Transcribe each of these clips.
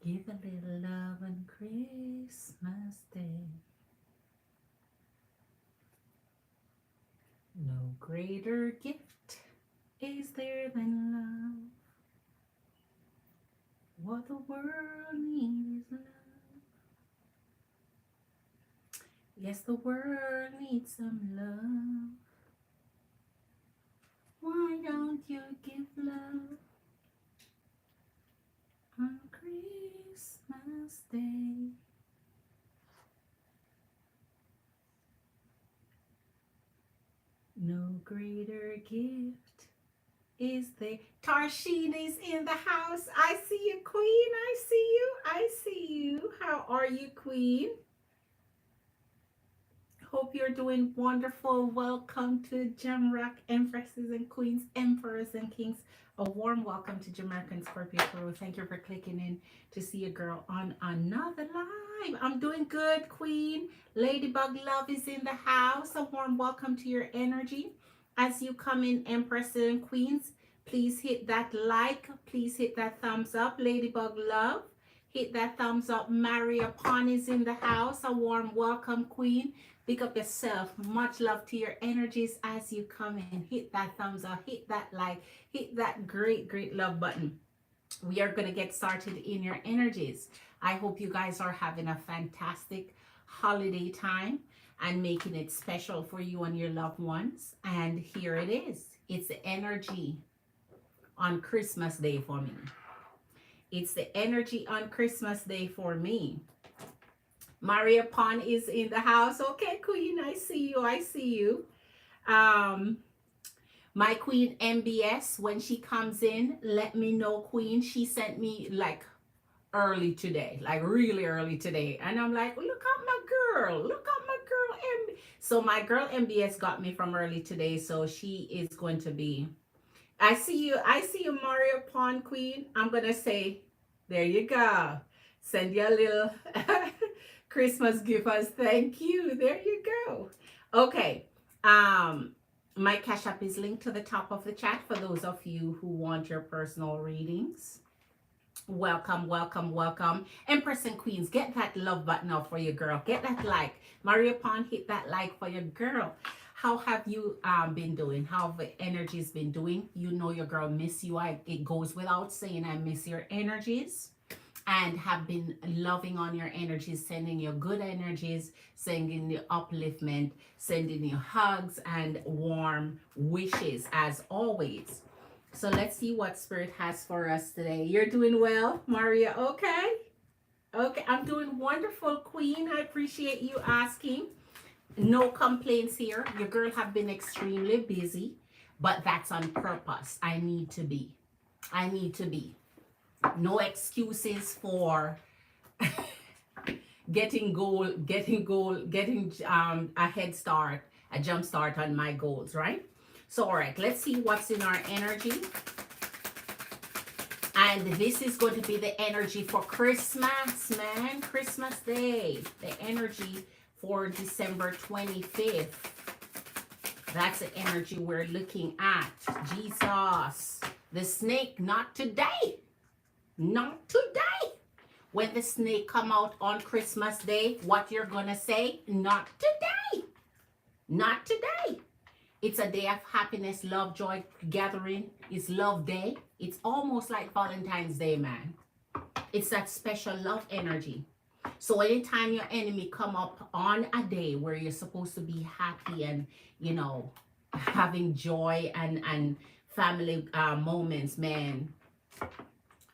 Give a little love on Christmas Day. No greater gift is there than love. What the world needs is love. Yes, the world needs some love. Why don't you give love on Christmas Day? No greater gift is there. Tarsheen is in the house. I see you, Queen. I see you. I see you. How are you, Queen? Hope you're doing wonderful. Welcome to Jamrock Empresses and Queens, Emperors and Kings. A warm welcome to Jamaican Scorpio crew. Thank you for clicking in to see a girl on another live. I'm doing good, Queen. Ladybug Love is in the house. A warm welcome to your energy. As you come in, Empresses and Queens, please hit that like. Please hit that thumbs up. Ladybug Love, hit that thumbs up. Maria Pon is in the house. A warm welcome, Queen. Pick up yourself. Much love to your energies as you come in. Hit that thumbs up, hit that like, hit that great love button. We are going to get started in your energies. I hope you guys are having a fantastic holiday time and making it special for you and your loved ones. And here it is. It's the energy on Christmas Day for me. It's the energy on Christmas Day for me. Maria Pon is in the house. Okay, Queen, I see you. I see you. My Queen MBS, when she comes in, let me know, Queen. She sent me like early today, like really early today. And I'm like, look at my girl. Look at my girl. So my girl MBS got me from early today. So she is going to be, I see you. I see you, Maria Pon, Queen. I'm going to say, there you go. Send you a little Christmas gift as thank you. There you go. Okay. My Cash App is linked to the top of the chat for those of you who want your personal readings. Welcome, welcome, welcome. Empress and Queens, get that love button up for your girl. Get that like. Maria Pond, hit that like for your girl. How have you been doing? How have the energies been doing? You know your girl miss you. It goes without saying I miss your energies. And have been loving on your energies, sending you good energies, sending you upliftment, sending you hugs and warm wishes as always. So let's see what Spirit has for us today. You're doing well, Maria. Okay. Okay, I'm doing wonderful, Queen. I appreciate you asking. No complaints here. Your girl have been extremely busy, but that's on purpose. I need to be. No excuses for getting a head start, a jump start on my goals, right? So, all right, let's see what's in our energy. And this is going to be the energy for Christmas, man. Christmas Day. The energy for December 25th. That's the energy we're looking at. Jesus. The snake, not today. Not today. When the snake come out on Christmas Day, what you're gonna say? Not today. Not today. It's a day of happiness, love, joy, gathering. It's love day. It's almost like Valentine's Day, man. It's that special love energy. So anytime your enemy come up on a day where you're supposed to be happy and, you know, having joy and family moments, man,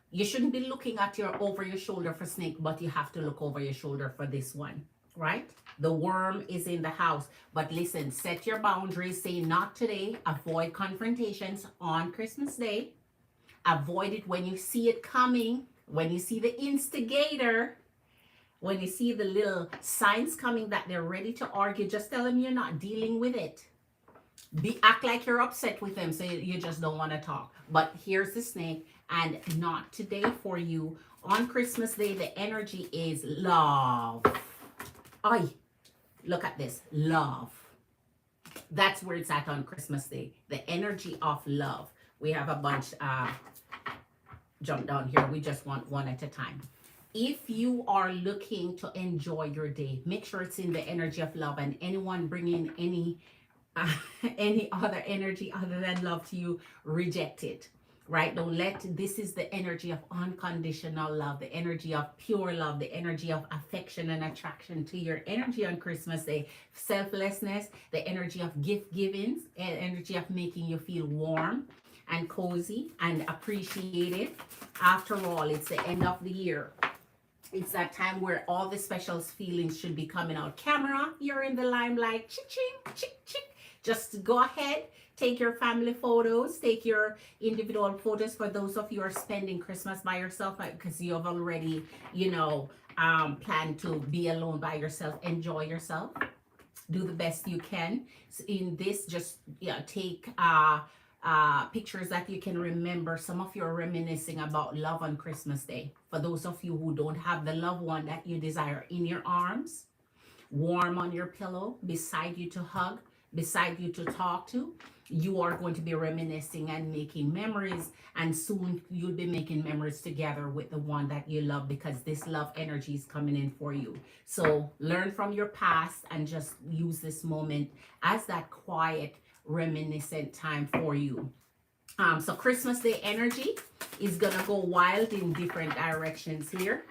you shouldn't be looking at over your shoulder for snake, but you have to look over your shoulder for this one, right? The worm is in the house. But listen, set your boundaries. Say not today. Avoid confrontations on Christmas Day. Avoid it when you see it coming. When you see the instigator. When you see the little signs coming that they're ready to argue, just tell them you're not dealing with it. Act like you're upset with them, so you just don't want to talk. But here's the snake, and not today for you. On Christmas Day, the energy is love. Ay, look at this, love. That's where it's at on Christmas Day. The energy of love. We have a bunch jump down here. We just want one at a time. if you are looking to enjoy your day, make sure it's in the energy of love, and anyone bringing any any other energy other than love to you, reject it. Right? Don't let, this is the energy of unconditional love, the energy of pure love, the energy of affection and attraction to your energy on Christmas Day. Selflessness, the energy of gift giving, energy of making you feel warm and cozy and appreciated. After all, it's the end of the year. It's that time where all the special feelings should be coming out. Camera, you're in the limelight. Chick, chick, chick. Just go ahead, take your family photos, take your individual photos for those of you who are spending Christmas by yourself, because you have already, planned to be alone by yourself. Enjoy yourself. Do the best you can. So in this, just take pictures that you can remember. Some of you are reminiscing about love on Christmas Day. For those of you who don't have the loved one that you desire in your arms, warm on your pillow, beside you to hug, beside you to talk to, you are going to be reminiscing and making memories, and soon you'll be making memories together with the one that you love, because this love energy is coming in for you. So learn from your past and just use this moment as that quiet reminiscent time for you. So Christmas Day energy is gonna go wild in different directions here.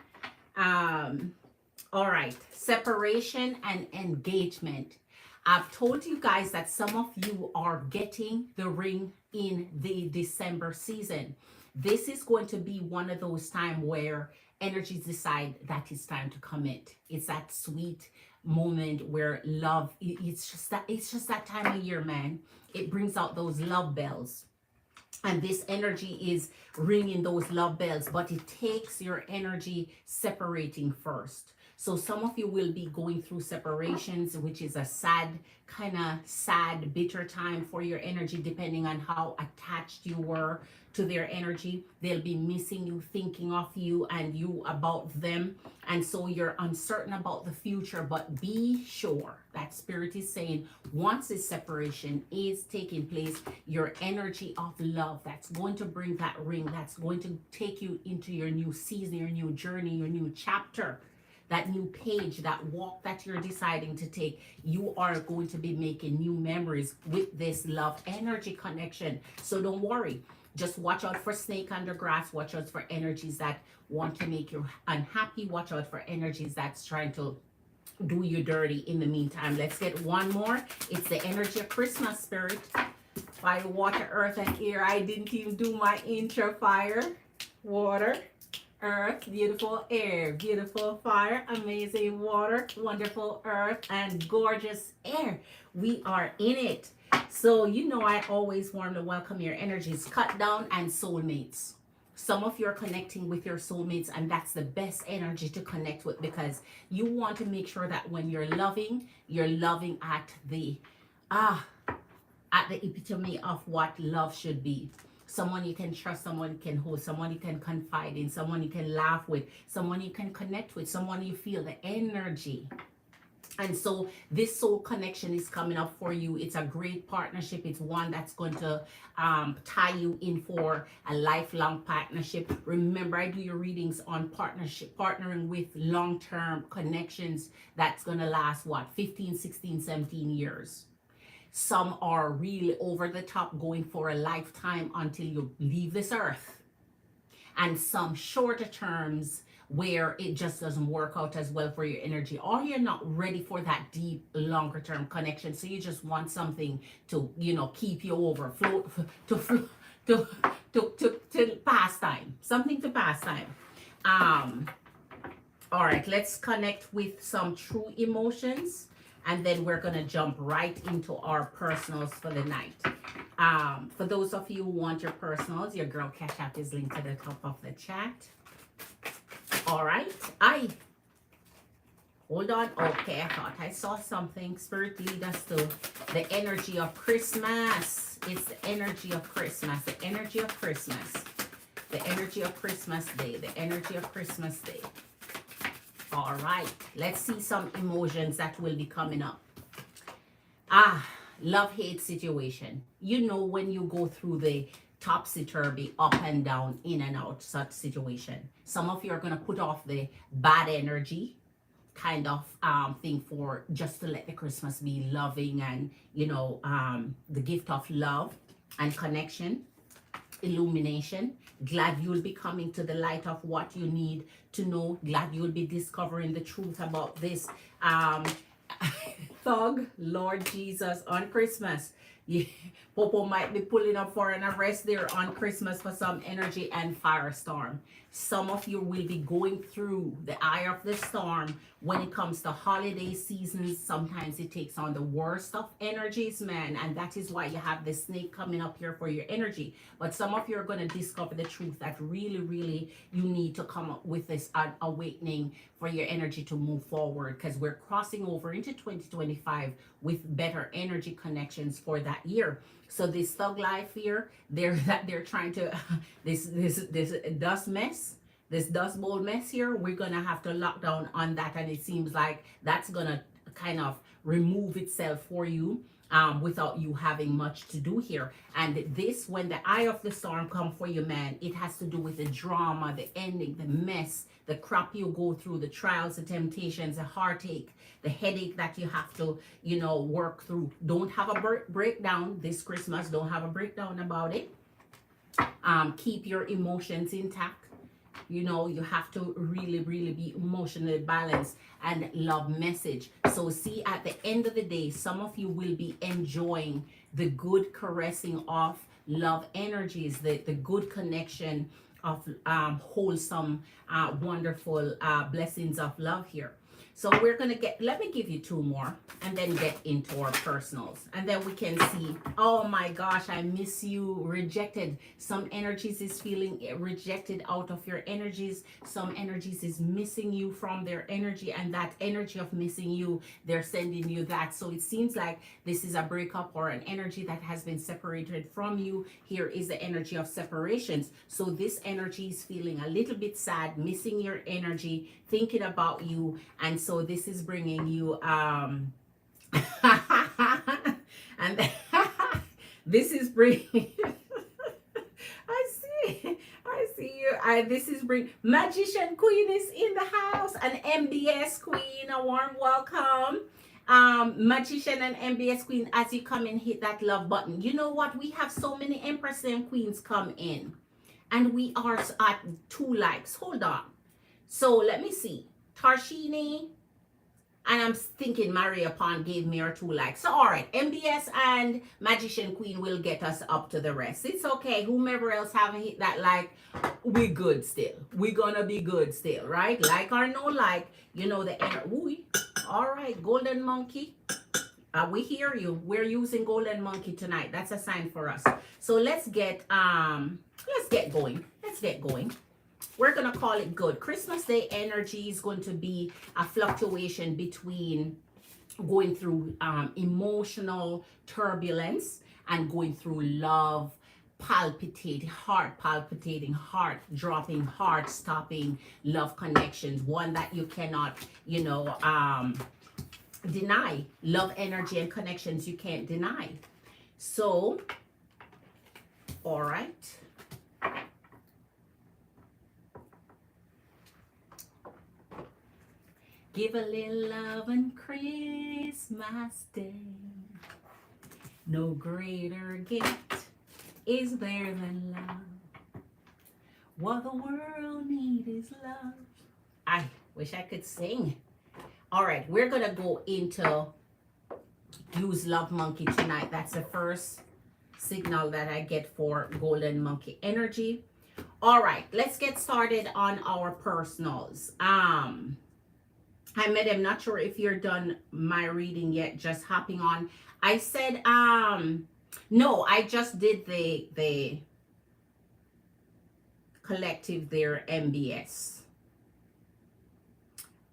All right, separation and engagement. I've told you guys that some of you are getting the ring in the December season. This is going to be one of those times where energies decide that it's time to commit. It's that sweet moment where love, it's just that time of year, man. It brings out those love bells. And this energy is ringing those love bells, but it takes your energy separating first. So some of you will be going through separations, which is a sad, bitter time for your energy, depending on how attached you were to their energy. They'll be missing you, thinking of you and you about them. And so you're uncertain about the future, but be sure that Spirit is saying once this separation is taking place, your energy of love that's going to bring that ring, that's going to take you into your new season, your new journey, your new chapter, that new page, that walk that you're deciding to take, you are going to be making new memories with this love energy connection. So don't worry. Just watch out for snake under grass. Watch out for energies that want to make you unhappy. Watch out for energies that's trying to do you dirty in the meantime. Let's get one more. It's the energy of Christmas, Spirit. Fire, water, earth, and air. I didn't even do my intro. Fire, water, earth, beautiful air, beautiful fire, amazing water, wonderful earth, and gorgeous air. We are in it. So I always warmly welcome your energies, cut down, and soulmates. Some of you are connecting with your soulmates, and that's the best energy to connect with, because you want to make sure that when you're loving at the epitome of what love should be. Someone you can trust, someone you can hold, someone you can confide in, someone you can laugh with, someone you can connect with, someone you feel the energy. And so this soul connection is coming up for you. It's a great partnership. It's one that's going to tie you in for a lifelong partnership. Remember, I do your readings on partnering with long-term connections that's going to last, 15, 16, 17 years. Some are really over the top, going for a lifetime until you leave this earth. And some shorter terms where it just doesn't work out as well for your energy, or you're not ready for that deep, longer term connection. So you just want something to, keep you over, to pass time, something to pass time. All right, let's connect with some true emotions, and then we're gonna jump right into our personals for the night. For those of you who want your personals, your girl Cash App is linked to the top of the chat. All right, hold on. Okay, I thought I saw something. Spirit, lead us to the energy of Christmas. It's the energy of Christmas, the energy of Christmas, the energy of Christmas Day, the energy of Christmas Day. All right, let's see some emotions that will be coming up. Love-hate situation. When you go through the topsy-turvy, up and down, in and out such situation. Some of you are going to put off the bad energy kind of thing for just to let the Christmas be loving and, you know, the gift of love and connection, illumination. Glad you'll be coming to the light of what you need to know. Glad you'll be discovering the truth about this thug, Lord Jesus, on Christmas. Yeah, Popo might be pulling up for an arrest there on Christmas for some energy and firestorm. Some of you will be going through the eye of the storm when it comes to holiday seasons. Sometimes it takes on the worst of energies, man, and that is why you have the snake coming up here for your energy. But some of you are going to discover the truth that really you need to come up with this awakening for your energy to move forward, because we're crossing over into 2025 with better energy connections for that year. So this thug life here, they're trying to this dust mess, this dust bowl mess here, we're gonna have to lock down on that, and it seems like that's gonna kind of remove itself for you without you having much to do here. And this, when the eye of the storm come for you, man, it has to do with the drama, the ending, the mess, the crap you go through, the trials, the temptations, the heartache, the headache that you have to, you know, work through. Don't have a breakdown this Christmas. Don't have a breakdown about it. Keep your emotions intact. You know, you have to really be emotionally balanced and love message. So see, at the end of the day, some of you will be enjoying the good caressing of love energies, the good connection of wholesome, wonderful blessings of love here. So we're going to get, let me give you two more and then get into our personals. And then we can see, oh my gosh, I miss you, rejected. Some energies is feeling rejected out of your energies. Some energies is missing you from their energy, and that energy of missing you, they're sending you that. So it seems like this is a breakup or an energy that has been separated from you. Here is the energy of separations. So this energy is feeling a little bit sad, missing your energy, thinking about you. And so this is bringing you and this is bringing I see you. This is bring Magician Queen is in the house, an MBS Queen, a warm welcome. Magician and MBS Queen, as you come and hit that love button. You know what? We have so many Empress and Queens come in, and we are at 2 likes. Hold on. So let me see. Tarshini, and I'm thinking Maria Pond gave me her 2 likes. So all right, MBS and Magician Queen will get us up to the rest. It's okay. Whomever else haven't hit that like, we good still. We're gonna be good still, right? Like or no like, you know the ooh. All right, Golden Monkey. We hear you. We're using Golden Monkey tonight. That's a sign for us. So let's get going. Let's get going. We're going to call it good. Christmas Day energy is going to be a fluctuation between going through emotional turbulence and going through love, palpitating, heart dropping, heart stopping, love connections. One that you cannot, you know, deny. Love energy and connections you can't deny. So, all right. Give a little love on Christmas Day. No greater gift is there than love. What the world needs is love. I wish I could sing. All right, we're going to go into use Love Monkey tonight. That's the first signal that I get for Golden Monkey energy. All right, let's get started on our personals. Hi, madam. Not sure if you're done my reading yet. Just hopping on. I said, no, I just did the collective there, MBS.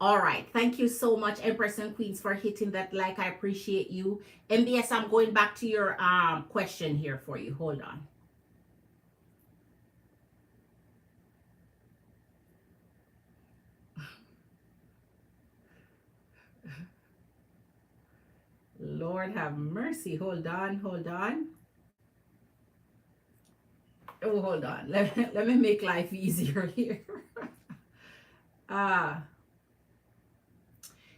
All right. Thank you so much, Empress and Queens, for hitting that like. I appreciate you. MBS, I'm going back to your question here for you. Hold on. Lord have mercy. Hold on. Oh, hold on. Let me make life easier here. uh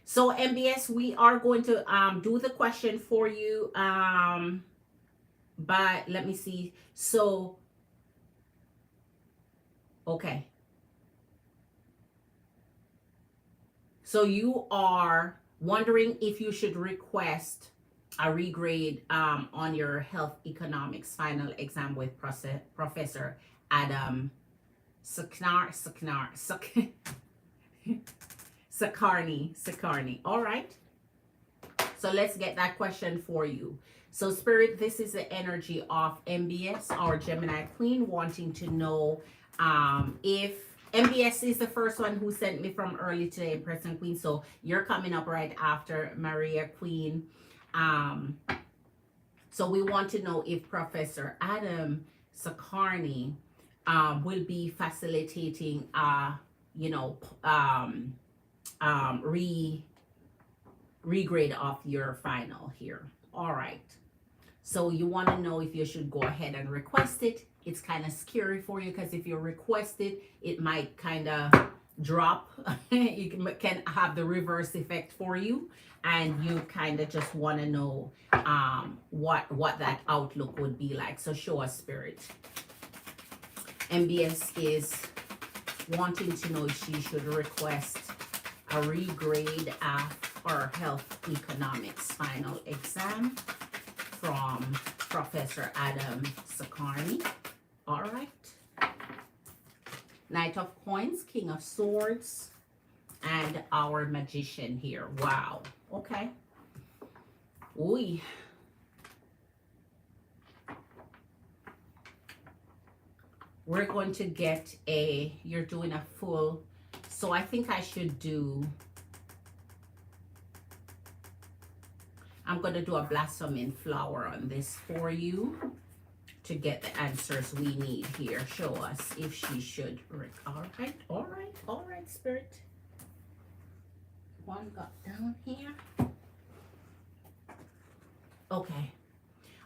so MBS, we are going to do the question for you. But let me see. So okay. So you are wondering if you should request a regrade on your health economics final exam with Professor Adam Sakarni. All right. So let's get that question for you. So Spirit, this is the energy of MBS, our Gemini Queen, wanting to know if MBS is the first one who sent me from early today, Present Queen. So you're coming up right after Maria Queen. So we want to know if Professor Adam Sakarni will be facilitating, you know, regrade of your final here. All right. So you want to know if you should go ahead and request it. It's kind of scary for you because if you request it, it might kind of drop. You can have the reverse effect for you, and you kind of just want to know what that outlook would be like. So show us, Spirit. MBS is wanting to know if she should request a regrade of her health economics final exam from Professor Adam Sakarni. All right. Knight of Coins, King of Swords, and our Magician here. Wow. Okay. Ooh. We're going to get you're doing a full, so I think I should do, I'm going to do a blossoming flower on this for you to get the answers we need here. Show us if she should. All right, Spirit. One got down here. Okay.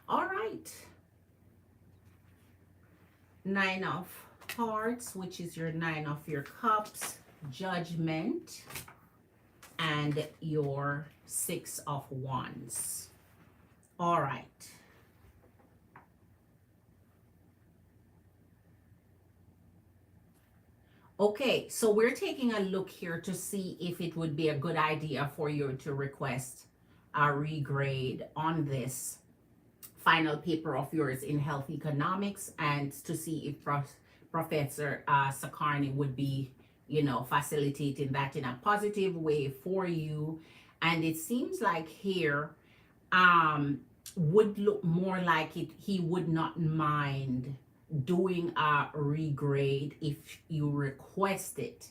All right. Nine of Hearts, which is your Nine of your Cups, Judgment, and your Six of Wands. All right. Okay, so we're taking a look here to see if it would be a good idea for you to request a regrade on this final paper of yours in health economics, and to see if Professor Sakarni would be, you know, facilitating that in a positive way for you. And it seems like here would look more like he would not mind doing a regrade if you request it,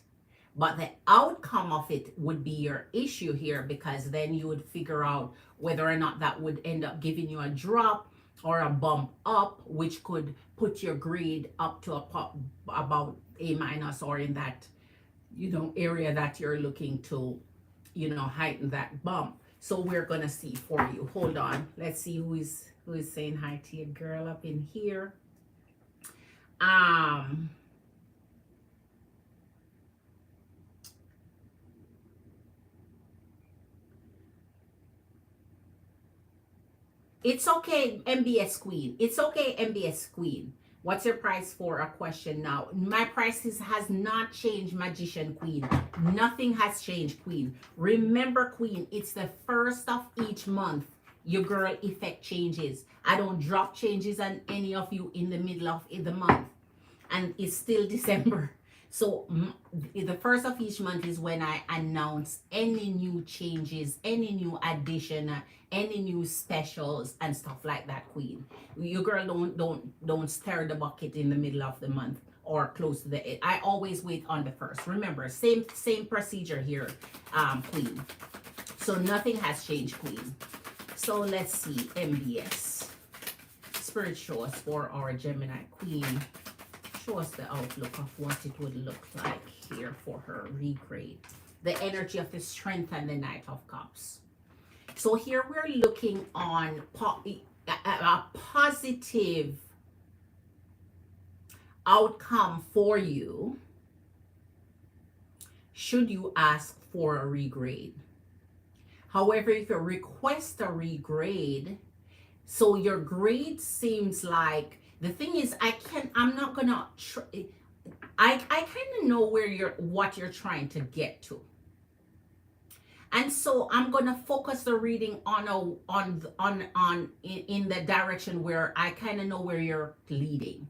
but the outcome of it would be your issue here, because then you would figure out whether or not that would end up giving you a drop or a bump up, which could put your grade up to about A minus, or in that, you know, area that you're looking to, you know, heighten that bump. So we're gonna see for you. Hold on, let's see who is saying hi to your girl up in here. It's okay, MBS Queen. It's okay, MBS Queen. What's your price for a question now? My prices has not changed, Magician Queen. Nothing has changed, Queen. Remember, Queen, it's the first of each month. Your girl effect changes. I don't drop changes on any of you in the middle of the month. And it's still December. So the first of each month is when I announce any new changes, any new addition, any new specials and stuff like that, Queen. Your girl don't stir the bucket in the middle of the month or close to the end. I always wait on the first. Remember, same procedure here, Queen. So nothing has changed, Queen. So let's see, MBS. Spirit, show us for our Gemini Queen. Show us the outlook of what it would look like here for her regrade. The energy of the Strength and the Knight of Cups. So here we're looking on a positive outcome for you should you ask for a regrade. However, if you request a regrade, so your grade seems like, the thing is, I'm not gonna, I kind of know what you're trying to get to. And so I'm gonna focus the reading in the direction where I kind of know where you're leading,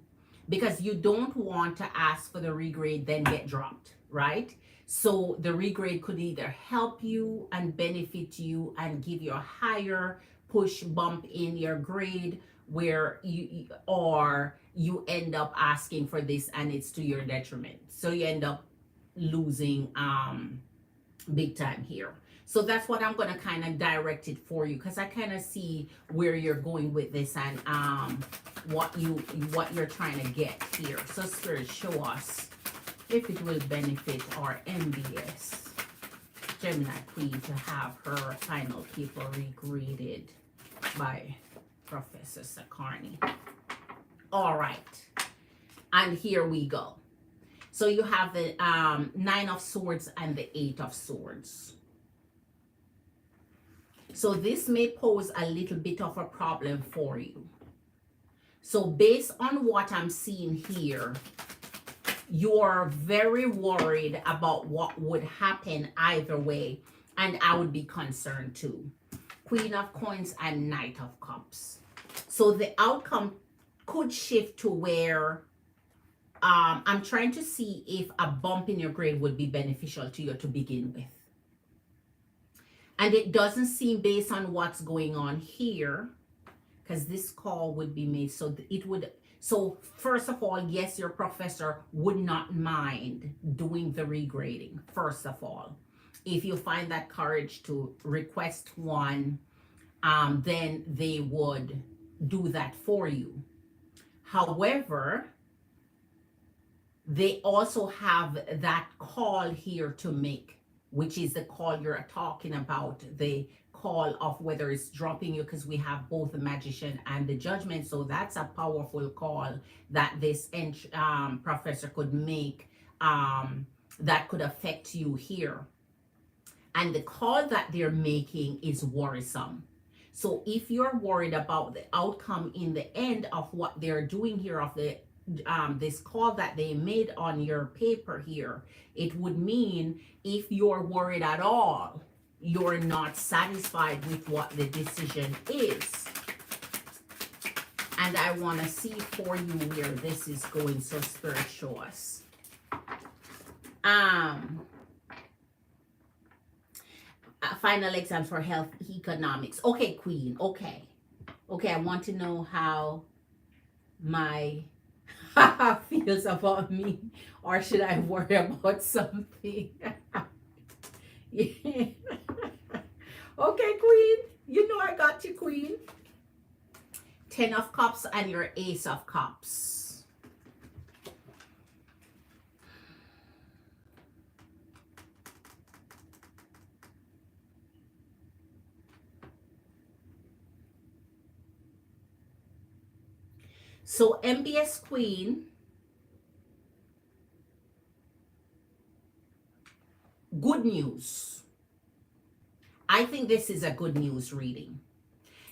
because you don't want to ask for the regrade then get dropped, right? So the regrade could either help you and benefit you and give you a higher push bump in your grade, where you end up asking for this and it's to your detriment. So you end up losing big time here. So that's what I'm going to kind of direct it for you, because I kind of see where you're going with this and what you're trying to get here. So Spirit, show us if it will benefit our MBS Gemini Queen to have her final paper regraded by Professor Sakarni. All right, and here we go. So you have the 9 of Swords and the 8 of Swords. So this may pose a little bit of a problem for you. So based on what I'm seeing here, you're very worried about what would happen either way, and I would be concerned too. Queen of Coins and Knight of Cups. So the outcome could shift to where I'm trying to see if a bump in your grade would be beneficial to you to begin with. And it doesn't seem, based on what's going on here, because this call would be made, so it would, so first of all, yes, your professor would not mind doing the regrading, first of all. If you find that courage to request one, then they would do that for you. However, they also have that call here to make, which is the call you're talking about, the call of whether it's dropping you, because we have both the Magician and the Judgment. So that's a powerful call that this professor could make, that could affect you here. And the call that they're making is worrisome. So if you're worried about the outcome in the end of what they're doing here, of the this call that they made on your paper here, it would mean if you're worried at all, you're not satisfied with what the decision is. And I want to see for you where this is going. So Spirit, show us. Final exams for health economics. Okay, Queen. Okay, I want to know how my feels about me, or should I worry about something? Yeah. Okay, Queen, you know I got you, Queen. 10 of Cups and your Ace of Cups. So MBS Queen, good news. I think this is a good news reading,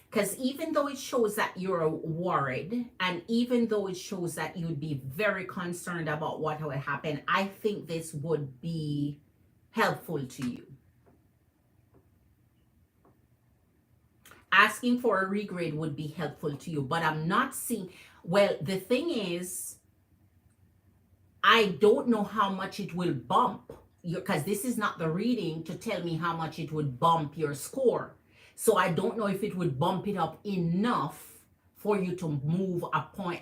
because even though it shows that you're worried, and even though it shows that you'd be very concerned about what would happen, I think this would be helpful to you. Asking for a regrade would be helpful to you, but I'm not seeing, well, the thing is, I don't know how much it will bump, because this is not the reading to tell me how much it would bump your score. So I don't know if it would bump it up enough for you to move a point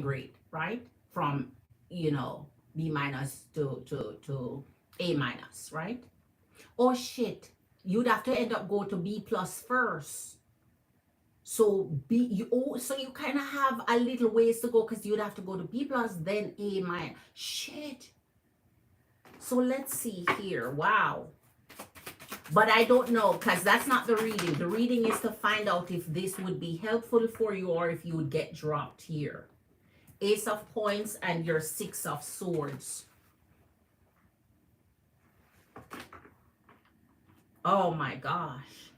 grade, right? From, you know, B minus to A minus, right? Oh shit, you'd have to end up go to B plus first. So so you kind of have a little ways to go, because you'd have to go to B plus, then A minus. Shit. So let's see here. Wow. But I don't know, because that's not the reading. The reading is to find out if this would be helpful for you or if you would get dropped here. Ace of Coins and your Six of Swords. Oh my gosh.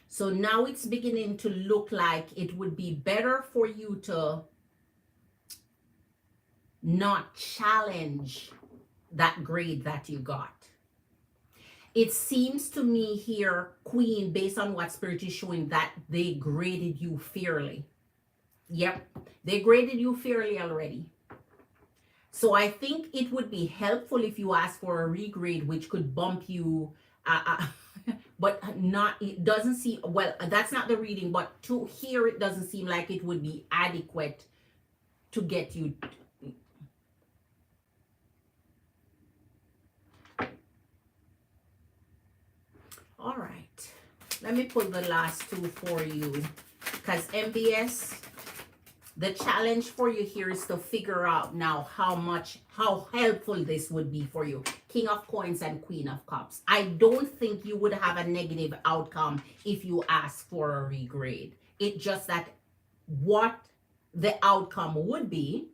So now it's beginning to look like it would be better for you to not challenge that grade that you got. It seems to me here, Queen, based on what Spirit is showing, that they graded you fairly. Yep, they graded you fairly already. So I think it would be helpful if you ask for a regrade, which could bump you, but not, it doesn't seem, well, that's not the reading, but to here, it doesn't seem like it would be adequate to get you. All right, let me pull the last two for you, because MBS, the challenge for you here is to figure out now how helpful this would be for you. King of Coins and Queen of Cups. I don't think you would have a negative outcome if you ask for a regrade. It's just that what the outcome would be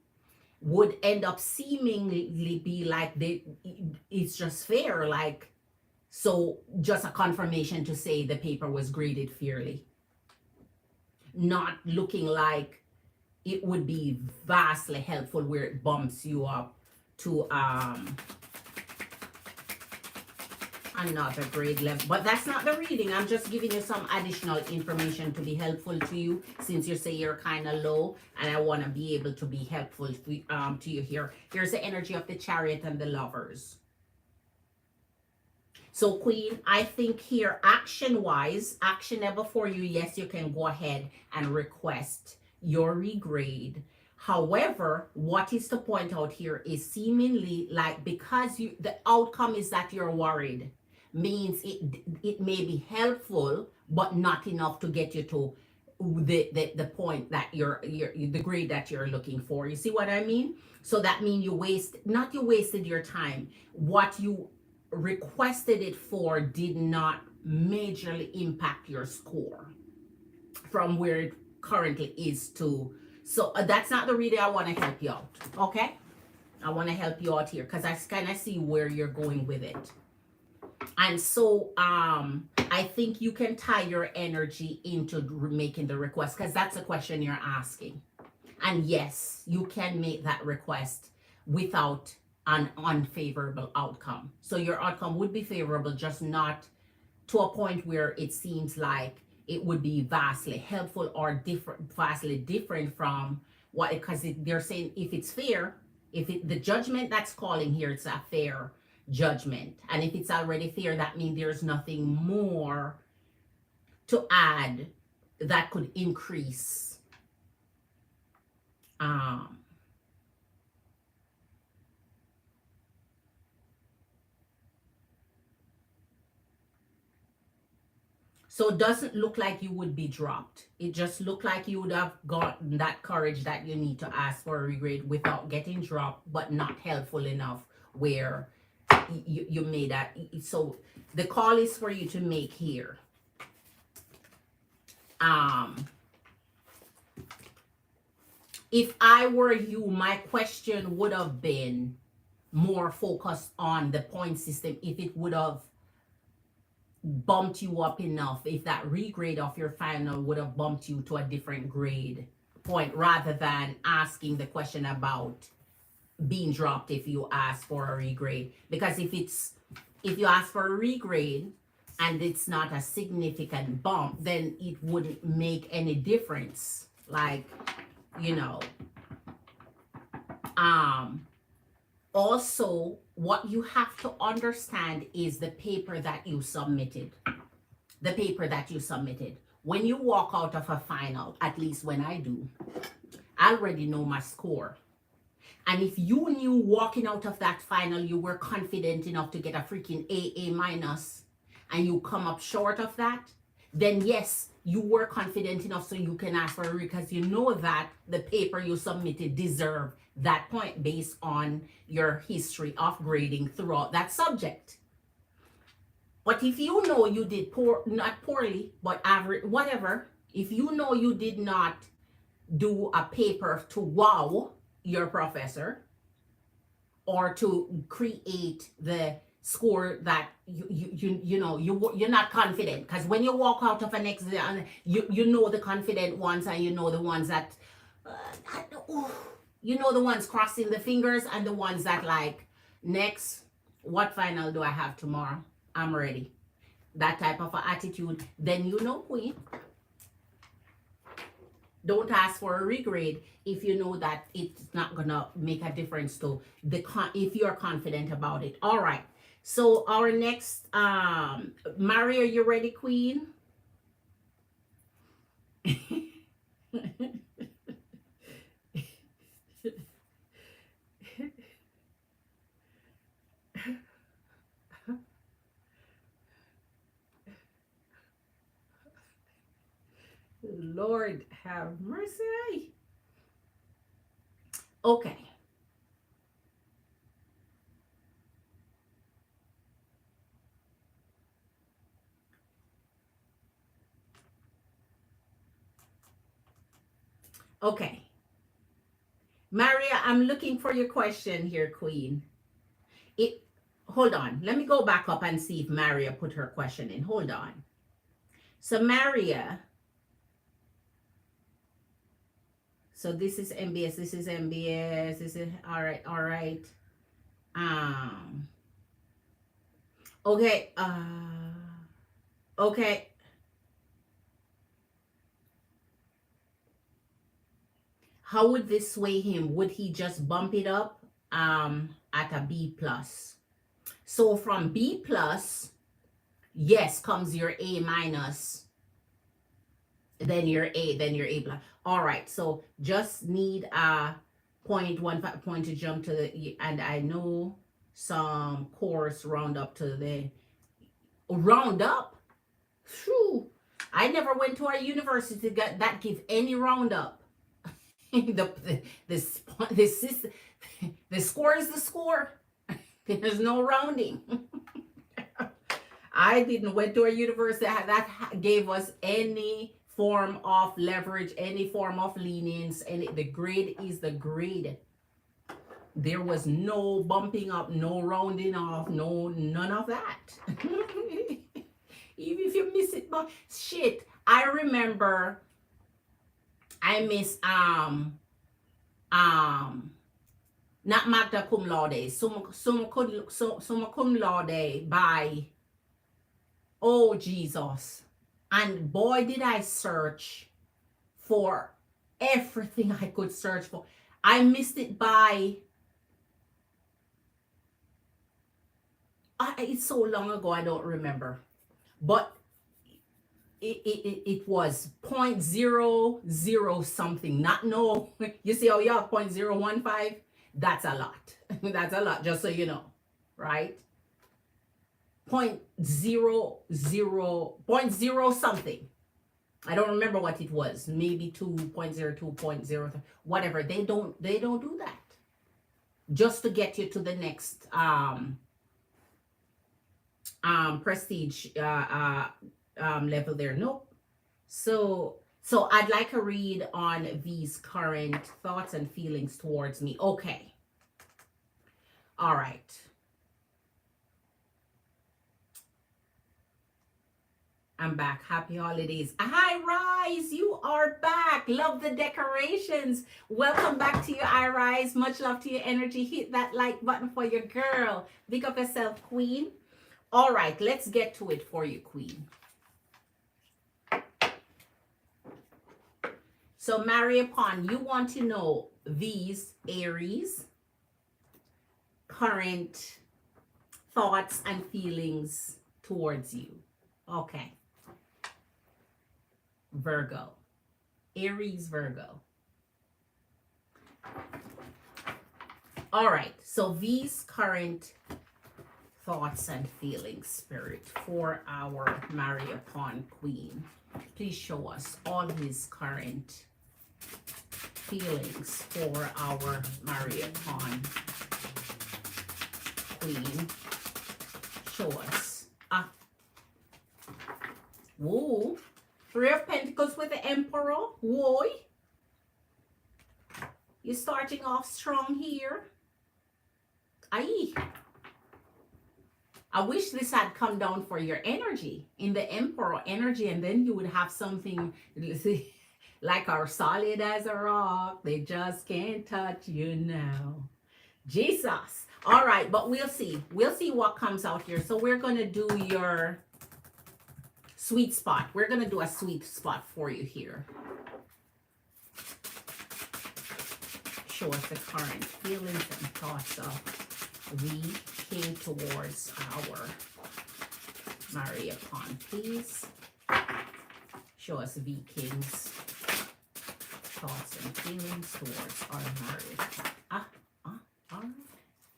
would end up seemingly be like it's just fair, like, so just a confirmation to say the paper was graded fairly. Not looking like it would be vastly helpful where it bumps you up to another grade level. But that's not the reading. I'm just giving you some additional information to be helpful to you, since you say you're kind of low, and I want to be able to be helpful to you here. Here's the energy of the Chariot and the Lovers. So Queen, I think here, action-wise, actionable for you, yes, you can go ahead and request your regrade. However, what is to point out here is seemingly like, because the outcome is that you're worried, means it may be helpful, but not enough to get you to the point that the grade that you're looking for. You see what I mean? So that means you wasted your time. What you requested it for did not majorly impact your score from where it currently is to. So that's not the reading. I want to help you out. Okay, I want to help you out here because I kind of see where you're going with it. And so I think you can tie your energy into making the request, because that's a question you're asking. And yes, you can make that request without an unfavorable outcome. So your outcome would be favorable, just not to a point where it seems like it would be vastly helpful or vastly different from what, because they're saying if it's fair, the judgment that's calling here, it's a fair judgment. And if it's already fair, that means there's nothing more to add that could increase so it doesn't look like you would be dropped. It just looked like you would have gotten that courage that you need to ask for a regrade without getting dropped, but not helpful enough where you made that. So the call is for you to make here. If I were you, my question would have been more focused on the point system. If it would have bumped you up enough, if that regrade of your final would have bumped you to a different grade point, rather than asking the question about being dropped if you ask for a regrade. Because if you ask for a regrade and it's not a significant bump, then it wouldn't make any difference. Like, you know, also what you have to understand is the paper that you submitted. The paper that you submitted. When you walk out of a final, at least when I do, I already know my score. And if you knew walking out of that final, you were confident enough to get a freaking A minus, and you come up short of that, then yes, you were confident enough so you can ask for a because you know that the paper you submitted deserved that point based on your history of grading throughout that subject. But if you know you did not poorly, but average, whatever, if you know you did not do a paper to wow, your professor, or to create the score that you're not confident, because when you walk out of an exam, you know the confident ones, and you know the ones that you know the ones crossing the fingers, and the ones that like, next, what final do I have tomorrow? I'm ready. That type of attitude. Then you know, queen, don't ask for a regrade if you know that it's not gonna make a difference to the if you're confident about it. All right, so our next Maria, you ready, queen? Lord have mercy. Okay. Okay. Maria, I'm looking for your question here, queen. Hold on. Let me go back up and see if Maria put her question in. Hold on. So Maria, so this is MBS, this is MBS, this is all right, all right. Okay, okay. How would this sway him? Would he just bump it up at a B plus? So from B plus, yes, comes your A minus, then your A, then your A plus. All right, so just need a 0.15 point to jump to the, and I know some course round up to the round up. Phew. I never went to a university that give any round up. The score is the score. There's no rounding. I didn't went to a university that gave us any form of leverage, any form of lenience, and the grade is the grade. There was no bumping up, no rounding off, none of that. Even if you miss it, but shit, I remember I miss not magna cum laude, summa cum laude by, oh Jesus. And boy, did I search for everything I could search for. I missed it by, it's so long ago, I don't remember. But it was 0.00 something, not no. You see how you have 0.015? That's a lot. That's a lot, just so you know, right? 0.00 something. I don't remember what it was. Maybe 2.02.0, whatever. They don't do that. Just to get you to the next prestige level there. Nope. So I'd like a read on these current thoughts and feelings towards me. Okay. All right. I'm back. Happy holidays. Hi, Rise. You are back. Love the decorations. Welcome back to you, I Rise. Much love to your energy. Hit that like button for your girl. Big up yourself, queen. All right. Let's get to it for you, queen. So, Maria Pond, you want to know these Aries current thoughts and feelings towards you. Okay. Virgo. Aries, Virgo. All right. So these current thoughts and feelings, Spirit, for our Maria Pond Queen. Please show us all his current feelings for our Maria Pond Queen. Show us. Whoa. 3 of Pentacles with the Emperor. Whoa. You're starting off strong here. Aye. I wish this had come down for your energy in the Emperor energy, and then you would have something like our solid as a rock. They just can't touch you now. Jesus. All right, but we'll see. We'll see what comes out here. So we're going to do your sweet spot. We're going to do a sweet spot for you here. Show us the current feelings and thoughts of the king towards our Maria Pond, please. Show us V King's thoughts and feelings towards our Maria. All right.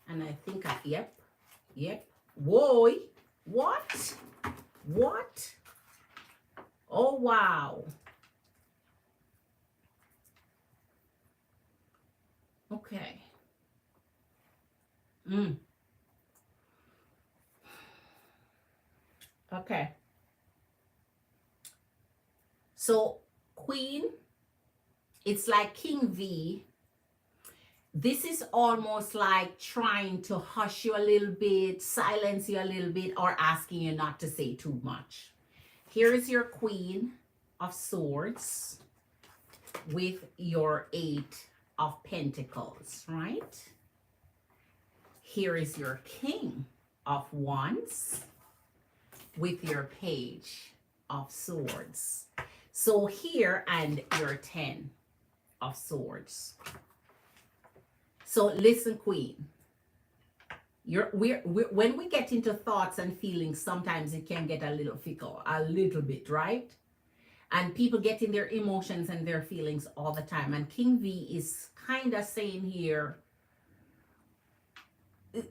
And I think, yep. Whoa, what? Oh, wow. Okay. Okay. So, Queen, it's like King V. This is almost like trying to hush you a little bit, silence you a little bit, or asking you not to say too much. Here is your Queen of Swords with your 8 of Pentacles, right? Here is your King of Wands with your Page of Swords. So here, and your 10 of Swords. So listen, Queen. When we get into thoughts and feelings, sometimes it can get a little fickle, a little bit, right? And people get in their emotions and their feelings all the time. And King V is kind of saying here,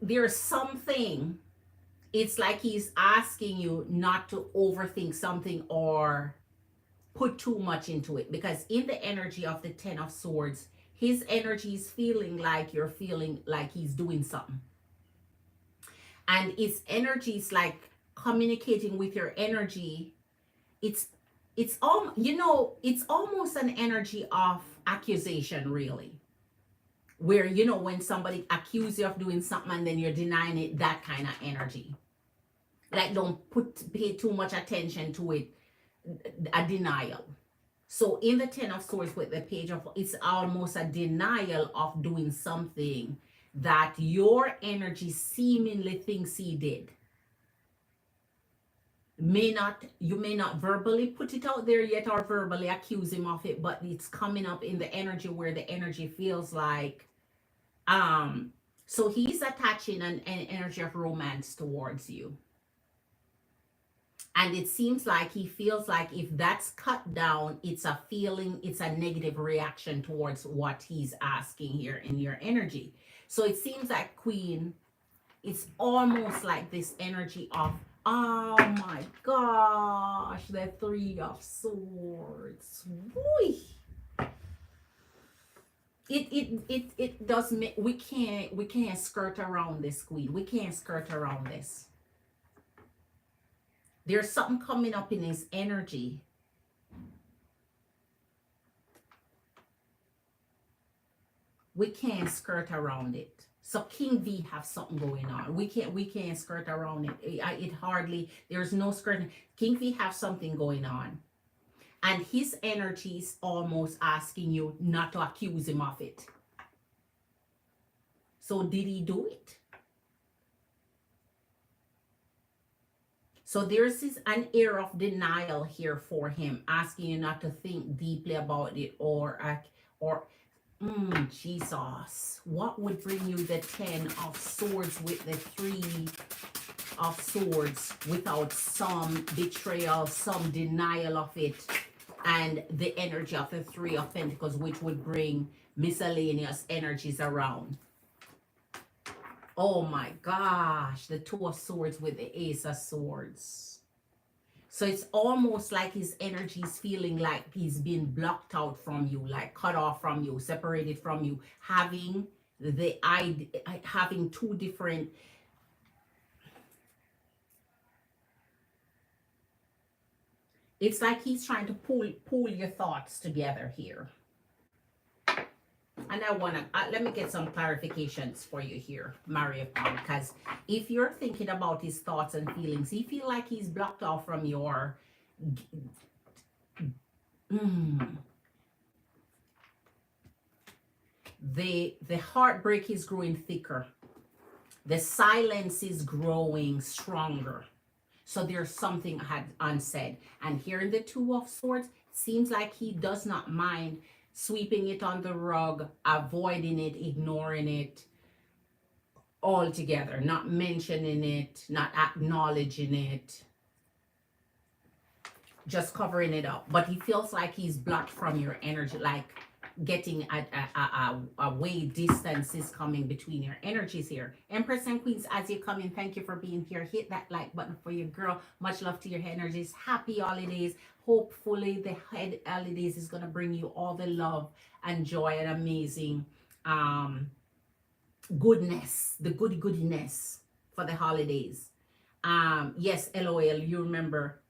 there's something, it's like he's asking you not to overthink something or put too much into it. Because in the energy of the 10 of Swords, his energy is feeling like you're feeling like he's doing something. And his energy is like communicating with your energy. It's all, you know, it's almost an energy of accusation, really. Where, you know, when somebody accuses you of doing something and then you're denying it, that kind of energy. Like, don't pay too much attention to it, a denial. So in the 10 of Swords with the Page of, it's almost a denial of doing something that your energy seemingly thinks he did. You may not verbally put it out there yet or verbally accuse him of it, but it's coming up in the energy where the energy feels like, so he's attaching an energy of romance towards you. And it seems like he feels like if that's cut down, it's a feeling, it's a negative reaction towards what he's asking here in your energy. So it seems like, Queen, it's almost like this energy of, oh my gosh, the 3 of Swords. Woo! It does make, we can't skirt around this, Queen. We can't skirt around this. There's something coming up in his energy. We can't skirt around it. So King V have something going on. We can't skirt around it. It hardly, there's no skirting. King V have something going on. And his energy is almost asking you not to accuse him of it. So did he do it? So there's an air of denial here for him, asking you not to think deeply about it Jesus. What would bring you the 10 of Swords with the 3 of Swords without some betrayal, some denial of it, and the energy of the 3 of Pentacles, which would bring miscellaneous energies around? Oh my gosh, the 2 of Swords with the Ace of Swords. So it's almost like his energy is feeling like he's been blocked out from you, like cut off from you, separated from you, having 2 different. It's like he's trying to pull your thoughts together here. And I want to, let me get some clarifications for you here, Mario, because if you're thinking about his thoughts and feelings, he feel like he's blocked off from your, mm, the heartbreak is growing thicker. The silence is growing stronger. So there's something had unsaid. And here in the Two of Swords, seems like he does not mind sweeping it on the rug, avoiding it, ignoring it altogether, not mentioning it, not acknowledging it, just covering it up. But he feels like he's blocked from your energy, like getting a way distance is coming between your energies here. Empress and Queens, as you come in, thank you for being here. Hit that like button for your girl. Much love to your energies. Happy holidays. Hopefully the holidays is going to bring you all the love and joy and amazing goodness, the goodiness for the holidays. Yes, LOL, you remember.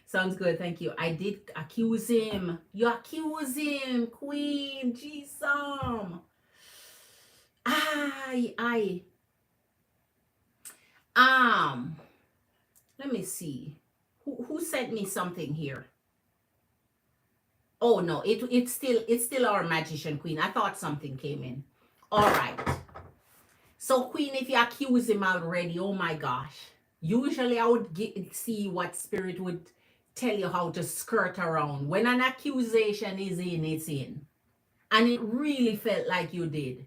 Sounds good, thank you. I did accuse him. You accuse him, Queen. Jesus. Let me see. Who sent me something here? Oh no, it's still our magician Queen. I thought something came in. All right. So Queen, if you accuse him already, oh my gosh. Usually I would see what spirit would tell you how to skirt around. When an accusation is in, it's in. And it really felt like you did.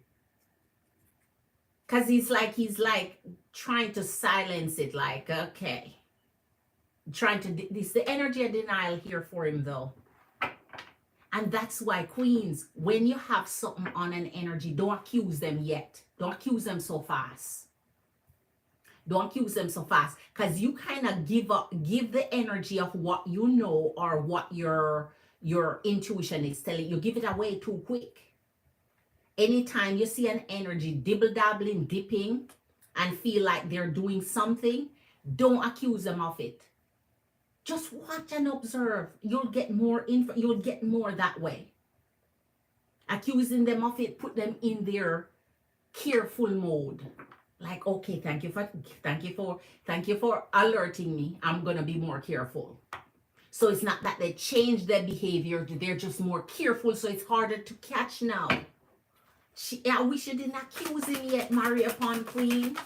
Because he's like trying to silence it, like, okay. Trying to, this the energy of denial here for him though. And that's why, Queens, when you have something on an energy, don't accuse them yet. Don't accuse them so fast. Don't accuse them so fast, because you kind of give the energy of what you know or what your intuition is telling you. Give it away too quick. Anytime you see an energy dibble-dabbling, dipping, and feel like they're doing something, don't accuse them of it. Just watch and observe. You'll get more info. You'll get more that way. Accusing them of it, put them in their careful mode. Like, okay, thank you for alerting me. I'm gonna be more careful. So it's not that they change their behavior, they're just more careful, so it's harder to catch now. I wish you didn't accuse him yet, Maria upon Queen.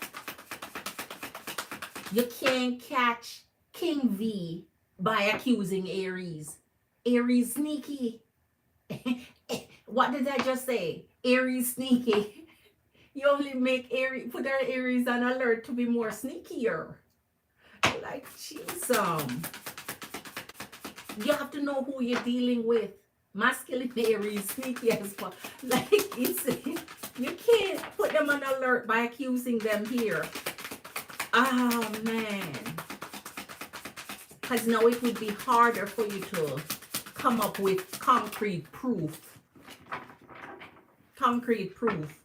You can't catch King V by accusing Aries. Aries sneaky. What did I just say? Aries sneaky. You only make Aries, put our Aries on alert to be more sneakier. Like, jeez. You have to know who you're dealing with. Masculine Aries, sneaky as well. Like, it's, you can't put them on alert by accusing them here. Oh, man. Because now it would be harder for you to come up with concrete proof. Concrete proof.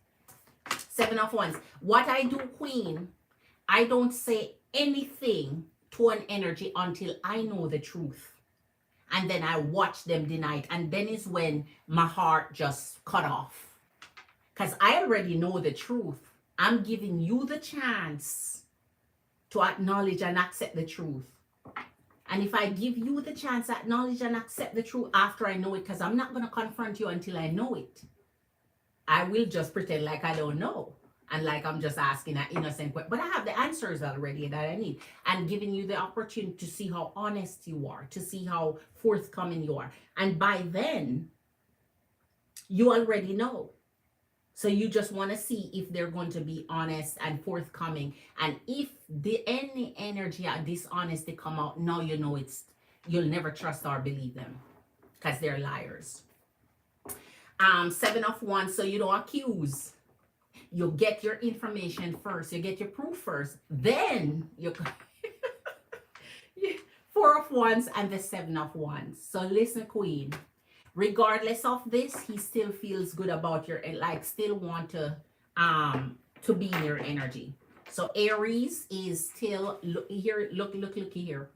7 of Wands. What I do, Queen, I don't say anything to an energy until I know the truth. And then I watch them deny it. And then is when my heart just cut off. Because I already know the truth. I'm giving you the chance to acknowledge and accept the truth. And if I give you the chance to acknowledge and accept the truth after I know it, because I'm not going to confront you until I know it. I will just pretend like I don't know. And like I'm just asking an innocent question. But I have the answers already that I need. And giving you the opportunity to see how honest you are. To see how forthcoming you are. And by then, you already know. So you just want to see if they're going to be honest and forthcoming. And if any energy or dishonesty come out, now you know you'll never trust or believe them. Because they're liars. 7 of Wands, so you don't accuse. You get your information first. You get your proof first. Then you 4 of Wands and the 7 of Wands. So listen, Queen. Regardless of this, he still feels good about your, like, still want to be in your energy. So Aries is still here. Look here.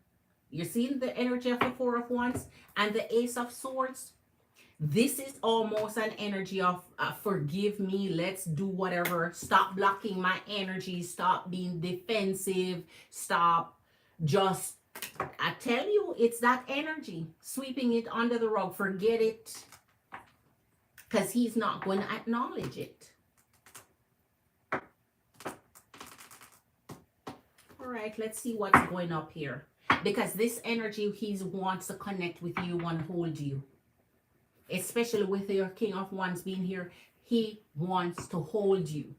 You're seeing the energy of the 4 of Wands and the Ace of Swords. This is almost an energy of forgive me, let's do whatever, stop blocking my energy, stop being defensive, stop just, I tell you, it's that energy sweeping it under the rug. Forget it, because he's not going to acknowledge it. All right, let's see what's going up here, because this energy, he wants to connect with you, want to hold you. Especially with your King of Wands being here, he wants to hold you.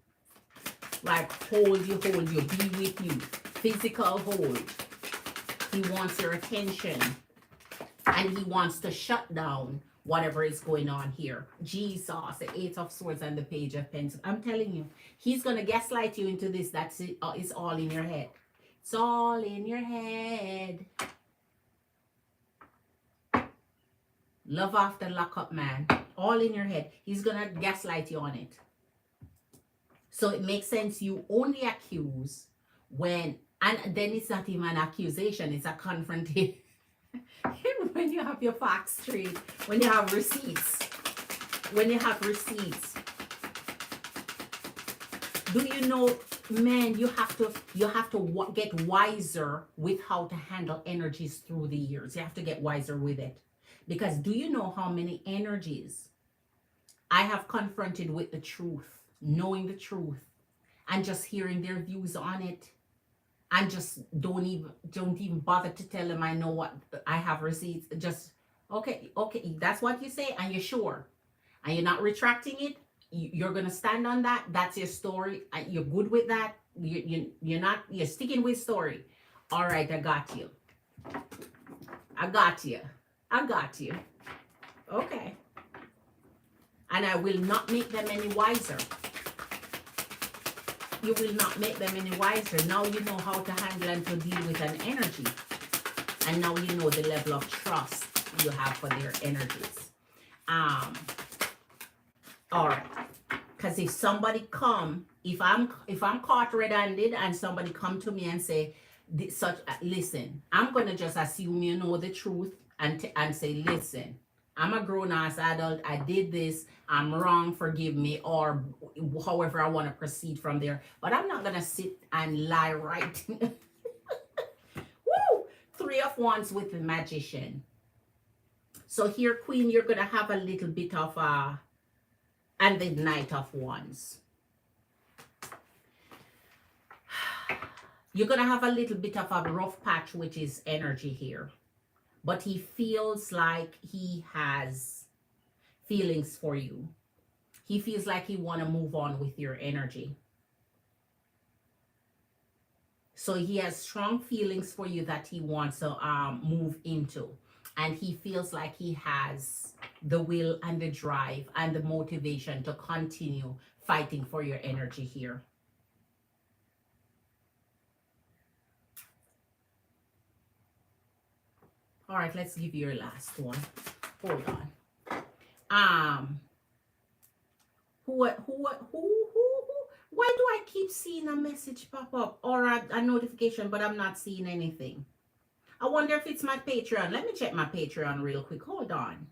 Like hold you, be with you. Physical hold. He wants your attention. And he wants to shut down whatever is going on here. Jesus, the Eight of Swords and the Page of Pentacles. I'm telling you, he's going to gaslight you into this. That's it. It's all in your head. It's all in your head. Love after lockup, man. All in your head. He's going to gaslight you on it. So it makes sense you only accuse when, and then it's not even an accusation, it's a confrontation. When you have your facts straight, when you have receipts. When you have receipts. Do you know, man, you have to get wiser with how to handle energies through the years. You have to get wiser with it. Because do you know how many energies I have confronted with the truth, knowing the truth, and just hearing their views on it, and just don't even bother to tell them I know what I have receipts. Just okay, that's what you say, and you're sure, and you're not retracting it. You're gonna stand on that. That's your story. You're good with that. You're sticking with story. All right, I got you. Okay. And I will not make them any wiser. You will not make them any wiser. Now you know how to handle and to deal with an energy. And now you know the level of trust you have for their energies. All right. Because if somebody come, if I'm caught red-handed and somebody come to me and say, listen, I'm going to just assume you know the truth and say, listen, I'm a grown-ass adult. I did this. I'm wrong. Forgive me. Or however I want to proceed from there. But I'm not going to sit and lie right. Woo! Three of Wands with the Magician. So here, Queen, you're going to have a little bit of and the Knight of Wands. You're going to have a little bit of a rough patch, which is energy here. But he feels like he has feelings for you. He feels like he want to move on with your energy. So he has strong feelings for you that he wants to move into. And he feels like he has the will and the drive and the motivation to continue fighting for your energy here. All right, let's give you your last one. Hold on. Why do I keep seeing a message pop up or a notification, but I'm not seeing anything? I wonder if it's my Patreon. Let me check my Patreon real quick. Hold on.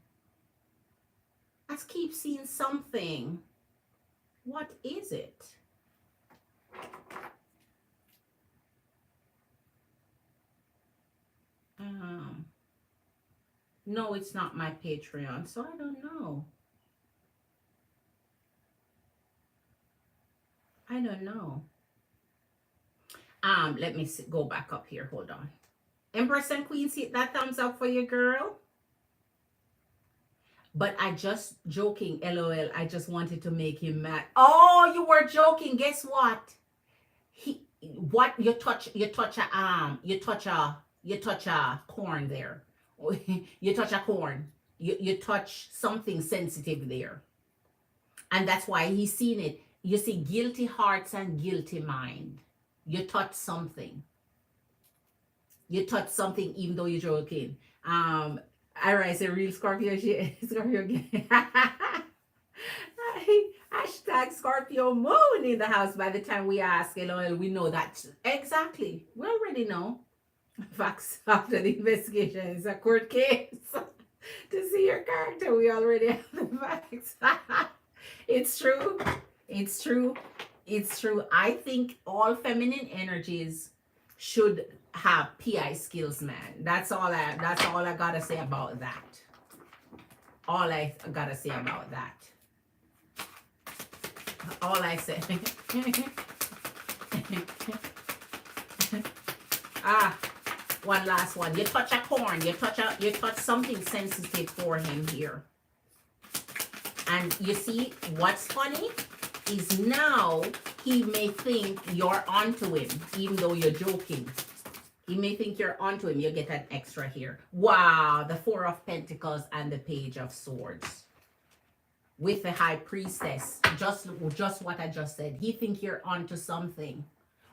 I keep seeing something. What is it? No, it's not my Patreon, so I don't know. Let me go back up here. Hold on. Empress and Queens, hit that thumbs up for your girl. But I just joking, LOL. I just wanted to make him mad. Oh, you were joking. Guess what? You touch a corn there. You touch a corn. You touch something sensitive there. And that's why he's seen it. You see guilty hearts and guilty mind. You touch something. You touch something even though you're joking. Alright, so real Scorpio, Scorpio again. Hashtag Scorpio moon in the house. By the time we ask, LOL, we know that. Exactly. We already know. Facts after the investigation is a court case. To see your character, we already have the facts. It's true. It's true. It's true. I think all feminine energies should have PI skills, man. That's all I gotta say about that. All I gotta say about that. All I say. Ah, one last one. You touch a corn. You touch something sensitive for him here. And you see, what's funny is now he may think you're onto him, even though you're joking. He may think you're onto him. You get an extra here. Wow, the Four of Pentacles and the Page of Swords. With the High Priestess. Just what I just said. He think you're onto something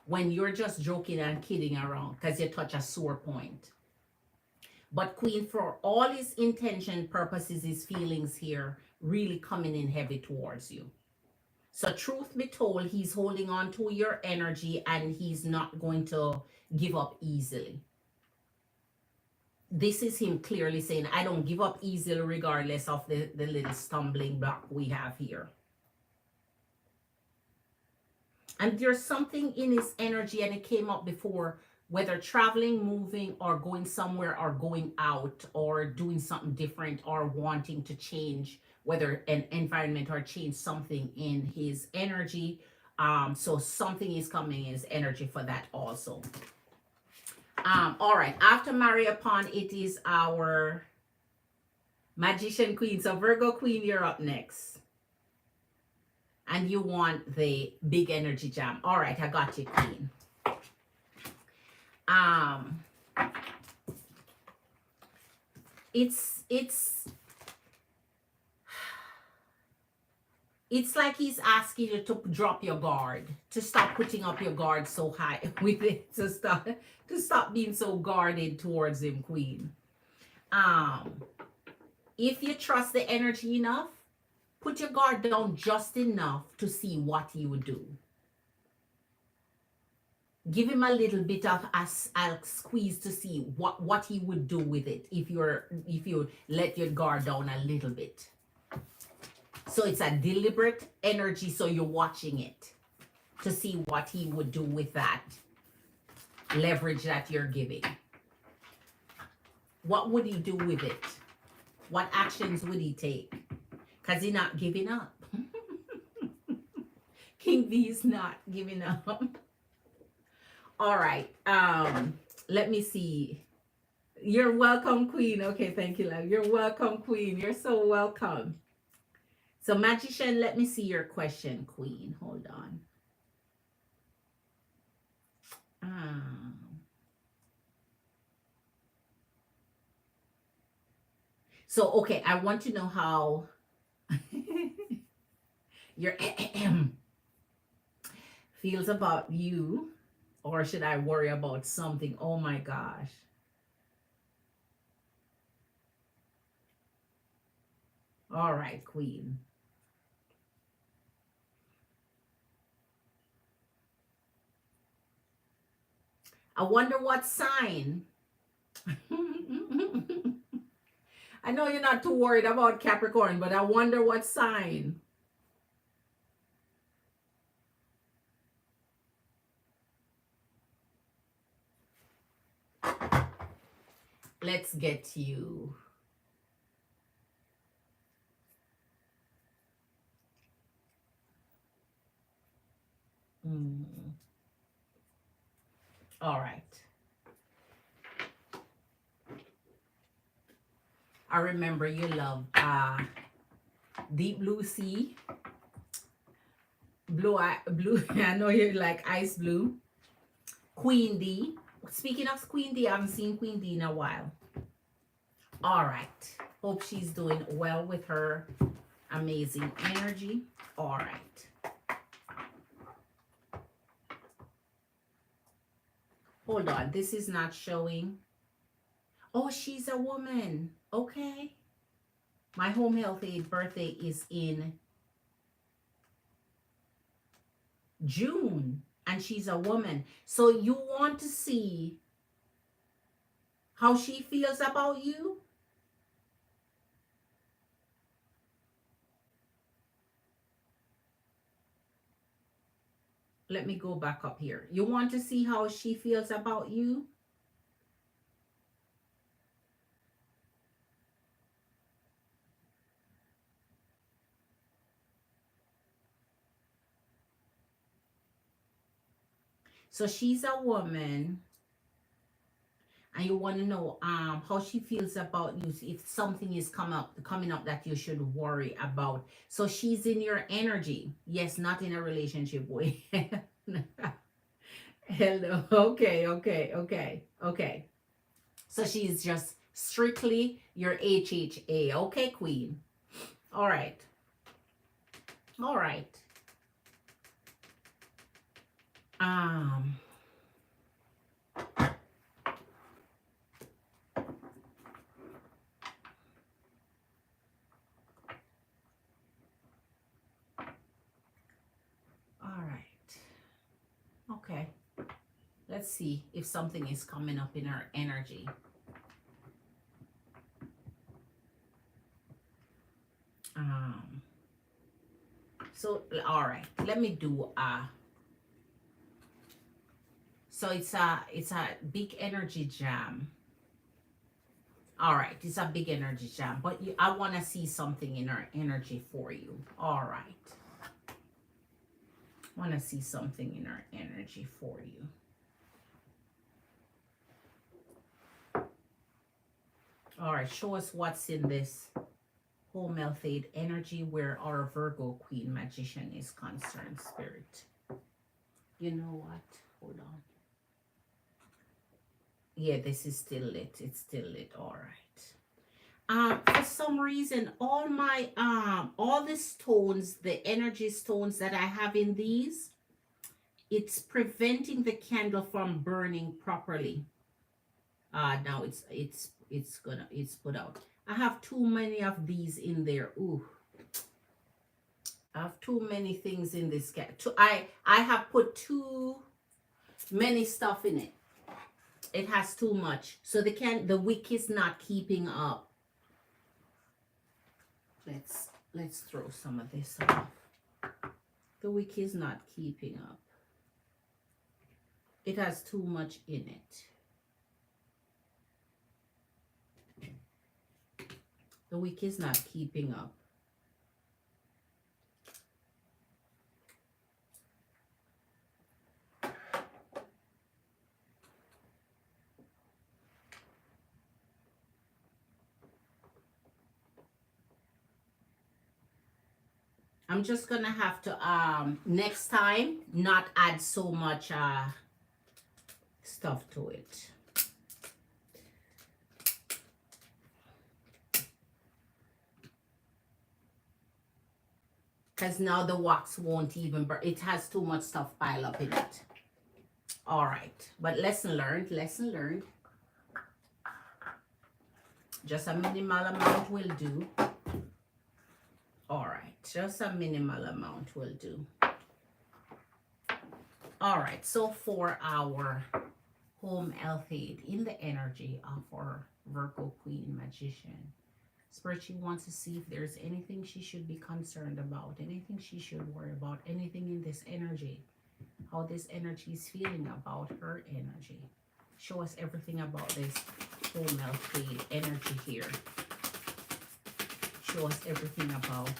when you're just joking and kidding around because you touch a sore point. But Queen, for all his intention, purposes, his feelings here, really coming in heavy towards you. So truth be told, he's holding on to your energy and he's not going to give up easily. This is him clearly saying, I don't give up easily regardless of the little stumbling block we have here. And there's something in his energy, and it came up before, whether traveling, moving, or going somewhere, or going out, or doing something different, or wanting to change, whether an environment or change something in his energy. So something is coming in his energy for that also. All right, after Marry Upon, it is our Magician Queen. So Virgo Queen, you're up next. And you want the big energy jam. All right, I got you, Queen. It's like he's asking you to drop your guard, to stop putting up your guard so high with it, to stop being so guarded towards him, Queen. If you trust the energy enough, put your guard down just enough to see what he would do. Give him a little bit of a squeeze to see what he would do with it if you let your guard down a little bit. So it's a deliberate energy, so you're watching it to see what he would do with that leverage that you're giving. What would he do with it? What actions would he take? Because he's not giving up. King V is not giving up. All right. Let me see. You're welcome, Queen. Okay, thank you, love. You're welcome, Queen. You're so welcome. So, Magician, let me see your question, Queen. Hold on. So, okay, I want to know how your feels about you, or should I worry about something? Oh my gosh. All right, Queen. I wonder what sign. I know you're not too worried about Capricorn, but I wonder what sign. Let's get you. All right. I remember you love deep blue sea, blue. I know you like ice blue. Queen D. Speaking of Queen D, I haven't seen Queen D in a while. All right. Hope she's doing well with her amazing energy. All right. Hold on. This is not showing. Oh, she's a woman. Okay. My home health aid birthday is in June, and she's a woman. So you want to see how she feels about you? Let me go back up here. You want to see how she feels about you? So she's a woman, and you want to know how she feels about you, if something is coming up that you should worry about. So she's in your energy. Yes, not in a relationship way. Hello. Okay, okay, okay, okay. So she's just strictly your HHA. Okay, queen. All right. All right. Um all right. Okay. Let's see if something is coming up in her energy. Um so all right. Let me do so it's a big energy jam. All right, it's a big energy jam, but I want to see something in her energy for you. All right. I want to see something in her energy for you. All right, show us what's in this home health aid energy where our Virgo Queen Magician is concerned, Spirit. You know what? Hold on. Yeah, this is still lit. It's still lit. All right. For some reason, all the stones, the energy stones that I have in these, it's preventing the candle from burning properly. Now it's put out. I have too many of these in there. Ooh, I have too many things in this cat. I have put too many stuff in it. It has too much, so the wick is not keeping up. Let's throw some of this off. The wick is not keeping up. It has too much in it. The wick is not keeping up. I'm just gonna have to next time not add so much stuff to it. Because now the wax won't even burn. It has too much stuff piled up in it. All right, but lesson learned, lesson learned. Just a minimal amount will do. All right, just a minimal amount will do. All right, so for our home health aid in the energy of our Virgo Queen Magician, Spirit, she wants to see if there's anything she should be concerned about, anything she should worry about, anything in this energy, how this energy is feeling about her energy. Show us everything about this home health aid energy here. Show us everything about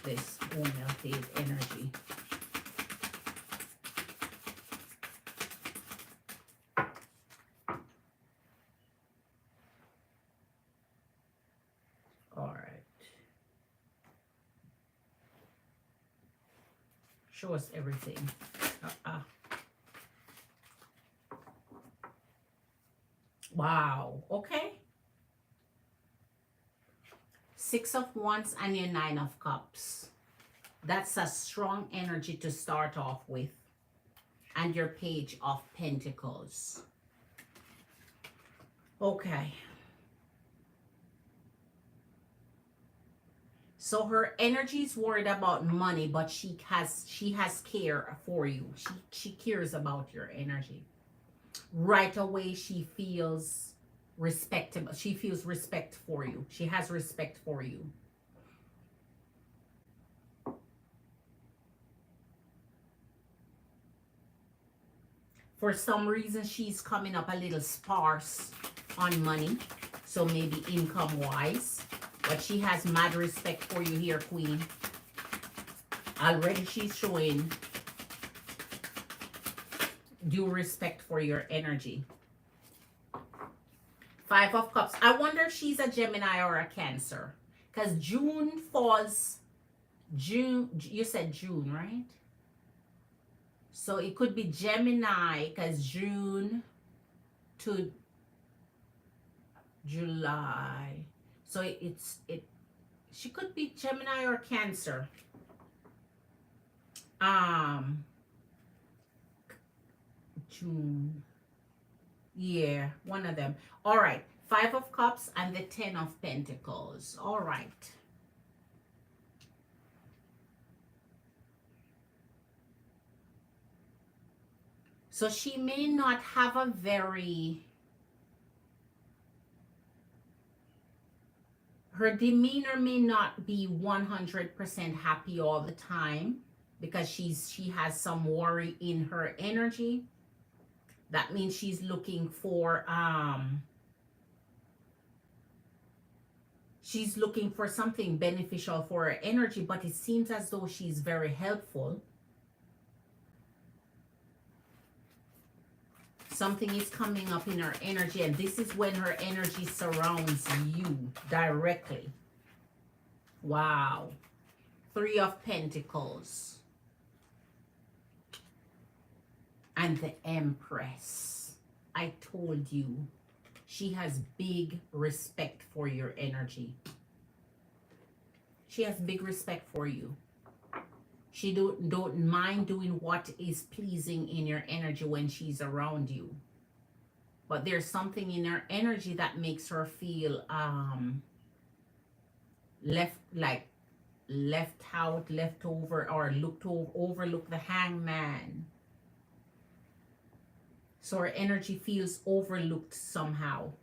this home health aid energy. All right. Show us everything. Wow. Okay. 6 of Wands and your 9 of Cups. That's a strong energy to start off with. And your Page of Pentacles. Okay. So her energy is worried about money, but she has care for you. She cares about your energy. Right away, she feels respectable. She feels respect for you. She has respect for you. For some reason, she's coming up a little sparse on money. So maybe income-wise. But she has mad respect for you here, Queen. Already she's showing due respect for your energy. 5 of Cups. I wonder if she's a Gemini or a Cancer. Because June falls... June, you said June, right? So it could be Gemini, because June to July. So she could be Gemini or Cancer. June. Yeah, one of them. All right. 5 of Cups and the 10 of Pentacles. All right. So she may not have a very... Her demeanor may not be 100% happy all the time because she has some worry in her energy. That means she's looking for something beneficial for her energy, but it seems as though she's very helpful. Something is coming up in her energy, and this is when her energy surrounds you directly. Wow. 3 of Pentacles. And the Empress. I told you, she has big respect for your energy. She has big respect for you. She don't mind doing what is pleasing in your energy when she's around you. But there's something in her energy that makes her feel left out, left over, or overlook the Hangman. So her energy feels overlooked somehow.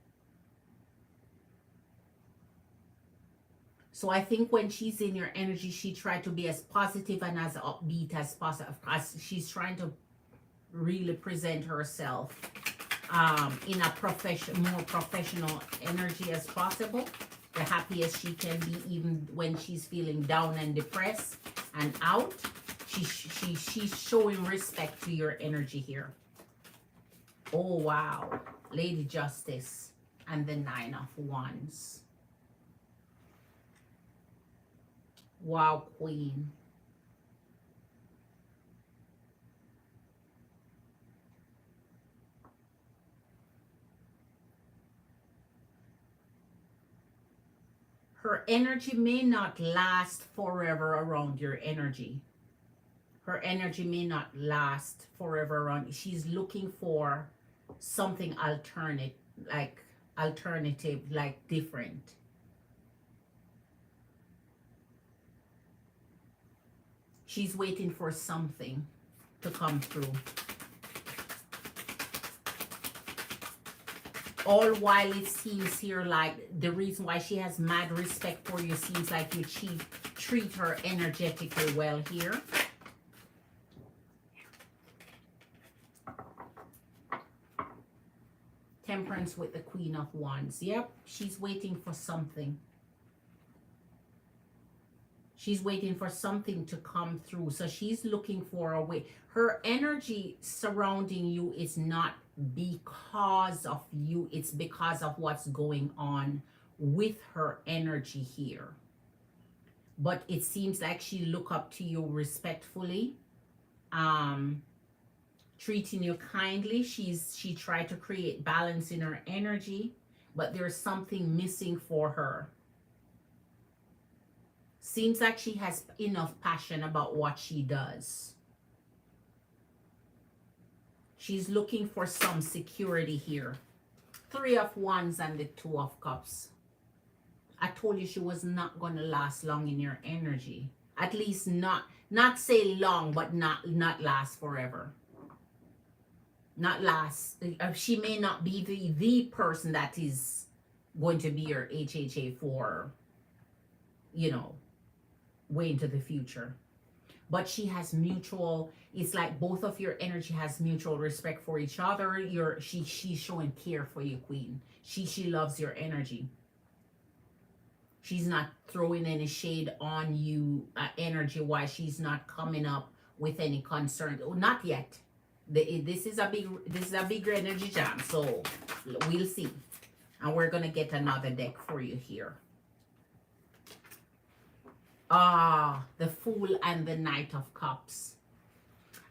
So I think when she's in your energy, she tried to be as positive and as upbeat as possible. As she's trying to really present herself in a more professional energy as possible. The happiest she can be, even when she's feeling down and depressed and out. She's showing respect to your energy here. Oh, wow. Lady Justice and the 9 of Wands. Wow, Queen. Her energy may not last forever around your energy. Her energy may not last forever around. She's looking for something alternative, like different. She's waiting for something to come through. All while it seems here like the reason why she has mad respect for you seems like you treat her energetically well here. Temperance with the Queen of Wands. Yep, she's waiting for something. She's waiting for something to come through. So she's looking for a way. Her energy surrounding you is not because of you. It's because of what's going on with her energy here. But it seems like she look up to you respectfully. Treating you kindly. She tried to create balance in her energy. But there's something missing for her. Seems like she has enough passion about what she does. She's looking for some security here. 3 of Wands and the 2 of Cups. I told you she was not going to last long in your energy. At least not say long, but not last forever. Not last. She may not be the person that is going to be your HHA for, way into the future. but she has mutual, it's like both of your energy has mutual respect for each other. She's showing care for you, Queen. She loves your energy. She's not throwing any shade on you energy wise. She's not coming up with any concern. Oh, not yet. This is a big energy jam. So we'll see. And we're gonna get another deck for you here. The Fool and the Knight of Cups.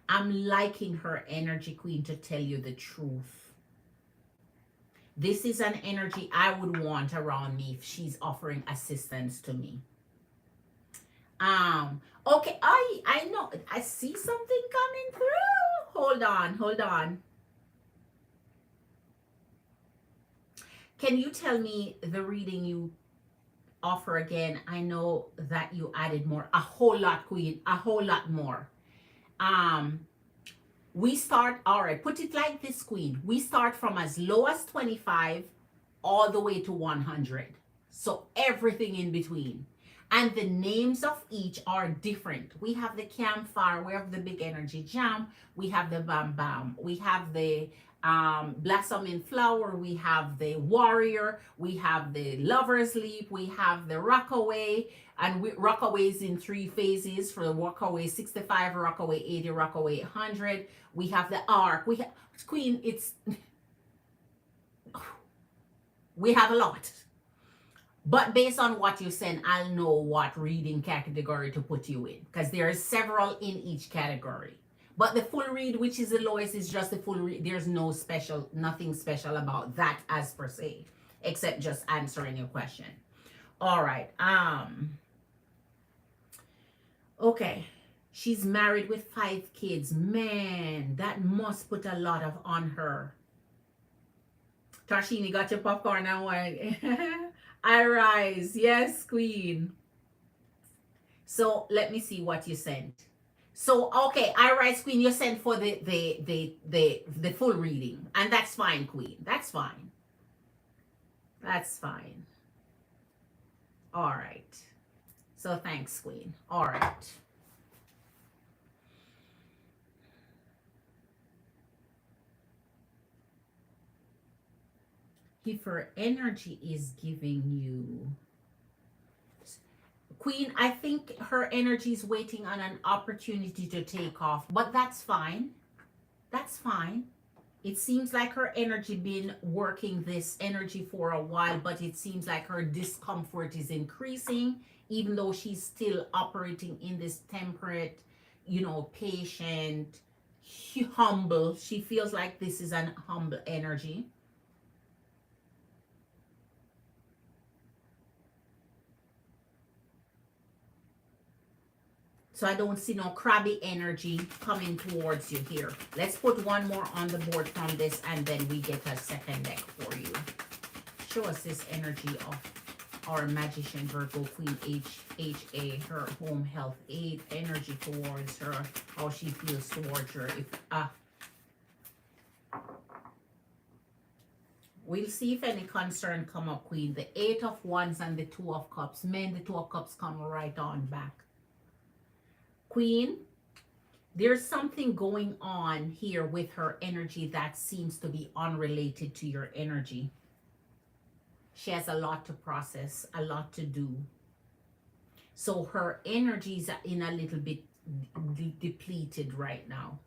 I'm liking her energy, Queen, to tell you the truth. This is an energy I would want around me if she's offering assistance to me. Okay, I know, I see something coming through. Hold on. Can you tell me the reading you offer again? I know that you added more, a whole lot, Queen, a whole lot more. We start, all right, put it like this, Queen. We start from as low as 25 all the way to 100. So everything in between. And the names of each are different. We have the Campfire, we have the Big Energy Jam, we have the Bam Bam, we have the Blossoming Flower, we have the Warrior, we have the Lover's Leap, we have the Rockaway, and Rockaways in 3 phases. For the Rockaway 65, Rockaway 80, Rockaway 100. We have the Arc. We have, Queen, we have a lot. But based on what you send, I'll know what reading category to put you in, because there are several in each category. But the full read, which is the lowest, is just the full read. There's nothing special about that as per se, except just answering your question. All right. Okay. She's married with 5 kids. Man, that must put a lot on her. Tashini, got your popcorn and wine. I rise. Yes, Queen. So let me see what you sent. So okay, I rise, Queen. You sent for the full reading, and that's fine, Queen. That's fine. That's fine. All right. So thanks, Queen. All right. If her energy is giving you, Queen, I think her energy is waiting on an opportunity to take off, but that's fine. That's fine. It seems like her energy been working this energy for a while, but it seems like her discomfort is increasing, even though she's still operating in this temperate, patient, humble. She feels like this is an humble energy. So I don't see no crabby energy coming towards you here. Let's put one more on the board from this, and then we get a second deck for you. Show us this energy of our Magician Virgo Queen HA, her home health aid energy towards her, how she feels towards her. We'll see if any concern come up, Queen. The 8 of Wands and the 2 of Cups. Men, the 2 of Cups come right on back. Queen, there's something going on here with her energy that seems to be unrelated to your energy. She has a lot to process, a lot to do. So her energy is in a little bit depleted right now.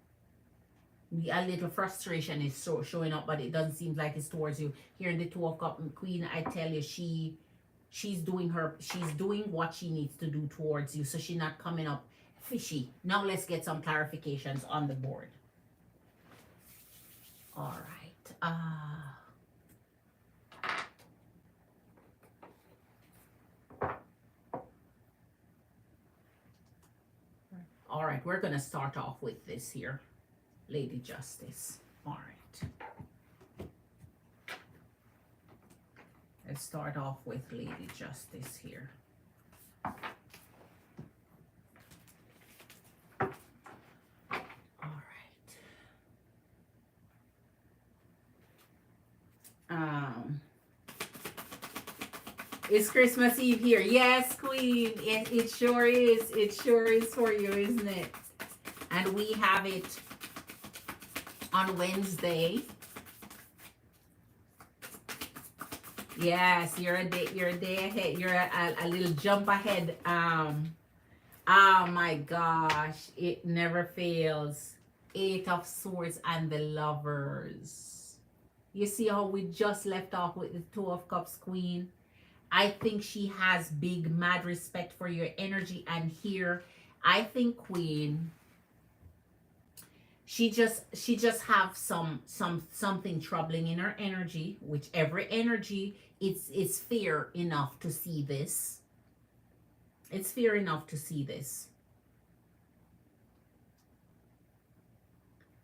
A little frustration is showing up, but it doesn't seem like it's towards you. Here in the 2 of Cups, Queen, I tell you, she's doing what she needs to do towards you. So she's not coming up fishy. Now let's get some clarifications on the board. All right. All right, we're going to start off with this here. Lady Justice. All right. Let's start off with Lady Justice here. It's Christmas Eve here. Yes, Queen. It sure is. It sure is for you, isn't it? And we have it on Wednesday. Yes, you're a day ahead. You're a little jump ahead. Oh my gosh, it never fails. Eight of Swords and the Lovers. You see how we just left off with the Two of Cups, Queen? I think she has big, mad respect for your energy. And here, I think, Queen, she just have something troubling in her energy, which every energy, it's fear enough to see this. It's fear enough to see this.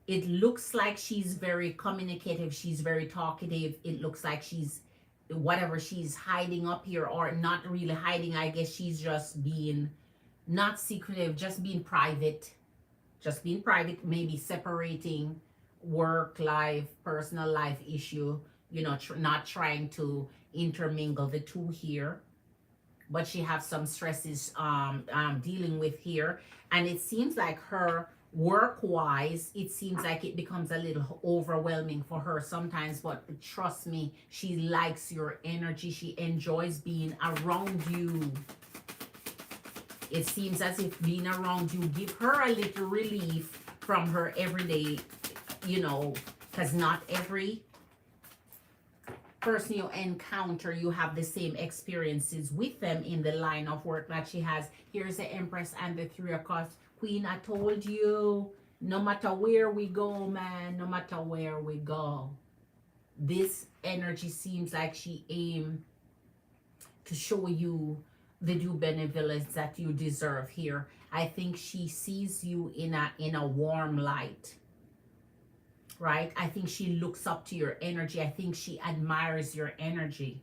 It looks like she's very communicative. She's very talkative. It looks like she's, whatever she's hiding up here, or not really hiding, I guess she's just being not secretive, just being private. Just being private, maybe separating work life, personal life issue, you know, not trying to intermingle the two here. But she has some stresses dealing with here. And it seems like her work-wise, it seems like it becomes a little overwhelming for her sometimes. But trust me, she likes your energy. She enjoys being around you. It seems as if being around you give her a little relief from her everyday, you know, because not every person you encounter, you have the same experiences with them in the line of work that she has. Here's the Empress and the Three of Cups. Queen, I told you, no matter where we go, man, no matter where we go, this energy seems like she aimed to show you the due benevolence that you deserve here. I think she sees you in a warm light, right? I think she looks up to your energy. I think she admires your energy.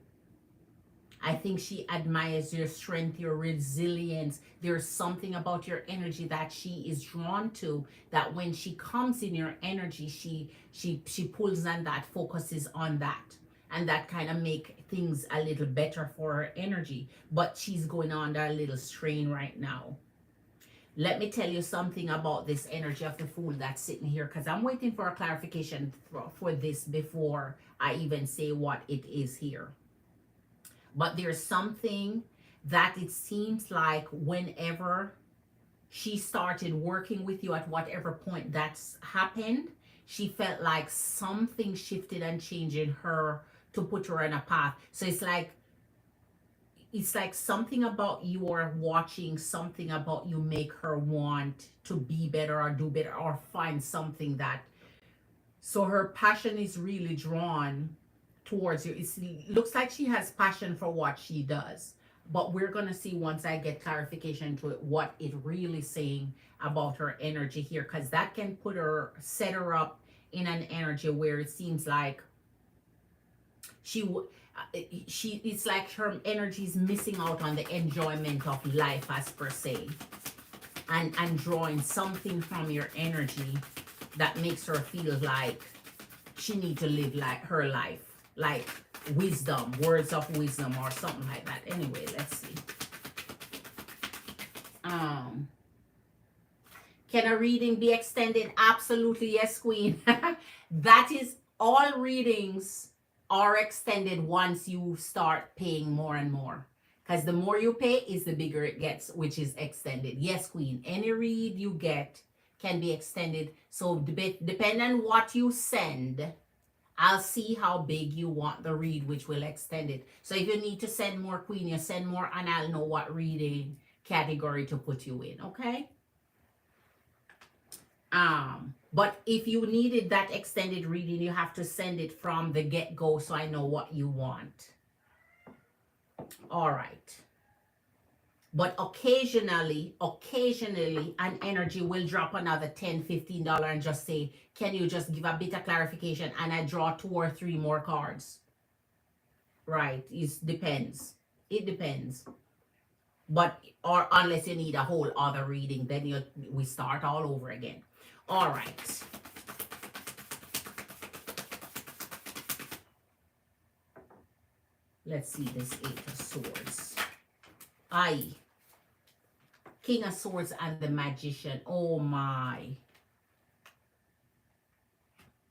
I think she admires your strength, your resilience. There's something about your energy that she is drawn to, that when she comes in your energy, she pulls on that, focuses on that. And that kind of make things a little better for her energy. But she's going under a little strain right now. Let me tell you something about this energy of the Fool that's sitting here, because I'm waiting for a clarification for this before I even say what it is here. But there's something that it seems like whenever she started working with you, at whatever point that's happened, she felt like something shifted and changed in her to put her on a path. So it's like something about you, or watching something about you make her want to be better or do better or find something that, so her passion is really drawn towards you. It looks like she has passion for what she does, but we're gonna see once I get clarification to it what it really saying about her energy here, because that can set her up in an energy where it seems like it's like her energy is missing out on the enjoyment of life as per se, and drawing something from your energy that makes her feel like she needs to live like her life, like wisdom, words of wisdom or something like that. Anyway, let's see. Can a reading be extended? Absolutely, yes, Queen. That is, all readings are extended once you start paying more and more. Because the more you pay is the bigger it gets, which is extended. Yes, Queen. Any read you get can be extended. So depending on what you send, I'll see how big you want the read, which will extend it. So if you need to send more, Queen, you send more, and I'll know what reading category to put you in, okay? But if you needed that extended reading, you have to send it from the get-go so I know what you want. All right. But occasionally, an energy will drop another $10, $15 and just say, can you just give a bit of clarification? And I draw 2 or 3 more cards. Right. It depends. It depends. But, or unless you need a whole other reading, then we start all over again. All right. Let's see this Eight of Swords. Aye. King of Swords and the Magician. Oh my.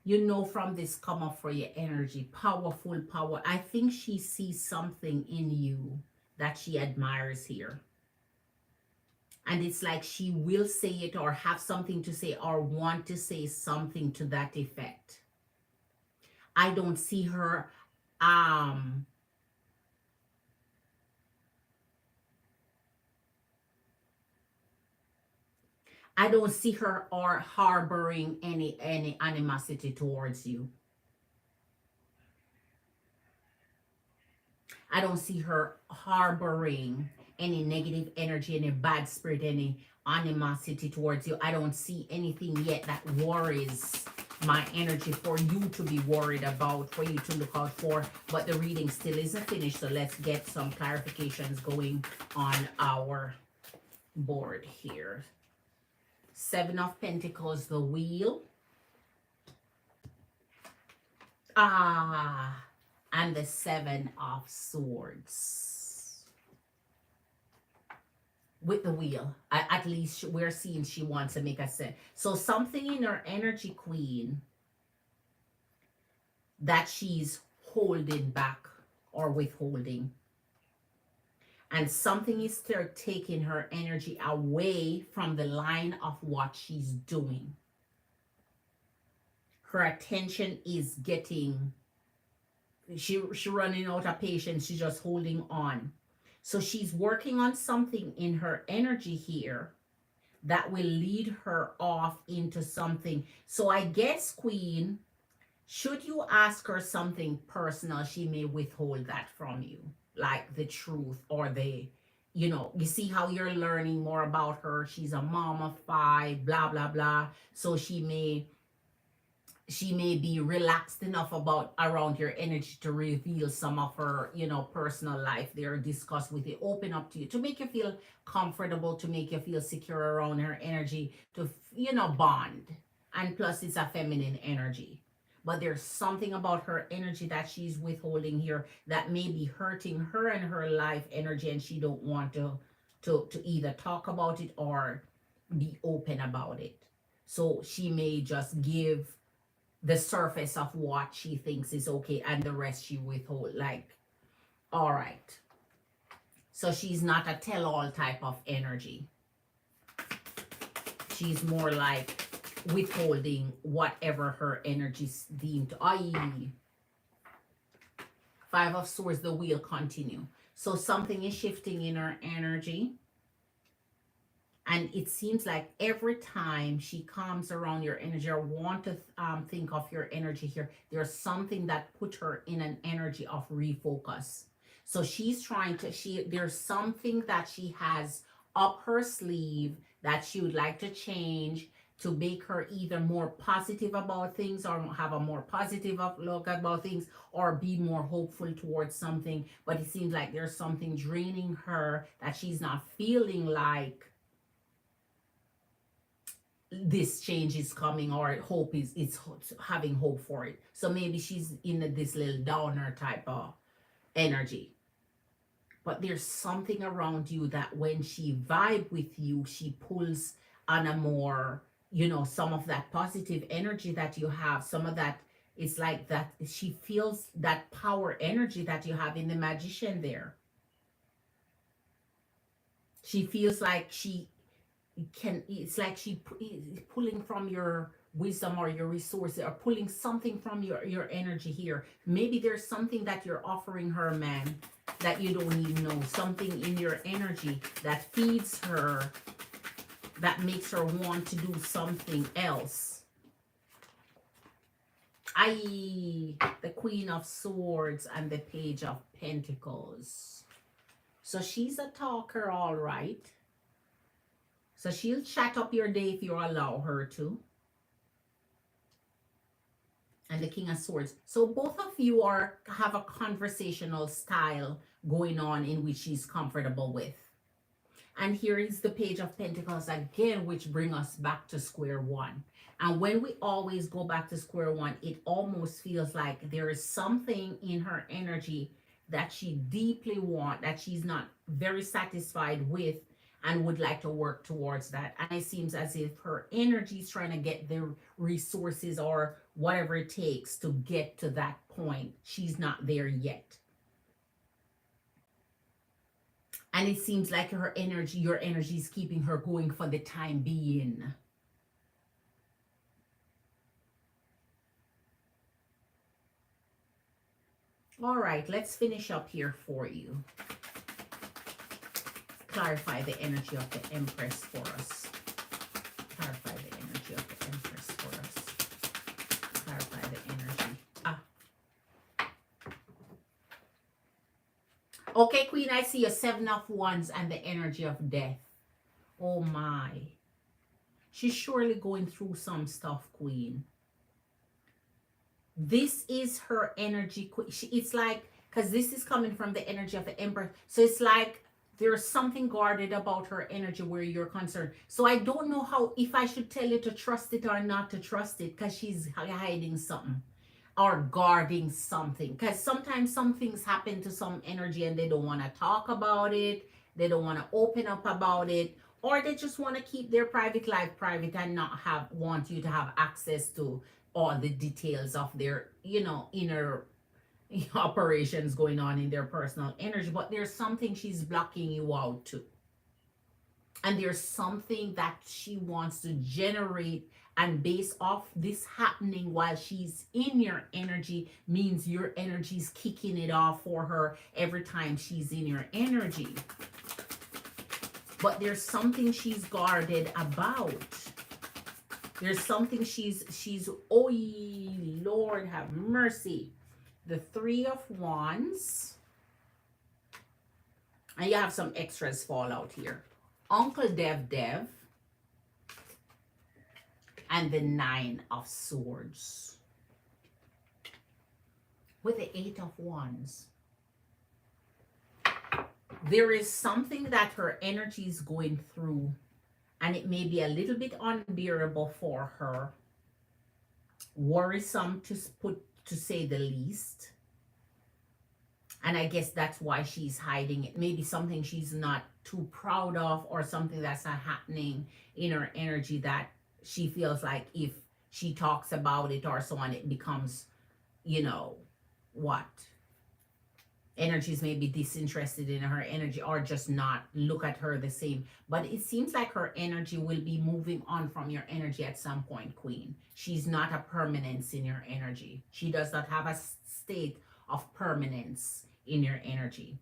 You know from this come up for your energy. Powerful power. I think she sees something in you that she admires here. And it's like she will say it or have something to say or want to say something to that effect. I don't see her I don't see her or harboring any animosity towards you. I don't see her harboring any negative energy, any bad spirit, any animosity towards you. I don't see anything yet that worries my energy for you to be worried about, for you to look out for. But the reading still isn't finished, so let's get some clarifications going on our board here. Seven of Pentacles, the Wheel. And the Seven of Swords. With the Wheel. At least we're seeing she wants to make a sense. So something in her energy, Queen, that she's holding back or withholding. And something is still taking her energy away from the line of what she's doing. Her attention is getting, she running out of patience. She's just holding on. So she's working on something in her energy here that will lead her off into something. So I guess, Queen, should you ask her something personal, she may withhold that from you. Like the truth or the, you see how you're learning more about her. She's a mom of 5, blah, blah, blah. So she may be relaxed enough around your energy to reveal some of her, personal life there, discuss with you, open up to you, to make you feel comfortable, to make you feel secure around her energy, to, bond. And plus it's a feminine energy. But there's something about her energy that she's withholding here that may be hurting her and her life energy, and she don't want to either talk about it or be open about it. So she may just give the surface of what she thinks is okay, and the rest she withhold. Like, all right. So she's not a tell-all type of energy. She's more like withholding whatever her energy's deemed. Aye. 5 of Swords, the Wheel, continue. So something is shifting in her energy. And it seems like every time she comes around your energy or want to think of your energy here, there's something that put her in an energy of refocus. So she's trying to, there's something that she has up her sleeve that she would like to change to make her either more positive about things or have a more positive look about things or be more hopeful towards something. But it seems like there's something draining her that she's not feeling like this change is coming, or hope it's having hope for it. So maybe she's in this little downer type of energy. But there's something around you that when she vibe with you, she pulls on a more, some of that positive energy that you have, some of that, it's like that she feels that power energy that you have in the Magician there. She feels like it's like she pulling from your wisdom or your resources, or pulling something from your energy here. Maybe there's something that you're offering her, man, that you don't even know. Something in your energy that feeds her, that makes her want to do something else. The Queen of Swords and the Page of Pentacles. So she's a talker, all right. So she'll chat up your day if you allow her to. And the King of Swords. So both of you have a conversational style going on in which she's comfortable with. And here is the Page of Pentacles again, which bring us back to square one. And when we always go back to square one, it almost feels like there is something in her energy that she deeply want, that she's not very satisfied with, and would like to work towards that. And it seems as if her energy is trying to get the resources or whatever it takes to get to that point. She's not there yet. And it seems like her energy, your energy is keeping her going for the time being. All right, let's finish up here for you. Clarify the energy of the Empress for us. Clarify the energy of the Empress for us. Clarify the energy. Okay, Queen, I see a 7 of Wands and the energy of death. Oh my. She's surely going through some stuff, Queen. This is her energy. It's like, because this is coming from the energy of the Emperor. So it's like there's something guarded about her energy where you're concerned. So I don't know how, if I should tell you to trust it or not to trust it, because she's hiding something or guarding something. Because sometimes some things happen to some energy and they don't want to talk about it. They don't want to open up about it. Or they just want to keep their private life private and not want you to have access to all the details of their, inner operations going on in their personal energy. But there's something she's blocking you out to. And there's something that she wants to generate, and based off this happening while she's in your energy means your energy is kicking it off for her every time she's in your energy. But there's something she's guarded about. There's something she's oh Lord have mercy. The 3 of Wands. And you have some extras fall out here. Uncle Dev. And the 9 of Swords. With the 8 of Wands. There is something that her energy is going through, and it may be a little bit unbearable for her. Worrisome to say the least. And I guess that's why she's hiding it. Maybe something she's not too proud of, or something that's not happening in her energy that she feels like if she talks about it or so on, it becomes, what? Energies may be disinterested in her energy or just not look at her the same. But it seems like her energy will be moving on from your energy at some point, Queen. She's not a permanence in your energy. She does not have a state of permanence in your energy.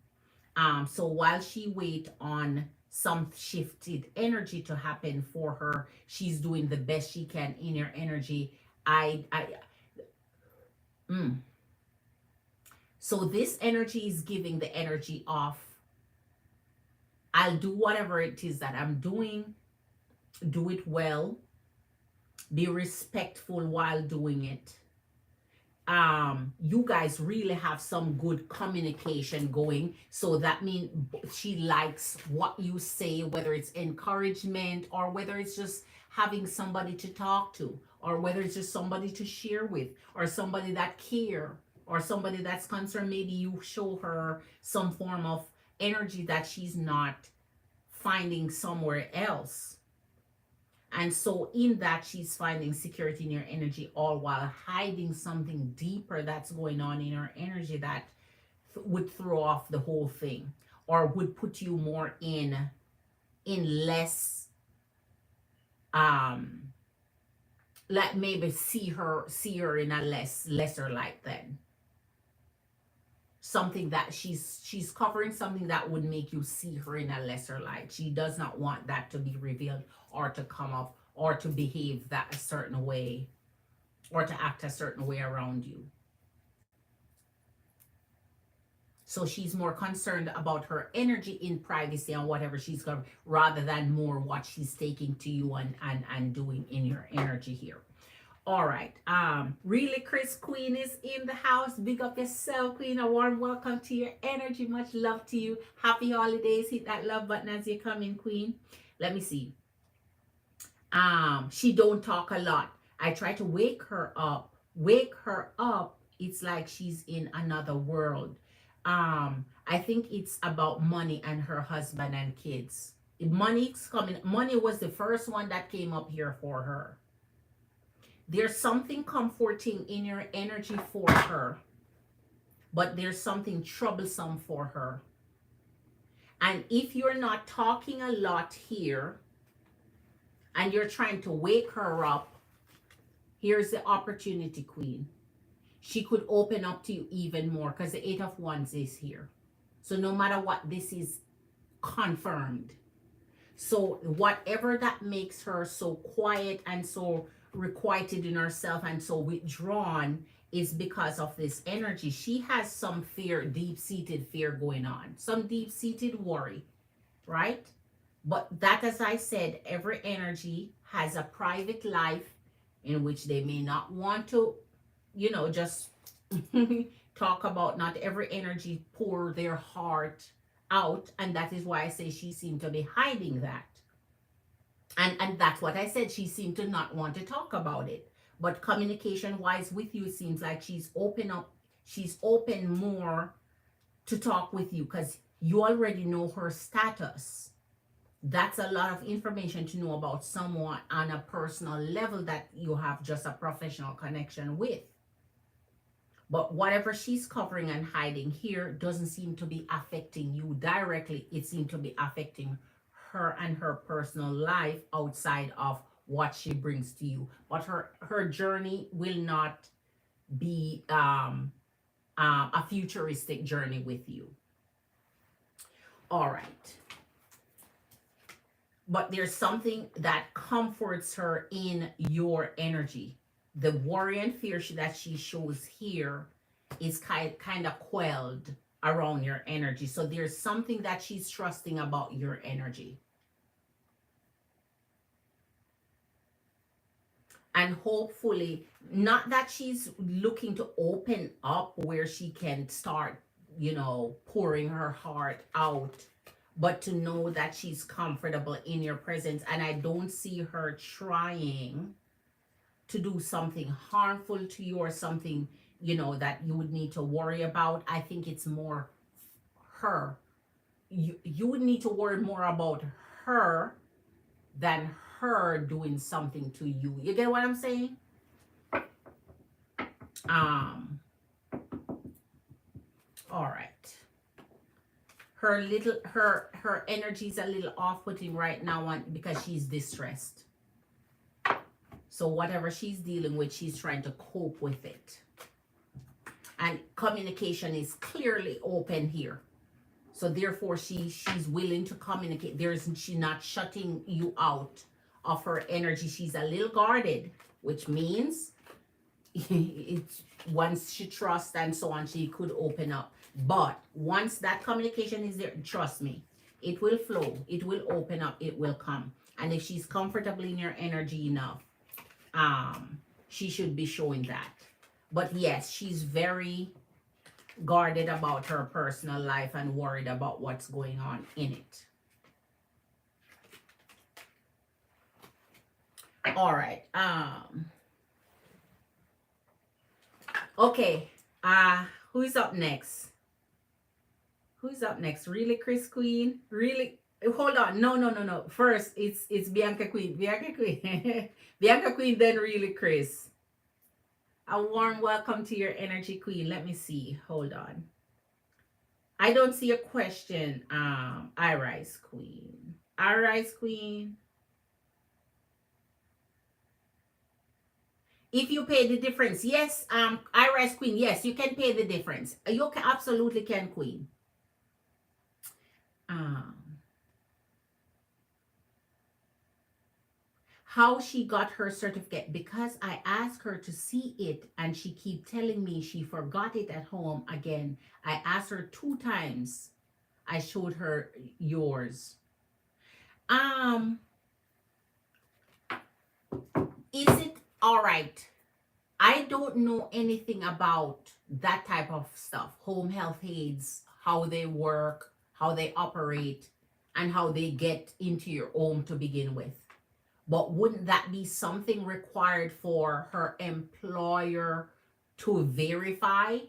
So while she waits on some shifted energy to happen for her, she's doing the best she can in your energy. So this energy is giving the energy of, I'll do whatever it is that I'm doing, do it well, be respectful while doing it. You guys really have some good communication going. So that means she likes what you say, whether it's encouragement or whether it's just having somebody to talk to, or whether it's just somebody to share with, or somebody that care, or somebody that's concerned. Maybe you show her some form of energy that she's not finding somewhere else. And so in that, she's finding security in your energy, all while hiding something deeper that's going on in her energy that would throw off the whole thing, or would put you more in less, like maybe see her in a lesser light then. Something that she's covering, something that would make you see her in a lesser light. She does not want that to be revealed, or to come up, or to behave that a certain way, or to act a certain way around you. So she's more concerned about her energy in privacy and whatever she's got, rather than more what she's taking to you and doing in your energy here. All right. Really, Chris Queen is in the house. Big up yourself, Queen. A warm welcome to your energy. Much love to you. Happy holidays. Hit that love button as you come in, Queen. Let me see. She don't talk a lot. I try to wake her up. It's like she's in another world. I think it's about money and her husband and kids. Money's coming. Money was the first one that came up here for her. There's something comforting in your energy for her, but there's something troublesome for her. And if you're not talking a lot here and you're trying to wake her up, here's the opportunity, Queen. She could open up to you even more because the Eight of Wands is here. So no matter what, this is confirmed. So whatever that makes her so quiet and so requited in herself and so withdrawn is because of this energy. She has some fear, deep-seated fear going on, some deep-seated worry, right? But that, as I said, every energy has a private life in which they may not want to, just talk about. Not every energy pour their heart out, and that is why I say she seemed to be hiding that. And that's what I said. She seemed to not want to talk about it. But communication wise with you, it seems like she's open more to talk with you because you already know her status. That's a lot of information to know about someone on a personal level that you have just a professional connection with. But whatever she's covering and hiding here doesn't seem to be affecting you directly. It seems to be affecting her and her personal life outside of what she brings to you. But her journey will not be a futuristic journey with you. All right. But there's something that comforts her in your energy. The worry and fear that she shows here is kind of quelled around your energy. So there's something that she's trusting about your energy. And hopefully, not that she's looking to open up where she can start, pouring her heart out, but to know that she's comfortable in your presence. And I don't see her trying to do something harmful to you or something, that you would need to worry about. I think it's more her. You would need to worry more about her than her doing something to you. You get what I'm saying? All right. Her energy is a little off-putting right now because she's distressed. So whatever she's dealing with, she's trying to cope with it. And communication is clearly open here. So therefore, she's willing to communicate. She's not shutting you out of her energy. She's a little guarded, which means once she trusts and so on, she could open up. But once that communication is there, trust me, it will flow. It will open up. It will come. And if she's comfortable in your energy enough, she should be showing that. But yes, she's very guarded about her personal life and worried about what's going on in it. All right. Okay. Who's up next? Who's up next? Really, Chris Queen? Really? Hold on. No. First, it's Bianca Queen. Bianca Queen. Bianca Queen, then really Chris. A warm welcome to your energy, Queen. Let me see. Hold on. I don't see a question. Irise Queen. Irise Queen. If you pay the difference, yes. Irise Queen, yes, you can pay the difference. You can absolutely can, Queen. How she got her certificate, because I asked her to see it and she keep telling me she forgot it at home again. I asked her 2 times. I showed her yours. Is it all right? I don't know anything about that type of stuff. Home health aides, how they work, how they operate, and how they get into your home to begin with. But wouldn't that be something required for her employer to verify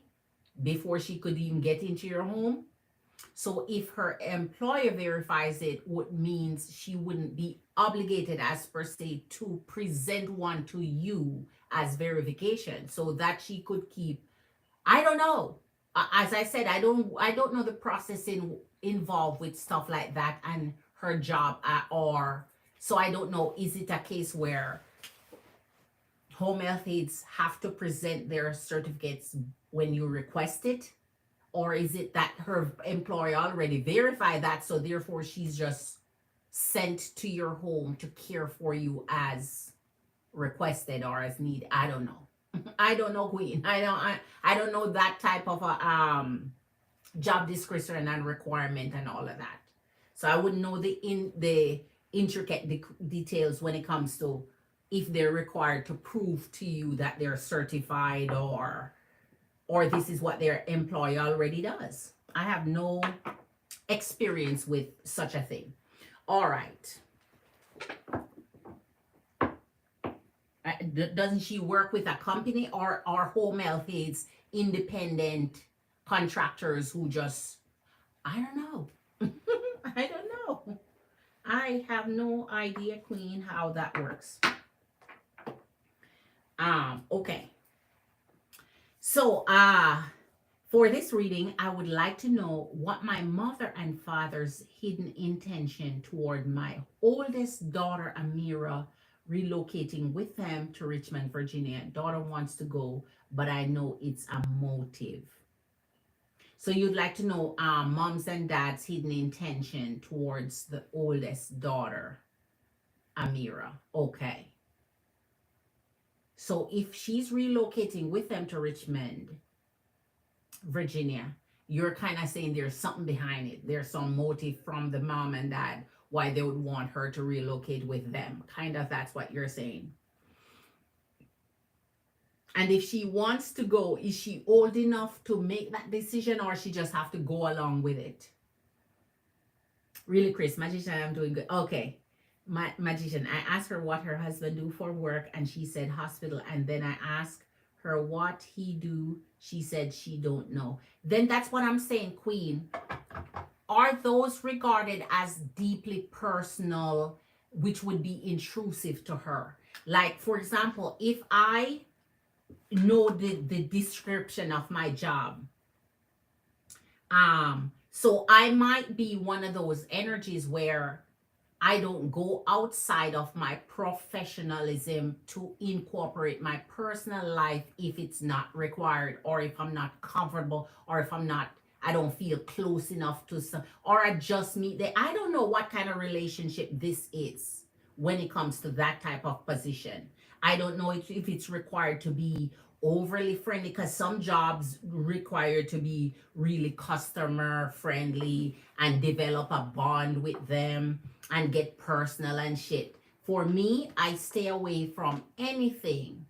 before she could even get into your home. So if her employer verifies it, what means she wouldn't be obligated as per se to present one to you as verification, so that she could keep. I don't know. As I said, I don't know the processing involved with stuff like that and her job, or so I don't know. Is it a case where home health aides have to present their certificates when you request it? Or is it that her employer already verified that, so therefore she's just sent to your home to care for you as requested or as need? I don't know. I don't know, Queen. I don't know that type of a job description and requirement and all of that. So I wouldn't know the intricate details when it comes to if they're required to prove to you that they're certified, or this is what their employer already does. I have no experience with such a thing. All right. Doesn't she work with a company, or are home health aides independent contractors who just, I don't know. I don't know. I have no idea, Queen, how that works. Okay. So, for this reading, I would like to know what my mother and father's hidden intention toward my oldest daughter, Amira, relocating with them to Richmond, Virginia. Daughter wants to go, but I know it's a motive. So you'd like to know mom's and dad's hidden intention towards the oldest daughter, Amira. Okay. So if she's relocating with them to Richmond, Virginia, you're kind of saying there's something behind it. There's some motive from the mom and dad why they would want her to relocate with them. Kind of that's what you're saying. And if she wants to go, is she old enough to make that decision, or she just have to go along with it? Really, Chris, Magician, I'm doing good. Okay. My Magician, I asked her what her husband do for work, and she said hospital. And then I asked her what he do. She said she don't know. Then that's what I'm saying, Queen. Are those regarded as deeply personal, which would be intrusive to her? Like, for example, if I know the description of my job, so I might be one of those energies where I don't go outside of my professionalism to incorporate my personal life if it's not required, or if I'm not comfortable, or if I don't feel close enough to some, or I just meet I don't know what kind of relationship this is when it comes to that type of position. I don't know if it's required to be overly friendly, because some jobs require to be really customer friendly and develop a bond with them and get personal and shit. For me, I stay away from anything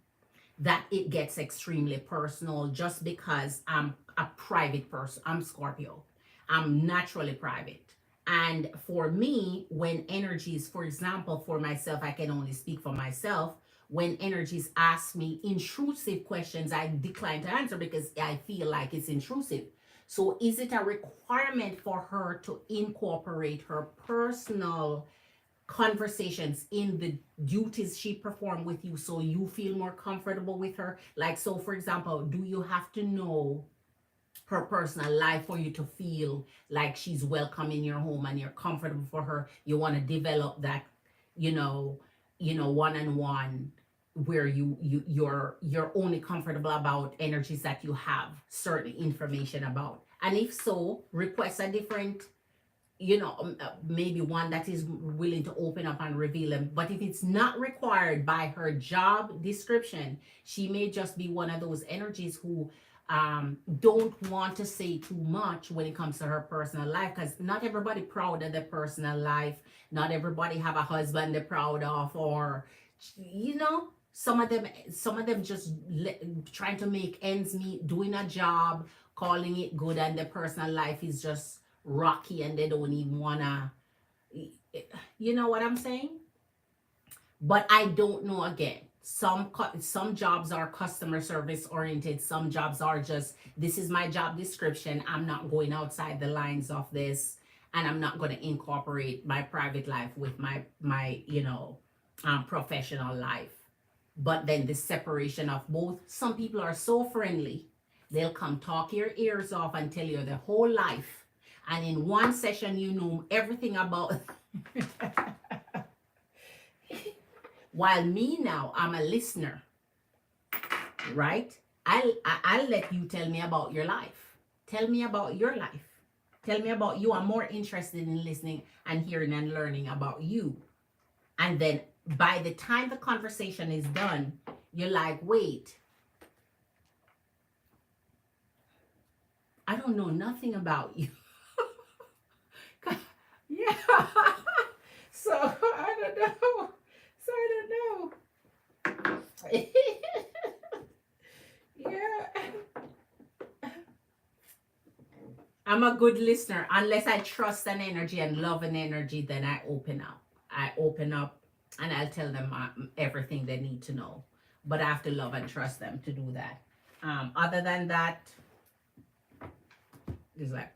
that it gets extremely personal, just because I'm a private person. I'm Scorpio. I'm naturally private. And for me, when energies, for example, for myself, I can only speak for myself. When energies ask me intrusive questions, I decline to answer because I feel like it's intrusive. So is it a requirement for her to incorporate her personal conversations in the duties she performed with you, so you feel more comfortable with her? Like, so for example, do you have to know her personal life for you to feel like she's welcome in your home and you're comfortable for her? You want to develop that, one-on-one, where you're only comfortable about energies that you have certain information about. And if so, request a different, maybe one that is willing to open up and reveal them. But if it's not required by her job description, she may just be one of those energies who don't want to say too much when it comes to her personal life, because not everybody proud of their personal life. Not everybody have a husband they're proud of, or some of them just trying to make ends meet, doing a job, calling it good, and their personal life is just rocky and they don't even wanna, you know what I'm saying? But I don't know, again, Some jobs are customer service oriented. Some jobs are just, this is my job description. I'm not going outside the lines of this, and I'm not going to incorporate my private life with my professional life. But then the separation of both. Some people are so friendly, they'll come talk your ears off and tell you their whole life, and in one session you know everything about. While me now, I'm a listener, right? I'll let you tell me about your life. Tell me about your life. Tell me about you. I'm more interested in listening and hearing and learning about you. And then by the time the conversation is done, you're like, wait, I don't know nothing about you. Yeah. So I don't know. Yeah. I'm a good listener. Unless I trust an energy and love an energy, then I open up. I open up and I'll tell them everything they need to know. But I have to love and trust them to do that. Other than that, it's like,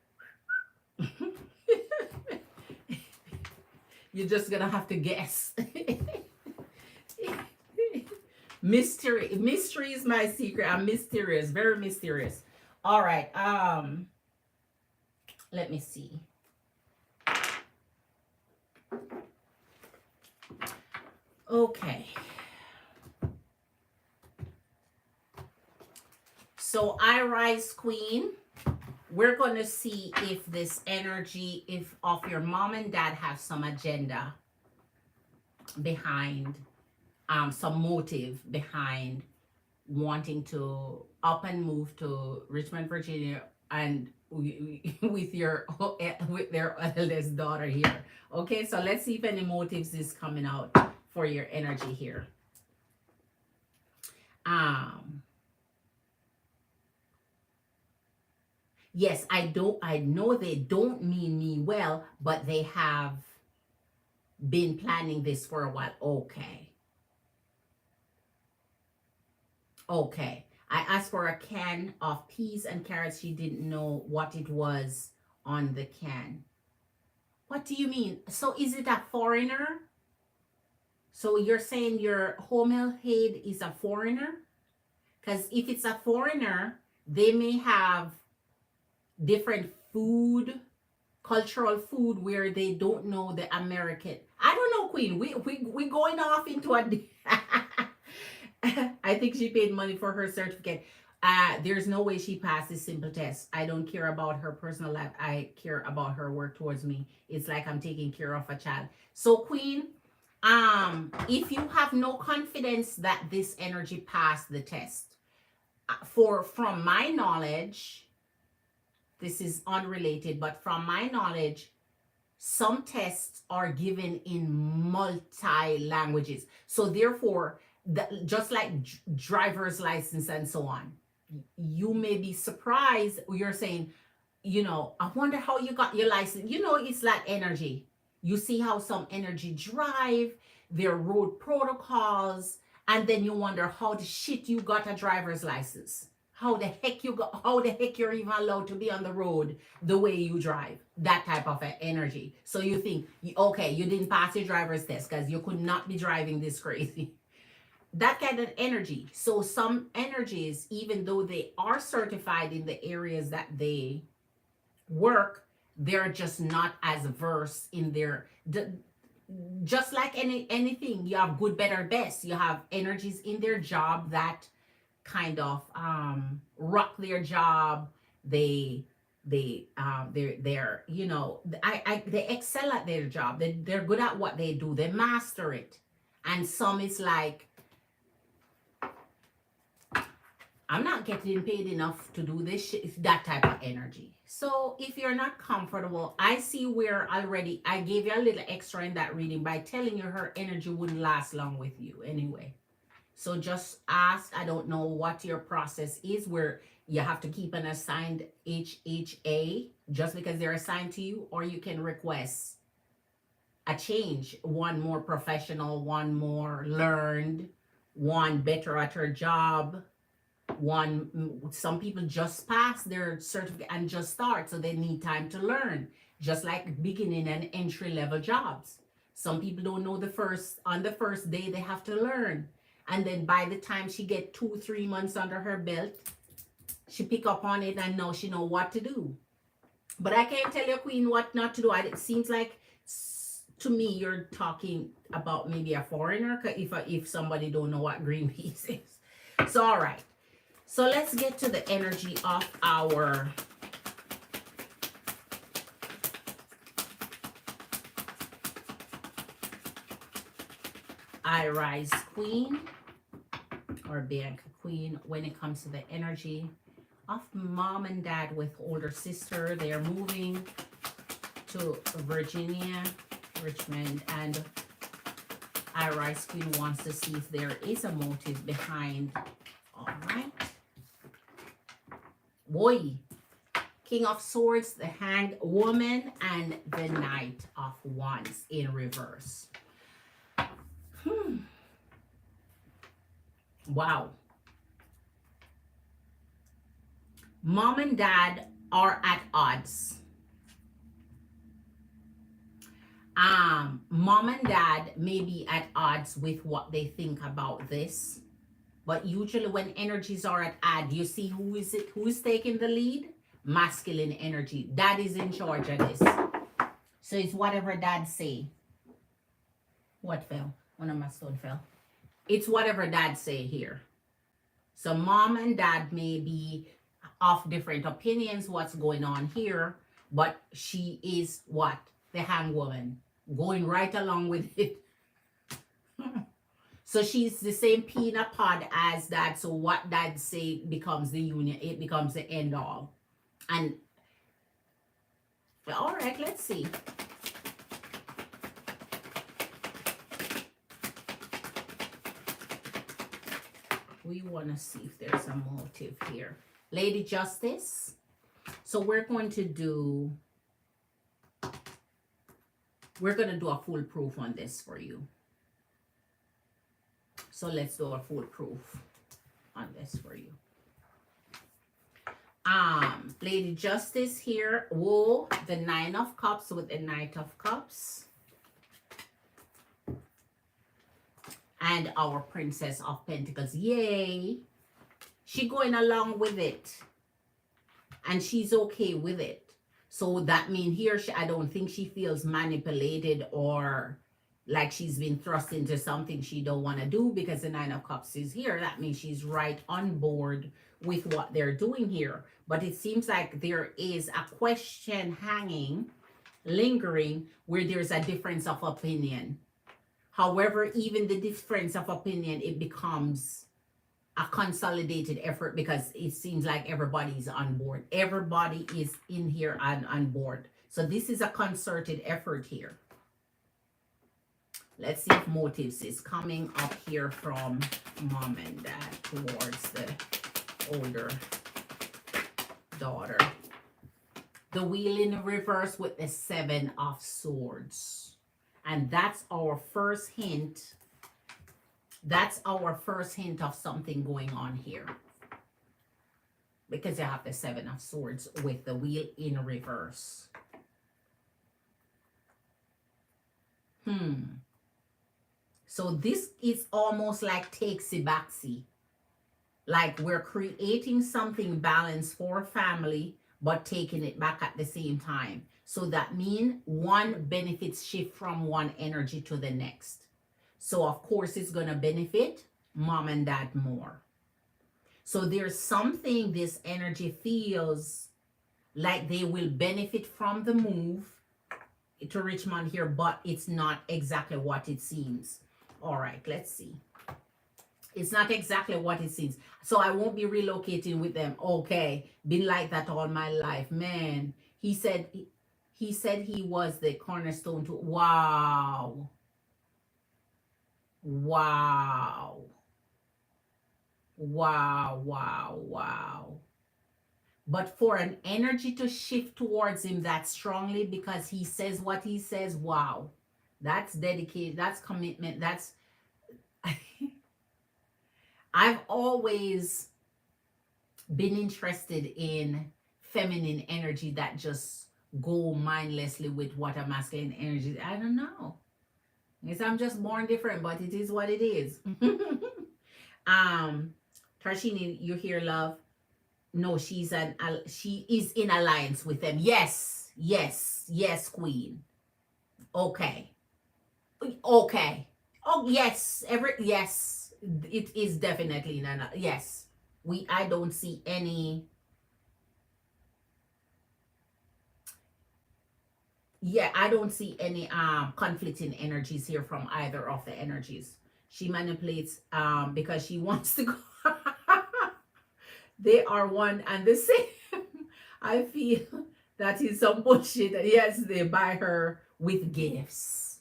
you're just gonna have to guess. Mystery is my secret. I'm mysterious, very mysterious. All right. Let me see. Okay. So I rise queen. We're going to see if this energy, if of your mom and dad have some agenda behind, some motive behind wanting to up and move to Richmond, Virginia, and with their eldest daughter here. Okay, so let's see if any motives is coming out for your energy here. Yes, I know they don't mean me well, but they have been planning this for a while. Okay. I asked for a can of peas and carrots. She didn't know what it was on the can. What do you mean? So is it a foreigner? So you're saying your home health aide is a foreigner? Because if it's a foreigner, they may have different food, cultural food, where they don't know the American. I don't know, Queen. We going off into a. I think she paid money for her certificate. There's no way she passed this simple test. I don't care about her personal life. I care about her work towards me. It's like I'm taking care of a child. So, Queen, if you have no confidence that this energy passed the test, from my knowledge, this is unrelated, but from my knowledge, some tests are given in multi languages. So therefore, just like driver's license and so on, you may be surprised. You're saying, I wonder how you got your license. It's that energy. You see how some energy drive, their road protocols, and then you wonder how the shit you got a driver's license. How the heck you're even allowed to be on the road the way you drive. That type of energy. So you think, okay, you didn't pass your driver's test because you could not be driving this crazy. That kind of energy. So some energies, even though they are certified in the areas that they work, they're just not as versed in their, just like anything, you have good, better, best. You have energies in their job that kind of rock their job. They're they excel at their job. They're good at what they do. They master it. And some is like, I'm not getting paid enough to do this shit. It's that type of energy. So if you're not comfortable, I see where already I gave you a little extra in that reading by telling you her energy wouldn't last long with you anyway. So just ask. I don't know what your process is where you have to keep an assigned HHA just because they're assigned to you, or you can request a change, one more professional, one more learned, one better at her job, one, some people just pass their certificate and just start, so they need time to learn, just like beginning and entry level jobs. Some people don't know on the first day they have to learn, and then by the time she get 2 3 months under her belt, she pick up on it and now she know what to do. But I can't tell you, Queen, what not to do. It seems like to me you're talking about maybe a foreigner, if somebody don't know what green peas is. So all right, so let's get to the energy of our I Rise Queen or Bianca Queen when it comes to the energy of mom and dad with older sister. They are moving to Virginia, Richmond, and I Rise Queen wants to see if there is a motive behind. All right. Boy. King of Swords, the Hanged Woman, and the Knight of Wands in reverse. Wow. Mom and dad are at odds. Mom and dad may be at odds with what they think about this. But usually when energies are at odds, you see who is taking the lead? Masculine energy. Dad is in charge of this. So it's whatever dad say. What fell? One of my stone fell. It's whatever dad say here. So mom and dad may be of different opinions what's going on here, but she is what? The hangwoman. Going right along with it. So she's the same peanut pod as dad. So what dad say becomes the union. It becomes the end all. And all right, let's see. We want to see if there's a motive here. Lady Justice. So we're going to do a foolproof on this for you. So let's do a foolproof on this for you. Lady Justice here. Whoa, the Nine of Cups with the Knight of Cups. And our Princess of Pentacles. Yay. She going along with it. And she's okay with it. So that means here, I don't think she feels manipulated or like she's been thrust into something she don't want to do, because the Nine of Cups is here. That means she's right on board with what they're doing here. But it seems like there is a question hanging, lingering, where there's a difference of opinion. However, even the difference of opinion, it becomes a consolidated effort because it seems like everybody's on board. Everybody is in here and on board. So this is a concerted effort here. Let's see if motives is coming up here from mom and dad towards the older daughter. The Wheel in reverse with the Seven of Swords. And that's our first hint. That's our first hint of something going on here. Because you have the Seven of Swords with the Wheel in reverse. So this is almost like takesy-backsy. Like we're creating something balanced for family, but taking it back at the same time. So that means one benefits shift from one energy to the next. So of course it's going to benefit mom and dad more. So there's something this energy feels like they will benefit from the move to Richmond here, but it's not exactly what it seems. All right, let's see. It's not exactly what it seems. So I won't be relocating with them. Okay, been like that all my life. Man, he said he was the cornerstone to, wow. Wow. Wow, wow, wow. But for an energy to shift towards him that strongly because he says what he says, wow. That's dedicated, that's commitment, that's I've always been interested in feminine energy that just go mindlessly with what a masculine energy. I don't know. Yes, I'm just born different, but it is what it is. um, Tarshini, you hear love? No, she is in alliance with them. Yes, yes, yes, Queen. Okay, okay. Oh yes, yes, it is definitely Nana. Yes, I don't see any. Yeah, I don't see any conflicting energies here from either of the energies. She manipulates because she wants to go. They are one and the same. I feel that is some bullshit. Yes, they buy her with gifts.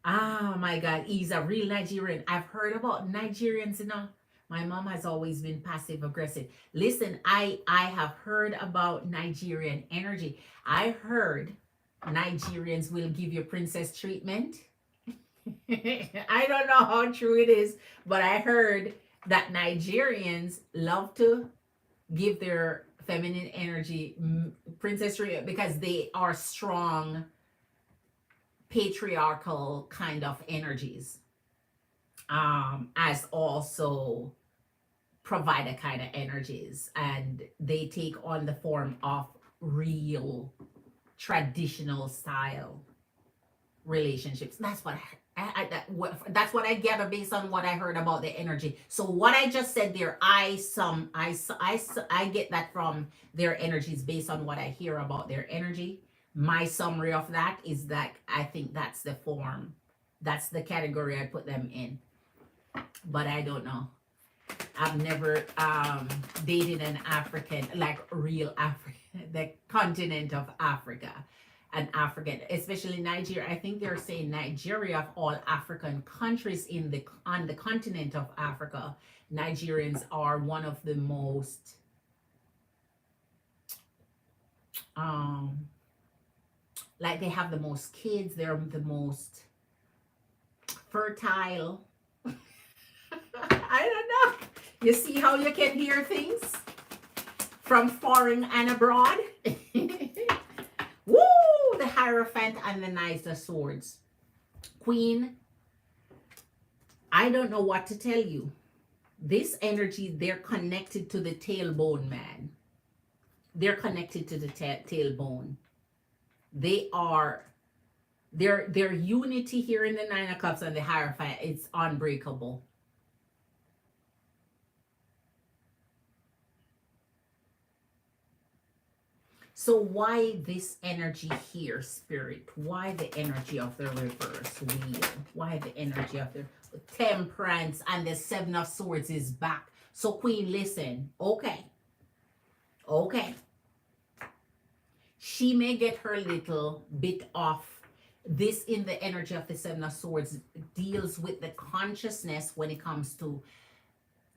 Ah, my God, he's a real Nigerian. I've heard about Nigerians, you know. My mom has always been passive aggressive. Listen, I have heard about Nigerian energy. I heard Nigerians will give you princess treatment. I don't know how true it is, but I heard that Nigerians love to give their feminine energy princess treatment because they are strong patriarchal kind of energies, as also provider kind of energies, and they take on the form of real traditional style relationships. That's what that's what I gather based on what I heard about the energy. So what I just said there, I get that from their energies based on what I hear about their energy. My summary of that is that I think that's the form, that's the category I put them in, but I don't know. I've never dated an African, like real African, the continent of Africa, an African, especially Nigeria. I think they're saying Nigeria of all African countries on the continent of Africa, Nigerians are one of the most like they have the most kids, they're the most fertile. I don't know. You see how you can hear things from foreign and abroad? Woo! The Hierophant and the Knight of Swords. Queen, I don't know what to tell you. This energy, they're connected to the tailbone, man. They're connected to the tailbone. They are, their unity here in the Nine of Cups and the Hierophant, it's unbreakable. So why this energy here, Spirit? Why the energy of the reverse wheel? Why the energy of the Temperance and the Seven of Swords is back? So Queen, listen. Okay. Okay. She may get her little bit off. This in the energy of the Seven of Swords deals with the consciousness when it comes to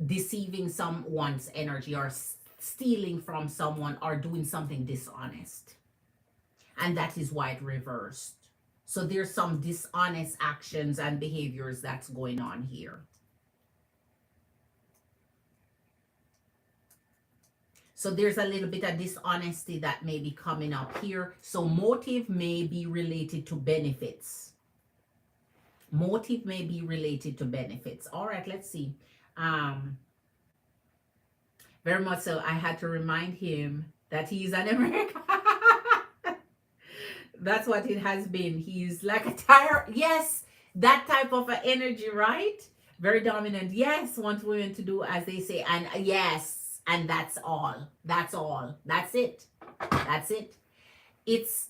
deceiving someone's energy or stealing from someone or doing something dishonest, and that is why it reversed. So there's some dishonest actions and behaviors that's going on here. So there's a little bit of dishonesty that may be coming up here. So motive may be related to benefits. Motive may be related to benefits. All right, let's see. Very much so. I had to remind him that he's an American. That's what it has been. He's like a tire. Yes, that type of energy, right? Very dominant. Yes, wants women to do as they say. And yes, and that's all. That's all. That's it. That's it. It's,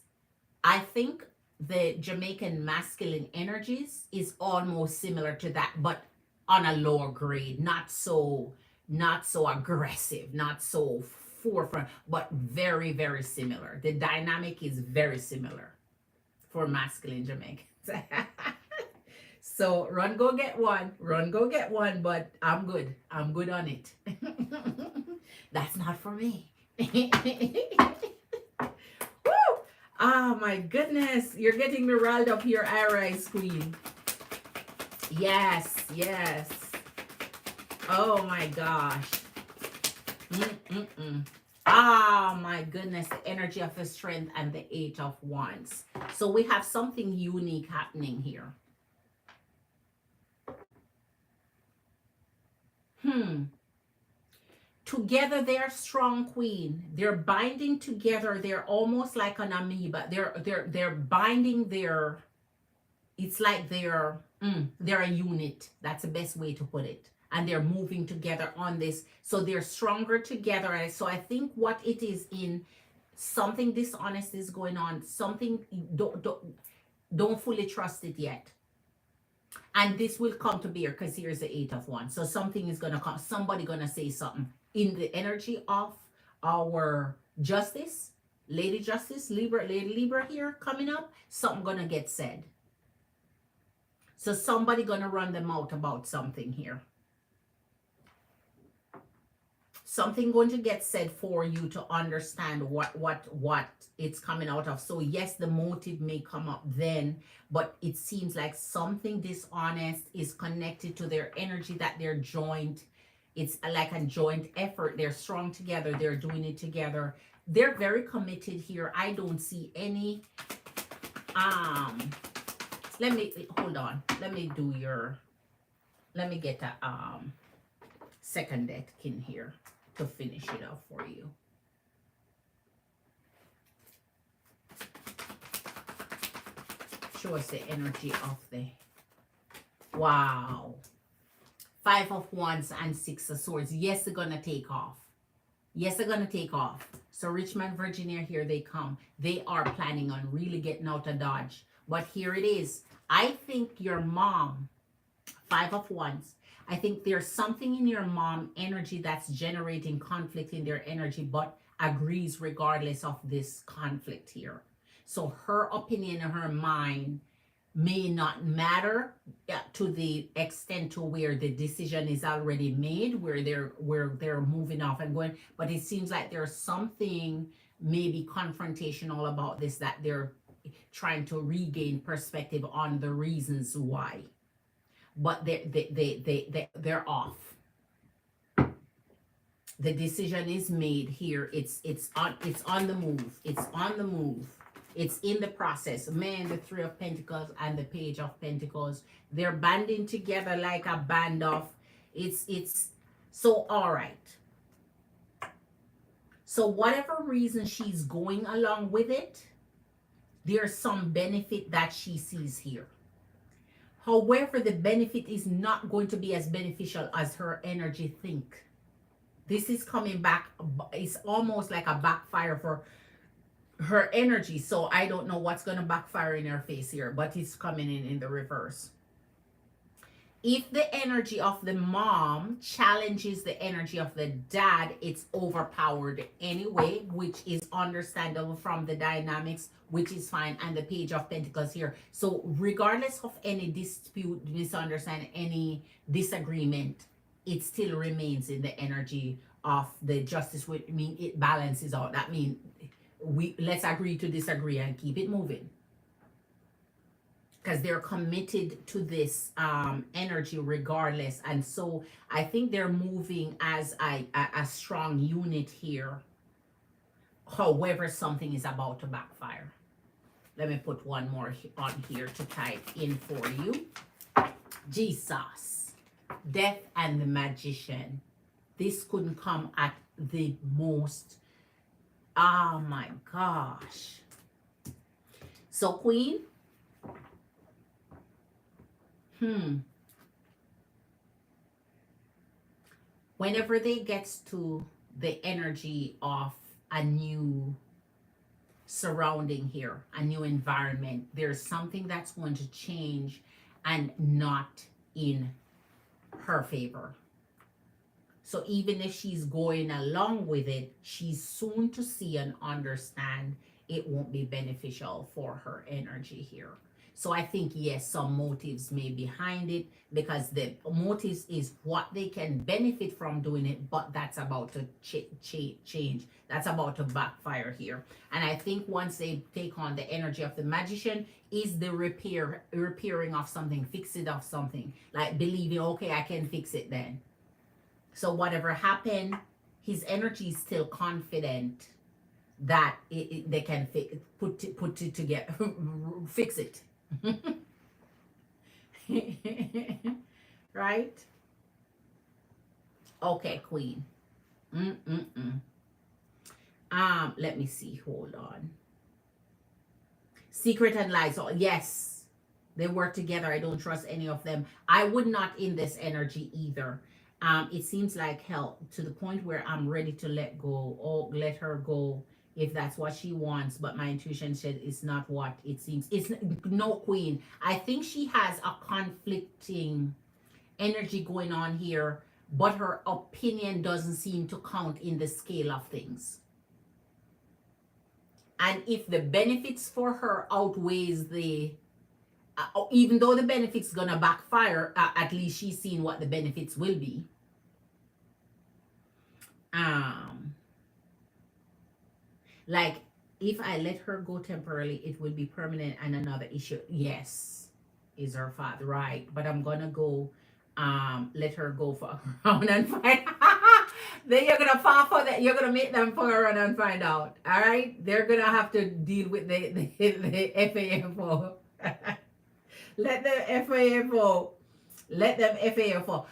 I think the Jamaican masculine energies is almost similar to that, but on a lower grade, not so aggressive, not so forefront, but very, very similar. The dynamic is very similar for masculine Jamaicans. So run, go get one, but I'm good. I'm good on it. That's not for me. Woo! Oh my goodness. You're getting me riled up here, Iris Queen. Yes, yes. Oh my gosh. Ah, my goodness, the energy of the strength and the Eight of Wands. So we have something unique happening here. Together they're strong, Queen. They're binding together. They're almost like an amoeba. They're binding their, it's like they're a unit. That's the best way to put it. And they're moving together on this. So they're stronger together. And so I think what it is, in something dishonest is going on. Something, don't fully trust it yet. And this will come to bear, because here's the Eight of Wands. So something is going to come. Somebody going to say something in the energy of our justice, Lady Justice, Libra, Lady Libra here coming up. Something going to get said. So somebody going to run them out about something here. Something going to get said for you to understand what it's coming out of. So yes, the motive may come up then, but it seems like something dishonest is connected to their energy, that they're joint. It's like a joint effort. They're strong together. They're doing it together. They're very committed here. I don't see any, let me, hold on. Let me get a, second deck in here to finish it off for you. Show us the energy of the, wow. Five of Wands and Six of Swords. Yes, they're gonna take off. Yes, they're gonna take off. So Richmond, Virginia, here they come. They are planning on really getting out of Dodge. But here it is. I think your mom, Five of Wands, I think there's something in your mom energy that's generating conflict in their energy, but agrees regardless of this conflict here. So her opinion and her mind may not matter to the extent to where the decision is already made, where they're moving off and going. But it seems like there's something maybe confrontational about this, that they're trying to regain perspective on the reasons why. But they're off. The decision is made here. It's on the move. It's on the move. It's in the process. Man, the Three of Pentacles and the Page of Pentacles, they're banding together like a band of, it's so all right. So whatever reason she's going along with it, there's some benefit that she sees here. However, the benefit is not going to be as beneficial as her energy think. This is coming back. It's almost like a backfire for her energy. So I don't know what's going to backfire in her face here, but it's coming in the reverse. If the energy of the mom challenges the energy of the dad, it's overpowered anyway, which is understandable from the dynamics, which is fine. And the Page of Pentacles here. So regardless of any dispute, misunderstanding, any disagreement, it still remains in the energy of the Justice, which mean it balances out. That means let's agree to disagree and keep it moving. Because they're committed to this energy regardless. And so I think they're moving as a strong unit here. However, something is about to backfire. Let me put one more on here to type in for you. Jesus. Death and the Magician. This couldn't come at the most. Oh my gosh. So Queen. Whenever they get to the energy of a new surrounding here, a new environment, there's something that's going to change and not in her favor. So even if she's going along with it, she's soon to see and understand it won't be beneficial for her energy here. So I think, yes, some motives may be behind it, because the motives is what they can benefit from doing it, but that's about to change. That's about to backfire here. And I think once they take on the energy of the Magician, is the repairing of something, fix it of something, like believing, okay, I can fix it then. So whatever happened, his energy is still confident that they can put it together, fix it. Right? Okay, Queen. Mm-mm-mm. Let me see. Hold on. Secret and lies. Oh, yes. They work together. I don't trust any of them. I would not in this energy either. It seems like hell to the point where I'm ready to let go or let her go if that's what she wants. But my intuition said it's not what it seems. It's no, Queen. I think she has a conflicting energy going on here, but her opinion doesn't seem to count in the scale of things. And if the benefits for her outweighs the even though the benefits gonna backfire, at least she's seen what the benefits will be. Like if I let her go temporarily, it will be permanent and another issue. Yes, is her father right? But I'm gonna go, let her go for a round and find. Then you're gonna fall for that. You're gonna make them for a run and find out. All right, they're gonna have to deal with the FAFO. Let the FAFO. Let them FAFO.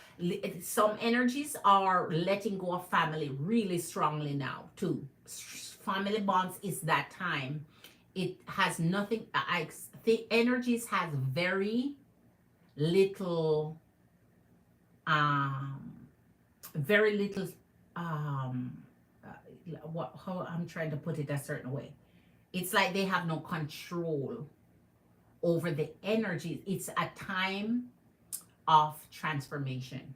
Some energies are letting go of family really strongly now too. Family bonds is that time. It has nothing. I think energies has very little, um, very little, um, what? How I'm trying to put it a certain way. It's like they have no control over the energy. It's a time of transformation,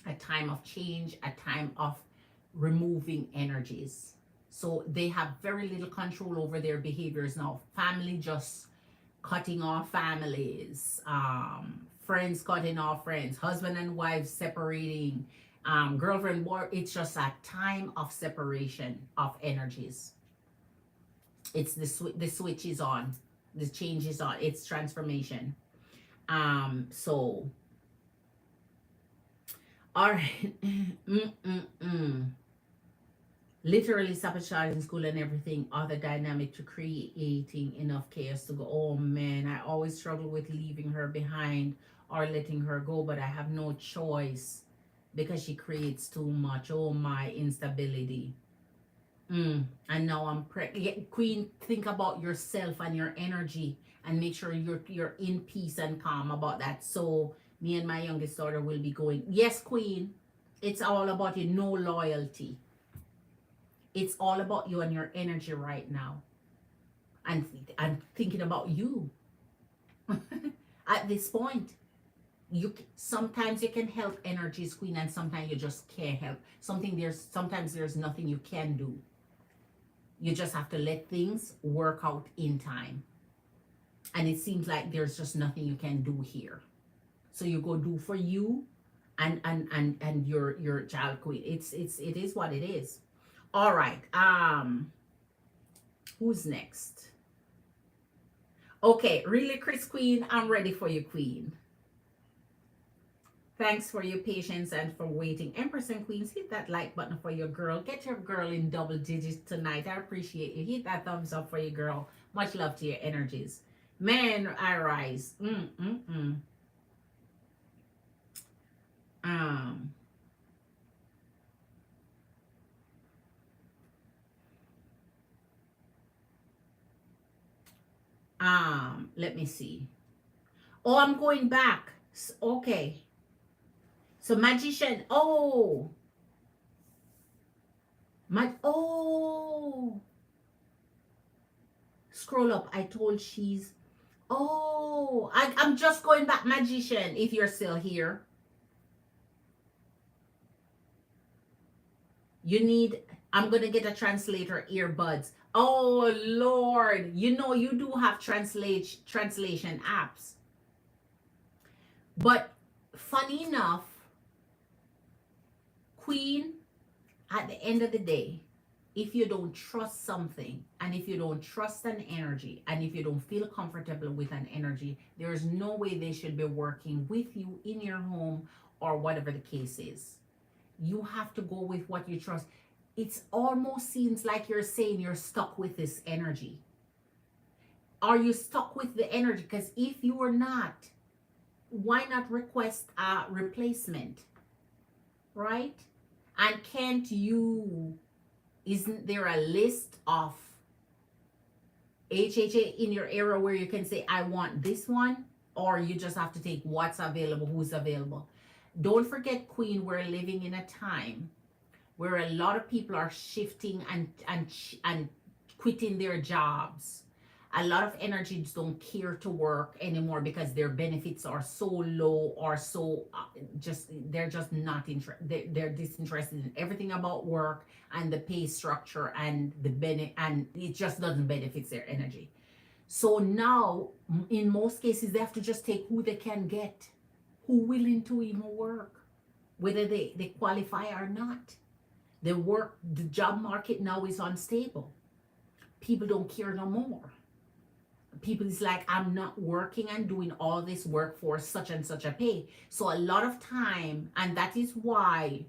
a time of change, a time of removing energies. So they have very little control over their behaviors now. Family just cutting off families, friends cutting off friends, husband and wife separating, girlfriend, boy. It's just a time of separation of energies. It's the switch is on, the change is on. It's transformation. So all right. Literally sabotaging school and everything, other dynamic to creating enough chaos to go. Oh man, I always struggle with leaving her behind or letting her go, but I have no choice because she creates too much. Oh my, instability. And now I'm Queen, think about yourself and your energy and make sure you're in peace and calm about that. So me and my youngest daughter will be going. Yes, Queen. It's all about you. No loyalty. It's all about you and your energy right now. And I'm thinking about you. At this point, sometimes you can help energies, Queen, and sometimes you just can't help. Sometimes there's nothing you can do. You just have to let things work out in time. And it seems like there's just nothing you can do here. So you go do for you and your child, Queen. It is what it is. All right. Who's next? Okay, really, Chris, Queen, I'm ready for you, Queen. Thanks for your patience and for waiting. Empress and Queens, hit that like button for your girl. Get your girl in double digits tonight. I appreciate you. Hit that thumbs up for your girl. Much love to your energies. Man, I rise. Let me see. Oh, I'm going back. Okay. So magician. Oh. Scroll up. I told she's. Oh, I'm just going back, magician, if you're still here. You need, I'm going to get a translator earbuds. Oh, Lord. You know, you do have translation apps. But funny enough, Queen, at the end of the day, if you don't trust something, and if you don't trust an energy, and if you don't feel comfortable with an energy, there is no way they should be working with you in your home or whatever the case is. You have to go with what you trust. It almost seems like you're saying you're stuck with this energy. Are you stuck with the energy? Because if you are not, why not request a replacement, right? And can't you, isn't there a list of HHA in your area where you can say, I want this one? Or you just have to take what's available, who's available. Don't forget, Queen, we're living in a time where a lot of people are shifting and quitting their jobs. A lot of energies don't care to work anymore because their benefits are so low or so just they're just not interested. They're disinterested in everything about work and the pay structure and the benefit, and it just doesn't benefit their energy. So now, in most cases, they have to just take who they can get, who willing to even work, whether they qualify or not. The job market now is unstable. People don't care no more. People is like, I'm not working and doing all this work for such and such a pay. So a lot of time, and that is why,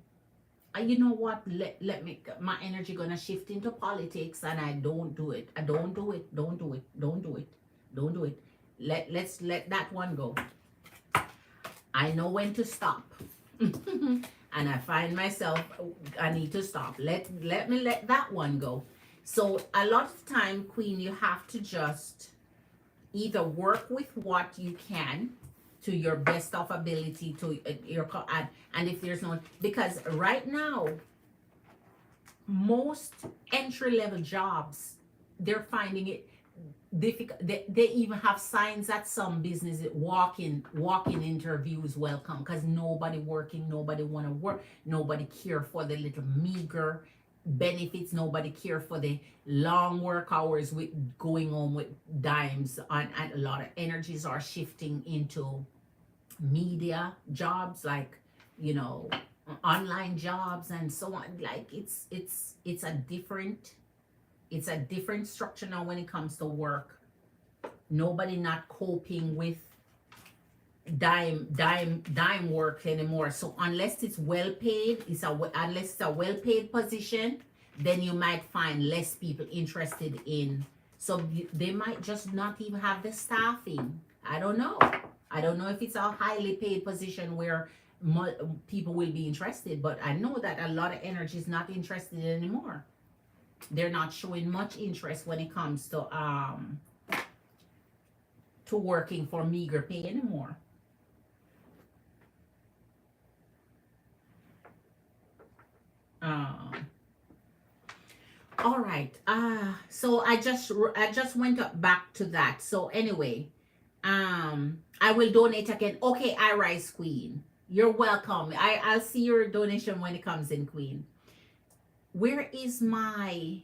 you know what, let me, my energy gonna shift into politics, and I don't do it. I don't do it. Don't do it. Don't do it. Don't do it. Let's let that one go. I know when to stop. And I find myself, I need to stop. Let me let that one go. So a lot of time, Queen, you have to just either work with what you can to your best of ability to your and if there's no, because right now most entry-level jobs, they're finding it difficult. They even have signs that some businesses walk-in interviews welcome, because nobody working, nobody want to work, nobody care for the little meager benefits, nobody care for the long work hours with going on with dimes and a lot of energies are shifting into media jobs, like, you know, online jobs and so on. Like it's a different structure now when it comes to work. Nobody not coping with dime work anymore. So unless it's well paid, unless it's a well paid position, then you might find less people interested in. So they might just not even have the staffing. I don't know if it's a highly paid position where people will be interested, but I know that a lot of energy is not interested anymore. They're not showing much interest when it comes to working for meager pay anymore. All right. So I just went up back to that. So anyway, I will donate again. Okay, I Rise Queen. You're welcome. I'll see your donation when it comes in, Queen. Where is my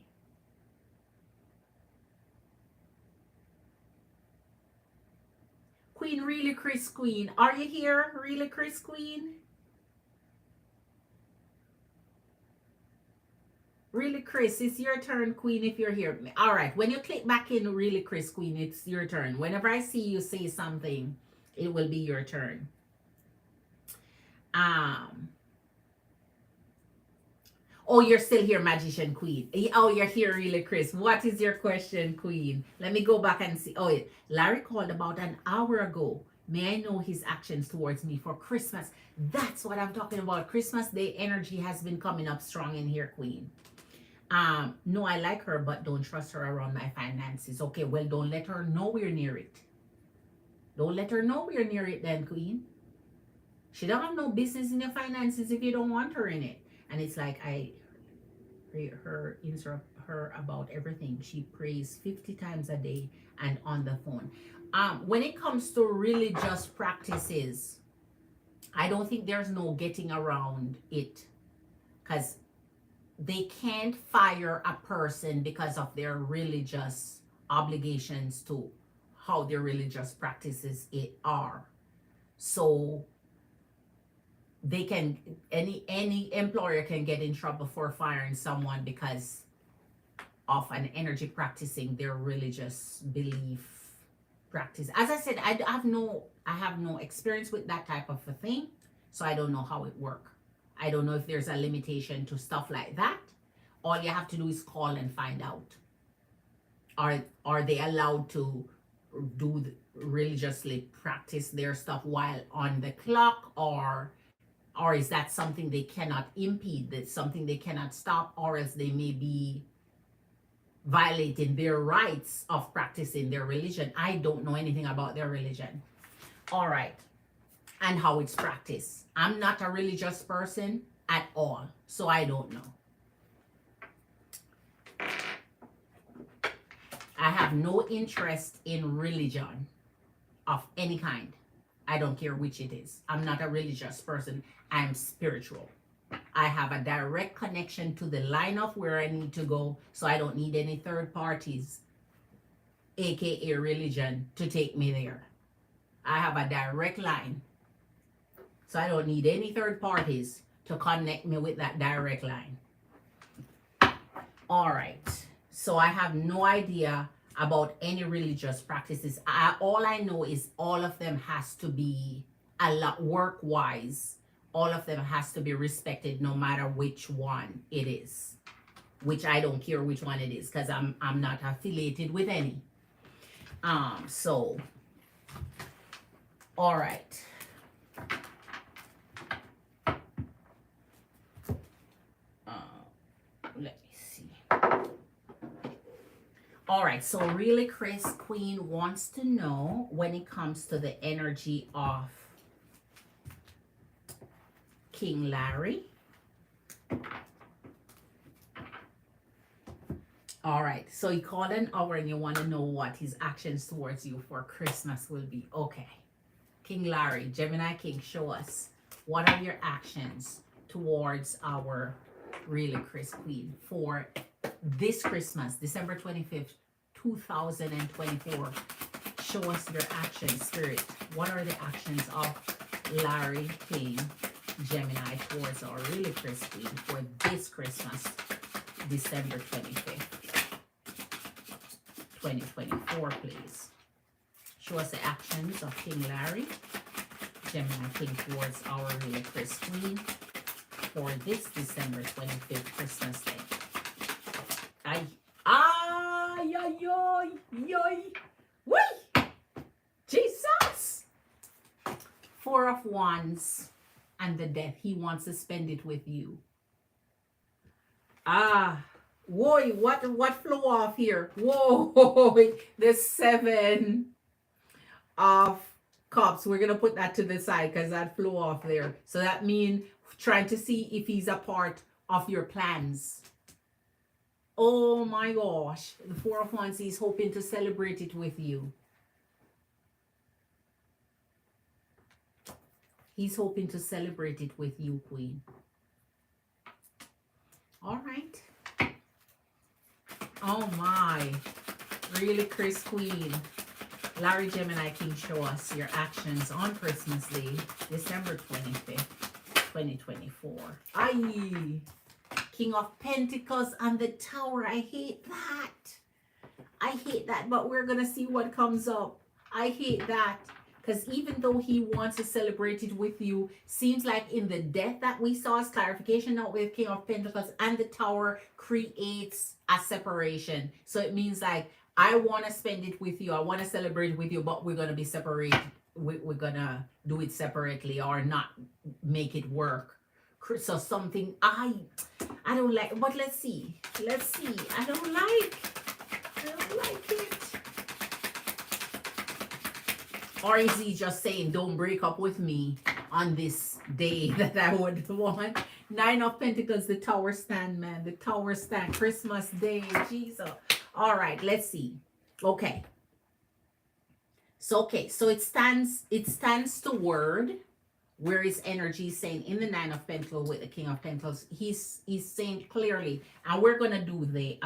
Queen? Really, Chris Queen? Are you here? Really, Chris Queen? Really, Chris, it's your turn, Queen, if you're here. All right, when you click back in, Really, Chris, Queen, it's your turn. Whenever I see you say something, it will be your turn. Oh, you're still here, Magician Queen. Oh, you're here, Really, Chris. What is your question, Queen? Let me go back and see. Oh, yeah. Larry called about an hour ago. May I know his actions towards me for Christmas? That's what I'm talking about. Christmas Day energy has been coming up strong in here, Queen. No, I like her, but don't trust her around my finances. Okay, well, don't let her nowhere near it. Don't let her nowhere near it then, Queen. She don't have no business in your finances if you don't want her in it. And it's like I interrupt her about everything. She prays 50 times a day and on the phone. When it comes to religious practices, I don't think there's no getting around it, because they can't fire a person because of their religious obligations to how their religious practices are. So they can, any employer can get in trouble for firing someone because of an energy practicing their religious belief practice. As I said, I have no experience with that type of a thing, so I don't know how it works. I don't know if there's a limitation to stuff like that. All you have to do is call and find out. Are they allowed to religiously practice their stuff while on the clock, or is that something they cannot impede, that's something they cannot stop, or else they may be violating their rights of practicing their religion. I don't know anything about their religion. All right. And how it's practiced. I'm not a religious person at all, so I don't know. I have no interest in religion of any kind. I don't care which it is. I'm not a religious person. I'm spiritual. I have a direct connection to the line of where I need to go, so I don't need any third parties, aka religion, to take me there. I have a direct line, so I don't need any third parties to connect me with that direct line. All right, so I have no idea about any religious practices. All I know is all of them has to be a lot work-wise. All of them has to be respected, no matter which one it is. Which I don't care which one it is, because I'm not affiliated with any. So, all right. Let me see. All right, so really, Chris Queen wants to know when it comes to the energy of King Larry. All right, so you called an hour and you want to know what his actions towards you for Christmas will be. Okay, King Larry, Gemini King, show us what are your actions towards our really Chris Queen for this Christmas, December 25th, 2024. Show us your actions, Spirit. What are the actions of Larry King, Gemini, towards our really Chris Queen for this Christmas, December 25th, 2024, please. Show us the actions of King Larry, Gemini King, towards our really Chris Queen for this December 25th, Christmas Day. Whee! Jesus! Four of Wands and the Death. He wants to spend it with you. Whoa, what flew off here? Whoa, the Seven of Cups. We're gonna put that to the side because that flew off there. So that means trying to see if he's a part of your plans. Oh my gosh, the Four of Wands, he's hoping to celebrate it with you. He's hoping to celebrate it with you, Queen. All right. Oh my. Really, Chris Queen. Larry, Gemini King, show us your actions on Christmas Day, December 25th, 2024. Aye. King of Pentacles and the Tower. I hate that. I hate that, but we're going to see what comes up. I hate that. Because even though he wants to celebrate it with you, seems like in the Death that we saw as clarification now with King of Pentacles and the Tower creates a separation. So it means like, I want to spend it with you. I want to celebrate it with you, but we're going to be separated. We're going to do it separately or not make it work. So something I don't like, but let's see. Let's see. I don't like it. Or is he just saying, don't break up with me on this day that I would want? Nine of Pentacles, the Tower stand, man. The Tower stand, Christmas Day, Jesus. All right, let's see. Okay. So it stands toward where his energy is saying in the Nine of Pentacles with the King of Pentacles. He's saying clearly, and we're gonna do the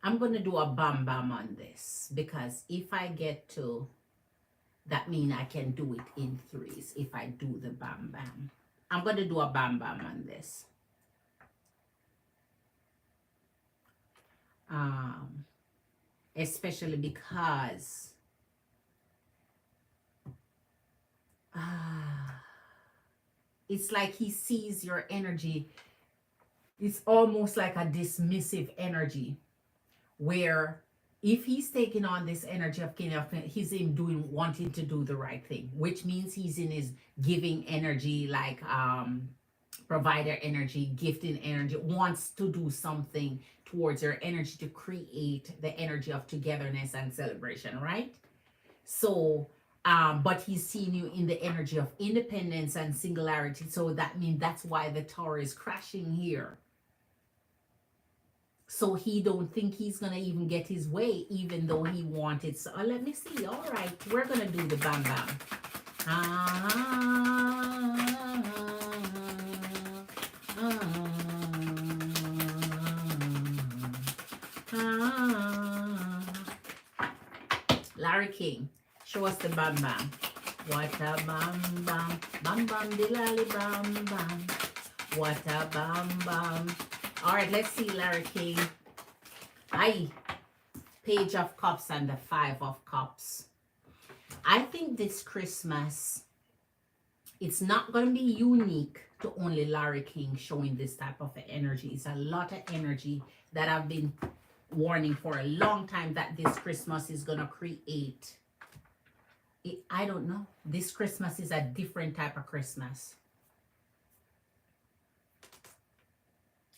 I'm going to do a bam bam on this, because if I get to, that means I can do it in threes if I do the bam bam. I'm going to do a bam bam on this. especially because it's like he sees your energy. It's almost like a dismissive energy where if he's taking on this energy of king of he's in doing wanting to do the right thing, which means he's in his giving energy, like provider energy, gifting energy, wants to do something towards your energy to create the energy of togetherness and celebration, right? So but he's seeing you in the energy of independence and singularity. So that means that's why the tower is crashing here. So he don't think he's gonna even get his way, even though he wanted. So let me see. All right, we're gonna do the bam bam. Larry King, show us the bam bam. What a bam bam, bam bam dilali bam bam. What a bam bam. All right, let's see, Larry King. Aye, Page of Cups and the Five of Cups. I think this Christmas, it's not going to be unique to only Larry King showing this type of energy. It's a lot of energy that I've been warning for a long time that this Christmas is going to create. I don't know. This Christmas is a different type of Christmas.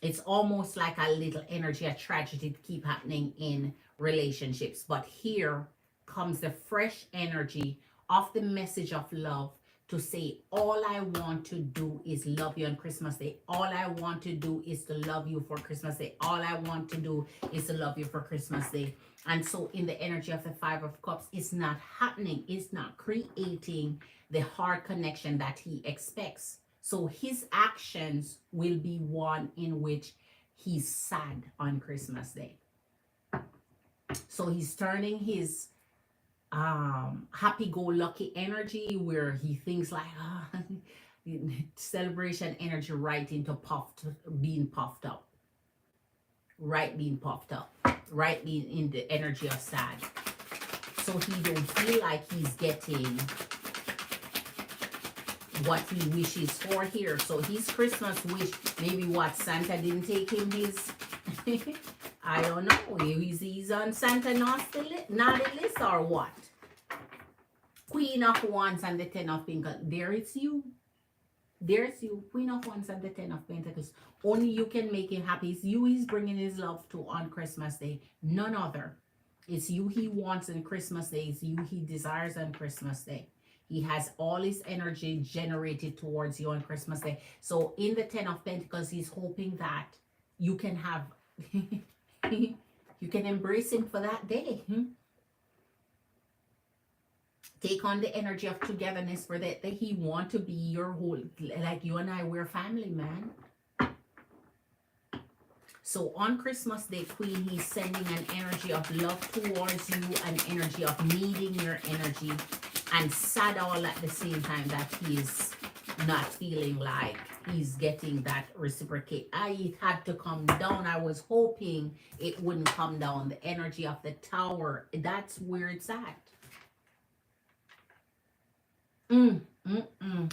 It's almost like a little energy, a tragedy to keep happening in relationships. But here comes the fresh energy of the message of love to say, all I want to do is love you on Christmas Day. All I want to do is to love you for Christmas Day. All I want to do is to love you for Christmas Day. And so in the energy of the Five of Cups, it's not happening. It's not creating the heart connection that he expects. So his actions will be one in which he's sad on Christmas Day. So he's turning his happy-go-lucky energy where he thinks like celebration energy right into being puffed up. Right being puffed up. Right being in the energy of sad. So he don't feel like he's getting what he wishes for here. So his Christmas wish, maybe what, Santa didn't take him his I don't know, he's on Santa naughty list or what? Queen of Wands and the Ten of Pentacles. There it's you. There's you. Queen of Wands and the Ten of Pentacles. Only you can make him happy. It's you he's bringing his love to on Christmas Day. None other. It's you he wants on Christmas Day. It's you he desires on Christmas Day. He has all his energy generated towards you on Christmas Day. So in the Ten of Pentacles, he's hoping that you can have, you can embrace him for that day. Take on the energy of togetherness for that day. He want to be your whole, like you and I, we're family, man. So on Christmas Day, Queen, he's sending an energy of love towards you, an energy of needing your energy, and sad all at the same time that he's not feeling like he's getting that reciprocate. It had to come down. I was hoping it wouldn't come down. The energy of the Tower, that's where it's at.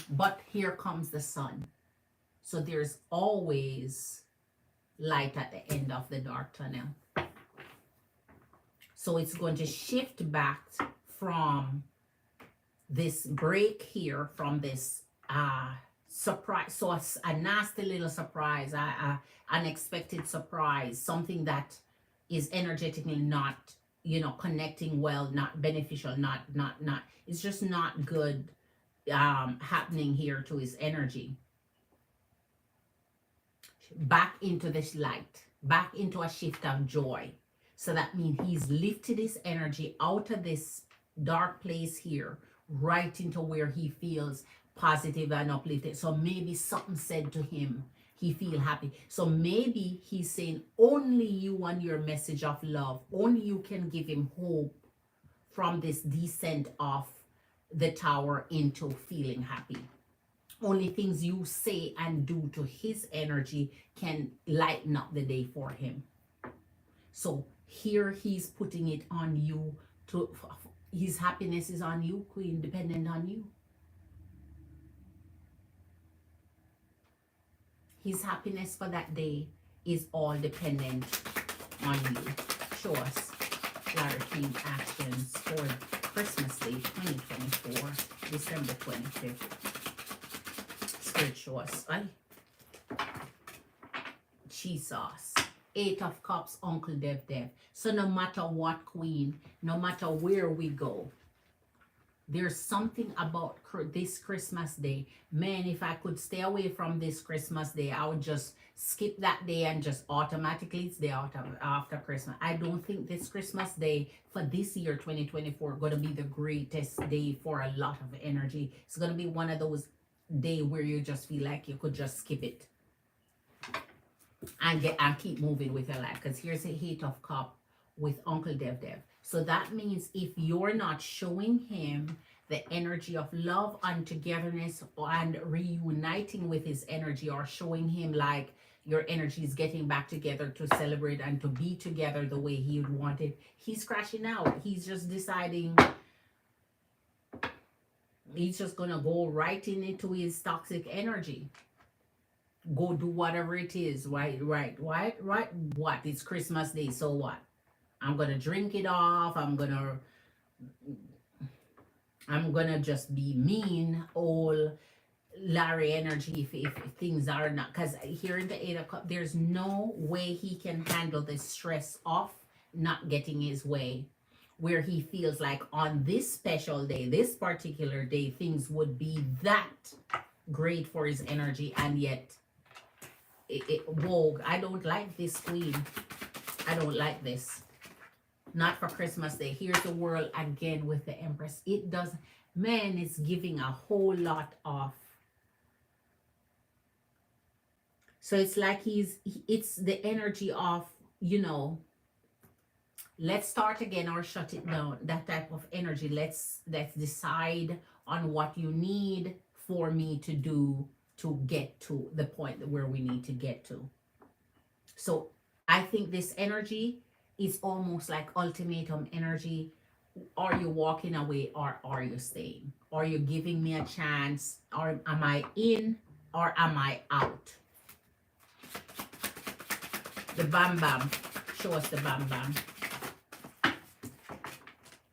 But here comes the sun. So there's always light at the end of the dark tunnel. So it's going to shift back from this break here, from this surprise. So a nasty little surprise, unexpected surprise, something that is energetically not, connecting well, not beneficial, not, it's just not good happening here to his energy. Back into this light, back into a shift of joy. So that means he's lifted his energy out of this dark place here, right into where he feels positive and uplifted. So maybe something said to him, he feel happy. So maybe he's saying only you and your message of love, only you can give him hope from this descent of the Tower into feeling happy. Only things you say and do to his energy can lighten up the day for him. So Here he's putting it on you to, his happiness is on you, Queen, dependent on you. His happiness for that day is all dependent on you. Show us Larry King actions for Christmas Day 2024, December 25th. Spirit, show us. Ay. Jesus. Eight of Cups, Uncle Dev. So no matter what, Queen, no matter where we go, there's something about this Christmas Day. Man, if I could stay away from this Christmas Day, I would just skip that day and just automatically stay out of after Christmas. I don't think this Christmas Day for this year, 2024, going to be the greatest day for a lot of energy. It's going to be one of those days where you just feel like you could just skip it and keep moving with your life. Because here's a Eight of Cups with Uncle Dev. So that means if you're not showing him the energy of love and togetherness and reuniting with his energy, or showing him like your energy is getting back together to celebrate and to be together the way he would want it, he's crashing out. He's just deciding he's just gonna go right into his toxic energy. Go do whatever it is. Right. What? It's Christmas Day, so what? I'm gonna drink it off. I'm gonna just be mean, all Larry energy if things are not, because here in the Eight of Cups, there's no way he can handle the stress of not getting his way, where he feels like on this special day, this particular day, things would be that great for his energy, and yet whoa, I don't like this, Queen. I don't like this. Not for Christmas Day. Here's the world again with the Empress. It does, man, it's giving a whole lot of. So it's like it's the energy of, let's start again or shut it down. That type of energy. Let's decide on what you need for me to do to get to the point where we need to get to. So I think this energy is almost like ultimatum energy. Are you walking away or are you staying? Are you giving me a chance? Or am I in or am I out? The Bam Bam. Show us the Bam Bam.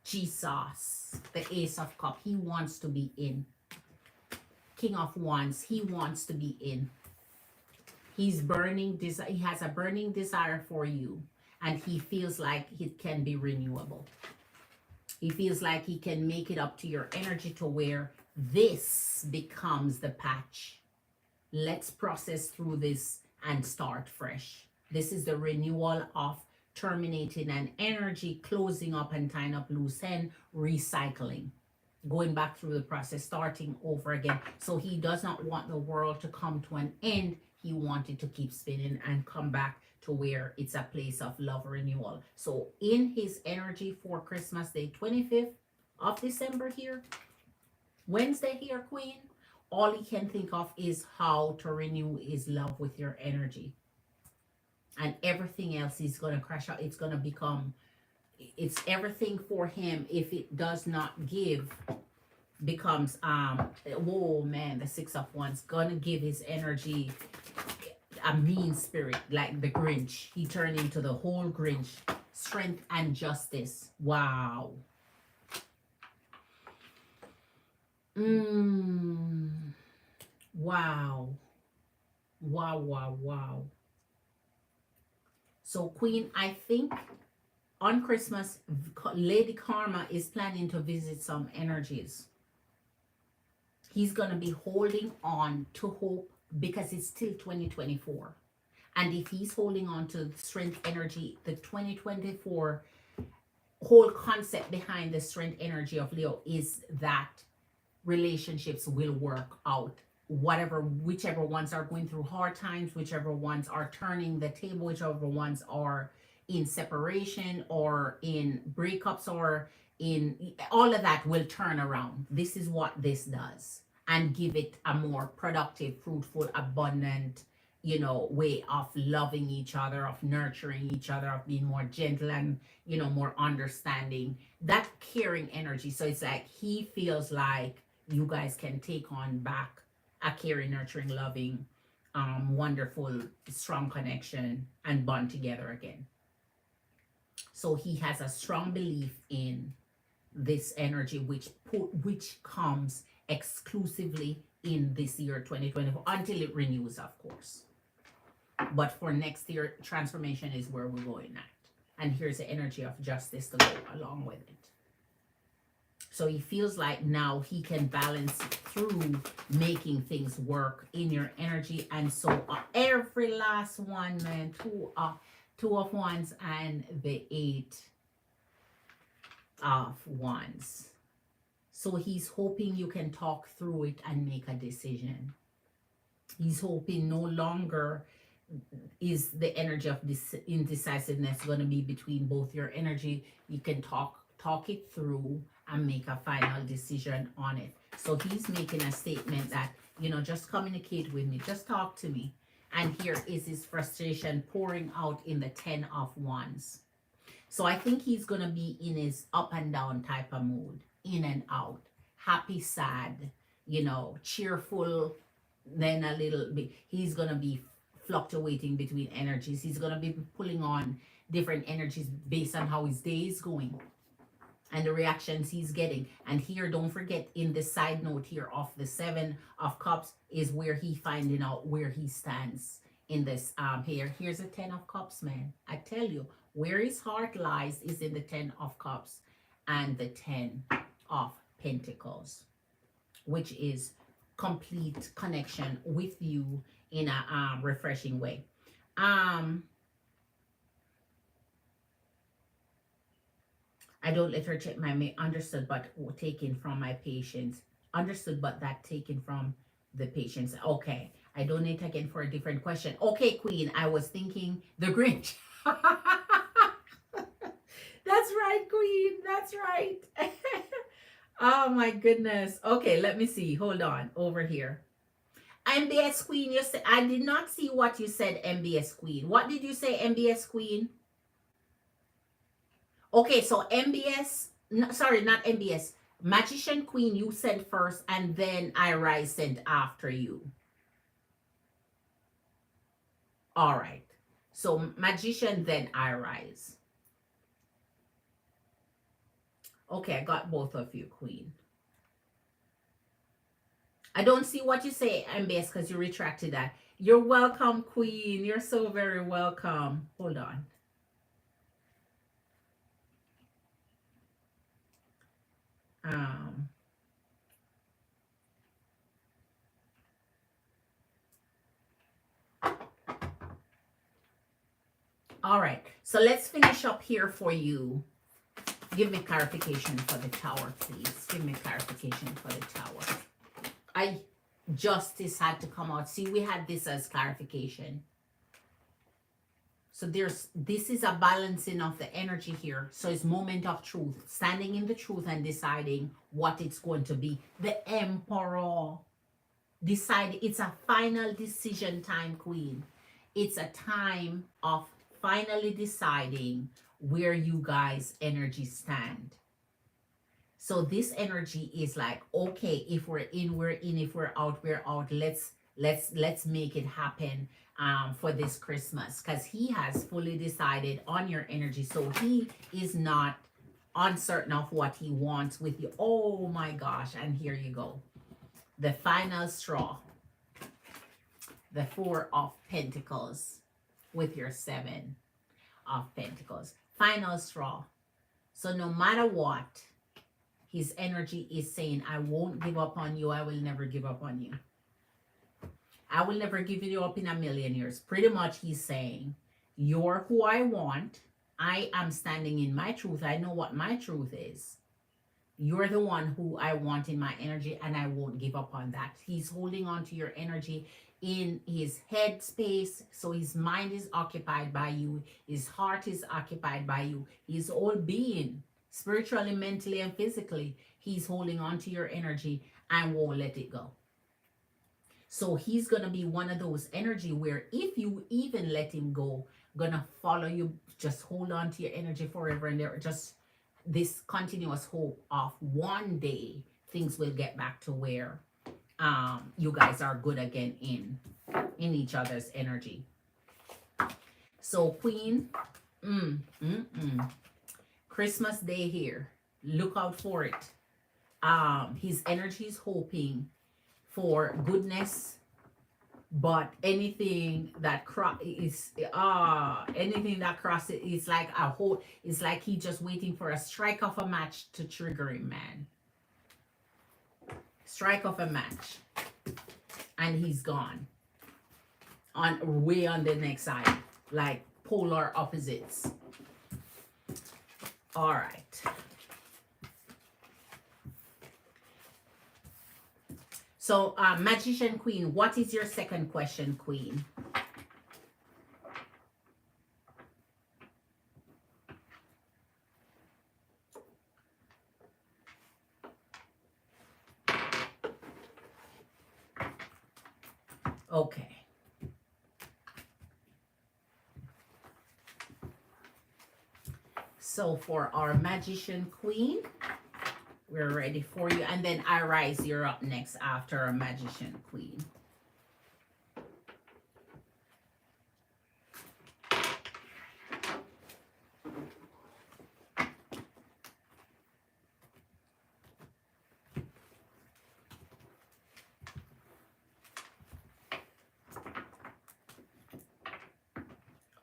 Jesus. The Ace of Cups. He wants to be in. King of Wands. He wants to be in. He's burning. He has a burning desire for you. And he feels like it can be renewable. He feels like he can make it up to your energy to where this becomes the patch. Let's process through this and start fresh. This is the renewal of terminating an energy, closing up and tying up loose end, recycling, going back through the process, starting over again. So he does not want the world to come to an end. He wanted to keep spinning and come back to where it's a place of love renewal. So in his energy for Christmas Day, 25th of December here, Wednesday here, Queen, all he can think of is how to renew his love with your energy. And everything else is going to crash out. It's going to become, it's everything for him. If it does not give, becomes, whoa, man, the Six of Wands going to give his energy a mean spirit, like the Grinch. He turned into the whole Grinch. Strength and justice. Wow. Wow. Wow. So Queen, I think on Christmas, Lady Karma is planning to visit some energies. He's going to be holding on to hope because it's still 2024. And if he's holding on to strength energy, the 2024 whole concept behind the strength energy of Leo is that relationships will work out. Whichever ones are going through hard times, whichever ones are turning the table, whichever ones are in separation or in breakups or in all of that will turn around. This is what this does, and give it a more productive, fruitful, abundant you know, way of loving each other, of nurturing each other, of being more gentle and, you know, more understanding, that caring energy. So it's like he feels like you guys can take on back a caring, nurturing, loving, wonderful, strong connection and bond together again. So he has a strong belief in this energy, which comes exclusively in this year 2024 until it renews, of course. But for next year, transformation is where we're going at. And here's the energy of justice to go along with it. So he feels like now he can balance through making things work in your energy. And so every last one, man, two of wands and the 8 of wands. So he's hoping you can talk through it and make a decision. He's hoping no longer is the energy of this indecisiveness going to be between both your energy. You can talk it through and make a final decision on it. So he's making a statement that, you know, just communicate with me, just talk to me. And here is his frustration pouring out in the 10 of wands. So I think he's going to be in his up and down type of mood, in and out, happy, sad, you know, cheerful, then a little bit. He's going to be fluctuating between energies. He's going to be pulling on different energies based on how his day is going and the reactions he's getting. And here, don't forget, in the side note here of the 7 of cups is where he finding out where he stands in this here's a 10 of cups, man. I tell you, where his heart lies is in the 10 of cups and the 10 of pentacles, which is complete connection with you in a refreshing way. I don't let her check my mail. Understood, but taken from my patients. Understood, but that taken from the patients. Okay. I donate again for a different question. Okay, Queen. I was thinking the Grinch. That's right, Queen. That's right. Oh my goodness. Okay, let me see. Hold on. Over here. MBS Queen, you said I did not see what you said, MBS Queen. What did you say, MBS Queen? Okay, so MBS, no, sorry, not MBS. Magician Queen, you said first, and then I Rise sent after you. All right. So Magician, then I Rise. Okay, I got both of you, Queen. I don't see what you say, MBS, because you retracted that. You're welcome, Queen. You're so very welcome. Hold on. All right. So let's finish up here for you. Give me clarification for the Tower, please. Give me clarification for the Tower. Justice had to come out. See, we had this as clarification. So this is a balancing of the energy here. So it's moment of truth, standing in the truth and deciding what it's going to be. The Emperor decided. It's a final decision time, Queen. It's a time of finally deciding where you guys energy stand. So this energy is like, okay, if we're in, we're in. If we're out, we're out. Let's make it happen for this Christmas, because he has fully decided on your energy. So he is not uncertain of what he wants with you. Oh my gosh. And here you go. The final straw. The 4 of Pentacles with your 7 of Pentacles. Final straw. So no matter what, his energy is saying, I won't give up on you. I will never give up on you. I will never give you up in a million years. Pretty much he's saying, you're who I want. I am standing in my truth. I know what my truth is. You're the one who I want in my energy, and I won't give up on that. He's holding on to your energy in his head space. So his mind is occupied by you. His heart is occupied by you. His whole being, spiritually, mentally, and physically, he's holding on to your energy and won't let it go. So he's gonna be one of those energy where if you even let him go, gonna follow you, just hold on to your energy forever, and there just this continuous hope of one day things will get back to where you guys are good again in each other's energy. So Queen, Christmas Day here. Look out for it. His energy is hoping for goodness, but anything that crosses is like a whole. It's like he just waiting for a strike of a match to trigger him, man. Strike of a match, and he's gone on way on the next side, like polar opposites. All right. So, Magician Queen, what is your second question, Queen? Okay. So for our Magician Queen, we're ready for you. And then Irise, you're up next after our Magician Queen.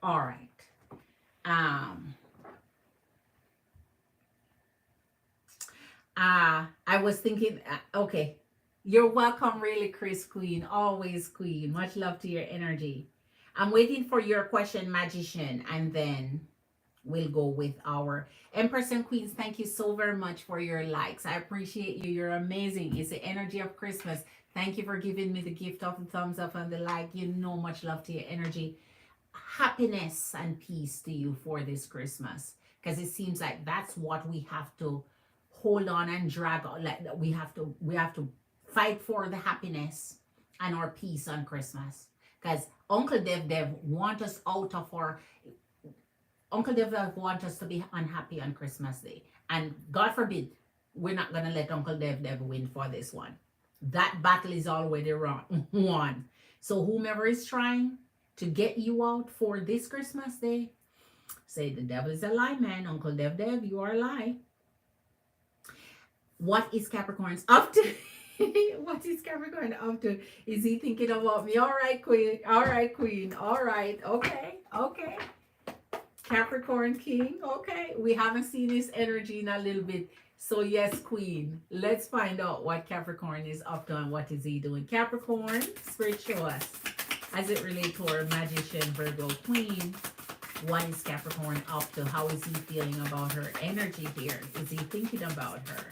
All right. I was thinking, okay, you're welcome, really, Chris Queen, always Queen. Much love to your energy. I'm waiting for your question, Magician, and then we'll go with our Empress and Queens. Thank you so very much for your likes. I appreciate you. You're amazing. It's the energy of Christmas. Thank you for giving me the gift of the thumbs up and the like. You know, much love to your energy. Happiness and peace to you for this Christmas, because it seems like that's what we have to hold on and drag on. Like we have to fight for the happiness and our peace on Christmas, because Uncle Dev want us out of our Uncle Dev want us to be unhappy on Christmas Day, and God forbid we're not gonna let Uncle Dev win for this one. That battle is already won. So whomever is trying to get you out for this Christmas Day, say the devil is a lie, man. Uncle Dev, you are a lie. What is Capricorn's up to? What is Capricorn up to? Is he thinking about me? All right, Queen. All right, Queen. All right. Okay. Okay. Capricorn King. Okay. We haven't seen his energy in a little bit. So yes, Queen. Let's find out what Capricorn is up to and what is he doing. Capricorn, Spirit, show us. As it relates to our Magician Virgo Queen, what is Capricorn up to? How is he feeling about her energy here? Is he thinking about her?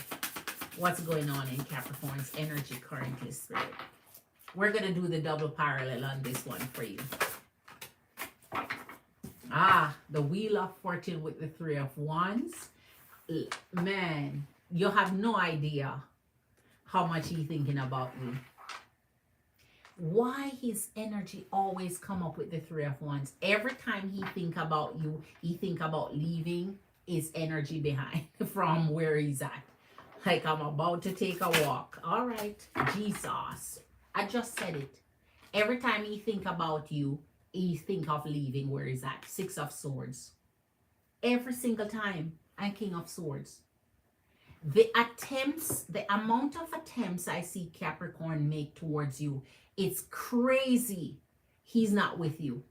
What's going on in Capricorn's energy currently, Spirit? We're going to do the double parallel on this one for you. The Wheel of Fortune with the Three of Wands. Man, you have no idea how much he's thinking about you. Why his energy always come up with the Three of Wands? Every time he think about you, he think about leaving his energy behind from where he's at. Like, I'm about to take a walk. All right, Jesus. I just said it. Every time he think about you, he think of leaving where he's at. Six of Swords. Every single time. And King of Swords. The attempts, the amount of attempts I see Capricorn make towards you, it's crazy. He's not with you.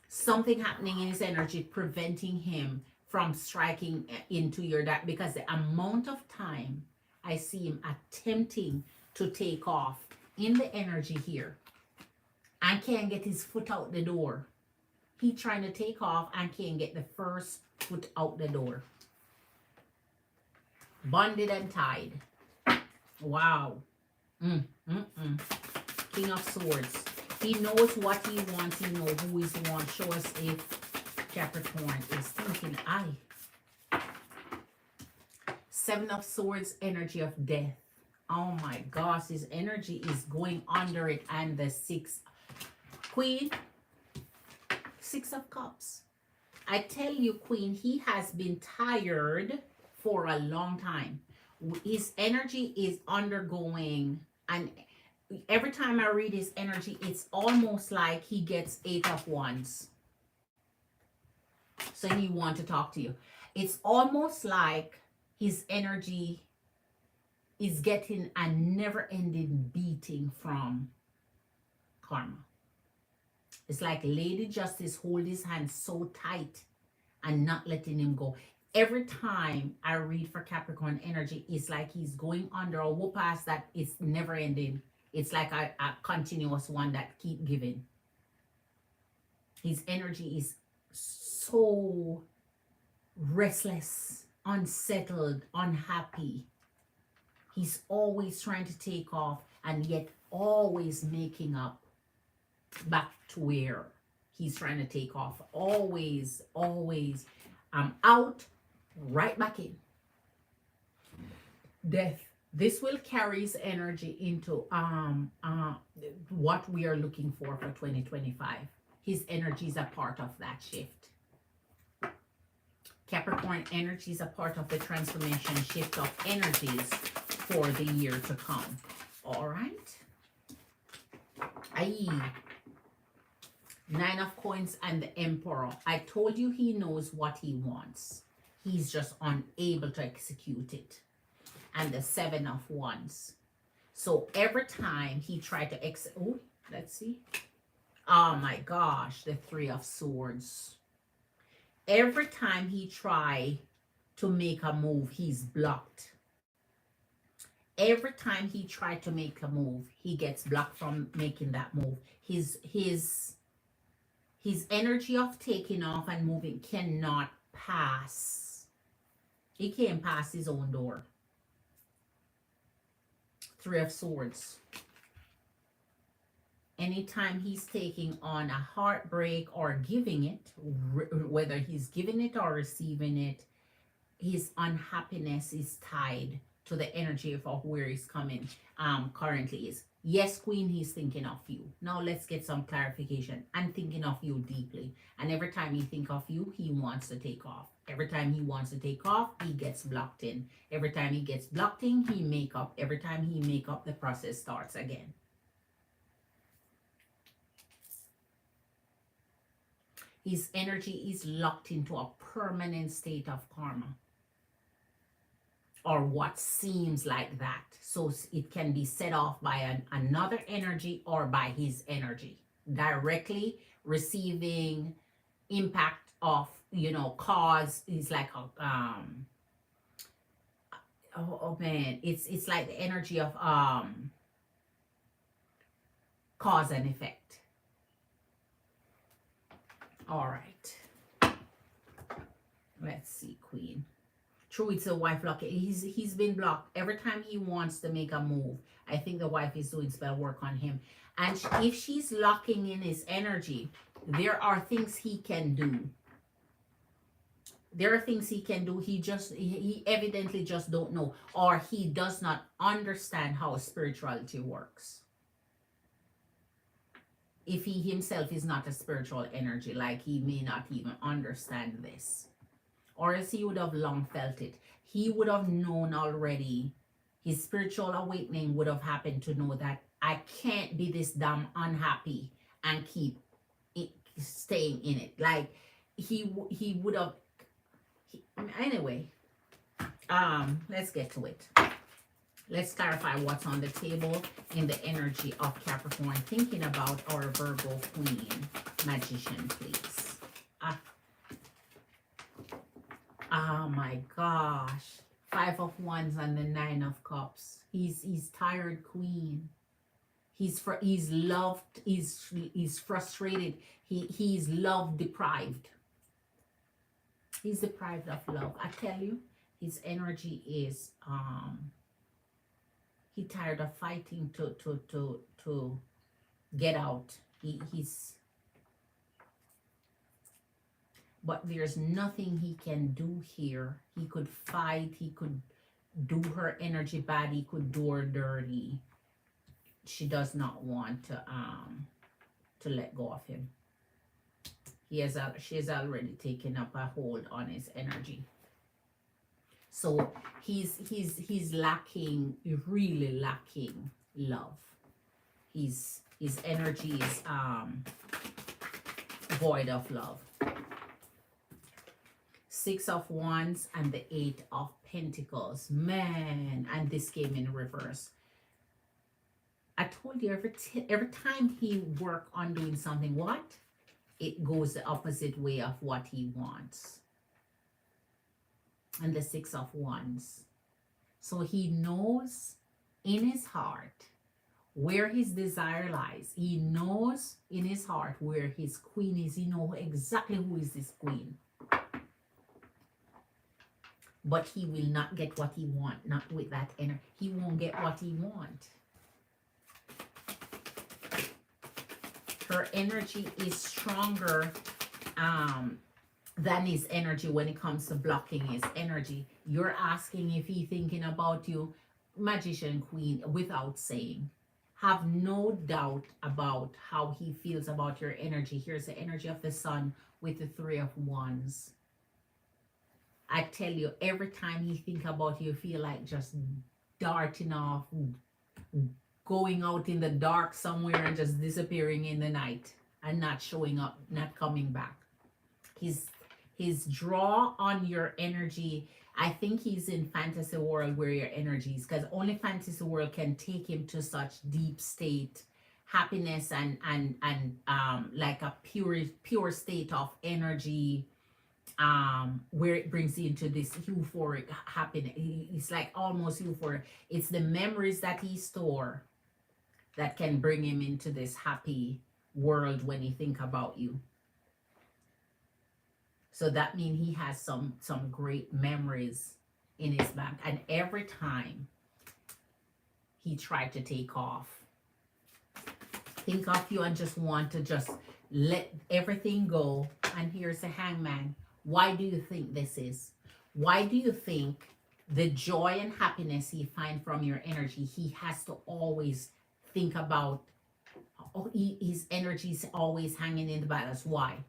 Something happening in his energy preventing him from striking into your that, because the amount of time I see him attempting to take off in the energy here and can't get his foot out the door. He trying to take off and can't get the first foot out the door. Bonded and tied. Wow. King of Swords. He knows what he wants. He knows who he wants. Show us if Capricorn is thinking, Seven of Swords, energy of death. Oh my gosh, his energy is going under it. And the Queen, 6 of Cups. I tell you, Queen, he has been tired for a long time. His energy is undergoing, and every time I read his energy, it's almost like he gets 8 of Wands. So he want to talk to you. It's almost like his energy is getting a never-ending beating from karma. It's like Lady Justice hold his hand so tight and not letting him go. Every time I read for Capricorn energy, it's like he's going under a whoop ass that is never ending. It's like a continuous one that keep giving. His energy is so restless, unsettled, unhappy. He's always trying to take off and yet always making up back to where he's trying to take off. Always, always out, right back in. Death. This will carry his energy into what we are looking for 2025. His energy is a part of that shift. Capricorn energy is a part of the transformation shift of energies for the year to come. All right. Aye. 9 of Coins and the Emperor. I told you he knows what he wants. He's just unable to execute it. And the 7 of Wands. So every time he tried to oh, let's see. Oh my gosh, the 3 of Swords. Every time he try to make a move, he's blocked. Every time he tried to make a move, he gets blocked from making that move. His energy of taking off and moving cannot pass. He can't pass his own door. 3 of Swords. Anytime he's taking on a heartbreak or giving it, whether he's giving it or receiving it, his unhappiness is tied to the energy of where he's coming currently is. Yes, Queen, he's thinking of you. Now let's get some clarification. I'm thinking of you deeply. And every time he think of you, he wants to take off. Every time he wants to take off, he gets blocked in. Every time he gets blocked in, he make up. Every time he make up, the process starts again. His energy is locked into a permanent state of karma. Or what seems like that. So it can be set off by another energy or by his energy. Directly receiving impact of, cause is like a, oh man, it's like the energy of cause and effect. All right. Let's see, Queen. True, it's a wife block. He's been blocked every time he wants to make a move. I think the wife is doing spell work on him. And if she's locking in his energy, there are things he can do. There are things he can do. He evidently just don't know, or he does not understand how spirituality works. If he himself is not a spiritual energy, like he may not even understand this. Or else he would have long felt it. He would have known already. His spiritual awakening would have happened to know that I can't be this damn unhappy and keep staying in it. Like he would have. Anyway, let's get to it. Let's clarify what's on the table in the energy of Capricorn. Thinking about our Virgo Queen, Magician, please. Oh my gosh. 5 of Wands and the 9 of Cups. He's tired, Queen. He's loved. He's frustrated. He's love deprived. He's deprived of love. I tell you, his energy is he tired of fighting to get out. He's but there's nothing he can do here. He could fight, he could do her energy bad. He could do her dirty. She does not want to let go of him. She has already taken up a hold on his energy. So he's lacking, really lacking love. His energy is void of love. Six of Wands and the Eight of Pentacles. Man, and this came in reverse. I told you every time he work on doing something, what? It goes the opposite way of what he wants. And the Six of Wands. So he knows in his heart where his desire lies. He knows in his heart where his queen is. He knows exactly who is this queen. But he will not get what he wants. Not with that energy. He won't get what he wants. Her energy is stronger than his energy when it comes to blocking his energy. You're asking if he's thinking about you, Magician Queen, without saying. Have no doubt about how he feels about your energy. Here's the energy of the Sun with the Three of Wands. I tell you, every time he think about you, feel like just darting off, going out in the dark somewhere and just disappearing in the night and not showing up, not coming back. His draw on your energy, I think he's in fantasy world where your energy is, because only fantasy world can take him to such deep state happiness and like a pure state of energy, where it brings you into this euphoric happiness. It's like almost euphoric. It's the memories that he store that can bring him into this happy world when he think about you. So that means he has some great memories in his bank. And every time he tried to take off, think of you and just want to just let everything go. And here's the Hangman. Why do you think this is? Why do you think the joy and happiness he finds from your energy, he has to always think about? His energy is always hanging in the balance. Why?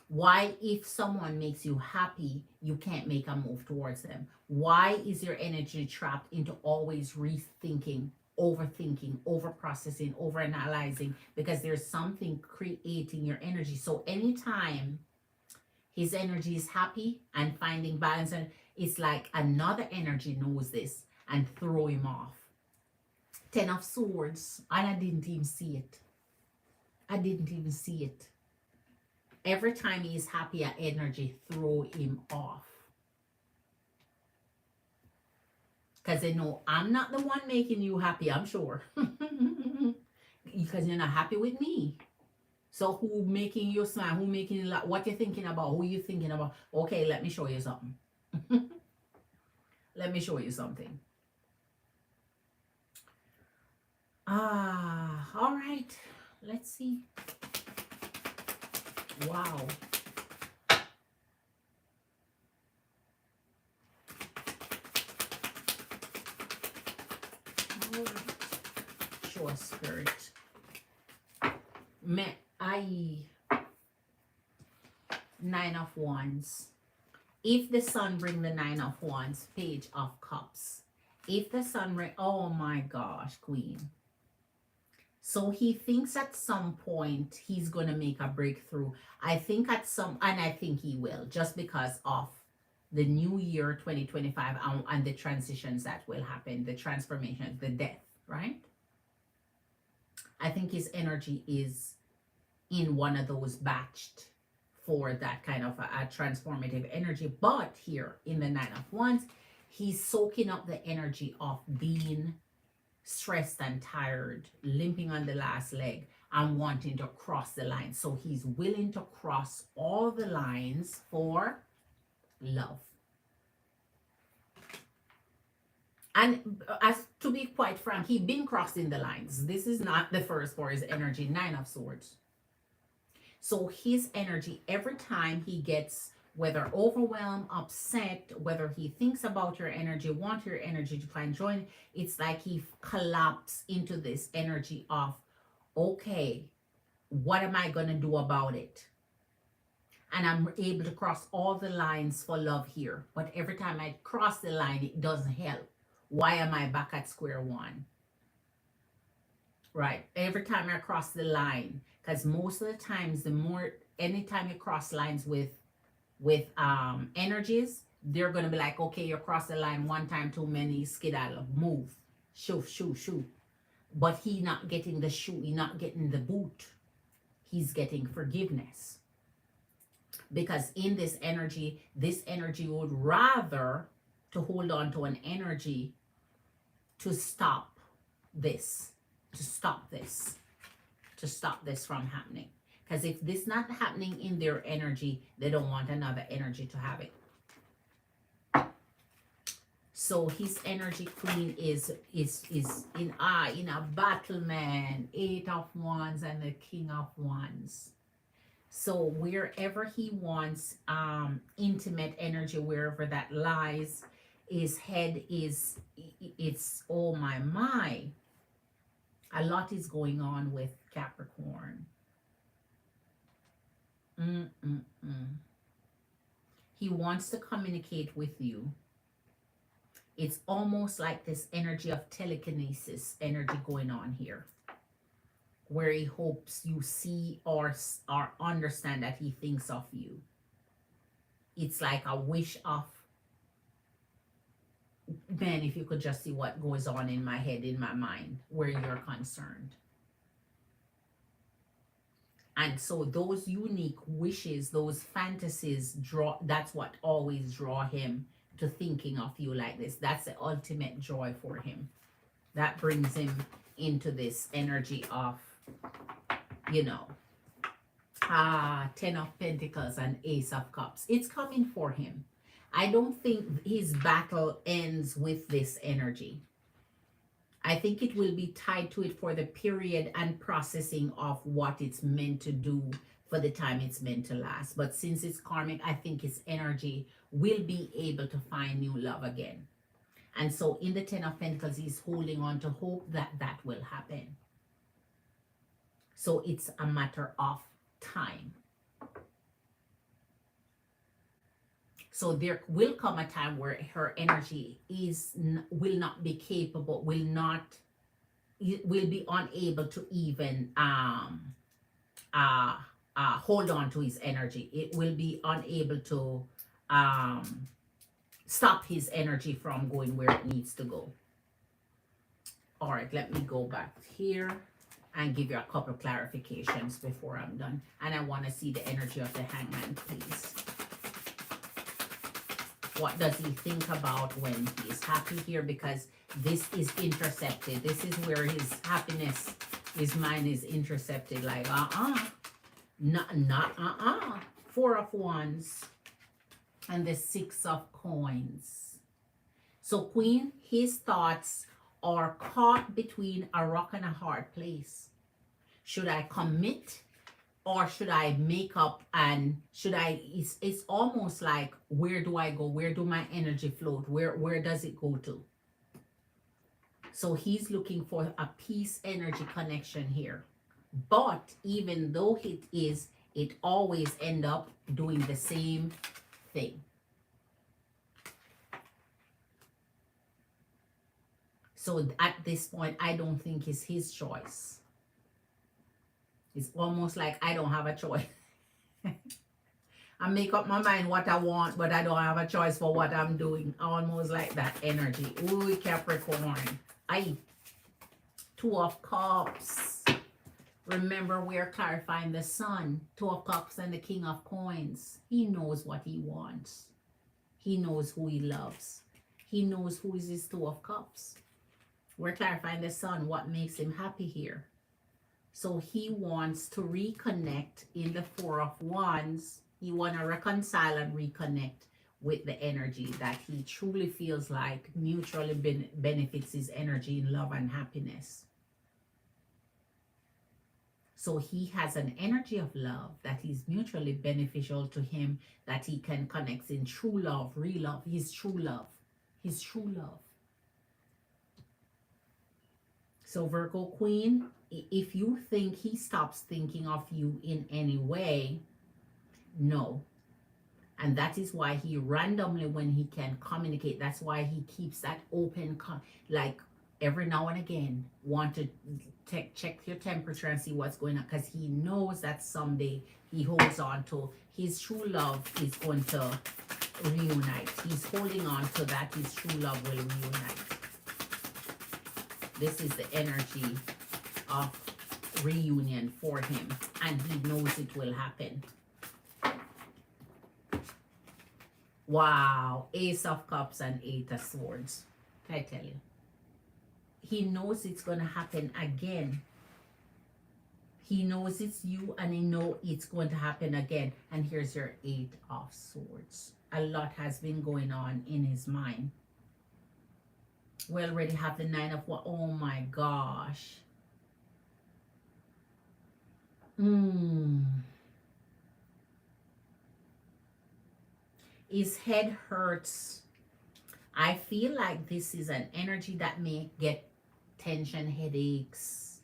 Why, if someone makes you happy, you can't make a move towards them? Why is your energy trapped into always rethinking, overthinking, overprocessing, overanalyzing? Because there's something creating your energy. So anytime his energy is happy and finding balance, and it's like another energy knows this and throw him off. Ten of Swords, and I didn't even see it. I didn't even see it. Every time he's happy, our energy throw him off. Because they know I'm not the one making you happy, I'm sure. Because you're not happy with me. So who making you smile? Who making you laugh? What you thinking about? Who you thinking about? Okay, let me show you something. Let me show you something. All right. Let's see. Wow. All right. Show us, Spirit. Nine of Wands. If the Sun bring the Nine of Wands, Page of Cups. If the Sun bring, oh my gosh, Queen. So he thinks at some point he's going to make a breakthrough. I think at some, and I think he will, just because of the new year 2025 and the transitions that will happen, the transformation, the death, right? I think his energy is in one of those batched for that kind of a transformative energy. But here in the Nine of Wands, he's soaking up the energy of being stressed and tired, limping on the last leg, and wanting to cross the line. So he's willing to cross all the lines for love. And as to be quite frank, he's been crossing the lines. This is not the first for his energy. Nine of Swords. So his energy, every time he gets whether overwhelmed, upset, whether he thinks about your energy, want your energy to find joy. It's like he collapsed into this energy of, okay, what am I going to do about it? And I'm able to cross all the lines for love here. But every time I cross the line, it doesn't help. Why am I back at square one? Right. Every time I cross the line, because most of the times, anytime you cross lines with energies, they're going to be like, okay, you cross the line one time too many, skedaddle, move, shoo, shoo, shoo. But he not getting the shoe, he not getting the boot. He's getting forgiveness. Because in this energy would rather to hold on to an energy to stop this, to stop this from happening. Because if this not happening in their energy, they don't want another energy to have it. So his energy, Queen, is in a battle, man. 8 of Wands and the King of Wands. So wherever he wants intimate energy, wherever that lies, his head is, it's, oh my. A lot is going on with Capricorn. He wants to communicate with you. It's almost like this energy of telekinesis energy going on here, where he hopes you see or understand that he thinks of you. It's like a wish of, man, if you could just see what goes on in my head, in my mind, where you're concerned. And so those unique wishes, those fantasies that's what always draw him to thinking of you like this. That's the ultimate joy for him. That brings him into this energy of, 10 of Pentacles and Ace of Cups. It's coming for him. I don't think his battle ends with this energy. I think it will be tied to it for the period and processing of what it's meant to do for the time it's meant to last. But since it's karmic, I think his energy will be able to find new love again. And so in the 10 of Pentacles, he's holding on to hope that that will happen. So it's a matter of time. So there will come a time where her energy will not be capable, will be unable to even hold on to his energy. It will be unable to stop his energy from going where it needs to go. All right, let me go back here and give you a couple of clarifications before I'm done. And I want to see the energy of the Hangman, please. What does he think about when he is happy here? Because this is intercepted. This is where his happiness, his mind is intercepted. Like, not 4 of Wands and the 6 of Coins. So, Queen, his thoughts are caught between a rock and a hard place. Should I commit? Or should I make up and it's almost like, where do I go? Where do my energy float? Where does it go to? So he's looking for a peace energy connection here. But even though it always end up doing the same thing. So at this point, I don't think it's his choice. It's almost like I don't have a choice. I make up my mind what I want, but I don't have a choice for what I'm doing. Almost like that energy. Ooh, Capricorn. 2 of Cups. Remember, we're clarifying the Sun. 2 of Cups and the King of Coins. He knows what he wants. He knows who he loves. He knows who is his 2 of Cups. We're clarifying the Sun. What makes him happy here? So he wants to reconnect in the 4 of Wands. He wants to reconcile and reconnect with the energy that he truly feels like mutually benefits his energy in love and happiness. So he has an energy of love that is mutually beneficial to him, that he can connect in true love, real love, his true love, his true love. So Virgo Queen, if you think he stops thinking of you in any way, no. And that is why he randomly, when he can communicate, that's why he keeps that open, like every now and again, want to check your temperature and see what's going on, because he knows that someday he holds on to his true love is going to reunite. He's holding on to that. His true love will reunite. This is the energy of reunion for him, and he knows it will happen. Wow, Ace of Cups and Eight of Swords. Can I tell you? He knows it's going to happen again. He knows it's you, and he knows it's going to happen again. And here's your Eight of Swords. A lot has been going on in his mind. We already have the Nine of what? Oh my gosh. His head hurts. I feel like this is an energy that may get tension, headaches,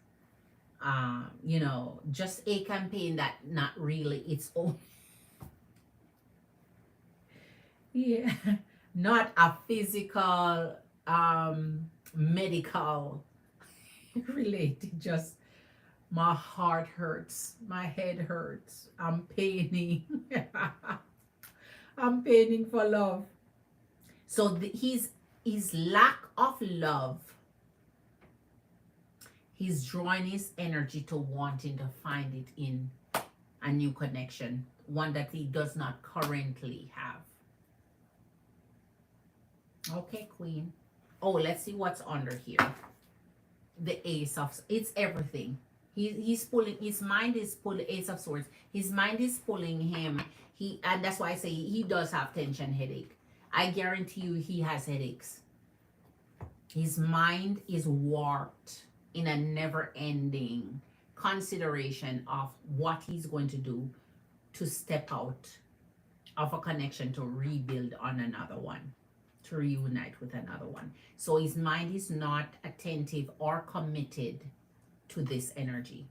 you know, just ache and pain that not really its own. Yeah, not a physical, medical related, just my heart hurts, my head hurts, I'm paining. I'm paining for love. So his lack of love, he's drawing his energy to wanting to find it in a new connection, one that he does not currently have. Okay, Queen. Oh, let's see what's under here. The Ace of, it's everything. He's pulling, his mind is pulling, Ace of Swords. His mind is pulling him. And that's why I say he does have tension, headache. I guarantee you he has headaches. His mind is warped in a never-ending consideration of what he's going to do to step out of a connection to rebuild on another one, to reunite with another one. So his mind is not attentive or committed to this energy.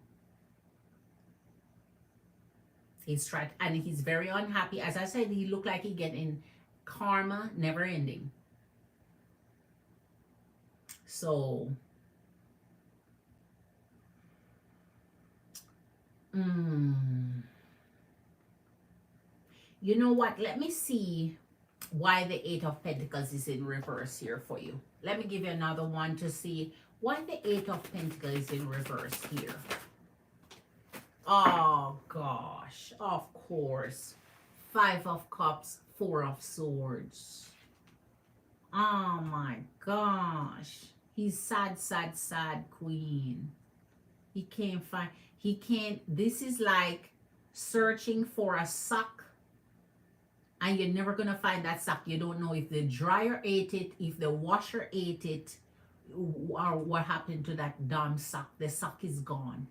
He's tried, and he's very unhappy. As I said, he looked like he getting karma never ending. So you know what? Let me see why the Eight of Pentacles is in reverse here for you. Let me give you another one to see why the Eight of Pentacles is in reverse here. Oh gosh, of course. Five of Cups, Four of Swords. Oh my gosh. He's sad, sad, sad, Queen. He can't find, he can't, this is like searching for a sock, and you're never gonna find that sock. You don't know if the dryer ate it, if the washer ate it, or what happened to that damn sock. The sock is gone.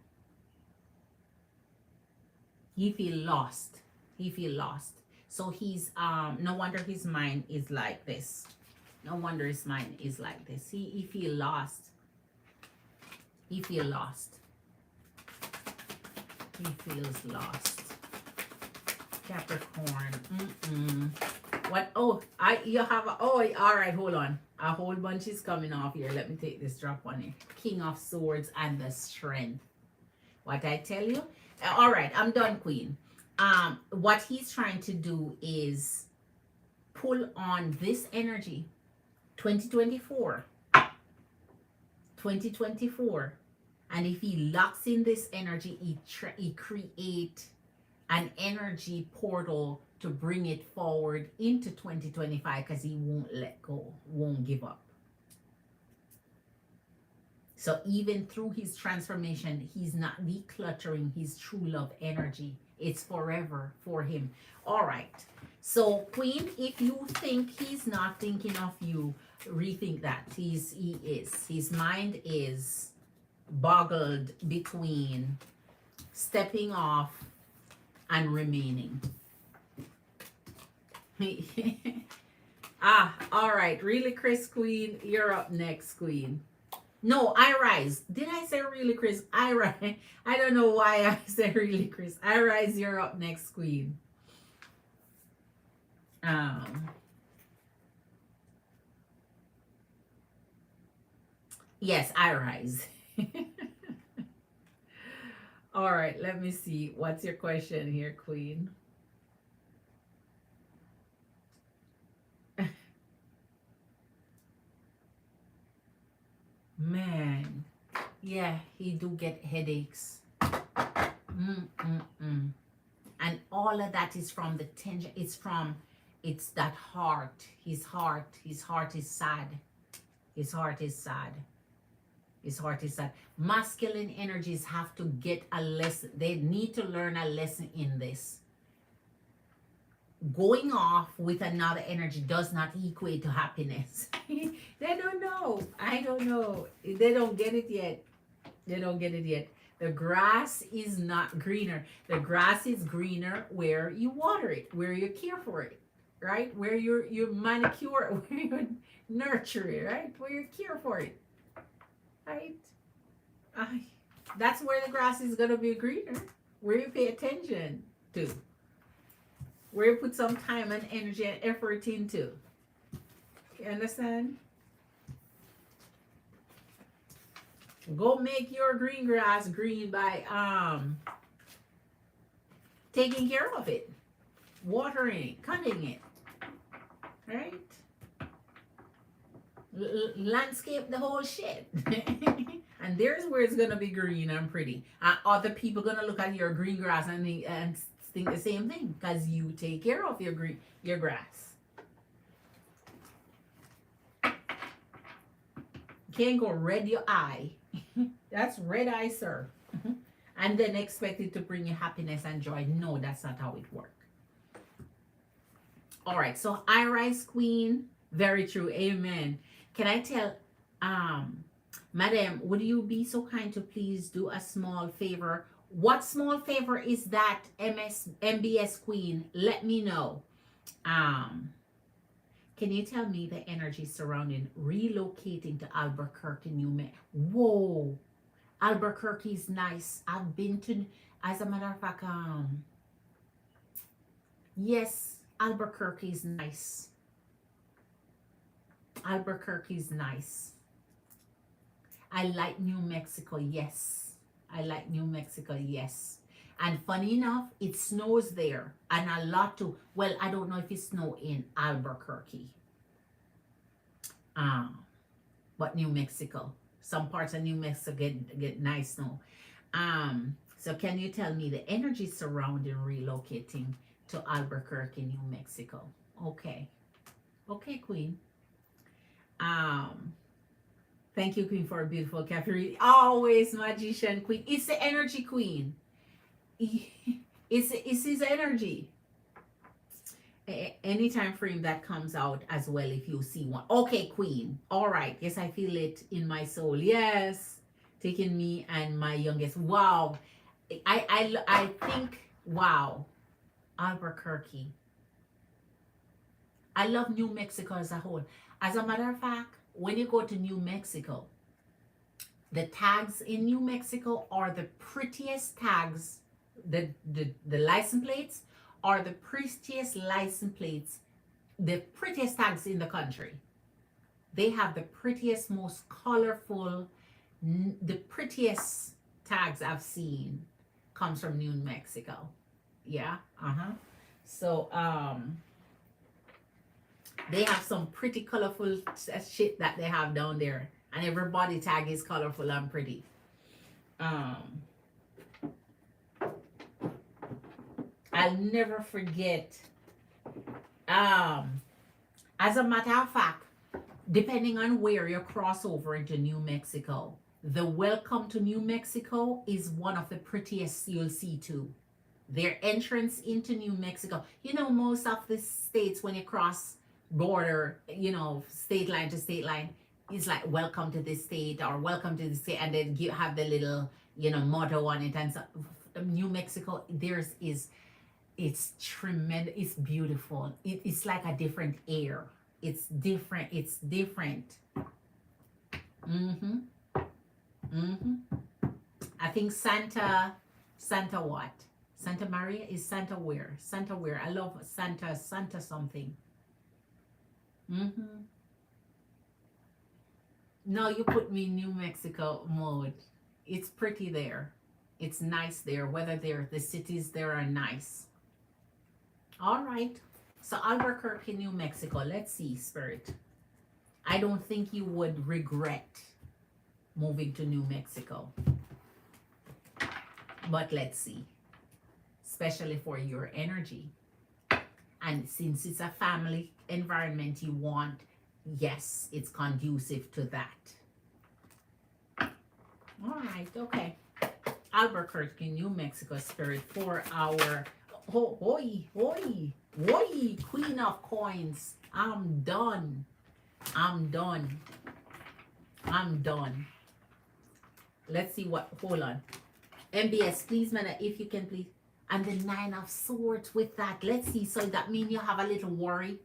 He feel lost. He feel lost. So he's no wonder his mind is like this. No wonder his mind is like this. He feel lost. He feel lost. He feels lost. Capricorn. What? Oh, you have a, oh, all right, hold on. A whole bunch is coming off here. Let me take this drop on it. King of Swords and the Strength. What I tell you? All right, I'm done, Queen. What he's trying to do is pull on this energy. 2024. 2024. And if he locks in this energy, he create an energy portal to bring it forward into 2025, because he won't let go, won't give up. So even through his transformation, he's not decluttering his true love energy. It's forever for him. All right. So Queen, if you think he's not thinking of you, rethink that. He is. His mind is boggled between stepping off and remaining. All right. Really, Chris Queen, you're up next, Queen. No, I rise. Did I say really, Chris? I rise. I don't know why I said really, Chris. I rise. You're up next, Queen. Yes, I rise. All right. Let me see. What's your question here, Queen? Man, yeah, he do get headaches. And all of that is from the tension. It's that heart. His heart is sad. His heart is sad. His heart is sad. Masculine energies have to get a lesson. They need to learn a lesson in this. Going off with another energy does not equate to happiness. They don't know. I don't know. They don't get it yet. They don't get it yet. The grass is not greener. The grass is greener where you water it, where you care for it, right? Where you manicure, where you nurture it, right? Where you care for it, right? That's where the grass is gonna be greener. Where you pay attention to, where you put some time and energy and effort into. You understand? Go make your green grass green by taking care of it, watering it, cutting it, right? Landscape the whole shit. And there's where it's gonna be green and pretty. Other people gonna look at your green grass and think the same thing because you take care of your grass. Can't go red your eye. That's red eye, sir. And then expect it to bring you happiness and joy. No, that's not how it works. All right, so I rise, Queen. Very true. Amen. Can I tell, Madam, would you be so kind to please do a small favor? What small favor is that, MBS Queen? Let me know. Can you tell me the energy surrounding relocating to Albuquerque, New Mexico? Whoa, Albuquerque is nice. I've been to, as a matter of fact, yes, Albuquerque is nice. Albuquerque is nice. I like New Mexico, yes. I like New Mexico, yes. And funny enough, it snows there. And a lot too. Well, I don't know if it snows in Albuquerque. But New Mexico. Some parts of New Mexico get nice snow. So can you tell me the energy surrounding relocating to Albuquerque, New Mexico? Okay. Okay, Queen. Thank you, Queen, for a beautiful cafe. Always magician, Queen. It's the energy, Queen. It's his energy. Any time frame that comes out as well, if you see one. Okay, Queen. All right. Yes, I feel it in my soul. Yes. Taking me and my youngest. Wow. I think, wow. Albuquerque. I love New Mexico as a whole. As a matter of fact, when you go to New Mexico, the tags in New Mexico are the prettiest tags. The license plates are the prettiest license plates, the prettiest tags in the country. They have the prettiest, most colorful, the prettiest tags I've seen comes from New Mexico. Yeah. So they have some pretty colorful shit that they have down there, and every body tag is colorful and pretty. I'll never forget. As a matter of fact, depending on where you cross over into New Mexico, the welcome to New Mexico is one of the prettiest you'll see too. Their entrance into New Mexico. You know, most of the states, when you cross border, you know, state line to state line, it's like welcome to this state or welcome to this state, and then you have the little, you know, motto on it and New Mexico, it's tremendous. It's beautiful. It's like a different air. It's different. It's different. Mm-hmm. Mm-hmm. I think Santa what? Santa Maria is Santa where? Santa where? I love Santa something. Mm-hmm. No, you put me in New Mexico mode. It's pretty there. It's nice there. Weather there, the cities there are nice. All right. So Albuquerque, New Mexico. Let's see, Spirit. I don't think you would regret moving to New Mexico. But let's see. Especially for your energy. And since it's a family environment you want, yes, it's conducive to that. All right, okay. Albuquerque, New Mexico, Spirit, for our Queen of Coins. I'm done. I'm done. I'm done. Let's see what. Hold on. MBS, please, man, if you can, please. And the Nine of Swords with that. Let's see. So that means you have a little worry.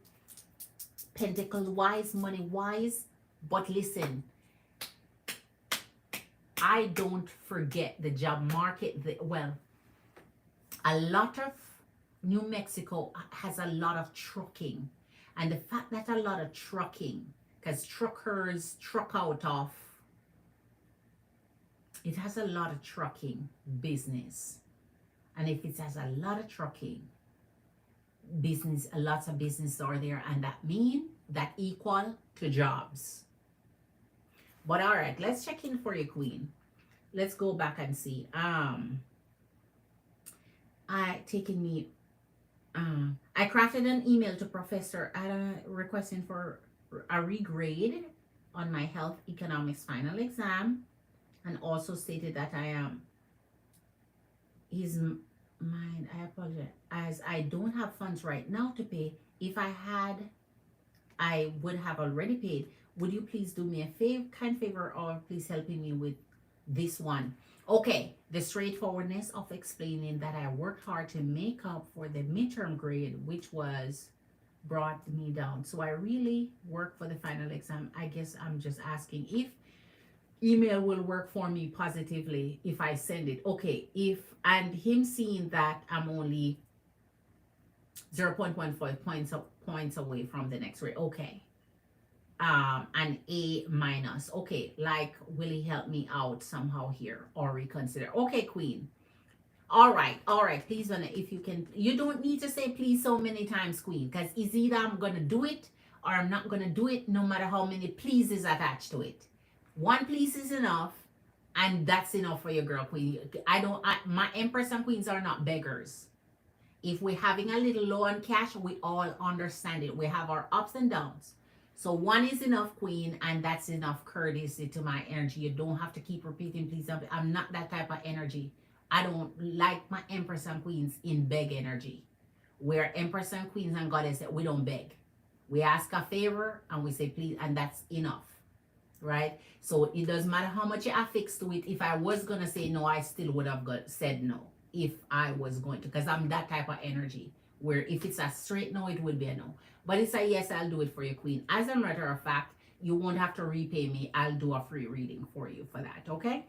Pentacle wise, money wise. But listen, I don't forget the job market. Well, a lot of New Mexico has a lot of trucking. And the fact that a lot of trucking, because truckers truck out of, it has a lot of trucking business. And if it has a lot of trucking business, lots of business are there, and that mean that equal to jobs. But all right, let's check in for you, Queen. Let's go back and see. I crafted an email to Professor Ada requesting for a regrade on my health economics final exam, and also stated that I am his mind. I apologize, as I don't have funds right now to pay. If I had, I would have already paid. Would you please do me a kind favor, or please helping me with this one? Okay, the straightforwardness of explaining that I worked hard to make up for the midterm grade, which was brought me down. So I really worked for the final exam. I guess I'm just asking if email will work for me positively if I send it. Okay, and him seeing that I'm only 0.15 points away from the next grade. Okay. An A minus. Okay, like, will he help me out somehow here or reconsider? Okay, Queen. All right, please, if you can, you don't need to say please so many times, Queen, because it's either I'm gonna do it or I'm not gonna do it, no matter how many pleases attached to it. One please is enough, and that's enough for your girl, Queen. My Empress and Queens are not beggars. If we're having a little low on cash, we all understand it. We have our ups and downs. So one is enough, Queen, and that's enough courtesy to my energy. You don't have to keep repeating, please. I'm not that type of energy. I don't like my Empress and Queens in beg energy. We're Empress and Queens and Goddess, we don't beg. We ask a favor and we say please, and that's enough, right? So it doesn't matter how much you affix to it. If I was going to say no, I still would have said no if I was going to, because I'm that type of energy where if it's a straight no, it would be a no. But it's a yes, I'll do it for you, Queen. As a matter of fact, you won't have to repay me. I'll do a free reading for you for that, okay?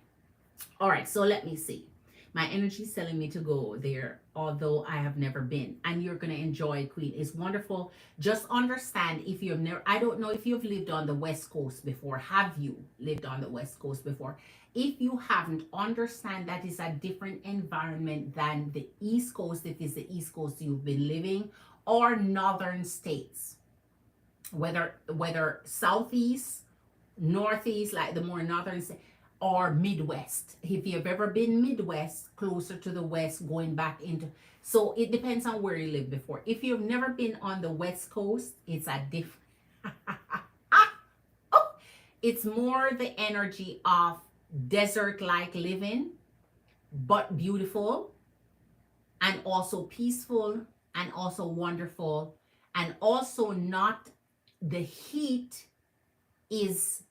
All right, so let me see. My energy is telling me to go there, although I have never been. And you're going to enjoy it, Queen. It's wonderful. Just understand, if you've never, I don't know if you've lived on the West Coast before. Have you lived on the West Coast before? If you haven't, understand that it's a different environment than the East Coast, if it's the East Coast you've been living, or northern states. Whether southeast, northeast, like the more northern states, or Midwest. If you've ever been Midwest, closer to the West, going back into, so it depends on where you lived before. If you've never been on the West Coast, it's a different, it's more the energy of desert-like living, but beautiful, and also peaceful, and also wonderful, and also not, the heat is,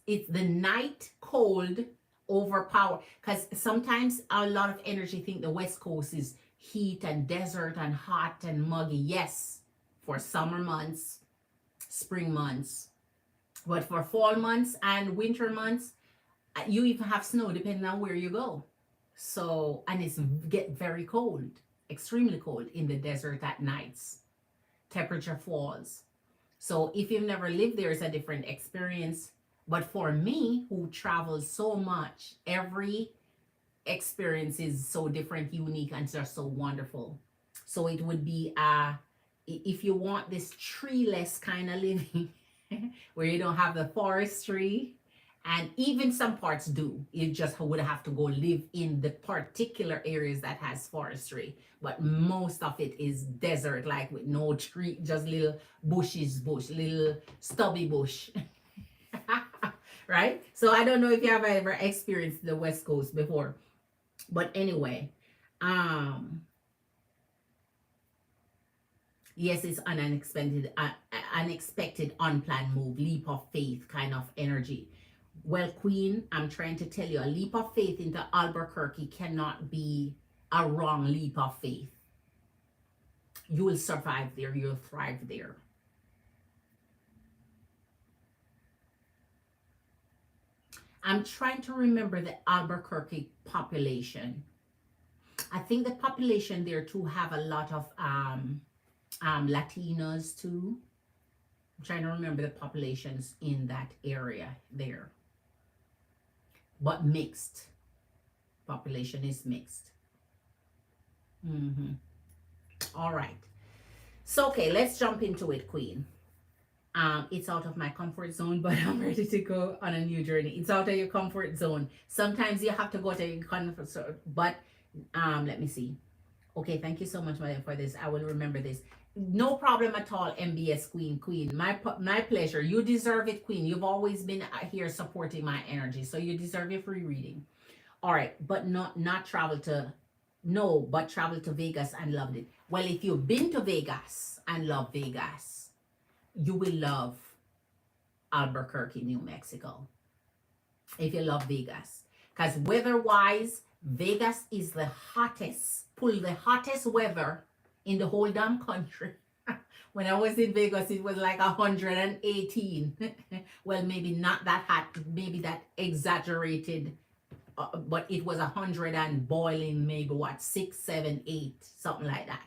it's the night cold, overpower, because sometimes a lot of energy think the West Coast is heat and desert and hot and muggy. Yes, for summer months, spring months, but for fall months and winter months, you even have snow depending on where you go. So, and it's get very cold, extremely cold in the desert at nights. Temperature falls. So if you've never lived there, it's a different experience. But for me, who travels so much, every experience is so different, unique, and just so wonderful. So it would be if you want this treeless kind of living, where you don't have the forestry, and even some parts do. You just would have to go live in the particular areas that has forestry. But most of it is desert, like with no tree, just little bushes, little stubby bush. Right? So I don't know if you have ever experienced the West Coast before. But anyway, yes, it's an unexpected, unplanned move, leap of faith kind of energy. Well, Queen, I'm trying to tell you, a leap of faith into Albuquerque cannot be a wrong leap of faith. You will survive there. You'll thrive there. I'm trying to remember the Albuquerque population. I think the population there too have a lot of Latinos too. I'm trying to remember the populations in that area there. But mixed. Population is mixed. All right. So, okay, let's jump into it, Queen. It's out of my comfort zone, but I'm ready to go on a new journey. It's out of your comfort zone. Sometimes you have to go to your comfort zone, but let me see. Okay, thank you so much, Madam, for this. I will remember this. No problem at all, MBS Queen. My pleasure. You deserve it, Queen. You've always been here supporting my energy, so you deserve your free reading. All right, but not travel to, no, but travel to Vegas and loved it. Well, if you've been to Vegas and love Vegas, you will love Albuquerque, New Mexico. If you love Vegas, because weather-wise, Vegas is the hottest weather in the whole damn country. When I was in Vegas, it was like 118. Well, maybe not that hot, maybe that exaggerated, but it was 100 and boiling, maybe what, 6, 7, 8, something like that.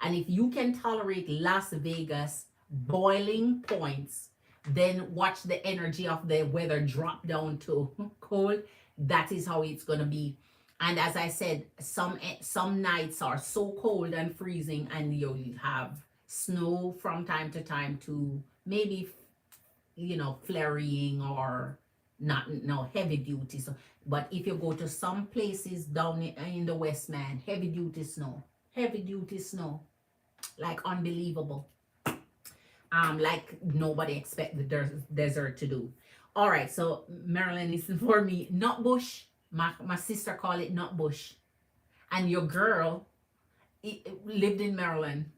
And if you can tolerate Las Vegas boiling points, then watch the energy of the weather drop down to cold. That is how it's going to be. And as I said, some nights are so cold and freezing, and you'll have snow from time to time to maybe, flurrying or not, no heavy duty. So, but if you go to some places down in the West, man, heavy duty snow, like unbelievable. Like nobody expect the desert to do. All right, so Maryland, listen for me. Nutbush, my sister call it Nutbush, and your girl lived in Maryland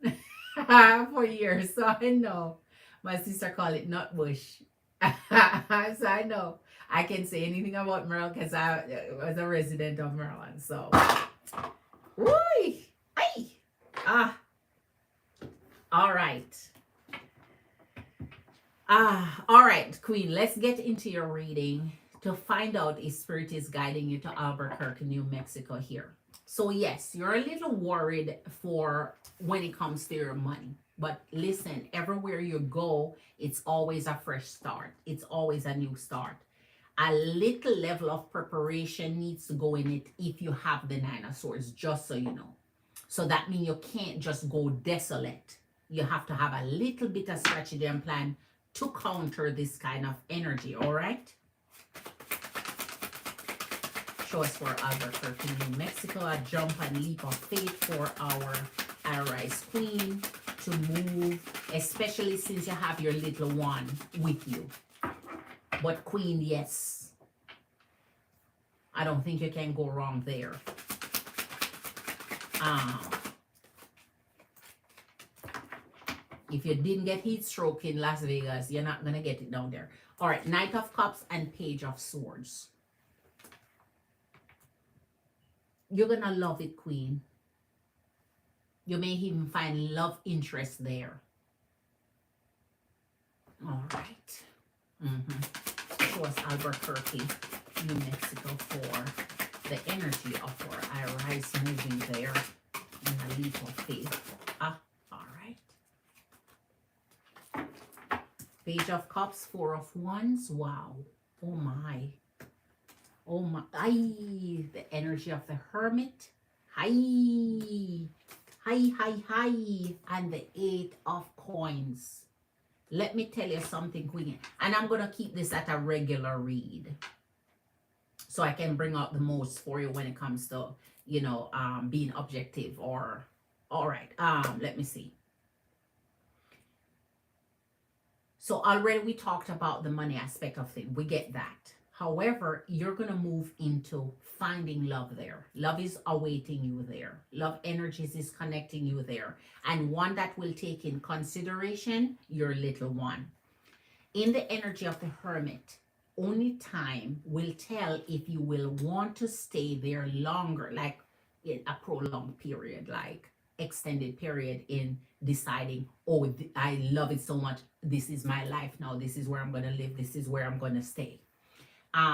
for years, so I know. My sister call it Nutbush, so I know. I can say anything about Maryland because I was a resident of Maryland. So, woo, all right. All right, Queen, let's get into your reading to find out if Spirit is guiding you to Albuquerque, New Mexico here. So yes, you're a little worried for when it comes to your money. But listen, everywhere you go, it's always a fresh start. It's always a new start. A little level of preparation needs to go in it if you have the Nine of Swords, just so you know. So that means you can't just go desolate. You have to have a little bit of strategy and plan to counter this kind of energy, all right? Show us for Albuquerque, New Mexico, a jump and leap of faith for our Arise Queen to move, especially since you have your little one with you. But Queen, yes, I don't think you can go wrong there. If you didn't get heat stroke in Las Vegas, you're not going to get it down there. All right, Knight of Cups and Page of Swords. You're gonna love it, Queen. You may even find love interest there. All right. Show us Albuquerque, New Mexico for the energy of our Iris moving there in a leap of faith. All right. Page of Cups, Four of Wands. Wow. Oh my. Oh my. Aye. The energy of the Hermit. Hi. Hi. And the Eight of Coins. Let me tell you something, Queen. And I'm going to keep this at a regular read, so I can bring out the most for you when it comes to, you know, being objective or, all right. Let me see. So already we talked about the money aspect of things. We get that. However, you're going to move into finding love there. Love is awaiting you there. Love energies is connecting you there. And one that will take in consideration your little one. In the energy of the Hermit, only time will tell if you will want to stay there longer, like in a prolonged period, like extended period, in deciding, oh, I love it so much. This is my life now. This is where I'm going to live. This is where I'm going to stay.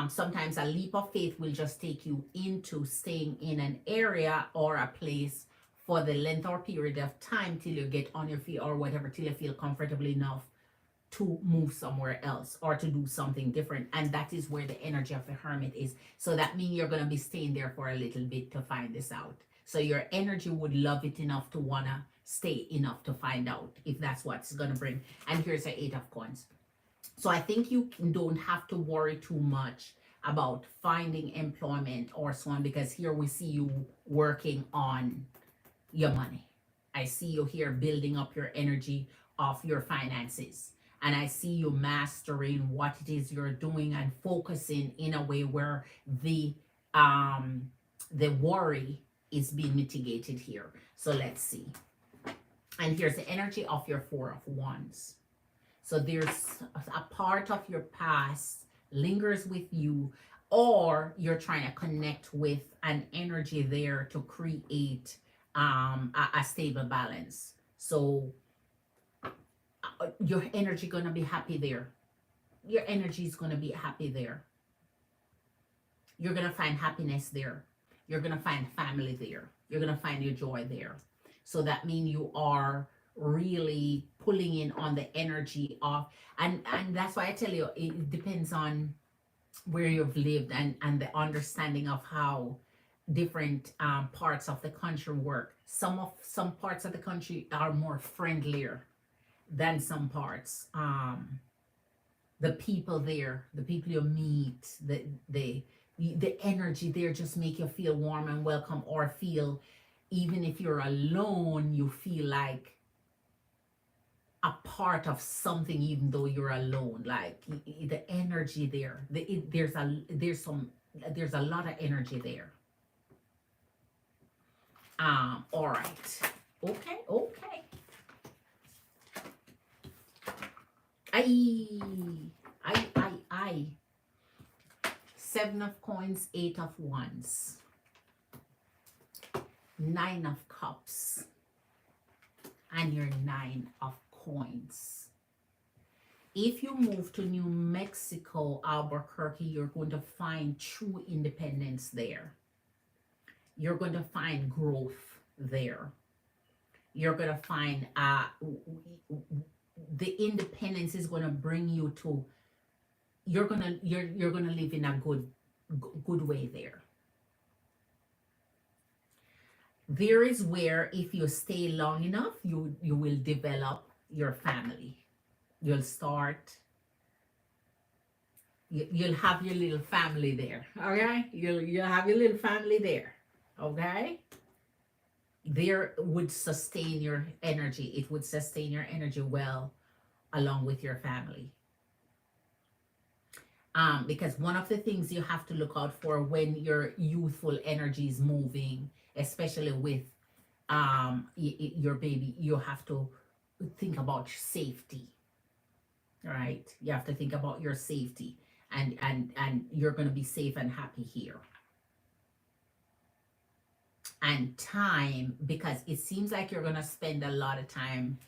Sometimes a leap of faith will just take you into staying in an area or a place for the length or period of time till you get on your feet or whatever, till you feel comfortable enough to move somewhere else or to do something different. And that is where the energy of the Hermit is. So that means you're going to be staying there for a little bit to find this out. So your energy would love it enough to want to stay enough to find out if that's what's going to bring. And here's the Eight of Coins. So I think you don't have to worry too much about finding employment or so on, because here we see you working on your money. I see you here building up your energy of your finances. And I see you mastering what it is you're doing and focusing in a way where the worry is being mitigated here. So let's see. And here's the energy of your Four of Wands. So there's a part of your past lingers with you, or you're trying to connect with an energy there to create a stable balance. So your energy going to be happy there. Your energy is going to be happy there. You're going to find happiness there. You're going to find family there. You're going to find your joy there. So that means you are really pulling in on the energy of, and that's why I tell you, it depends on where you've lived and the understanding of how different parts of the country work. Some parts of the country are more friendlier than some parts. The people there, the people you meet, the energy there just make you feel warm and welcome, or feel, even if you're alone, you feel like a part of something, even though you're alone. Like the energy there, there's a lot of energy there. All right. Okay. I. Seven of Coins, Eight of Wands, Nine of Cups, and your Nine of Coins. If you move to New Mexico, Albuquerque, you're going to find true independence there. You're going to find growth there. You're going to find the independence is going to bring you to, you're going to live in a good way there. There is where, if you stay long enough, you will develop your family. You'll start, you'll have your little family there. Okay, you'll have your little family there. Okay, there would sustain your energy. It would sustain your energy well along with your family. Because one of the things you have to look out for when your youthful energy is moving, especially with your baby, you have to think about safety. Right? You have to think about your safety, and you're going to be safe and happy here. and time, because it seems like you're going to spend a lot of time,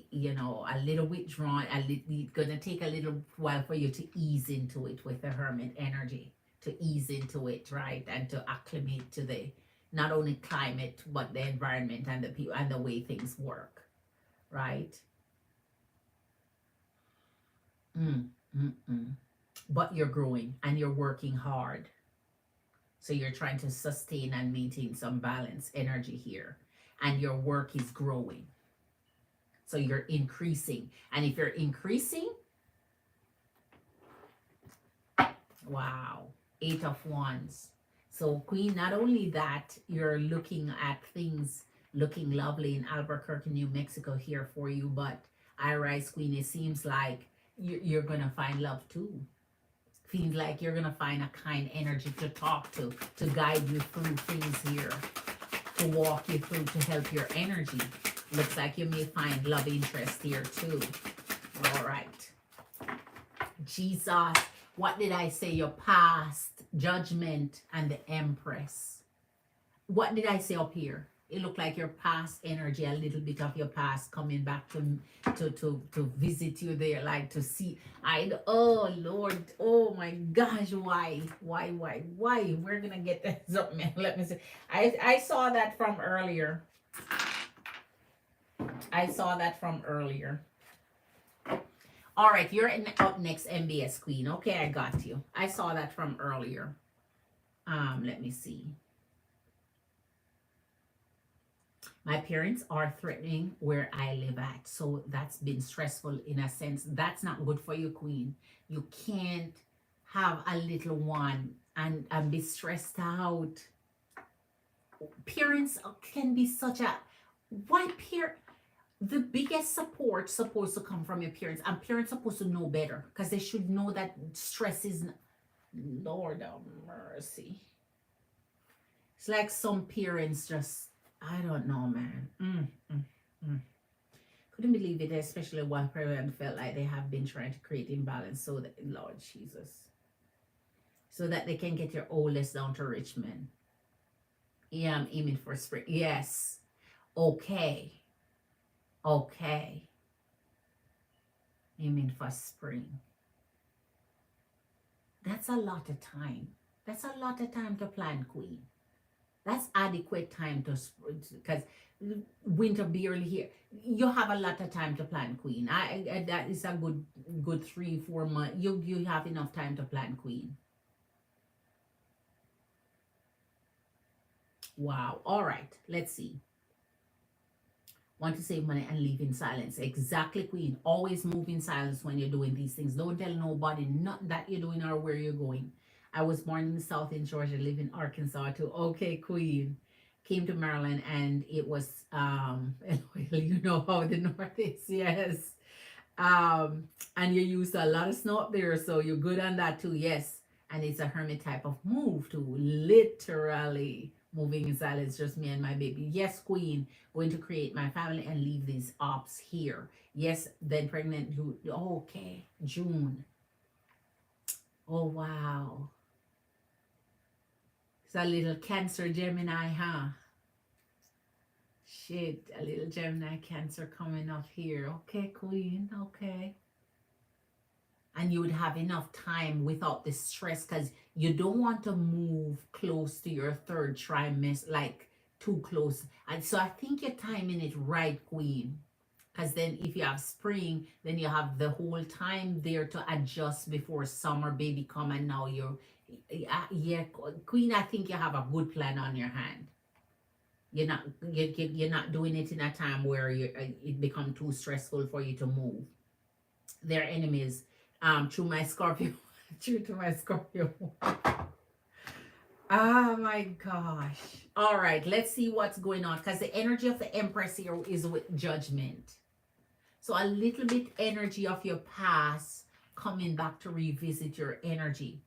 you know, a little withdrawn. It's going to take a little while for you to ease into it with the hermit energy, to ease into it, right? And to acclimate to the not only climate but the environment and the people and the way things work, right? mm, mm, mm. But you're growing and you're working hard, so you're trying to sustain and maintain some balance energy here, and your work is growing, so you're increasing. And if you're increasing, wow, 8 of Wands. So Queen, not only that, you're looking at things looking lovely in Albuquerque, New Mexico here for you, but I rise Queen, it seems like you're gonna find love too. Feels like you're gonna find a kind energy to talk to guide you through things here, to walk you through, to help your energy. Looks like you may find love interest here too. All right. Jesus, what did I say? Your past, Judgment, and the Empress. What did I say up here? It looked like your past energy, a little bit of your past coming back to visit you there, like to see. Oh Lord, oh my gosh, why? We're gonna get that something. Let me see. I saw that from earlier. I saw that from earlier. All right, you're up next, MBS Queen. Okay, I got you. I saw that from earlier. Let me see. My parents are threatening where I live at. So that's been stressful in a sense. That's not good for you, Queen. You can't have a little one and be stressed out. Parents can be such a... Why the biggest support supposed to come from your parents, and parents supposed to know better, because they should know that stress is... Lord have mercy. It's like some parents just... I don't know, man. Couldn't believe it, especially one parent felt like they have been trying to create imbalance so that, Lord Jesus, so that they can get your oldest down to Richmond. Yeah, I'm aiming for spring. Yes. Okay. Aiming for spring. That's a lot of time. That's a lot of time to plan, Queen. That's adequate time to, because winter barely here. You have a lot of time to plan, Queen. That is a good 3-4 months. You have enough time to plan, Queen. Wow. All right. Let's see. Want to save money and live in silence. Exactly, Queen. Always move in silence when you're doing these things. Don't tell nobody not that you're doing or where you're going. I was born in the South in Georgia, live in Arkansas too. Okay, Queen. Came to Maryland and it was, you know how the North is, yes. And you used a lot of snow up there, so you're good on that too, yes. And it's a hermit type of move too, literally moving in silence, just me and my baby. Yes, Queen, going to create my family and leave these ops here. Yes, then pregnant, okay, June. Oh, wow. It's a little Cancer Gemini, huh? Shit, a little Gemini Cancer coming up here. Okay, Queen, okay. And you would have enough time without the stress, because you don't want to move close to your third trimester, like too close. And so I think you're timing it right, Queen. Because then if you have spring, then you have the whole time there to adjust before summer baby come, and now you're... Yeah, Queen, I think you have a good plan on your hand. You're not doing it in a time where it become too stressful for you to move. They're enemies. Through my Scorpio, true to my Scorpio. Oh my gosh. All right, let's see what's going on, because the energy of the Empress here is with Judgment. So a little bit energy of your past coming back to revisit your energy.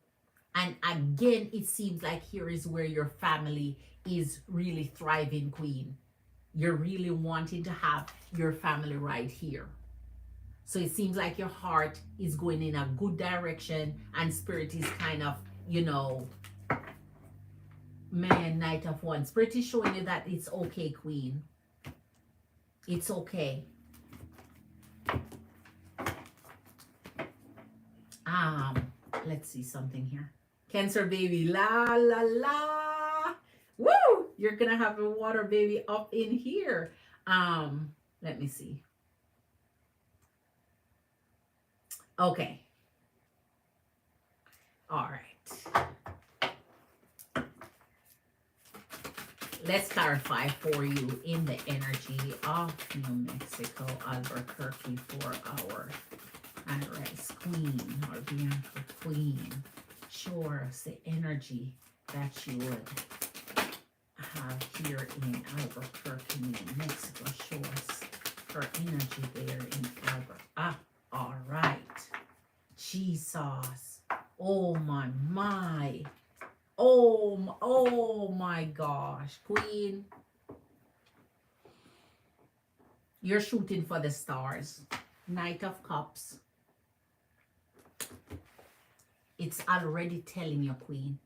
And again, it seems like here is where your family is really thriving, Queen. You're really wanting to have your family right here. So it seems like your heart is going in a good direction, and spirit is kind of, Man, Knight of Wands. Pretty showing you that it's okay, Queen. It's okay. Let's see something here. Cancer baby. La, la, la. Woo! You're going to have a water baby up in here. Let me see. Okay. All right. Let's clarify for you in the energy of New Mexico, Albuquerque for our Iris Queen or Bianca Queen. Show us the energy that you would have here in Albuquerque, New Mexico. Show us her energy there in Albuquerque. All right. Jesus. Oh my. Oh my gosh, Queen. You're shooting for the stars. Knight of Cups. It's already telling you, Queen.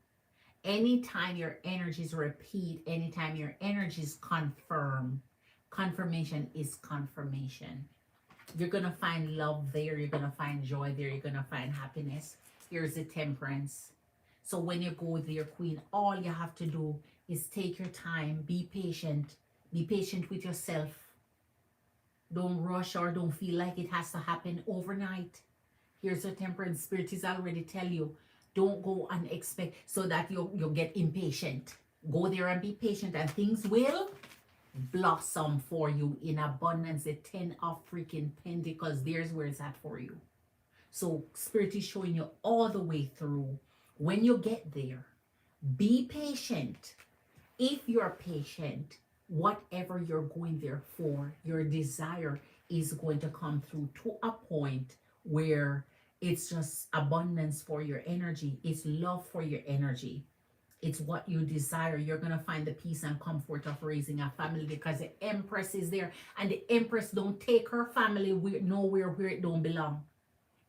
Anytime your energies repeat, anytime your energies confirm, confirmation is confirmation. You're going to find love there. You're going to find joy there. You're going to find happiness. Here's the Temperance. So when you go there, Queen, all you have to do is take your time. Be patient. Be patient with yourself. Don't rush or don't feel like it has to happen overnight. Here's the Temperance. Spirit is already tell you, don't go and expect so that you'll get impatient. Go there and be patient and things will blossom for you in abundance. The 10 of freaking Pentacles, there's where it's at for you. So Spirit is showing you all the way through. When you get there, be patient. If you're patient, whatever you're going there for, your desire is going to come through to a point where it's just abundance for your energy. It's love for your energy. It's what you desire. You're going to find the peace and comfort of raising a family because the Empress is there. And the Empress don't take her family nowhere where it don't belong.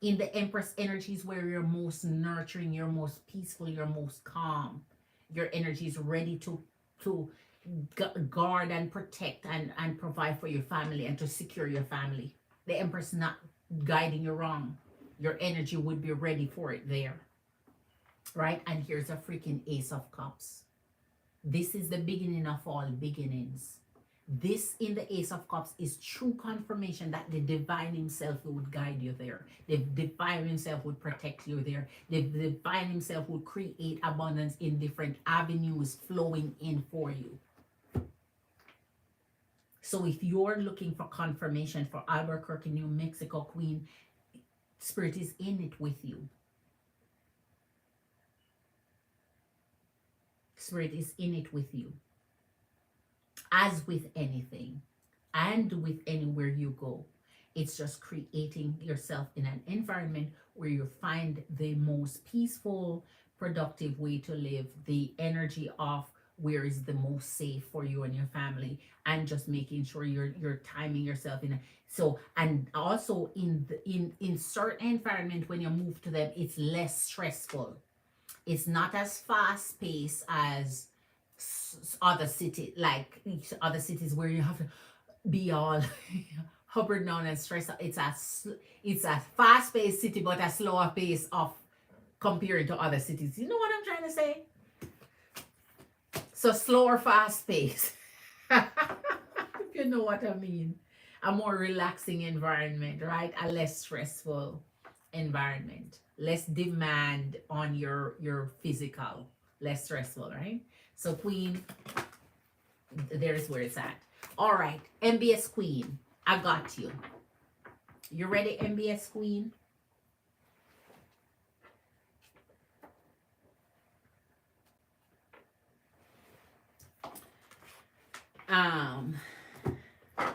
In the Empress energies where you're most nurturing, you're most peaceful, you're most calm. Your energy is ready to guard and protect and provide for your family and to secure your family. The Empress not guiding you wrong. Your energy would be ready for it there. Right? And here's a freaking Ace of Cups. This is the beginning of all beginnings. This in the Ace of Cups is true confirmation that the divine himself would guide you there. The divine himself would protect you there. The divine himself would create abundance in different avenues flowing in for you. So if you're looking for confirmation for Albuquerque, New Mexico, Queen, Spirit is in it with you. Spirit is in it with you. As with anything and with anywhere you go, it's just creating yourself in an environment where you find the most peaceful, productive way to live, the energy of where is the most safe for you and your family, and just making sure you're timing yourself in. So, and also in certain environment, when you move to them, it's less stressful. It's not as fast paced as other cities, like other cities where you have to be all hubbard down and stressed out. It's a fast paced city, but a slower pace of comparing to other cities. You know what I'm trying to say? So slower, fast pace. If you know what I mean. A more relaxing environment, right? A less stressful environment. Less demand on your physical. Less stressful, right? So Queen, there's where it's at. All right, MBS Queen, I got you. You ready, MBS Queen?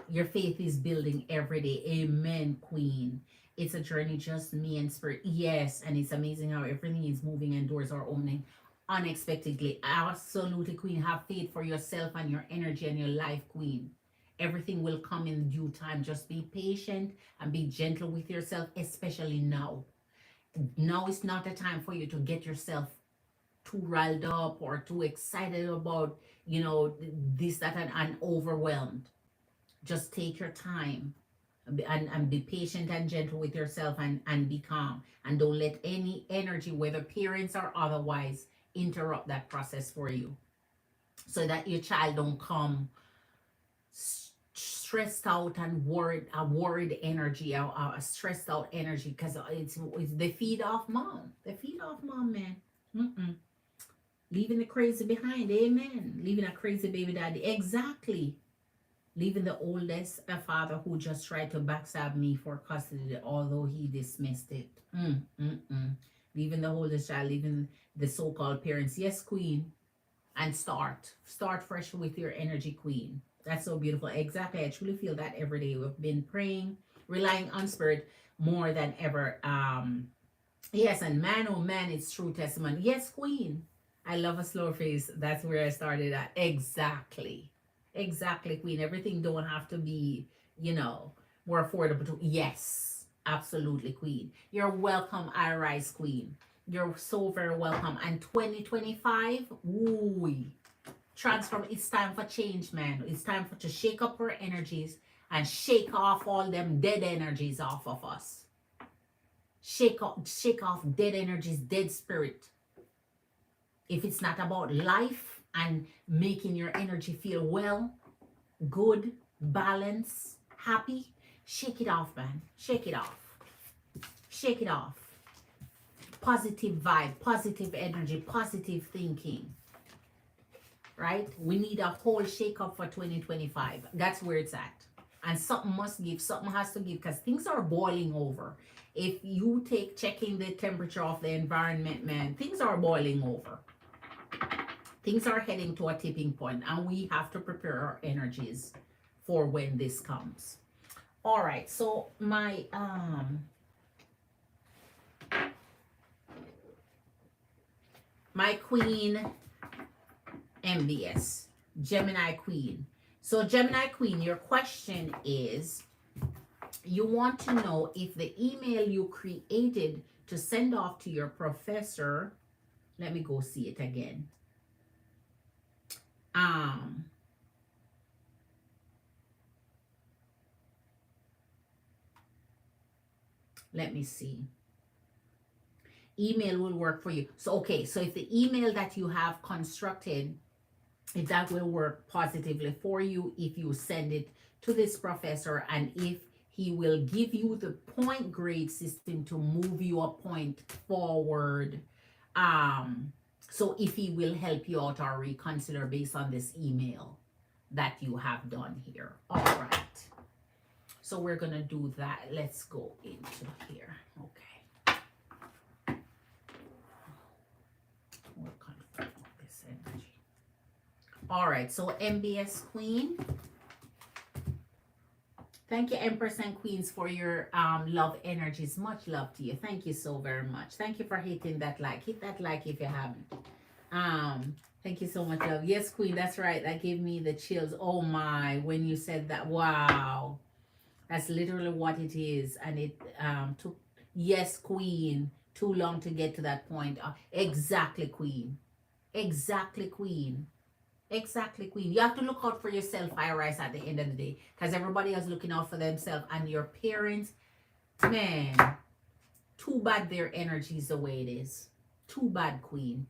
Your faith is building every day. Amen, Queen. It's a journey, just me and Spirit. Yes, and it's amazing how everything is moving and doors are opening unexpectedly. Absolutely, Queen. Have faith for yourself and your energy and your life, Queen. Everything will come in due time. Just be patient and be gentle with yourself, especially now. Now is not the time for you to get yourself too riled up or too excited about, you know, this, that, and overwhelmed. Just take your time and be patient and gentle with yourself, and be calm. And don't let any energy, whether parents or otherwise, interrupt that process for you, so that your child don't come stressed out and worried, a worried energy, a stressed out energy, because it's they feed off mom. They feed off mom, man. Mm-mm. Leaving the crazy behind, amen. Leaving a crazy baby daddy, exactly. Leaving the oldest, a father who just tried to backstab me for custody, although he dismissed it. Leaving the oldest child, leaving the so-called parents. Yes, queen. And start fresh with your energy, queen. That's so beautiful. Exactly. I truly feel that every day. We've been praying, relying on spirit more than ever. Yes, and man, oh man, it's true testimony. Yes, queen. I love a slow face. That's where I started at. Exactly. Exactly, queen. Everything don't have to be, you know, more affordable to. Yes, absolutely, queen. You're welcome, I Rise queen. You're so very welcome. And 2025, ooh, transform. It's time for change, man. It's time for to shake up our energies and shake off all them dead energies off of us. Shake off dead energies, dead spirit. If it's not about life and making your energy feel well, good, balanced, happy, shake it off, man. Shake it off. Shake it off. Positive vibe, positive energy, positive thinking. Right? We need a whole shake up for 2025. That's where it's at. And something must give, something has to give, because things are boiling over. If you take checking the temperature of the environment, man, things are boiling over. Things are heading to a tipping point, and we have to prepare our energies for when this comes. All right, so my queen MBS, Gemini queen. So Gemini queen, your question is, you want to know if the email you created to send off to your professor, let me go see it again. Let me see. Email will work for you. So, okay, so if the email that you have constructed, if that will work positively for you, if you send it to this professor, and if he will give you the point grade system to move you a point forward. So if he will help you out or reconsider based on this email that you have done here. All right. So we're going to do that. Let's go into here. Okay. We'll confirm this energy. All right. So MBS Queen. Thank you, Empress and Queens, for your love energies. Much love to you. Thank you so very much. Thank you for hitting that like. Hit that like if you haven't. Thank you so much, love. Yes, Queen, that's right. That gave me the chills. Oh my, when you said that. Wow. That's literally what it is. And it took, yes, Queen, too long to get to that point. Exactly, Queen. Exactly, Queen. Exactly, Queen. You have to look out for yourself, Iris, at the end of the day. Because everybody else looking out for themselves. And your parents, man, too bad their energy is the way it is. Too bad, Queen.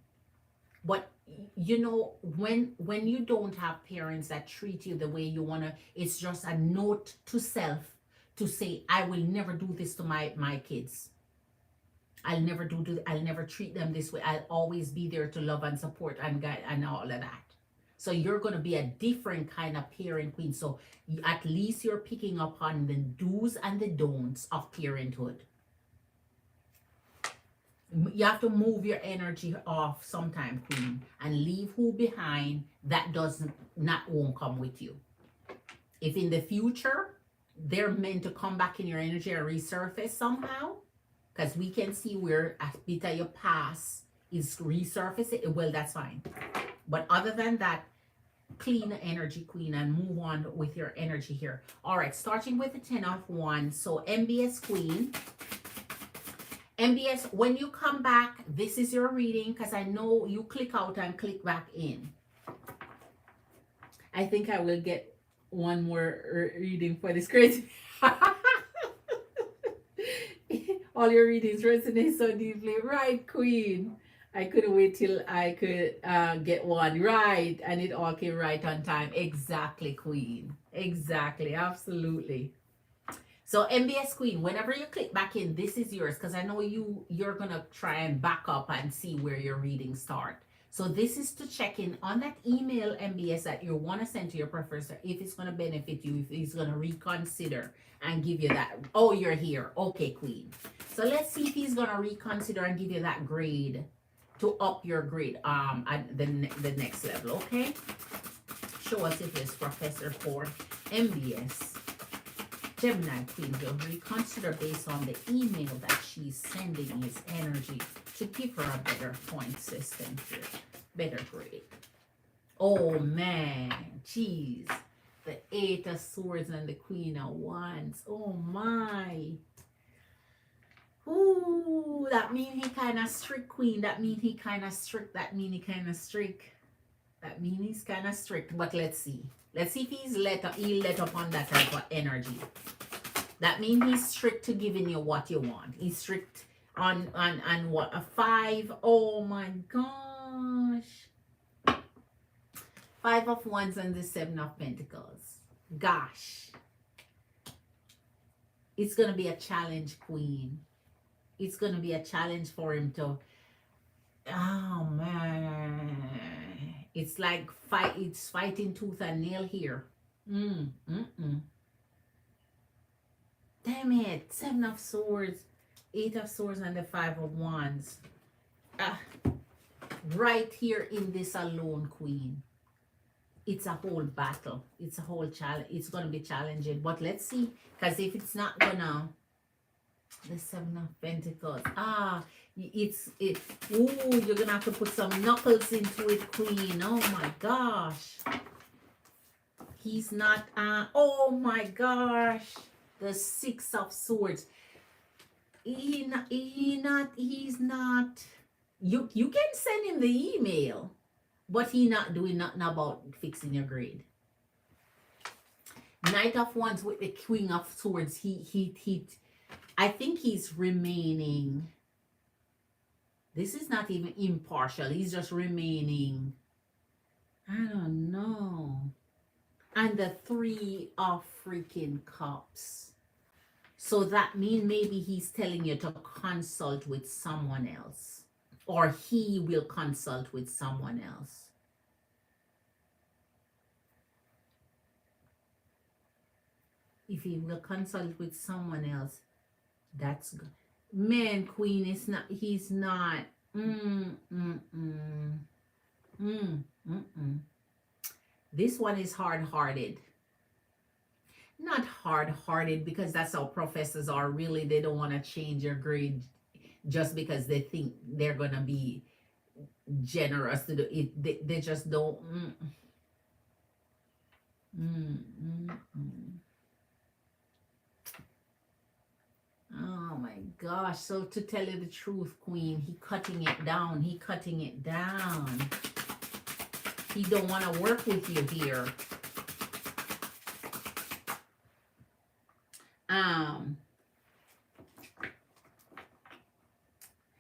But, you know, when you don't have parents that treat you the way you want to, it's just a note to self to say, I will never do this to my kids. I'll never I'll never treat them this way. I'll always be there to love and support and guide and all of that. So you're going to be a different kind of parent, Queen. So at least you're picking up on the do's and the don'ts of parenthood. You have to move your energy off sometime, Queen, and leave who behind that won't come with you. If in the future they're meant to come back in your energy or resurface somehow, because we can see where a bit of your past is resurfacing, well, that's fine. But other than that, clean energy, Queen, and move on with your energy here. All right, starting with the 10 of Wands. So MBS Queen, MBS, when you come back, this is your reading because I know you click out and click back in. I think I will get one more reading for this crazy. All your readings resonate so deeply. Right, Queen. I couldn't wait till I could get one. Right. And it all came right on time. Exactly, Queen. Exactly. Absolutely. So MBS Queen, whenever you click back in, this is yours because I know you're gonna try and back up and see where your readings start. So this is to check in on that email MBS that you want to send to your professor if it's gonna benefit you, if he's gonna reconsider and give you that. Oh, you're here. Okay, Queen. So let's see if he's gonna reconsider and give you that grade to up your grade at the next level. Okay. Show us if it's Professor for MBS. Gemini Queen will reconsider based on the email that she's sending his energy to give her a better point system here. Better grade. Oh man, geez. The 8 of Swords and the Queen of Wands. Oh my. Ooh, that mean he kind of strict, Queen. That mean he kind of strict. That mean he kind of strict. That mean he's kind of strict. But let's see. Let's see if he'll let up on that type of energy. That means he's strict to giving you what you want. He's strict on what? A 5. Oh my gosh. 5 of Wands and the 7 of Pentacles. Gosh. It's going to be a challenge, Queen. It's going to be a challenge for him to... Oh man. It's like it's fighting tooth and nail here. Damn it. 7 of Swords, 8 of Swords, and the 5 of Wands. Right here in this alone, Queen. It's a whole battle. It's a whole challenge. It's going to be challenging. But let's see. Because if it's not going to... The 7 of Pentacles. Ooh, you're going to have to put some knuckles into it, Queen. Oh my gosh. He's not... oh my gosh. The 6 of Swords. He's not. You can send him the email, but he not doing nothing about fixing your grade. Knight of Wands with the Queen of Swords. I think he's remaining. This is not even impartial. He's just remaining. I don't know. And the 3 of freaking Cups. So that means maybe he's telling you to consult with someone else. Or he will consult with someone else. If he will consult with someone else, that's good. Man, Queen, it's not, he's not. This one is hard-hearted. Not hard-hearted because that's how professors are. Really, they don't want to change your grade just because they think they're going to be generous to do it. They just don't. Oh my gosh. So to tell you the truth, Queen, he cutting it down. He cutting it down. He don't want to work with you here.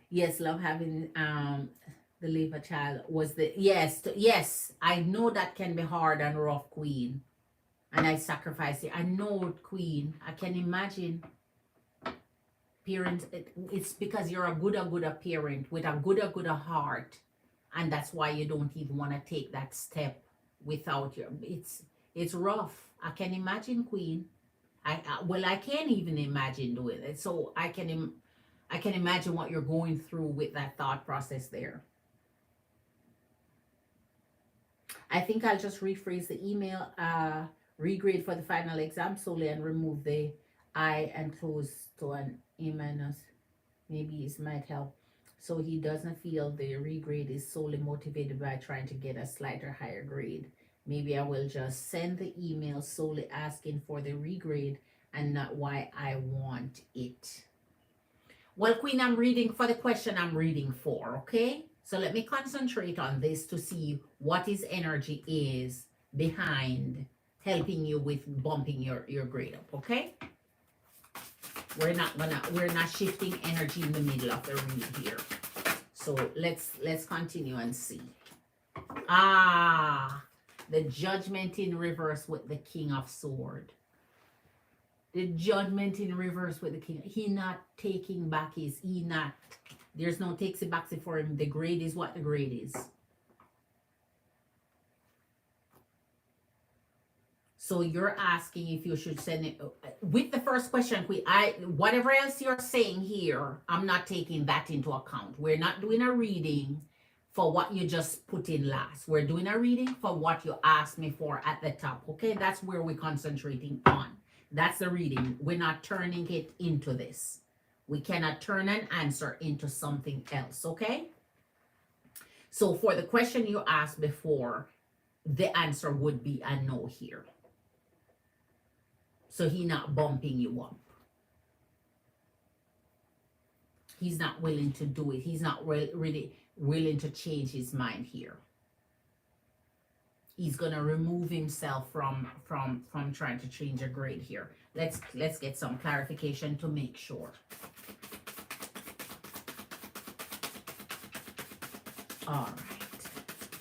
Yes, love having the liver child was the yes. I know that can be hard and rough, Queen. And I sacrifice it. I know it, Queen. I can imagine. Parents, it's because you're a good parent with a good heart, and that's why you don't even want to take that step without your. It's rough. I can imagine, Queen. I can't even imagine doing it. So I can imagine what you're going through with that thought process there. I think I'll just rephrase the email. Regrade for the final exam solely and remove the I and close to an A minus. Maybe it might help. So he doesn't feel the regrade is solely motivated by trying to get a slighter higher grade. Maybe I will just send the email solely asking for the regrade and not why I want it. Well, Queen, I'm reading for the question I'm reading for, okay? So let me concentrate on this to see what his energy is behind helping you with bumping your grade up, okay? We're not shifting energy in the middle of the read here. So let's continue and see. The Judgment in reverse with the King of Sword. The Judgment in reverse with the King. He not taking back his, he not, there's no takes it back for him. The grade is what the grade is. So you're asking if you should send it with the first question. Whatever else you're saying here, I'm not taking that into account. We're not doing a reading for what you just put in last. We're doing a reading for what you asked me for at the top. Okay, that's where we're concentrating on. That's the reading. We're not turning it into this. We cannot turn an answer into something else. Okay. So for the question you asked before, the answer would be a no here. So he's not bumping you up. He's not willing to do it. He's not really willing to change his mind here. He's gonna remove himself from trying to change a grade here. Let's get some clarification to make sure. All right.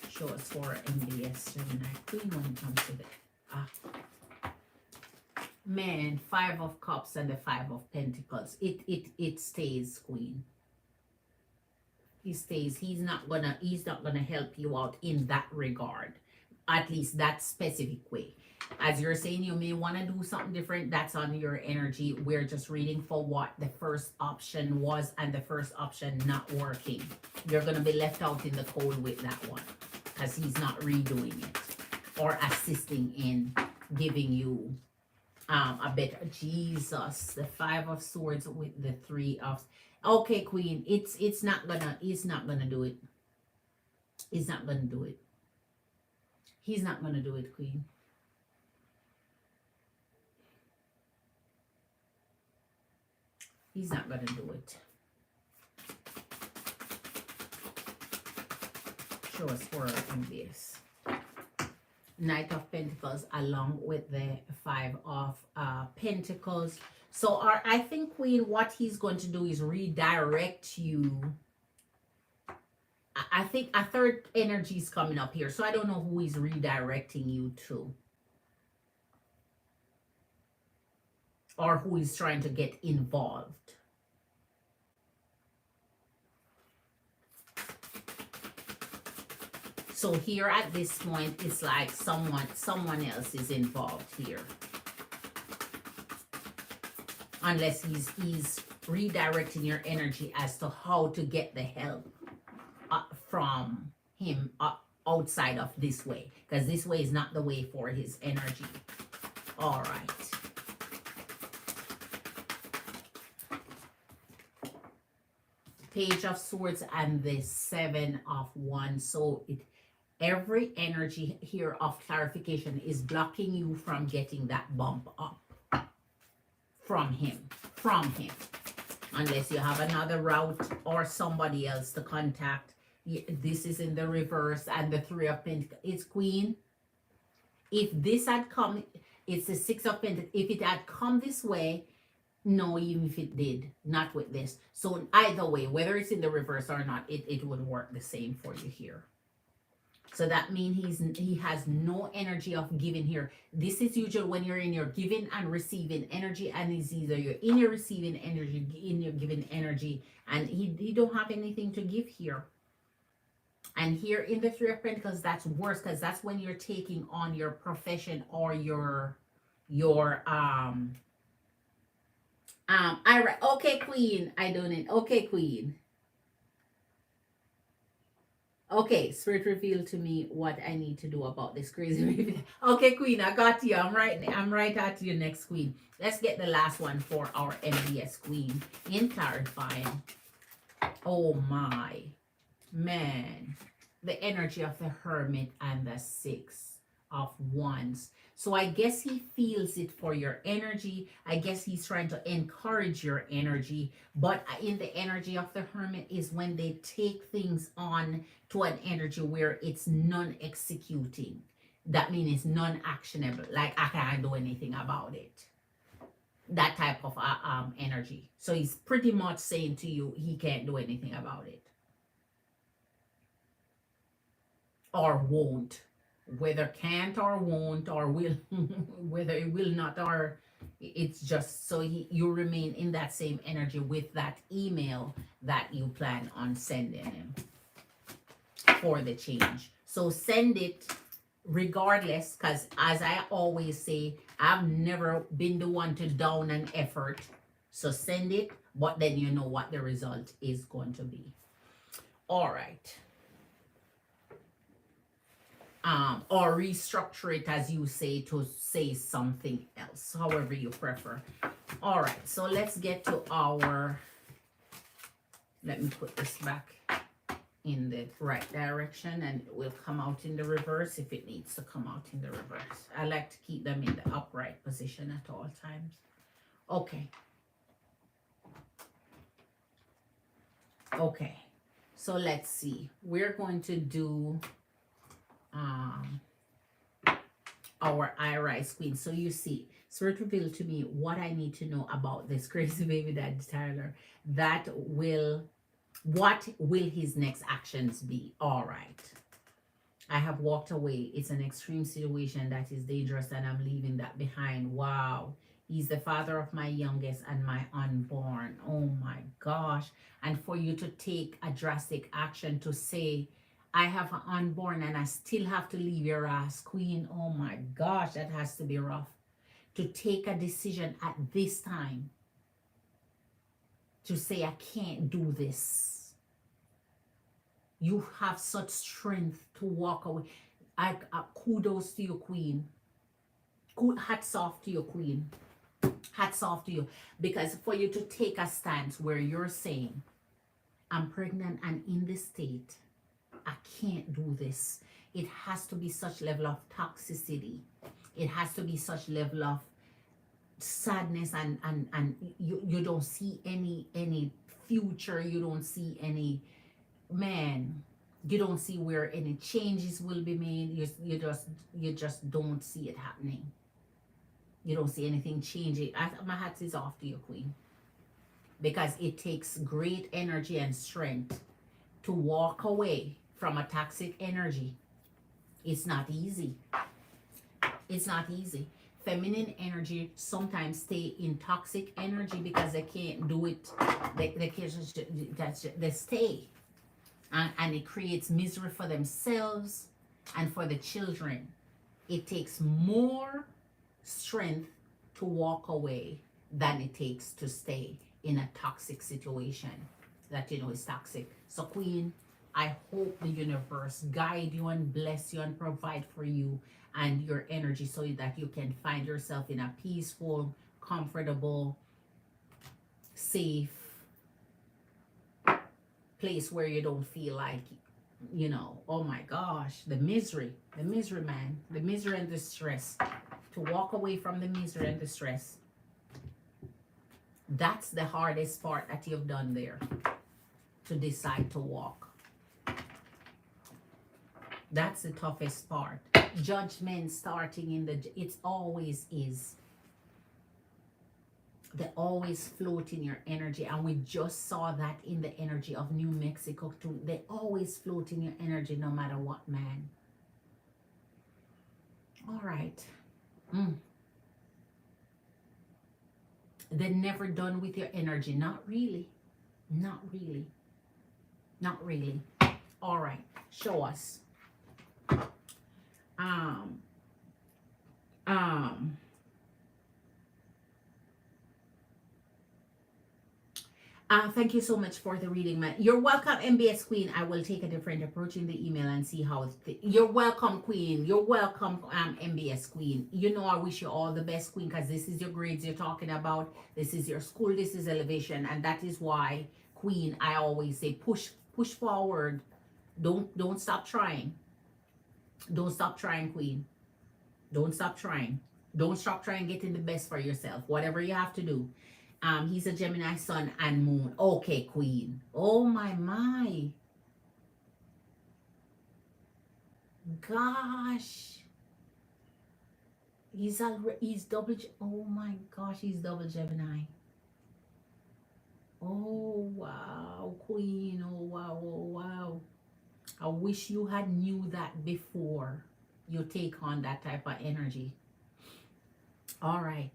Show us for MBS Gemini Queen when it comes to the man, 5 of Cups and the 5 of Pentacles. It stays, Queen. He stays. He's not gonna help you out in that regard. At least that specific way. As you're saying, you may want to do something different. That's on your energy. We're just reading for what the first option was, and the first option not working. You're gonna be left out in the cold with that one, because he's not redoing it or assisting in giving you a better. Jesus, the 5 of Swords with the 3 of. Okay, Queen, it's not gonna do it. He's not gonna do it. He's not gonna do it, Queen. He's not gonna do it. Show us for this. Knight of Pentacles along with the 5 of Pentacles. So I think, Queen, what he's going to do is redirect you. I think a third energy is coming up here. So I don't know who he's redirecting you to. Or who is trying to get involved. So here at this point, it's like someone else is involved here. Unless he's redirecting your energy as to how to get the help from him outside of this way. Because this way is not the way for his energy. All right. Page of Swords and the 7 of Wands. So every energy here of clarification is blocking you from getting that bump up from him. Unless you have another route or somebody else to contact. This is in the reverse, and the 3 of Pentacles. It's Queen. If this had come, it's the 6 of Pentacles. If it had come this way, no, even if it did, not with this. So either way, whether it's in the reverse or not, it would work the same for you here. So that means he has no energy of giving here. This is usually when you're in your giving and receiving energy, and it's either you're in your receiving energy, in your giving energy, and he don't have anything to give here. And here in the 3 of Pentacles, that's worse, because that's when you're taking on your profession or your Ira. Okay, Queen. I don't need. Okay, Queen. Okay, Spirit revealed to me what I need to do about this crazy. Okay, Queen, I got you. I'm right at you next, Queen. Let's get the last one for our MBS Queen in clarifying. Oh my man, the energy of the Hermit and the 6 of Wands. So I guess he feels it for your energy. I guess he's trying to encourage your energy. But in the energy of the Hermit is when they take things on to an energy where it's non-executing. That means it's non-actionable. Like I can't do anything about it. That type of energy. So he's pretty much saying to you he can't do anything about it. Or won't. Whether can't or won't or will, whether it will not or it's just so you remain in that same energy with that email that you plan on sending him for the change. So send it regardless, because as I always say, I've never been the one to down an effort. So send it, but then you know what the result is going to be. All right. Or restructure it as you say to say something else, however you prefer. All right, so let's get to our, let me put this back in the right direction and it will come out in the reverse if it needs to come out in the reverse. I like to keep them in the upright position at all times. Okay. Okay, so let's see. We're going to do our I Rise Queen. So you see, Spirit revealed to me what I need to know about this crazy baby daddy Tyler. That will, what will his next actions be? All right. I have walked away. It's an extreme situation that is dangerous and I'm leaving that behind. Wow. He's the father of my youngest and my unborn. Oh my gosh. And for you to take a drastic action to say, I have an unborn and I still have to leave your ass, Queen. Oh my gosh, that has to be rough. To take a decision at this time to say, I can't do this. You have such strength to walk away. Kudos to you, Queen. Hats off to you, Queen. Hats off to you. Because for you to take a stance where you're saying, I'm pregnant and in this state, I can't do this. It has to be such level of toxicity. It has to be such level of sadness and you don't see any future. You don't see any, man, you don't see where any changes will be made. You just don't see it happening. You don't see anything changing. My hat is off to you, Queen. Because it takes great energy and strength to walk away from a toxic energy. It's not easy. It's not easy. Feminine energy sometimes stay in toxic energy because they can't do it. They can't, they stay. And it creates misery for themselves and for the children. It takes more strength to walk away than it takes to stay in a toxic situation that you know is toxic. So Queen, I hope the universe guide you and bless you and provide for you and your energy so that you can find yourself in a peaceful, comfortable, safe place where you don't feel like, you know, oh my gosh, the misery, man, the misery and the stress. To walk away from the misery and the stress. That's the hardest part that you've done there. To decide to walk. That's the toughest part. Judgment starting in the, it always is. They always float in your energy. And we just saw that in the energy of New Mexico too. They always float in your energy no matter what, man. All right. They're never done with your energy. Not really. Not really. Not really. All right. Show us. Thank you so much for the reading, man. You're welcome, MBS Queen. I will take a different approach in the email and see how you're welcome, Queen. You're welcome, MBS Queen. You know I wish you all the best, Queen, because this is your grades you're talking about. This is your school. This is elevation, and that is why, Queen, I always say push forward. Don't stop trying. Don't stop trying, Queen. Don't stop trying. Don't stop trying getting the best for yourself. Whatever you have to do. He's a Gemini sun and moon. Okay, Queen. Oh my. Gosh. He's double oh my gosh, he's double Gemini. Oh wow, Queen. Oh wow, oh wow. I wish you had knew that before you take on that type of energy. All right.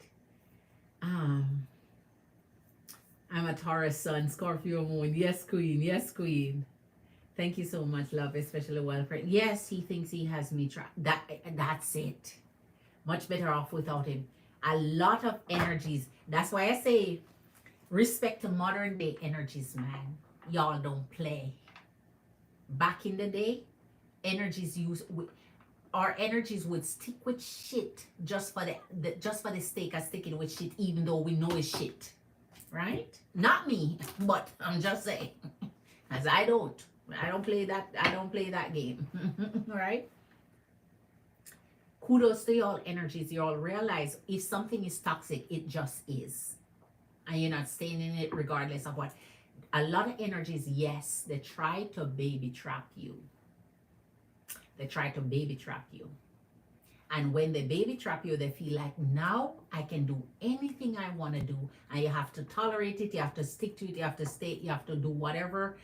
Um, I'm a Taurus sun, Scorpio moon. Yes, Queen. Yes, Queen. Thank you so much, love, especially Wilfred. Yes, he thinks he has me trapped. That's it. Much better off without him. A lot of energies. That's why I say respect to modern day energies, man. Y'all don't play. Back in the day, energies used our energies would stick with shit just for the sake of sticking with shit, even though we know it's shit, right? Not me, but I'm just saying, as I don't play that game, right? Kudos to y'all energies. Y'all realize if something is toxic, it just is, and you're not staying in it regardless of what. A lot of energies, yes, they try to baby trap you. They try to baby trap you. And when they baby trap you, they feel like now I can do anything I want to do. And you have to tolerate it. You have to stick to it. You have to stay. You have to do whatever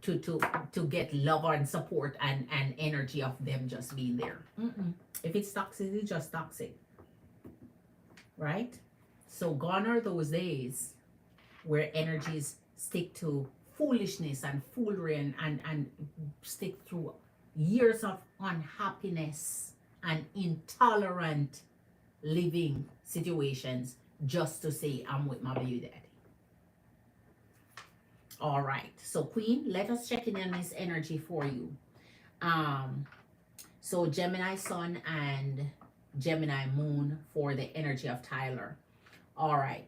to get love and support and energy of them just being there. If it's toxic, it's just toxic. Right? So gone are those days where energies stick to foolishness and foolery and stick through years of unhappiness and intolerant living situations just to say I'm with my baby daddy. All right, so Queen, let us check in on this energy for you. So Gemini sun and Gemini moon for the energy of Tyler. All right,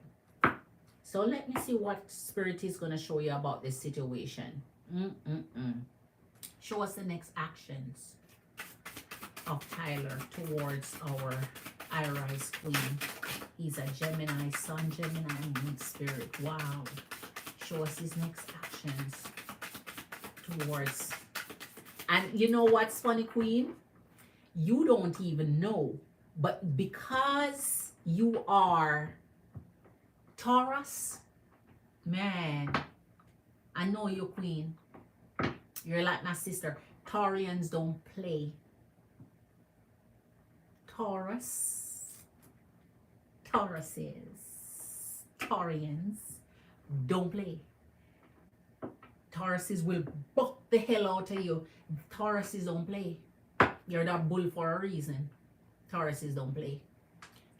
so let me see what Spirit is going to show you about this situation. Show us the next actions of Tyler towards our Iris Queen. He's a Gemini sun, Gemini moon, Spirit. Wow. Show us his next actions towards. And you know what's funny, Queen? You don't even know, but because you are Taurus, man, I know you, Queen. You're like my sister. Taurians don't play. Taurians don't play. Tauruses will buck the hell out of you. Tauruses don't play. You're that bull for a reason. Tauruses don't play.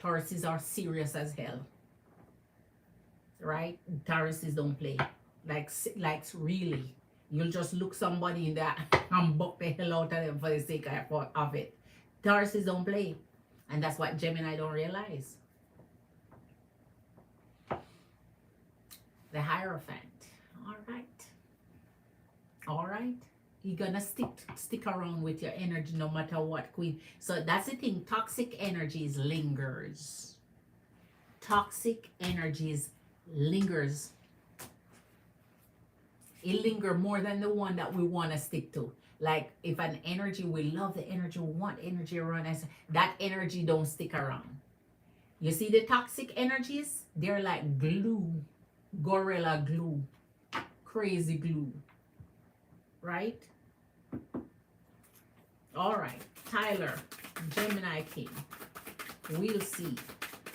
Tauruses are serious as hell. Right? Tauruses don't play. Like really. You'll just look somebody in that and buck the hell out of them for the sake of it. Tauruses don't play. And that's what Gemini don't realize. The Hierophant. All right. You're gonna stick around with your energy no matter what, Queen. So that's the thing. Toxic energies lingers. Toxic energies lingers. It linger more than the one that we want to stick to. Like if an energy, we love the energy, we want energy around us, that energy don't stick around. You see the toxic energies? They're like glue, gorilla glue, crazy glue, right? All right, Tyler, Gemini King, we'll see.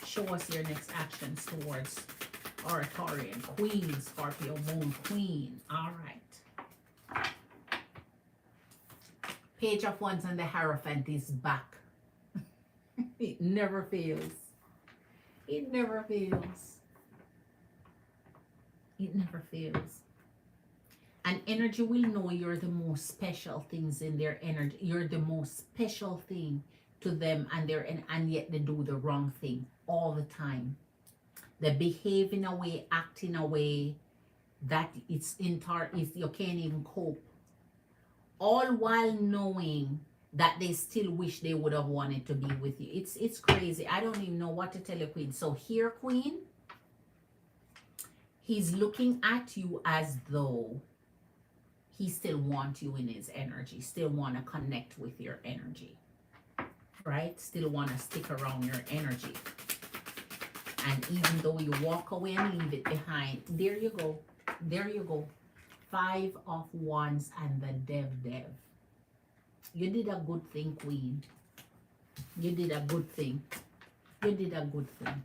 Show us your next actions towards Oratorian Queen, Scorpio Moon Queen. All right. Page of Wands and the Hierophant is back. It never fails. It never fails. It never fails. And energy will know you're the most special things in their energy. You're the most special thing to them, and yet they do the wrong thing all the time. They behave in a way, act in a way that you can't even cope. All while knowing that they still wish they would have wanted to be with you. It's crazy. I don't even know what to tell you, Queen. So here, Queen, he's looking at you as though he still wants you in his energy, still want to connect with your energy, right? Still want to stick around your energy. And even though you walk away and leave it behind, there you go. There you go. 5 of Wands and the Dev. You did a good thing, Queen. You did a good thing. You did a good thing.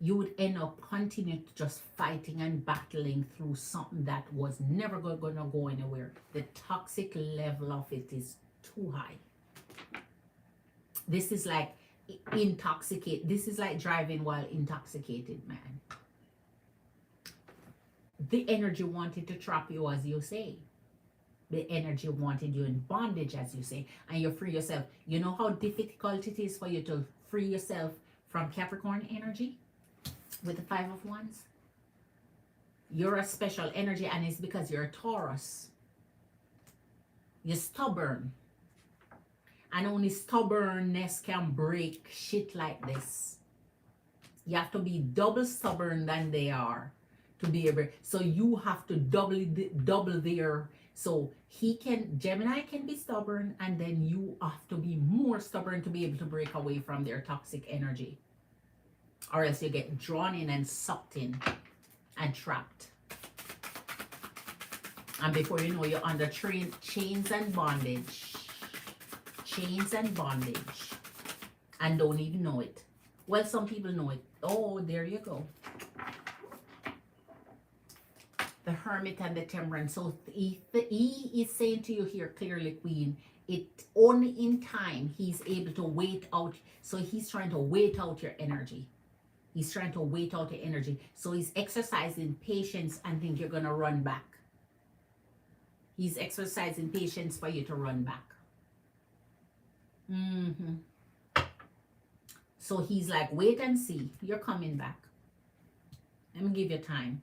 You would end up continuing just fighting and battling through something that was never going to go anywhere. The toxic level of it is too high. This is like intoxicate. This is like driving while intoxicated, man. The energy wanted to trap you, as you say. The energy wanted you in bondage, as you say, and you free yourself. You know how difficult it is for you to free yourself from Capricorn energy with the 5 of Wands? You're a special energy, and it's because you're a Taurus. You're stubborn. And only stubbornness can break shit like this. You have to be double stubborn than they are to be able. So you have to double their. So Gemini can be stubborn, and then you have to be more stubborn to be able to break away from their toxic energy. Or else you get drawn in and sucked in and trapped. And before you know, you're under chains and bondage. Chains and bondage. And don't even know it. Well, some people know it. Oh, there you go. The Hermit and the Temperance. So he is saying to you here clearly, Queen, it only in time he's able to wait out. So he's trying to wait out your energy. He's trying to wait out your energy. So he's exercising patience and think you're going to run back. He's exercising patience for you to run back. So he's like, wait and see. You're coming back. Let me give you time.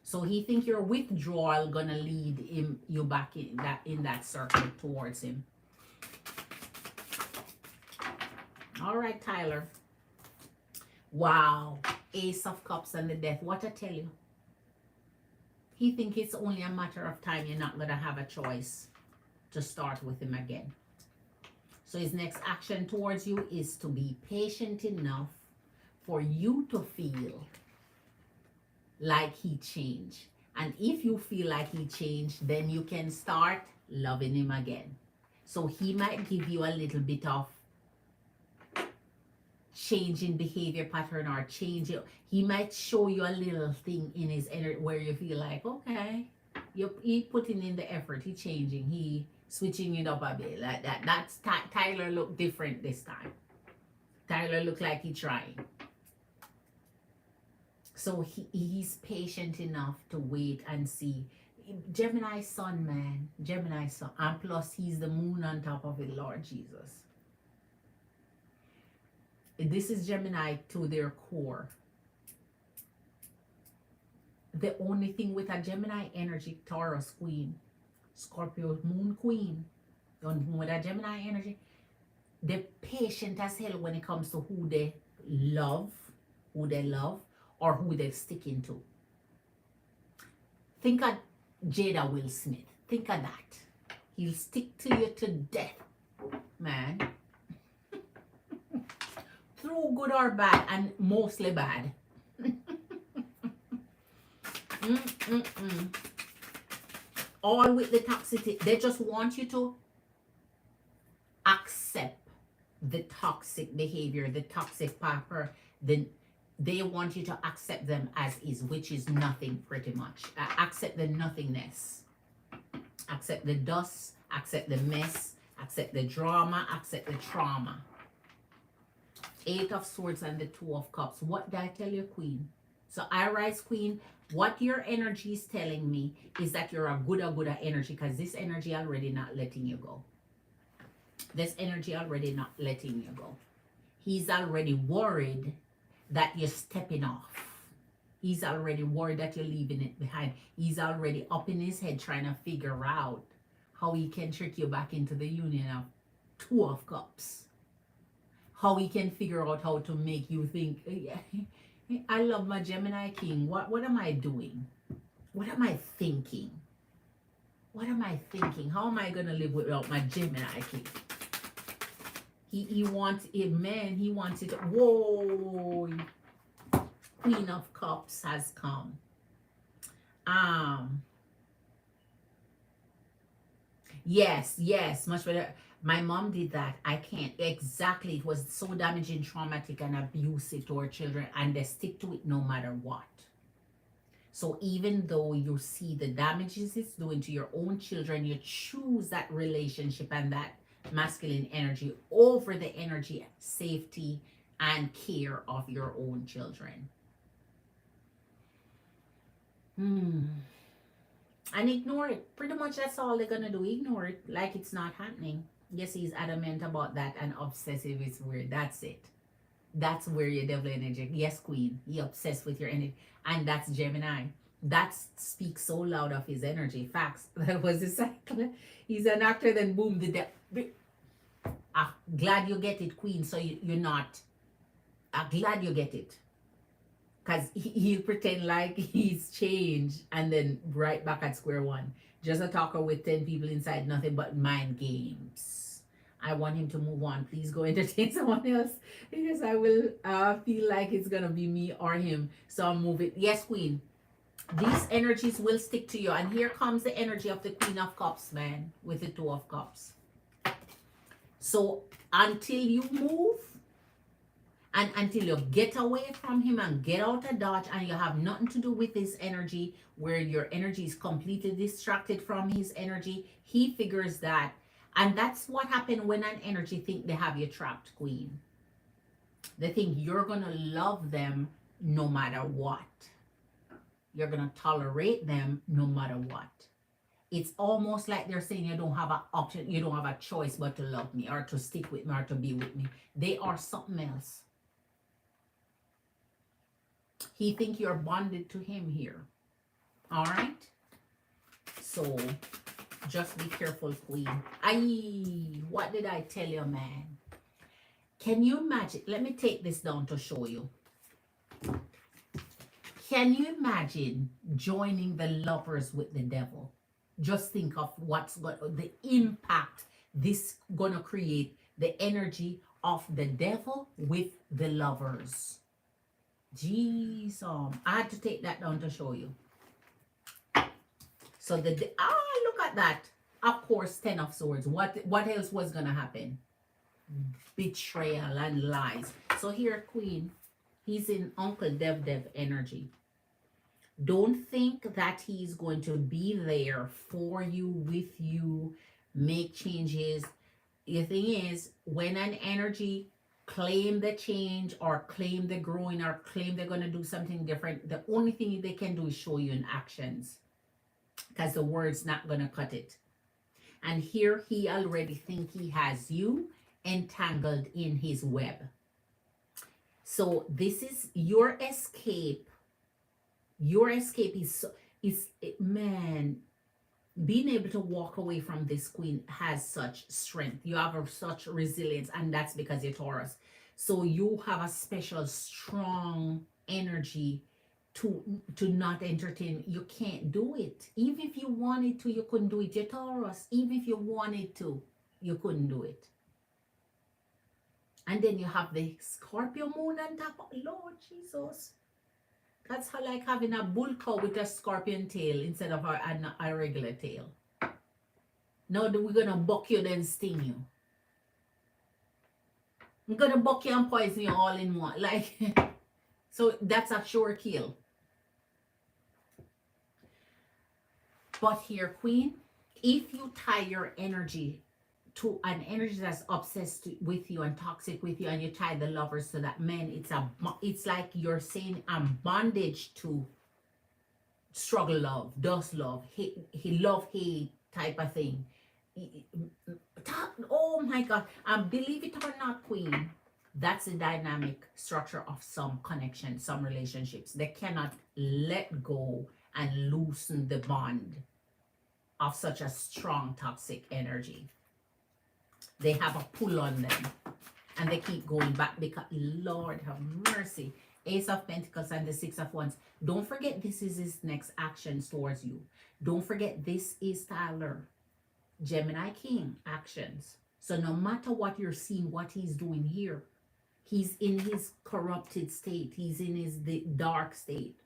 So he think your withdrawal gonna lead you back in that circle towards him. All right, Tyler. Wow. Ace of Cups and the Death. What I tell you? He think it's only a matter of time. You're not gonna have a choice to start with him again. So his next action towards you is to be patient enough for you to feel like he changed. And if you feel like he changed, then you can start loving him again. So he might give you a little bit of change in behavior pattern or change. He might show you a little thing in his energy where you feel like, okay, he putting in the effort, he changing, he switching it up a bit like that. That's Tyler look different this time. Tyler look like he trying. So he's patient enough to wait and see. Gemini sun, man. Gemini sun. And plus he's the moon on top of it, Lord Jesus. This is Gemini to their core. The only thing with a Gemini energy, Taurus queen, Scorpio moon queen, the only thing with a Gemini energy, they're patient as hell when it comes to who they love, or who they're sticking to. Think of Jada Will Smith. Think of that. He'll stick to you to death, man. Through good or bad, and mostly bad. All with the toxicity. They just want you to accept the toxic behavior, the toxic pattern. They want you to accept them as is, which is nothing pretty much. Accept the nothingness. Accept the dust. Accept the mess. Accept the drama. Accept the trauma. 8 of Swords and the 2 of Cups. What did I tell you, Queen? So I rise, Queen. What your energy is telling me is that you're a good energy, because this energy already not letting you go. This energy already not letting you go. He's already worried that you're stepping off. He's already worried that you're leaving it behind. He's already up in his head trying to figure out how he can trick you back into the union of Two of Cups. How he can figure out how to make you think, I love my Gemini King. What am I doing? What am I thinking? What am I thinking? How am I going to live without my Gemini King? He wants a man. He wants it. Whoa. Queen of Cups has come. Yes, much better. My mom did that. I can't. Exactly. It was so damaging, traumatic, and abusive to our children, and they stick to it no matter what. So even though you see the damages it's doing to your own children, you choose that relationship and that masculine energy over the energy, safety, and care of your own children. And ignore it. Pretty much that's all they're gonna do. Ignore it like it's not happening. Yes, he's adamant about that, and obsessive is weird. That's it. That's where your devil energy. Yes, Queen. He obsessed with your energy. And that's Gemini. That speaks so loud of his energy. Facts. That was the cycle. He's an actor, then boom, the devil. Glad you get it, Queen. So you're not. Glad you get it. Because he'll pretend like he's changed and then right back at square one. Just a talker with 10 people inside, nothing but mind games. I want him to move on. Please go entertain someone else because I will feel like it's going to be me or him. So I'll move it. Yes, Queen. These energies will stick to you. And here comes the energy of the Queen of Cups, man, with the Two of Cups. So until you move, and until you get away from him and get out of Dodge and you have nothing to do with his energy, where your energy is completely distracted from his energy, he figures that. And that's what happened when an energy think they have you trapped, Queen. They think you're going to love them no matter what. You're going to tolerate them no matter what. It's almost like they're saying you don't have an option, you don't have a choice but to love me or to stick with me or to be with me. They are something else. He think you're bonded to him here. All right? So, just be careful, Queen. What did I tell you, man? Can you imagine? Let me take this down to show you. Can you imagine joining the Lovers with the devil? Just think of the impact this gonna create, the energy of the devil with the Lovers. Jeez, I had to take that down to show you. So look at that. Of course, 10 of Swords. What else was gonna happen? Betrayal and lies. So here, Queen, he's in Uncle Dev energy. Don't think that he's going to be there for you, with you, make changes. The thing is, when an energy claim the change or claim the growing or claim they're going to do something different, the only thing they can do is show you in actions, because the word's not going to cut it. And here he already think he has you entangled in his web. So this is your escape. Your escape is man, being able to walk away from this, Queen, has such strength. You have such resilience, and that's because you're Taurus. So you have a special strong energy to not entertain. You can't do it. Even if you wanted to, you couldn't do it. You're Taurus. Even if you wanted to, you couldn't do it. And then you have the Scorpio moon on top of Lord Jesus. That's how, like having a bull cow with a scorpion tail instead of a regular tail. Now we're going to buck you then sting you. I'm going to buck you and poison you all in one. Like, so that's a sure kill. But here, Queen, if you tie your energy to an energy that's obsessed with you and toxic with you, and you tie the Lovers to that man, it's like you're saying I'm bondage to struggle love, dust love, hate, love hate type of thing. Oh my God, and believe it or not, Queen, that's the dynamic structure of some connection, some relationships. They cannot let go and loosen the bond. of such a strong toxic energy. They have a pull on them and they keep going back because Lord have mercy. Ace of Pentacles and the Six of Wands. Don't forget this is his next actions towards you. Don't forget this is Tyler, Gemini King actions. So no matter what you're seeing, what he's doing here, he's in his corrupted state. He's in his dark state.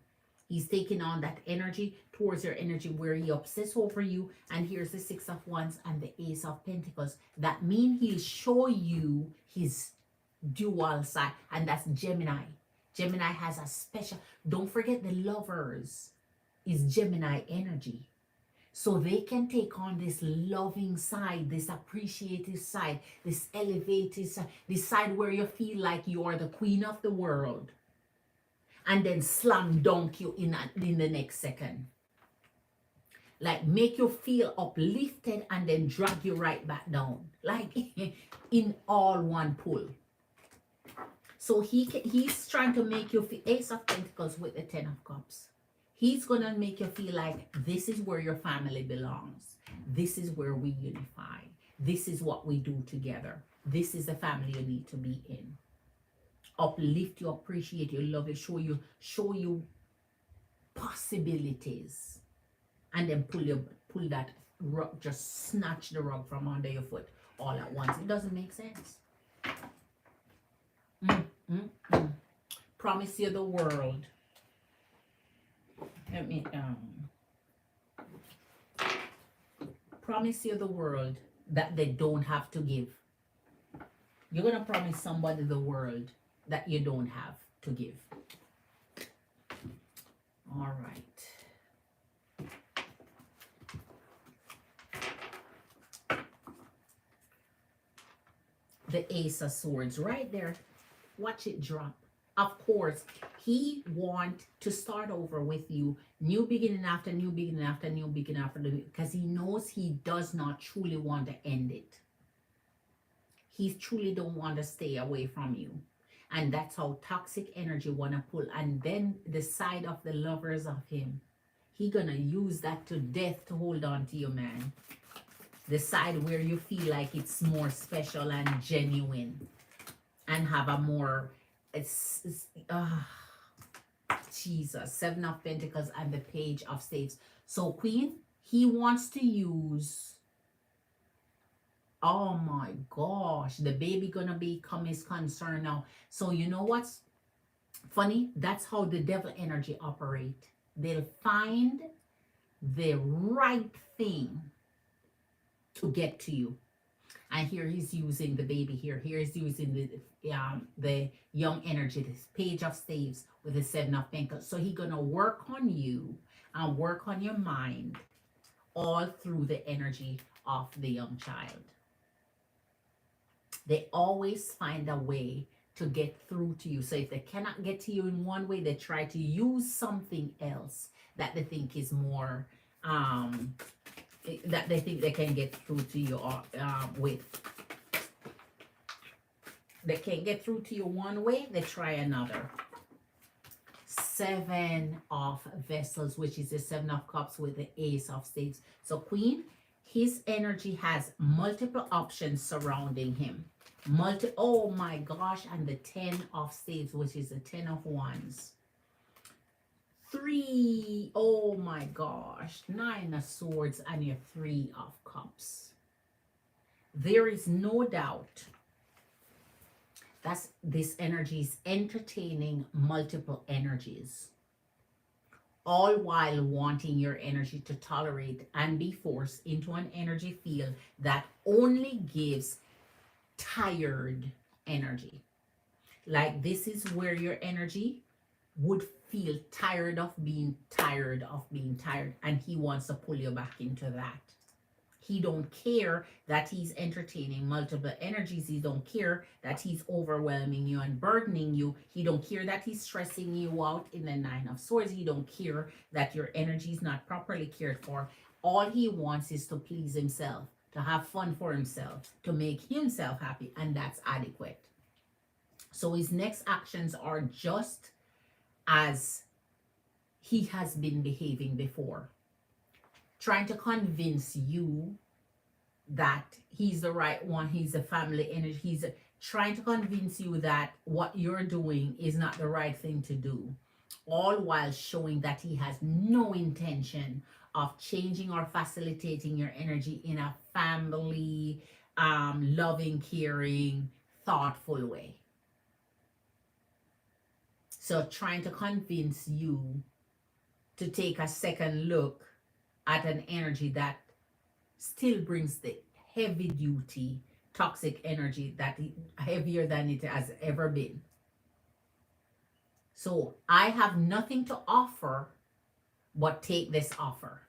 He's taking on that energy towards your energy where he obsesses over you. And here's the Six of Wands and the Ace of Pentacles. That means he'll show you his dual side. And that's Gemini. Gemini has a special... Don't forget the Lovers is Gemini energy. So they can take on this loving side, this appreciative side, this elevated side, this side where you feel like you are the queen of the world. And then slam dunk you in the next second. Like make you feel uplifted and then drag you right back down. Like in all one pull. So he's trying to make you feel, Ace of Pentacles with the Ten of Cups. He's going to make you feel like this is where your family belongs. This is where we unify. This is what we do together. This is the family you need to be in. Uplift you, appreciate you, love you, show you possibilities. And then pull that rug, just snatch the rug from under your foot all at once. It doesn't make sense. Promise you the world. Let me promise you the world that they don't have to give. You're gonna promise somebody the world that you don't have to give. All right. The Ace of Swords right there. Watch it drop. Of course, he want to start over with you. New beginning after new beginning after new beginning after the, because he knows he does not truly want to end it. He truly don't want to stay away from you. And that's how toxic energy want to pull. And then the side of the Lovers of him, he gonna use that to death to hold on to you, man. The side where you feel like it's more special and genuine. And have a more, Jesus, Seven of Pentacles and the Page of Staves. So Queen, he wants to use, oh my gosh, the baby gonna become his concern now. So you know what's funny? That's how the devil energy operate. They'll find the right thing to get to you. And here he's using the baby here. Here he's using the young energy, this Page of Staves with the Seven of Pentacles. So he's gonna work on you and work on your mind all through the energy of the young child. They always find a way to get through to you. So if they cannot get to you in one way, they try to use something else that they think is more that they think they can get through to you with. They can't get through to you one way, they try another. Seven of Vessels, which is the Seven of Cups with the Ace of Staves. So Queen, his energy has multiple options surrounding him. Oh my gosh, and the Ten of Staves, which is the Ten of Wands. Three, oh my gosh, Nine of Swords and your Three of Cups. There is no doubt that this energy is entertaining multiple energies, all while wanting your energy to tolerate and be forced into an energy field that only gives tired energy. Like this is where your energy would feel tired of being tired, and he wants to pull you back into that. He don't care that he's entertaining multiple energies. He don't care that he's overwhelming you and burdening you. He don't care that he's stressing you out in the Nine of Swords. He don't care that your energy is not properly cared for. All he wants is to please himself, to have fun for himself, to make himself happy, and that's adequate. So his next actions are just as he has been behaving before. trying to convince you that he's the right one, he's a family energy, trying to convince you that what you're doing is not the right thing to do, all while showing that he has no intention of changing or facilitating your energy in a family, loving, caring, thoughtful way. So trying to convince you to take a second look at an energy that still brings the heavy duty toxic energy that heavier than it has ever been. So I have nothing to offer but take this offer.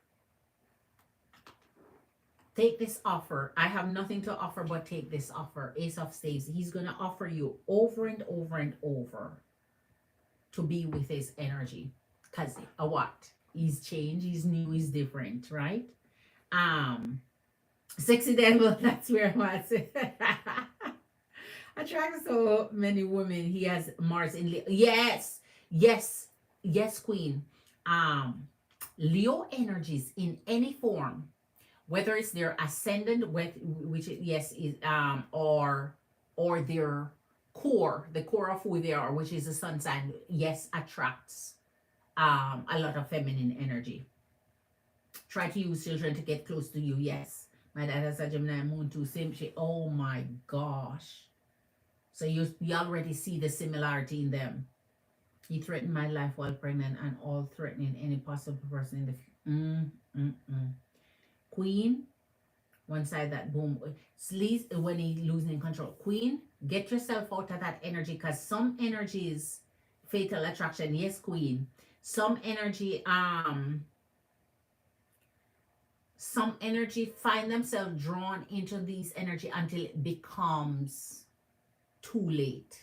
Take this offer. I have nothing to offer but take this offer. Ace of Staves. He's going to offer you over and over and over to be with his energy. Because what? He's changed, he's new, he's different, right? Sexy devil, that's where I'm at. Attracts so many women. He has Mars in Leo. Yes, yes, yes, Queen. Leo energies in any form, whether it's their ascendant, which yes is or their core, the core of who they are, which is the sun sign, yes, attracts a lot of feminine energy. Try to use children to get close to you. Yes, my dad has a Gemini moon too. Same shit. Oh my gosh. So you already see the similarity in them. He threatened my life while pregnant and all threatening any possible person in the future. Queen, one side that boom. Sleaze when he losing control. Queen, get yourself out of that energy, because some energies, fatal attraction. Yes, Queen. Some energy find themselves drawn into these energy until it becomes too late.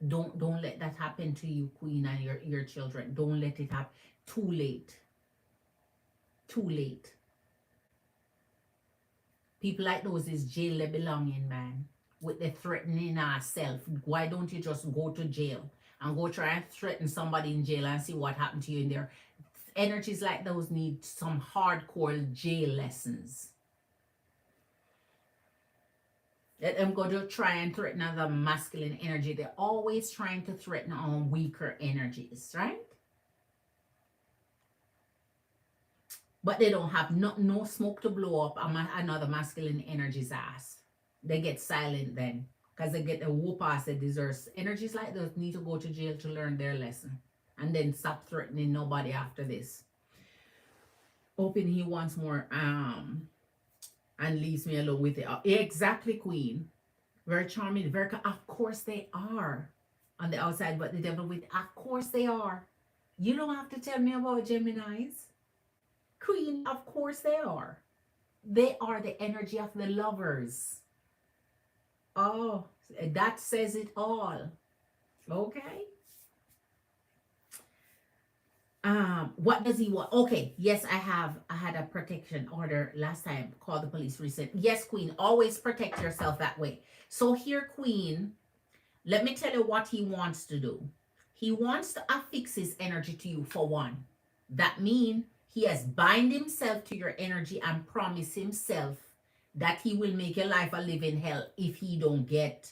Don't let that happen to you, Queen, and your children. Don't let it happen. Too late. Too late. People like those is jail they belong in, man. With the threatening ourselves. Why don't you just go to jail and go try and threaten somebody in jail and see what happened to you in there? Energies like those need some hardcore jail lessons. Let them go to try and threaten other masculine energy. They're always trying to threaten on weaker energies, right? But they don't have no smoke to blow up another masculine energy's ass. They get silent then, because they get the whoop ass they deserve. Energies like those need to go to jail to learn their lesson, and then stop threatening nobody after this. Hoping he wants more and leaves me alone with it. Exactly, Queen. Very charming. Very, of course they are on the outside, but the devil with, of course they are. You don't have to tell me about Geminis. Queen, of course they are. They are the energy of the lovers. Oh, that says it all. Okay. What does he want? Okay, yes, I had a protection order last time. Call the police recent. Yes, Queen, always protect yourself that way. So here, Queen, let me tell you what he wants to do. He wants to affix his energy to you, for one. That means he has bind himself to your energy and promise himself that he will make your life a living hell if he don't get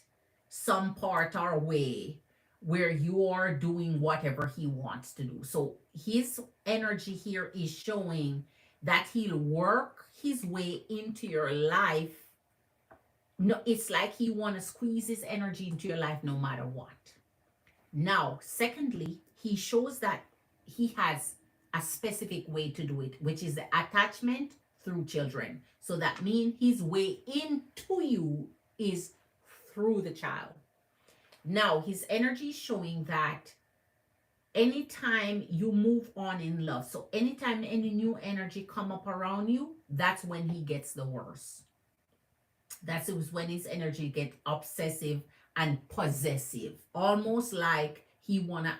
some part or way where you are doing whatever he wants to do. So his energy here is showing that he'll work his way into your life. No, it's like he want to squeeze his energy into your life no matter what. Now, secondly, he shows that he has a specific way to do it, which is the attachment through children. So that means his way into you is through the child. Now, his energy is showing that anytime you move on in love, so anytime any new energy come up around you, that's when he gets the worst. That's when his energy get obsessive and possessive, almost like he wanna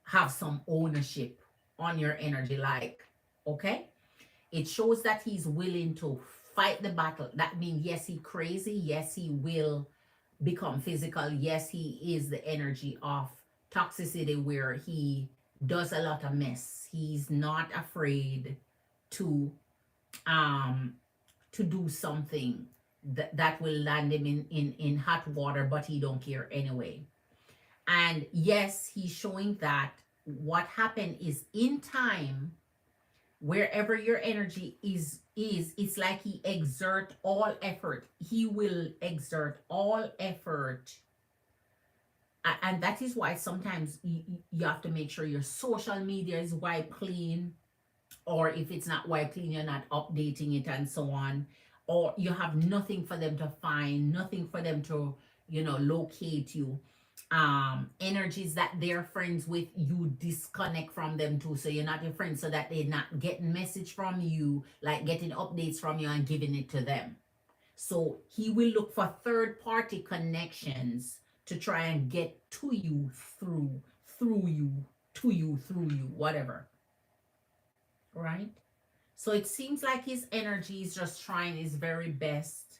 have some ownership on your energy. Like, okay, it shows that he's willing to fight the battle. That means, yes, he crazy, yes, he will become physical, yes, he is the energy of toxicity where he does a lot of mess. He's not afraid to um to do something that will land him in hot water, but he don't care anyway. And yes, he's showing that what happened is in time, wherever your energy is it's like he exert all effort. He will exert all effort. And that is why sometimes you have to make sure your social media is wiped clean, or if it's not wiped clean, you're not updating it and so on, or you have nothing for them to find, nothing for them to locate you. Energies that they're friends with, you disconnect from them too, so you're not your friend, so that they're not getting message from you, like getting updates from you and giving it to them. So he will look for third party connections to try and get to you through you, to you, through you, whatever. Right? So it seems like his energy is just trying his very best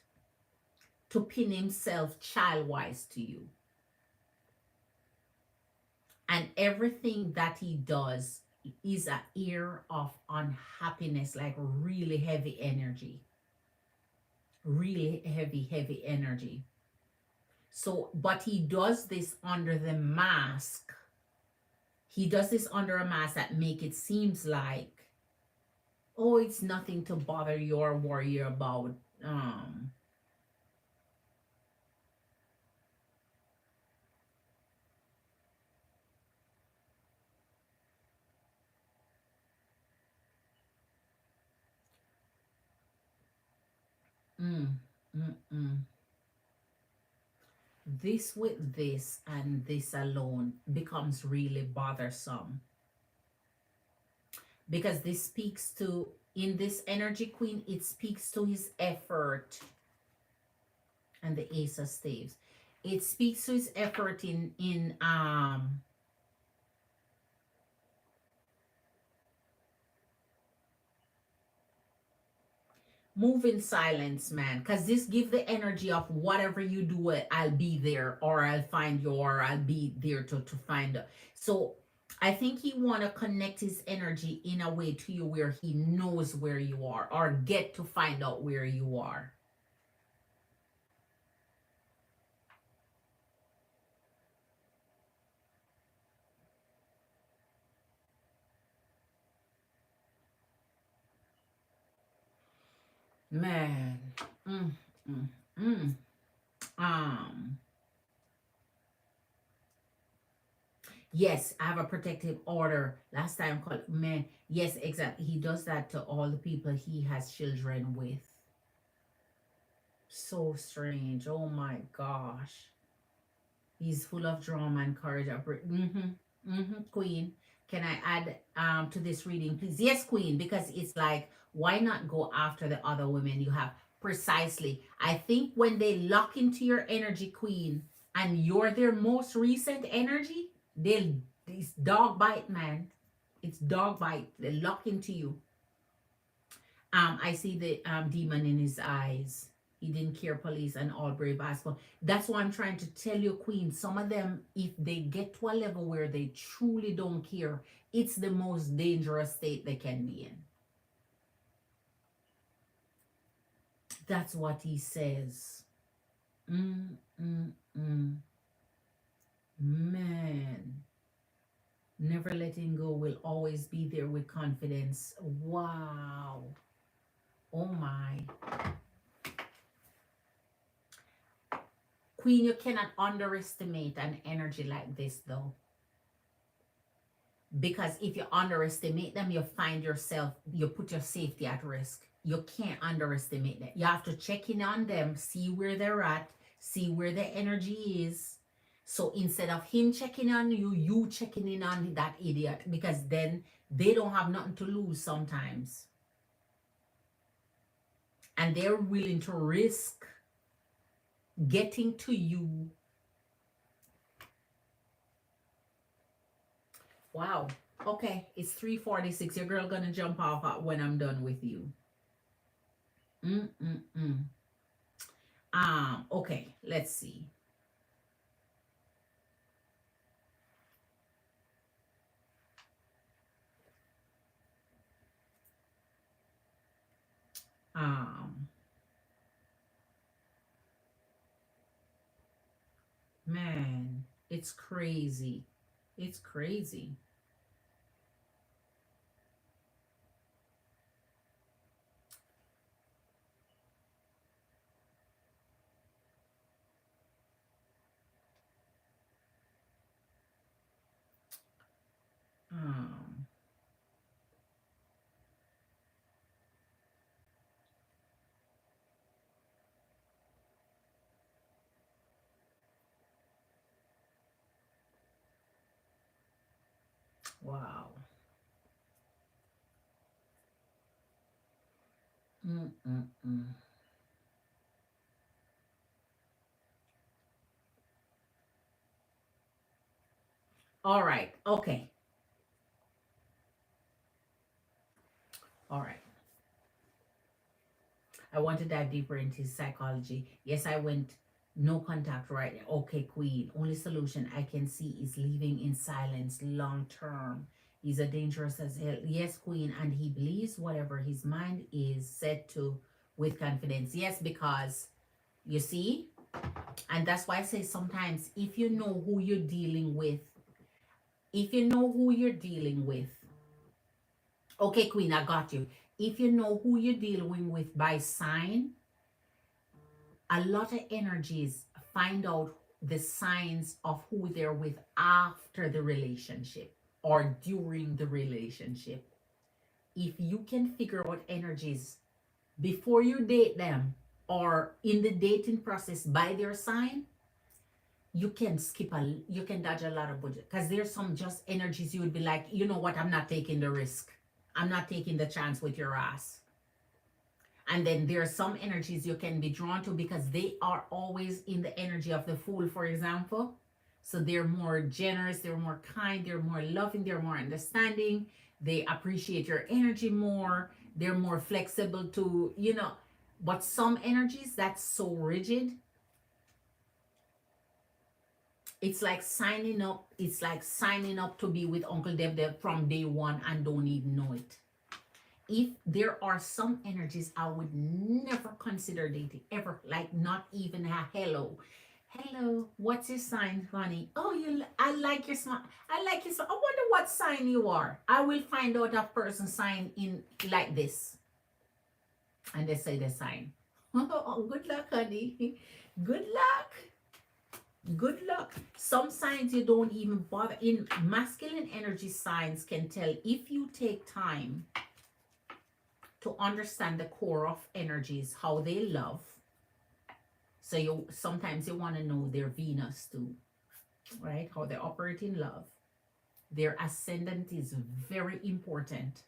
to pin himself child-wise to you. And everything that he does is an air of unhappiness, like really heavy energy. Really heavy energy. So, but he does this under the mask. He does this under a mask that make it seems like, oh, it's nothing to bother you or worry about. Mm, mm, mm. This with this and this alone becomes really bothersome, because this speaks to, in this energy, Queen, it speaks to his effort. And the Ace of Staves, it speaks to his effort in move in silence, man, because this give the energy of whatever you do, I'll be there, or I'll find you, or I'll be there to find. So I think he want to connect his energy in a way to you where he knows where you are, or get to find out where you are. Man. Mm, mm, mm. Um, yes, I have a protective order. Last time called, man. Yes, exactly. He does that to all the people he has children with. So strange. Oh my gosh. He's full of drama and courage. Queen. Can I add to this reading, please? Yes, Queen, because it's like, why not go after the other women you have? Precisely. I think when they lock into your energy, Queen, and you're their most recent energy, they'll, it's dog bite, man. It's dog bite. They lock into you. I see the demon in his eyes. He didn't care, police and all brave basketball. That's why I'm trying to tell you, Queen. Some of them, if they get to a level where they truly don't care, it's the most dangerous state they can be in. That's what he says. Mm, mm, mm. Man. Never letting go, will always be there with confidence. Wow. Oh my. Queen, you cannot underestimate an energy like this, though. Because if you underestimate them, you find yourself, you put your safety at risk. You can't underestimate them. You have to check in on them, see where they're at, see where the energy is. So instead of him checking on you, you checking in on that idiot, because then they don't have nothing to lose sometimes. And they're willing to risk getting to you. Wow. Okay, it's 3:46. Your girl gonna jump off when I'm done with you. Mm-mm-mm. Okay, let's see. Um, man, it's crazy. It's crazy. Um, wow. Mm-mm-mm. All right. Okay. All right. I want to dive deeper into psychology. Yes, I went no contact right. Okay, Queen. Only solution I can see is living in silence long term. He's a dangerous as hell. Yes, Queen, and he believes whatever his mind is set to with confidence. Yes, because you see, and that's why I say sometimes if you know who you're dealing with, if you know who you're dealing with, okay, Queen, I got you. If you know who you're dealing with by sign, a lot of energies find out the signs of who they're with after the relationship or during the relationship. If you can figure out energies before you date them or in the dating process by their sign, you can dodge a lot of budget because there's some just energies you would be like, you know what, I'm not taking the risk. I'm not taking the chance with your ass. And then there are some energies you can be drawn to because they are always in the energy of the fool, for example. So they're more generous, they're more kind, they're more loving, they're more understanding, they appreciate your energy more, they're more flexible to, you know. But some energies that's so rigid, it's like signing up to be with Uncle Dev from day one and don't even know it. If there are some energies I would never consider dating ever, like not even a hello. Hello, what's your sign, honey? Oh, I like your smile. I like your smile. I wonder what sign you are. I will find out a person sign in like this. And they say the sign. Oh, good luck, honey. Good luck. Good luck. Some signs you don't even bother. In masculine energy, signs can tell if you take time to understand the core of energies, how they love. So you sometimes you want to know their Venus too, right? How they operate in love. Their ascendant is very important.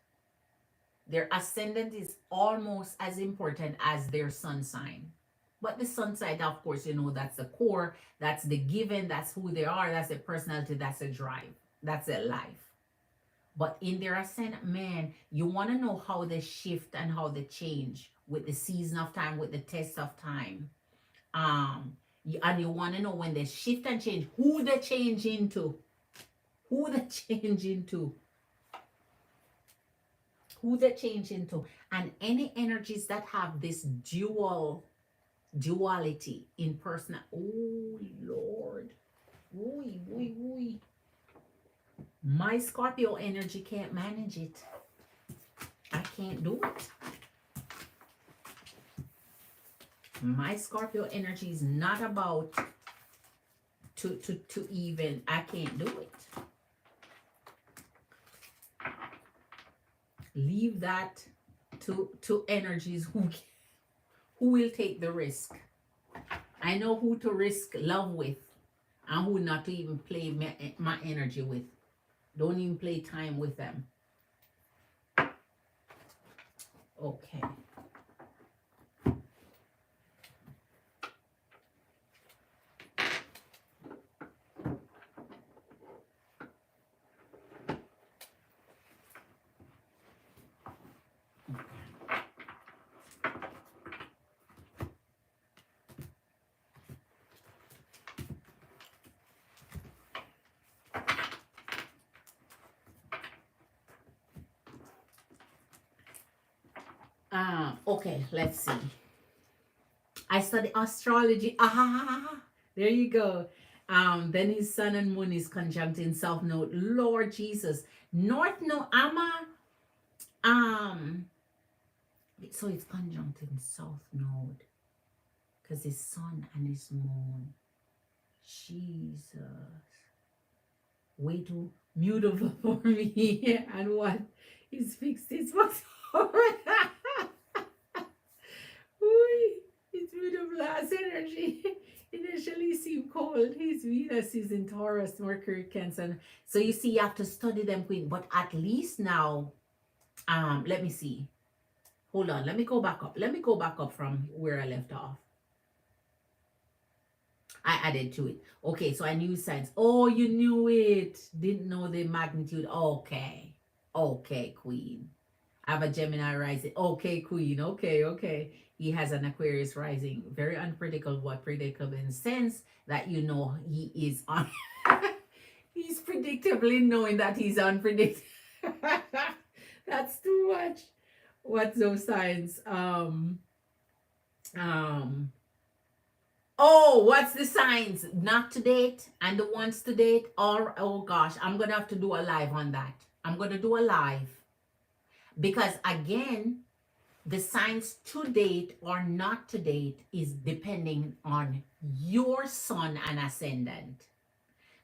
Their ascendant is almost as important as their sun sign. But the sun side, of course, you know, that's the core, that's the given, that's who they are, that's their personality, that's their drive, that's their life. But in their ascendant, man, you want to know how they shift and how they change with the season of time, with the test of time. And you want to know when they shift and change, who they change into, who they change into, who they change into, and any energies that have this duality in person. Oh Lord, ooh, ooh, ooh. My Scorpio energy can't manage it. I can't do it. My Scorpio energy is not about to even. I can't do it. Leave that to energies who will take the risk. I know who to risk love with and who not to even play my energy with. Don't even play time with them. Okay. Okay, let's see. I study astrology. Ah, there you go. Then his sun and moon is conjunct in South Node. Lord Jesus. North Node, um, so it's conjunct in South Node because his sun and his moon. Jesus. Way too mutable for me. And what? He's fixed his box. It's middle blast energy. Initially seem cold. His Venus is in Taurus, Mercury, Cancer. So you see, you have to study them, Queen. But at least now, let me see. Hold on. Let me go back up. Let me go back up from where I left off. I added to it. Okay, so I knew signs. Oh, you knew it. Didn't know the magnitude. Okay. Okay, Queen. I have a Gemini rising. Okay, Queen. Okay, okay. He has an Aquarius rising. Very unpredictable, but predictable in the sense that you know he is on. He's predictably knowing that he's unpredictable. That's too much. What's those signs? Oh, what's the signs? Not to date and the ones to date. Or oh gosh, I'm gonna have to do a live on that. I'm gonna do a live because again, the signs to date or not to date is depending on your sun and ascendant.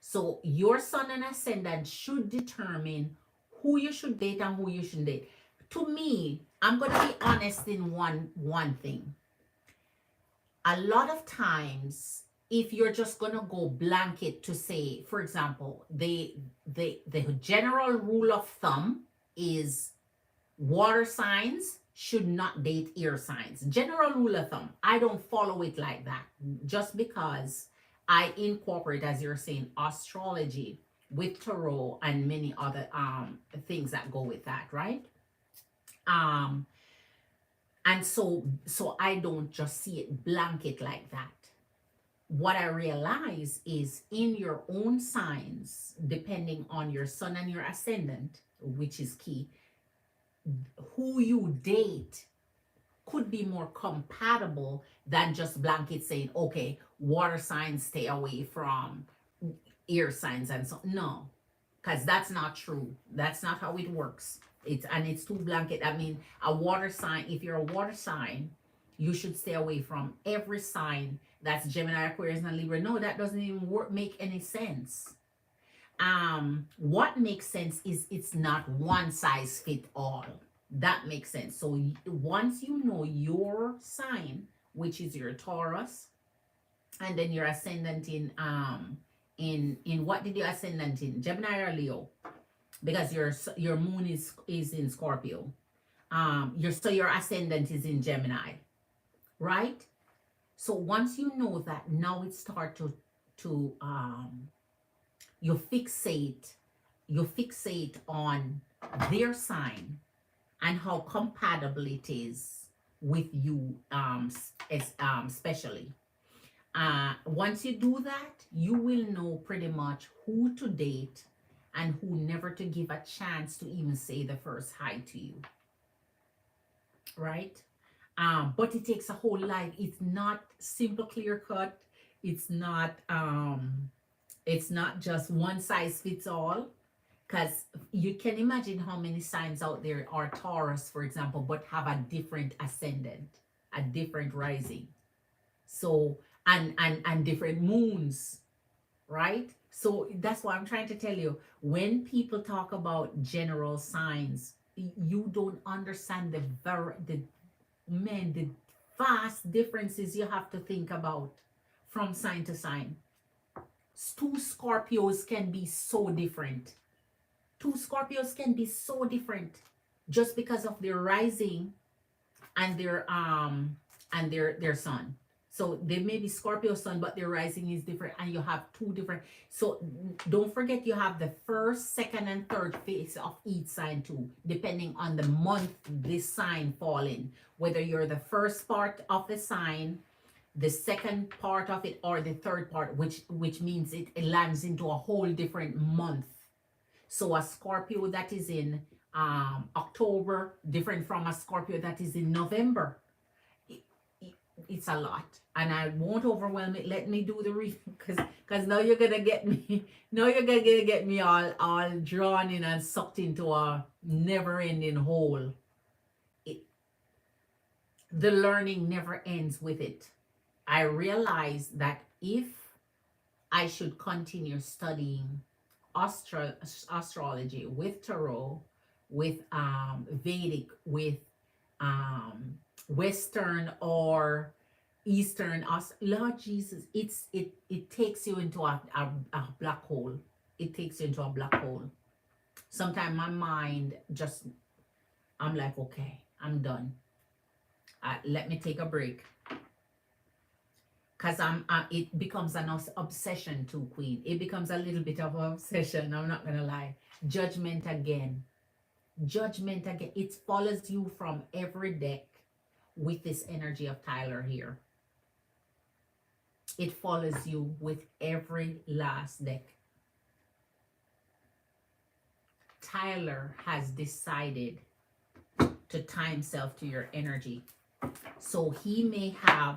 So your sun and ascendant should determine who you should date and who you shouldn't date. To me, I'm gonna be honest in one thing. A lot of times, if you're just gonna go blanket to say, for example, the general rule of thumb is water signs should not date air signs. General rule of thumb. I don't follow it like that. Just because I incorporate, as you're saying, astrology with tarot and many other things that go with that, right? And so I don't just see it blanket like that. What I realize is in your own signs, depending on your sun and your ascendant, which is key, who you date could be more compatible than just blanket saying, okay, water signs stay away from air signs and so. No, because that's not true. That's not how it works. It's too blanket. I mean, a water sign, if you're a water sign, you should stay away from every sign that's Gemini, Aquarius, and Libra. No, that doesn't even make any sense. What makes sense is it's not one size fit all. That makes sense. So once you know your sign, which is your Taurus, and then your ascendant in what did your ascendant in? Gemini or Leo? Because your moon is in Scorpio. Your ascendant is in Gemini, right? So once you know that, now it starts to you fixate on their sign and how compatible it is with you, especially. Once you do that, you will know pretty much who to date and who never to give a chance to even say the first hi to you, right? But it takes a whole life. It's not simple, clear cut. It's not just one size fits all, because you can imagine how many signs out there are Taurus, for example, but have a different ascendant, a different rising. So and different moons, right? So that's what I'm trying to tell you. When people talk about general signs, you don't understand the vast differences you have to think about from sign to sign. Two Scorpios can be so different. Two Scorpios can be so different just because of their rising and their sun. So they may be Scorpio sun, but their rising is different, and you have two different. So don't forget, you have the first, second, and third phase of each sign too, depending on the month this sign fall in. Whether you're the first part of the sign, the second part of it, or the third part, which means it lands into a whole different month. So a Scorpio that is in October, different from a Scorpio that is in November. It, it, it's a lot, and I won't overwhelm it. Let me do the reading, because now you're gonna get me. Now you're gonna get me all drawn in and sucked into a never-ending hole. It, the learning never ends with it. I realize that if I should continue studying astrology with tarot, with Vedic, with Western or Eastern. Lord Jesus, it takes you into a black hole. It takes you into a black hole. Sometimes my mind just, I'm like, okay, I'm done. Let me take a break. Because it becomes an obsession too, Queen. It becomes a little bit of an obsession. I'm not going to lie. Judgment again. Judgment again. It follows you from every deck with this energy of Tyler here. It follows you with every last deck. Tyler has decided to tie himself to your energy. So he may have,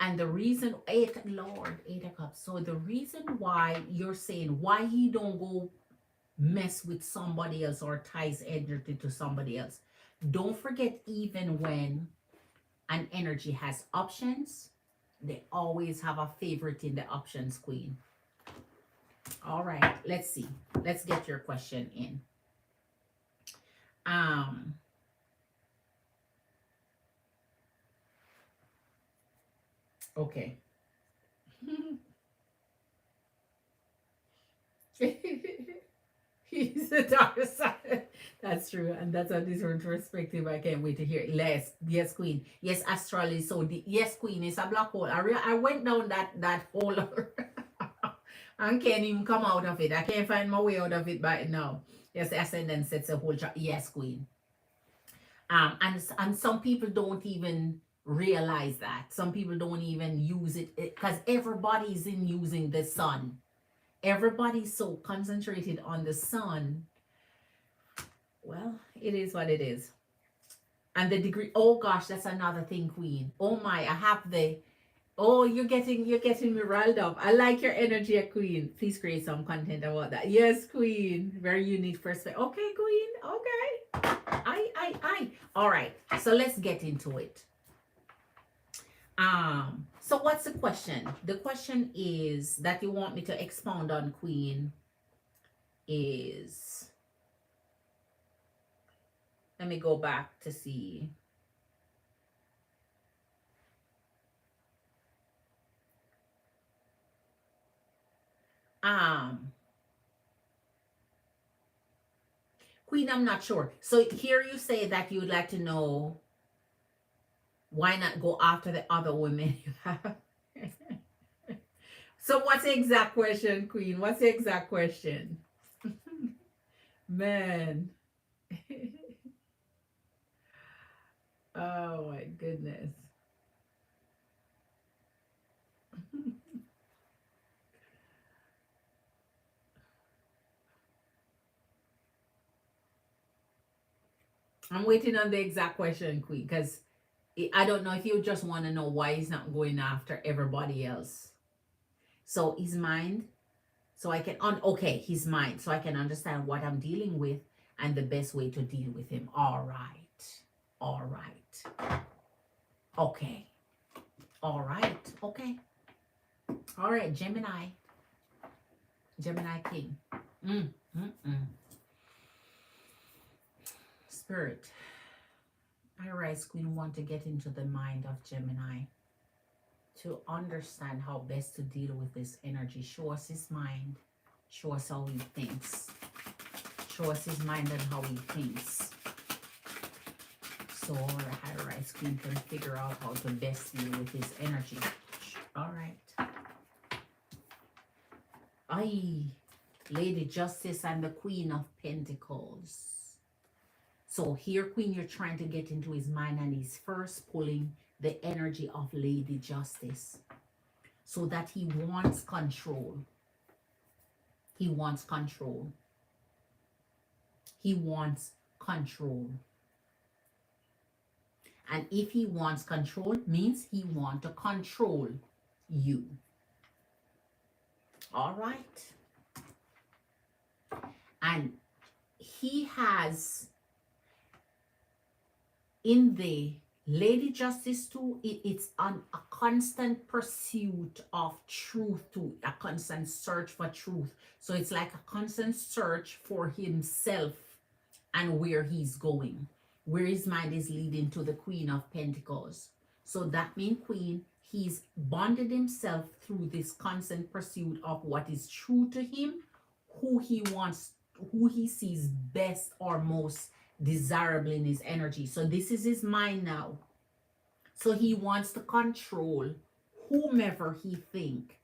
and the reason, eight of cups. So the reason why you're saying why he don't go mess with somebody else or ties energy to somebody else. Don't forget, even when an energy has options, they always have a favorite in the options, Queen. All right, let's see. Let's get your question in. Okay. He's the dark side. That's true, and that's a different perspective. I can't wait to hear it. Yes, Queen. Yes, astrology. So yes, Queen, it's a black hole. I went down that hole, and can't even come out of it. I can't find my way out of it right now. Yes, the ascendant sets a whole chart. Yes, Queen. And some people don't even realize that. Some people don't even use it because everybody's in using the sun. Everybody's so concentrated on the sun. Well, it is what it is. And the degree, oh gosh, that's another thing, Queen. Oh my, I have the, oh, you're getting me riled up. I like your energy, Queen. Please create some content about that. Yes, Queen. Very unique perspective. Okay, Queen. Okay. I. All right. So let's get into it. So what's the question? The question is that you want me to expound on, Queen, is, let me go back to see. Queen, I'm not sure. So here you say that you would like to know why not go after the other women you have. So what's the exact question, Queen? What's the exact question? Man. Oh my goodness. I'm waiting on the exact question, Queen, because I don't know if you just want to know why he's not going after everybody else. So his mind, so I can, okay, his mind, so I can understand what I'm dealing with and the best way to deal with him. All right. All right. Okay. All right. Okay. All right, Gemini. Gemini King. Spirit. I rise, Queen, want to get into the mind of Gemini to understand how best to deal with this energy. Show us his mind. Show us how he thinks. Show us his mind and how he thinks. So our high rise Queen can figure out how to best deal with his energy. All right. Aye. Lady Justice and the Queen of Pentacles. So here, Queen, you're trying to get into his mind, and he's first pulling the energy of Lady Justice so that he wants control. He wants control. He wants control. And if he wants control, means he wants to control you. All right. And he has, in the Lady Justice too, it's on a constant pursuit of truth too, a constant search for truth. So it's like a constant search for himself and where he's going, where his mind is leading to the Queen of Pentacles. So that means Queen, he's bonded himself through this constant pursuit of what is true to him, who he wants, who he sees best or most desirable in his energy. So this is his mind now. So he wants to control whomever he think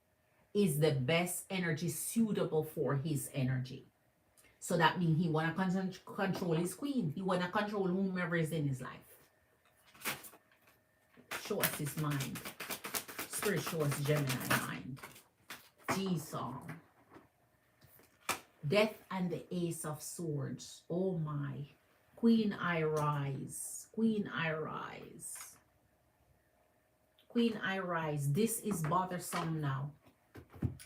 is the best energy suitable for his energy. So that means he want to control his queen. He want to control whomever is in his life. Show us his mind. Spirit, show us Gemini mind. G-Song. Death and the Ace of Swords. Oh my. Queen, I rise. Queen, I rise. Queen, I rise. This is bothersome now.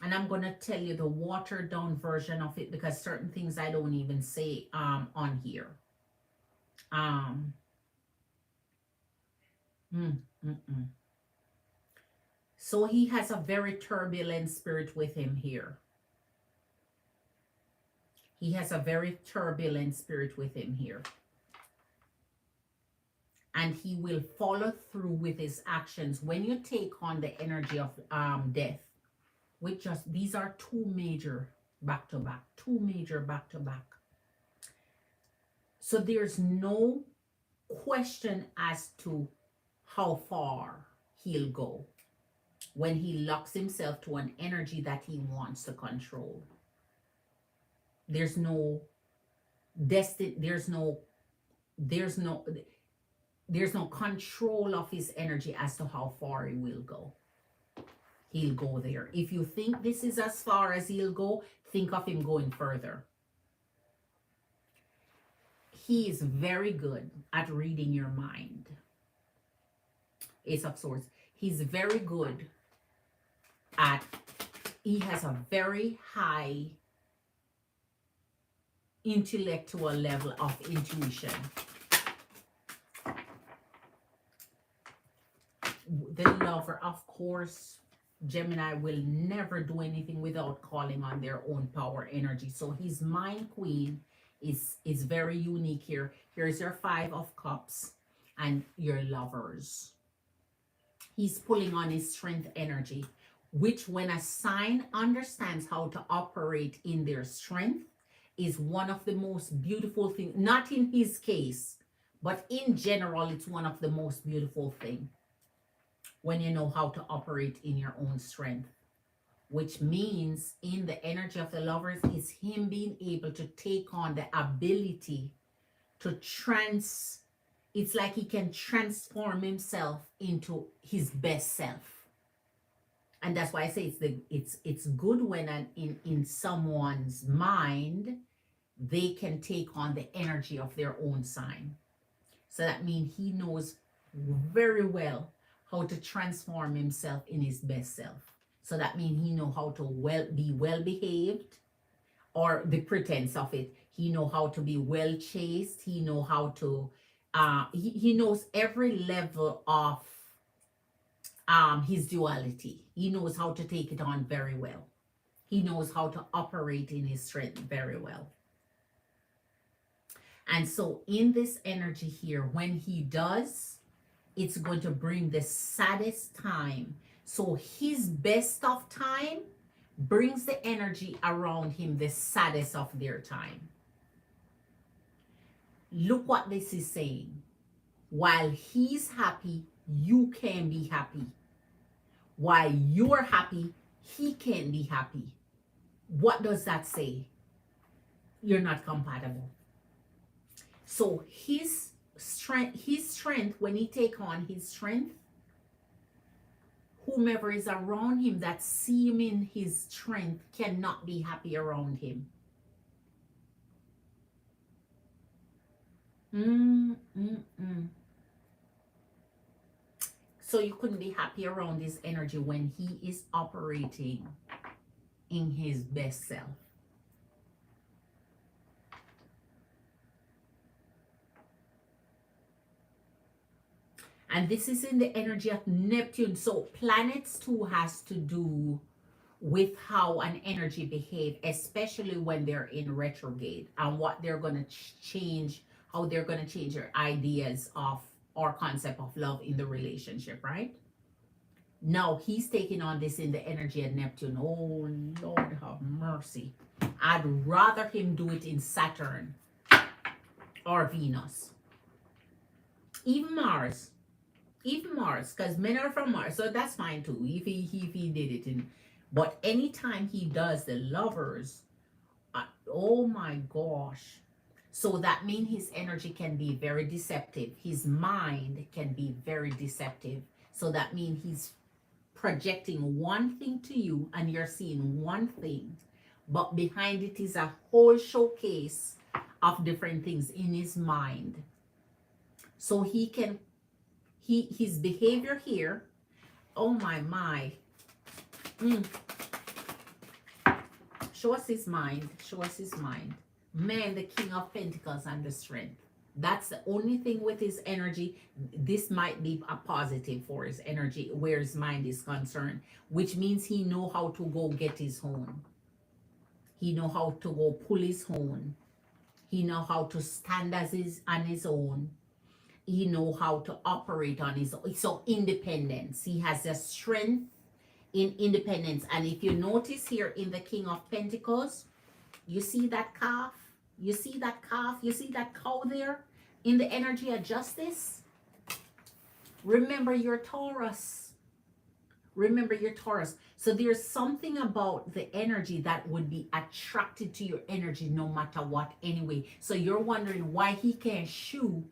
And I'm going to tell you the watered down version of it because certain things I don't even say on here. So he has a very turbulent spirit with him here. He has a very turbulent spirit with him here. And he will follow through with his actions. When you take on the energy of death, with just, these are two major back-to-back, two major back-to-back. So there's no question as to how far he'll go when he locks himself to an energy that he wants to control. There's no destiny, there's no control of his energy as to how far he will go. He'll go there. If you think this is as far as he'll go, think of him going further. He is very good at reading your mind. Ace of Swords. He's very good at, he has a very high intellectual level of intuition. The Lover, of course, Gemini will never do anything without calling on their own power energy. So his mind queen is very unique here. Here's your Five of Cups and your Lovers. He's pulling on his strength energy, which when a sign understands how to operate in their strength is one of the most beautiful things. Not in his case, but in general, it's one of the most beautiful things. When you know how to operate in your own strength, which means in the energy of the Lovers is him being able to take on the ability to it's like he can transform himself into his best self. And that's why I say it's good when in someone's mind they can take on the energy of their own sign. So that means he knows very well how to transform himself in his best self. So that means he know how to be well behaved, or the pretense of it. He know how to be well chaste. He know how to, he knows every level of his duality. He knows how to take it on very well. He knows how to operate in his strength very well. And so in this energy here, when he does, it's going to bring the saddest time. So his best of time brings the energy around him the saddest of their time. Look what this is saying. While he's happy, you can be happy. While you're happy, he can't be happy. What does that say? You're not compatible. So his strength, when he take on his strength, whomever is around him that see him in his strength cannot be happy around him. Mm, mm, mm. So you couldn't be happy around his energy when he is operating in his best self. And this is in the energy of Neptune. So planets too has to do with how an energy behave, especially when they're in retrograde, and what they're going to change, how they're going to change your ideas of or concept of love in the relationship, right? Now he's taking on this in the energy of Neptune. Oh Lord have mercy. I'd rather him do it in Saturn or Venus. Even Mars. Even Mars, because men are from Mars, so that's fine too. If he did it in, but anytime he does the lovers, oh my gosh. So that means his energy can be very deceptive. His mind can be very deceptive. So that means he's projecting one thing to you and you're seeing one thing, but behind it is a whole showcase of different things in his mind. So he can his behavior here, oh my. Mm. Show us his mind. Show us his mind. Man, the King of Pentacles and the strength. That's the only thing with his energy. This might be a positive for his energy where his mind is concerned, which means he know how to go get his own. He know how to go pull his own. He know how to stand as his on his own. He know how to operate on his own. So independence. He has a strength in independence. And if you notice here in the King of Pentacles, you see that calf? You see that calf? You see that cow there in the energy of justice? Remember your Taurus. Remember your Taurus. So there's something about the energy that would be attracted to your energy no matter what anyway. So you're wondering why he can't shoo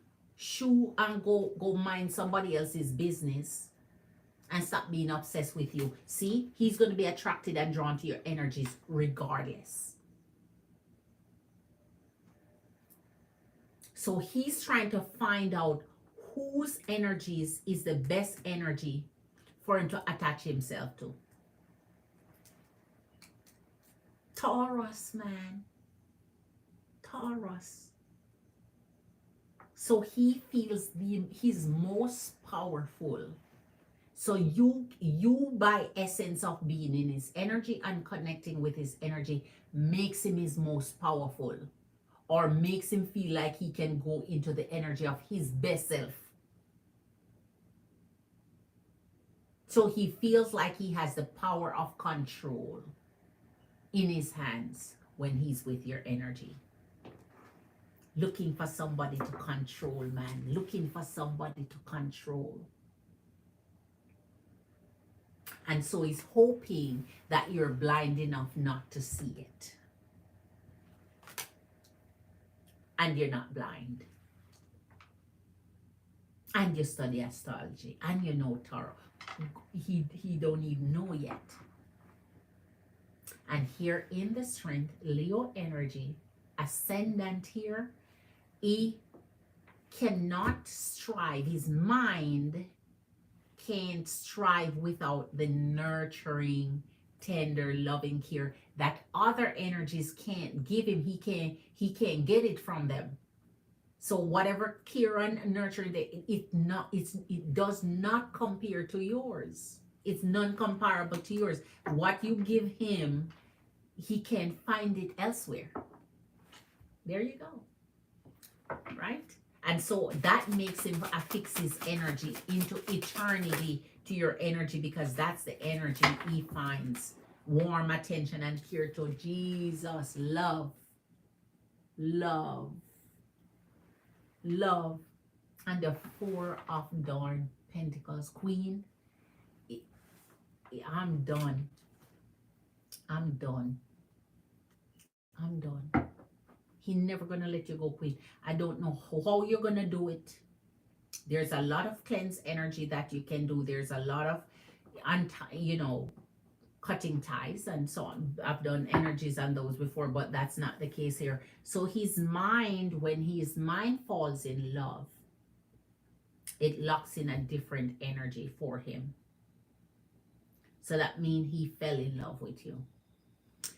and go mind somebody else's business and stop being obsessed with you. See, he's going to be attracted and drawn to your energies regardless. So he's trying to find out whose energies is the best energy for him to attach himself to. Taurus, man. Taurus. So he feels he's most powerful. So you by essence of being in his energy and connecting with his energy makes him his most powerful, or makes him feel like he can go into the energy of his best self. So he feels like he has the power of control in his hands when he's with your energy. Looking for somebody to control, man. Looking for somebody to control. And so he's hoping that you're blind enough not to see it. And you're not blind. And you study astrology. And you know tarot. He don't even know yet. And here in the strength, Leo energy, ascendant here, he cannot strive. His mind can't strive without the nurturing, tender, loving care that other energies can't give him. He can't get it from them. So whatever care and nurturing, it does not compare to yours. It's non-comparable to yours. What you give him, he can't find it elsewhere. There you go. Right? And so that makes him affix his energy into eternity to your energy, because that's the energy he finds warm attention and care to. Jesus, love, love, love. And the Four of Dawn Pentacles, Queen. I'm done. I'm done. I'm done. He's never gonna let you go, Queen. I don't know how you're gonna do it. There's a lot of cleanse energy that you can do. There's a lot of cutting ties and so on. I've done energies on those before, but that's not the case here. So his mind, when his mind falls in love, it locks in a different energy for him. So that means he fell in love with you.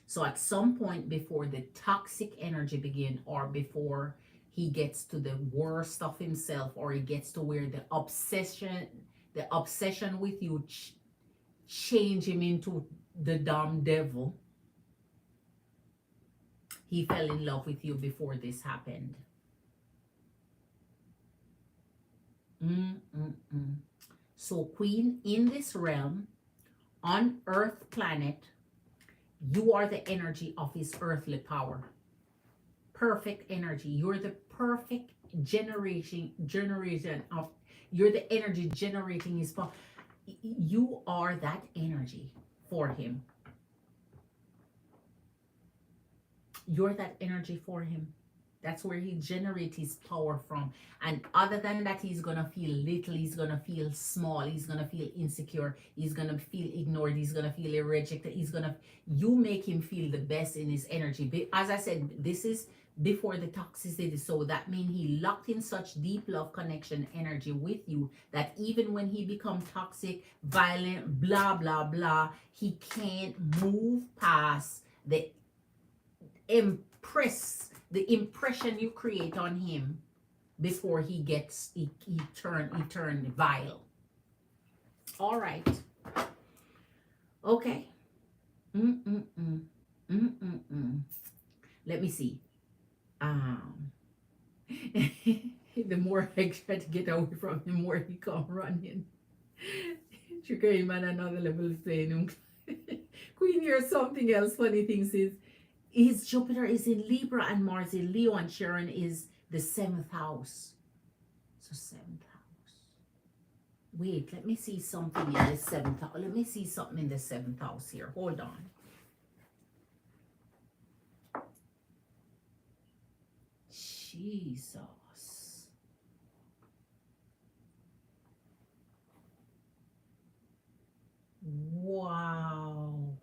So at some point before the toxic energy begin, or before he gets to the worst of himself, or he gets to where the obsession with you change him into the damn devil, he fell in love with you before this happened. Mm-mm-mm. So Queen, in this realm, on Earth planet, you are the energy of his earthly power. Perfect energy. You're the perfect generation of, you're the energy generating his power. You are that energy for him. You're that energy for him. That's where he generates his power from. And other than that, he's going to feel little. He's going to feel small. He's going to feel insecure. He's going to feel ignored. He's going to feel rejected. You make him feel the best in his energy. As I said, this is before the toxicity. So that means he locked in such deep love connection energy with you that even when he becomes toxic, violent, blah, blah, blah, he can't move past the impression you create on him before he turn vile. All right. Okay. Mm-mm-mm. Mm-mm-mm. Let me see. The more I try to get away from him, the more he come running. Trigger him on another level playing him. Queen, here's something else. Funny things is, his Jupiter is in Libra and Mars in Leo, and Sharon is the 7th house. So 7th house. Wait, let me see something in the 7th house. Let me see something in the 7th house here. Hold on. Jesus. Wow.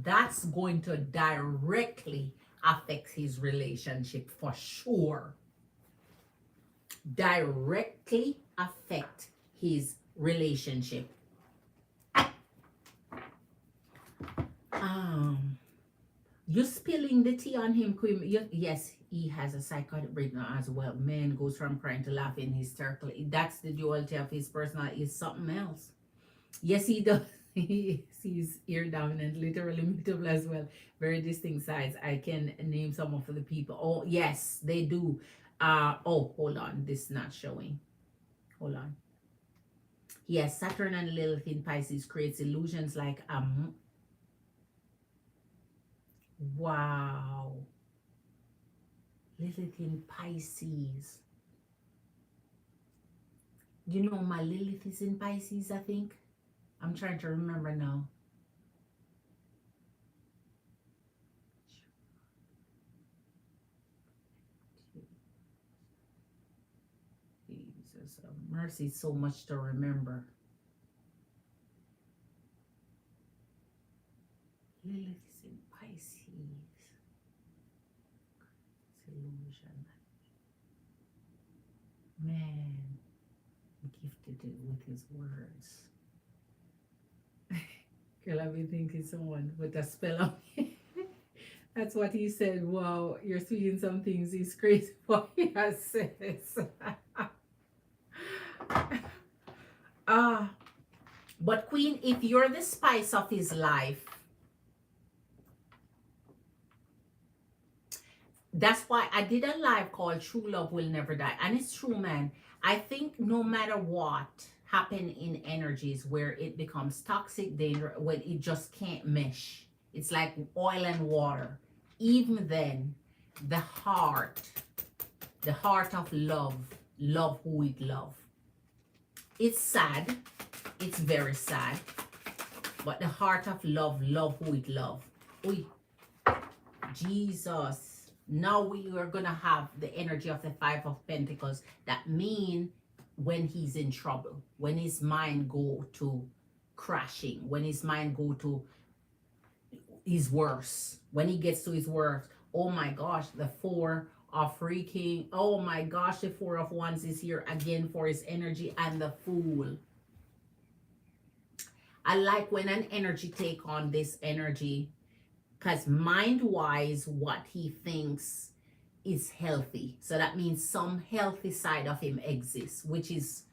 That's going to directly affect his relationship for sure. Directly affect his relationship. You spilling the tea on him, Queen. Yes, he has a psychotic breakdown as well. Man goes from crying to laughing hysterically. That's the duality of his personality. Is something else. Yes, he does. He sees ear dominant, literally mutable as well. Very distinct sides. I can name some of the people. Oh, yes, they do. Hold on. This is not showing. Hold on. Yes, Saturn and Lilith in Pisces creates illusions like wow. Lilith in Pisces. You know, my Lilith is in Pisces, I think. I'm trying to remember now. Jesus, mercy, so much to remember. Lilith is in Pisces. Illusion. Man, gifted with his words. Girl, I've been thinking someone with a spell on me. That's what he said. Wow, you're speaking some things. He's crazy what he has says. But Queen, if you're the spice of his life, that's why I did a live called True Love Will Never Die. And it's true, man. I think no matter what happen in energies where it becomes toxic, danger, when it just can't mesh. It's like oil and water. Even then, the heart of love who it love. It's sad. It's very sad. But the heart of love who it love. Oy. Jesus. Now we are going to have the energy of the 5 of Pentacles. That mean when he's in trouble, when his mind go to crashing, when his mind go to his worst. When he gets to his worst, oh my gosh, the four of freaking, oh my gosh, the four of wands is here again for his energy, and the fool. I like when an energy take on this energy, because mind-wise, what he thinks is healthy. So that means some healthy side of him exists, which is,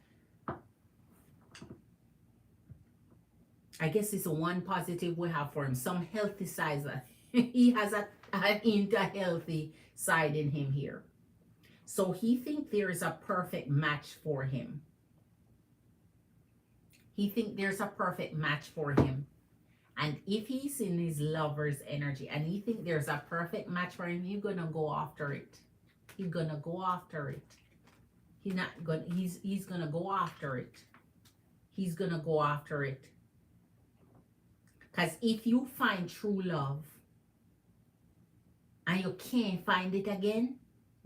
I guess it's one positive we have for him. Some healthy sides that he has a healthy side in him here. So he thinks there is a perfect match for him. He thinks there's a perfect match for him. And if he's in his lover's energy and he thinks there's a perfect match for him, he's gonna go after it. He's gonna go after it. He's gonna go after it. He's gonna go after it. Because if you find true love and you can't find it again,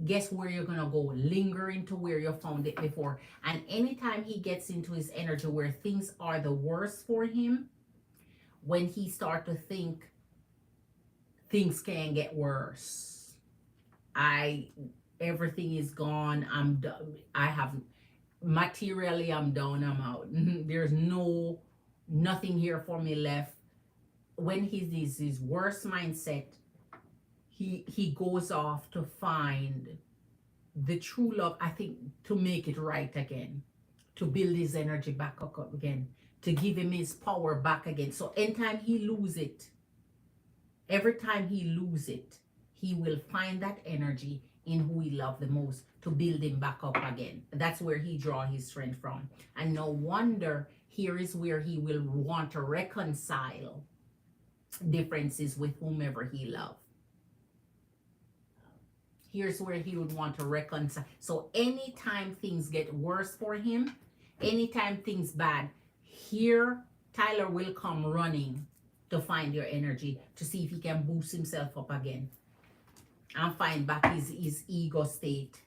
guess where you're gonna go? Linger into where you found it before. And anytime he gets into his energy where things are the worst for him, when he start to think things can get worse, everything is gone, I'm done, I have materially, I'm done, I'm out. There's nothing here for me left. When he's his worst mindset, he goes off to find the true love, I think, to make it right again, to build his energy back up again, to give him his power back again. So anytime he lose it, every time he lose it, he will find that energy in who he loved the most to build him back up again. That's where he draw his strength from. And no wonder here is where he will want to reconcile differences with whomever he loved. Here's where he would want to reconcile. So anytime things get worse for him, anytime things bad, here Tyler will come running to find your energy, to see if he can boost himself up again and find back his ego state.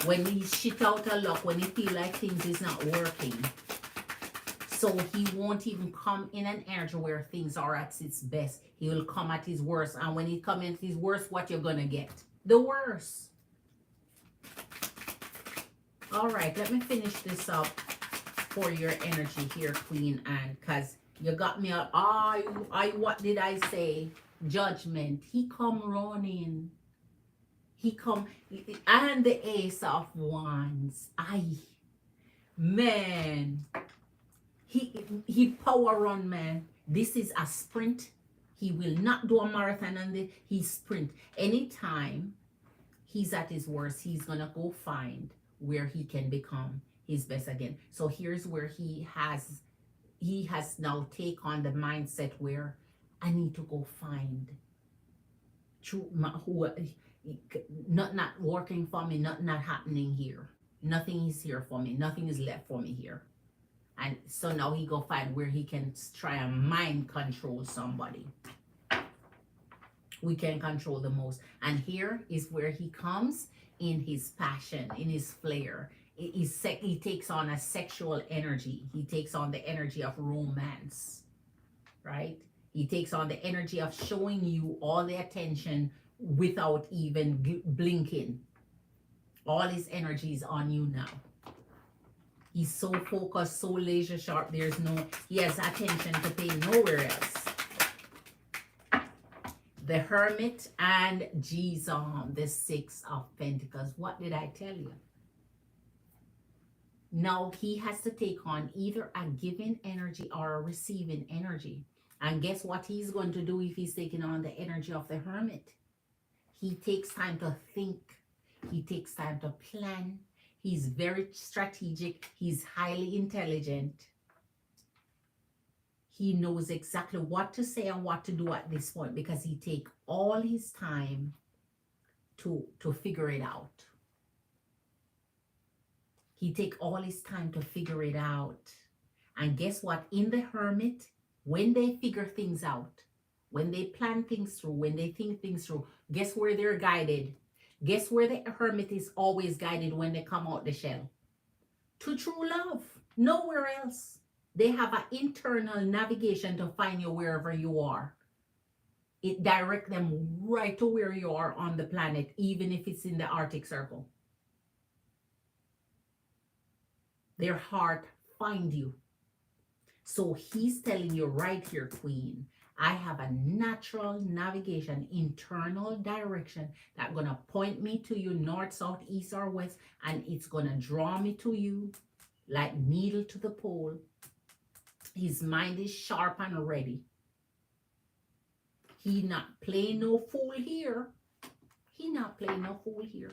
When he's shit out of luck, when he feel like things is not working, so he won't even come in an energy where things are at its best. He will come at his worst. And when he comes at his worst, what you're going to get? The worst. All right, let me finish this up for your energy here, Queen Anne, because you got me out. What did I say? Judgment. He come running. He come, and the Ace of Wands. Man. He power run, man. This is a sprint. He will not do a marathon, and he sprint. Anytime he's at his worst, he's gonna go find where he can become his best again. So here's where he has now take on the mindset where I need to go find true who not working for me, not happening here. Nothing is here for me. Nothing is left for me here. And so now he go find where he can try and mind control somebody. We can control the most. And here is where he comes in his passion, in his flair. He takes on a sexual energy. He takes on the energy of romance, right? He takes on the energy of showing you all the attention without even blinking. All his energy is on you now. He's so focused, so laser sharp. He has attention to pay nowhere else. The Hermit and the Six of Pentacles. What did I tell you? Now he has to take on either a giving energy or a receiving energy. And guess what he's going to do if he's taking on the energy of the Hermit? He takes time to think. He takes time to plan. He's very strategic. He's highly intelligent. He knows exactly what to say and what to do at this point because he takes all his time to figure it out. He takes all his time to figure it out. And guess what? In the Hermit, when they figure things out, when they plan things through, when they think things through, guess where they're guided? Guess where the Hermit is always guided when they come out the shell? To true love. Nowhere else. They have an internal navigation to find you wherever you are. It direct them right to where you are on the planet, even if it's in the Arctic Circle. Their heart find you. So he's telling you right here, Queen, I have a natural navigation, internal direction that's going to point me to you north, south, east, or west, and it's going to draw me to you like needle to the pole. His mind is sharp and ready. He not play no fool here. He not play no fool here.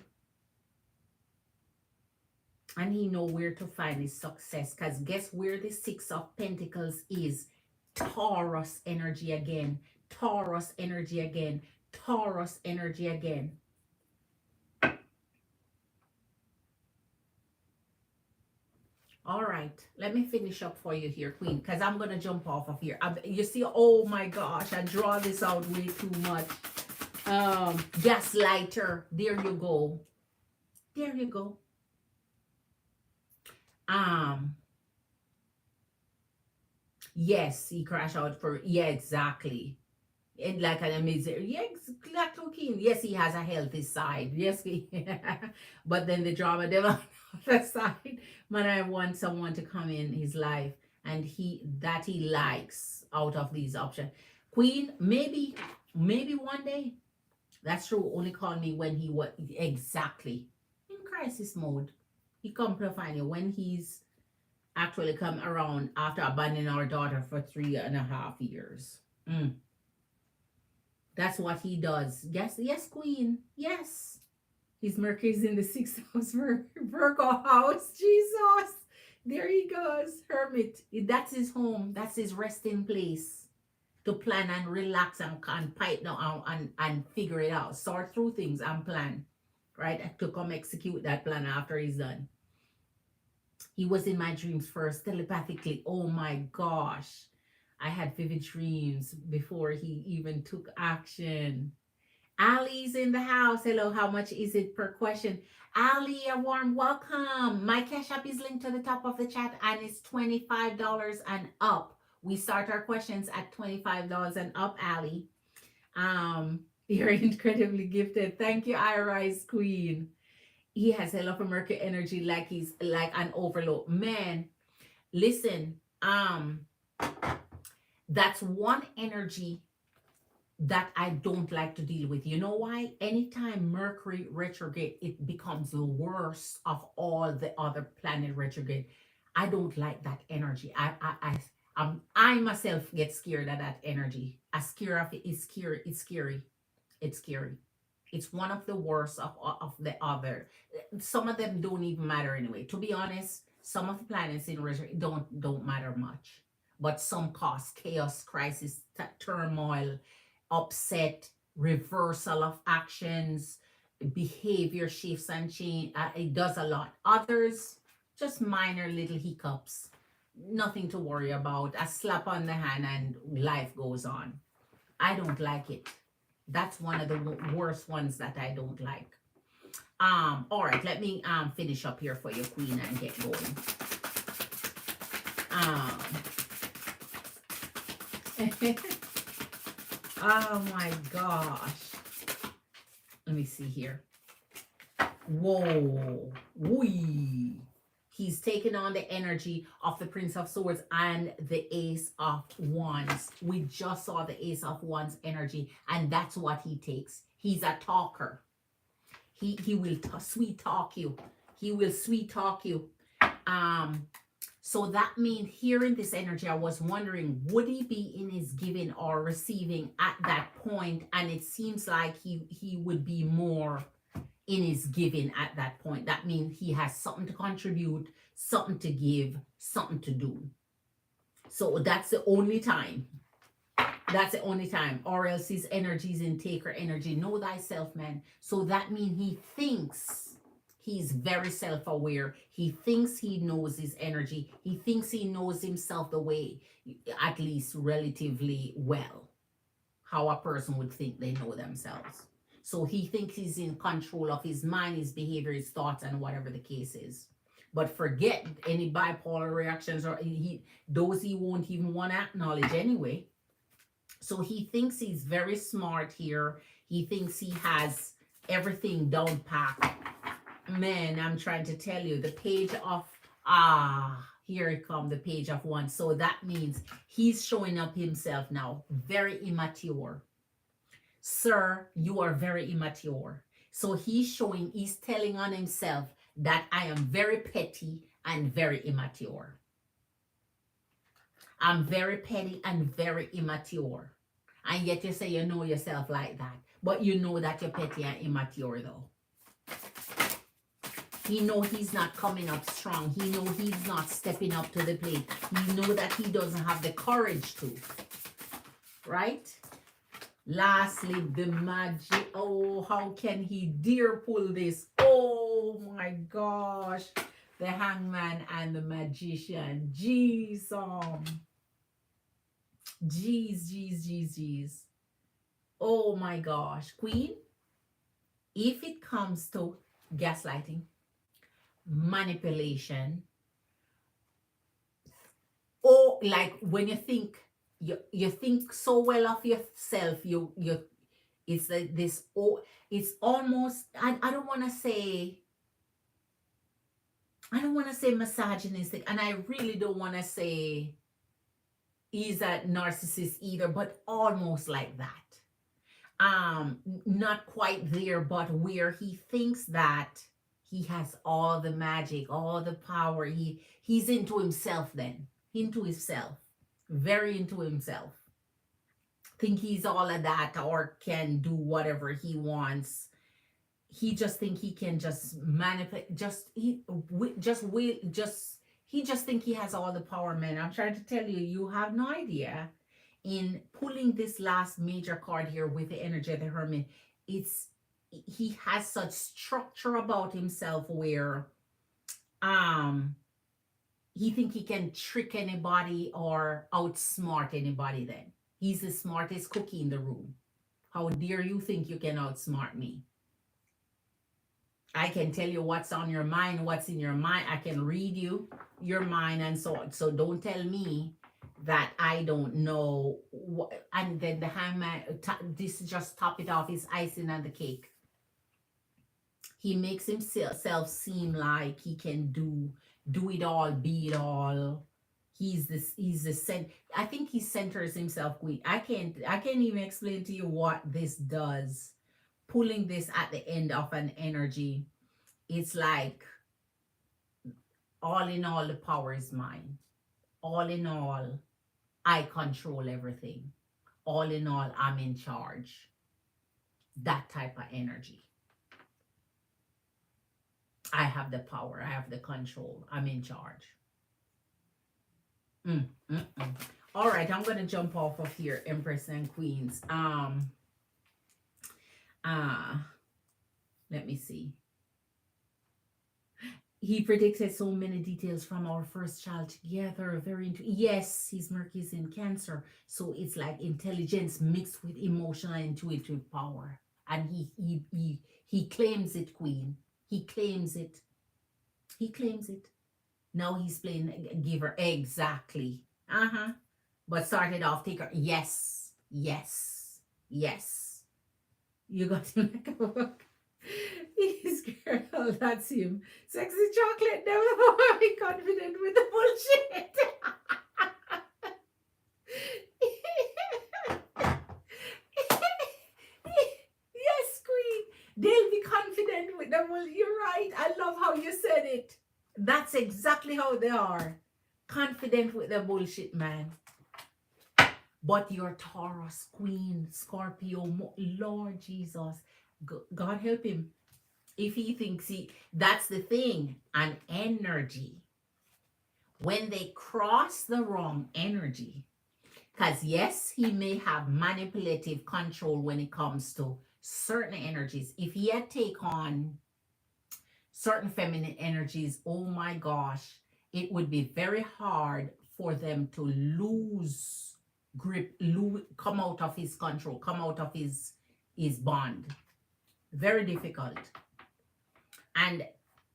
And he know where to find his success. Because guess where the Six of Pentacles is? Taurus energy again. Taurus energy again. Taurus energy again. All right, let me finish up for you here, Queen, because I'm going to jump off of here. You see, oh my gosh, I draw this out way too much. Gaslighter, there you go. There you go. Yes, he crashed out for, yeah, exactly. And like an amazing, yeah, exactly. Yes, he has a healthy side. Yes, but then the drama devil on the other side. Man, I want someone to come in his life and he likes out of these options. Queen, maybe one day. That's true. Only call me when he was exactly in crisis mode. He come to find you when he's actually come around after abandoning our daughter for 3.5 years. That's what he does. Yes, Queen. Yes. His Mercury's in the 6th house, Virgo house. Jesus. There he goes. Hermit. That's his home. That's his resting place. To plan and relax and pipe down and figure it out. Sort through things and plan. Right? To come execute that plan after he's done. He was in my dreams first, telepathically. Oh my gosh. I had vivid dreams before he even took action. Ali's in the house. Hello, how much is it per question? Ali, a warm welcome. My Cash App is linked to the top of the chat and it's $25 and up. We start our questions at $25 and up, Ali. You're incredibly gifted. Thank you, Iris Queen. He has a lot of Mercury energy like he's like an overload. Man, listen, that's one energy that I don't like to deal with. You know why? Anytime Mercury retrograde, it becomes the worst of all the other planet retrograde. I don't like that energy. I myself get scared of that energy. A scare of it is scary. It's scary. It's scary. It's one of the worst of the other. Some of them don't even matter anyway. To be honest, some of the planets in retrograde don't matter much. But some cause chaos, crisis, turmoil, upset, reversal of actions, behavior shifts and change. It does a lot. Others, just minor little hiccups. Nothing to worry about. A slap on the hand and life goes on. I don't like it. That's one of the worst ones that I don't like. All right, let me finish up here for you, Queen, and get going. Oh my gosh. Let me see here. Whoa. Wee. He's taken on the energy of the Prince of Swords and the Ace of Wands. We just saw the Ace of Wands energy, and that's what he takes. He's a talker. He will sweet talk you. He will sweet talk you. So that means here in this energy, I was wondering, would he be in his giving or receiving at that point? And it seems like he would be more in his giving at that point. That means he has something to contribute, something to give, something to do. So that's the only time. That's the only time. Or else his energy is in taker energy. Know thyself, man. So that means he thinks he's very self-aware. He thinks he knows his energy. He thinks he knows himself the way, at least relatively well, how a person would think they know themselves. So he thinks he's in control of his mind, his behavior, his thoughts, and whatever the case is. But forget any bipolar reactions, or those he won't even want to acknowledge anyway. So he thinks he's very smart here. He thinks he has everything down pat. Man, I'm trying to tell you, the page of here it come, the page of one. So that means he's showing up himself now, very immature. Sir, you are very immature. So he's telling on himself that I am very petty and very immature. I'm very petty and very immature. And yet you say you know yourself like that. But you know that you're petty and immature though. He know he's not coming up strong. He know he's not stepping up to the plate. He know that he doesn't have the courage to. Right? Lastly, the magic. Oh, how can he dare pull this? Oh my gosh. The hangman and the magician. Jeez. Jeez. Oh my gosh. Queen, if it comes to gaslighting, manipulation, or like when you think you think so well of yourself, you it's like this, oh, it's almost, I don't want to say, misogynistic, and I really don't want to say he's a narcissist either, but almost like that. Not quite there, but where he thinks that he has all the magic, all the power. He's into himself then. Into himself. Very into himself. Think he's all of that or can do whatever he wants. He just think he can just manipulate, he just think he has all the power, man. I'm trying to tell you, you have no idea. In pulling this last major card here with the energy of the Hermit, he has such structure about himself where he think he can trick anybody or outsmart anybody. Then he's the smartest cookie in the room. How dare you think you can outsmart me? I can tell you what's on your mind, what's in your mind. I can read your mind, and so don't tell me that I don't know. And then the hangman, this just top it off, is icing on the cake. He makes himself seem like he can do it all, be it all. He's the center. I think he centers himself. I can't even explain to you what this does. Pulling this at the end of an energy, it's like, all in all, the power is mine. All in all, I control everything. All in all, I'm in charge. That type of energy. I have the power. I have the control. I'm in charge. All right, I'm going to jump off of here, Empress and Queens. Let me see. He predicted so many details from our first child together. Yes, his Mercury is in Cancer, so it's like intelligence mixed with emotional and intuitive power, and he claims it, Queen. He claims it. Now he's playing giver. Exactly. But started off taker. Yes. You got him like a book. He's girl, that's him. Sexy chocolate, never want be confident with the bullshit. Yes, Queen. They'll be confident with the bullshit. You're right. I love how you said it. That's exactly how they are. Confident with the bullshit, man. But you're Taurus, Queen, Scorpio, Lord Jesus. God help him. If he thinks that's the thing, an energy. When they cross the wrong energy, because yes, he may have manipulative control when it comes to certain energies. If he had take on certain feminine energies, oh my gosh, it would be very hard for them to lose grip, come out of his control, come out of his bond. Very difficult. And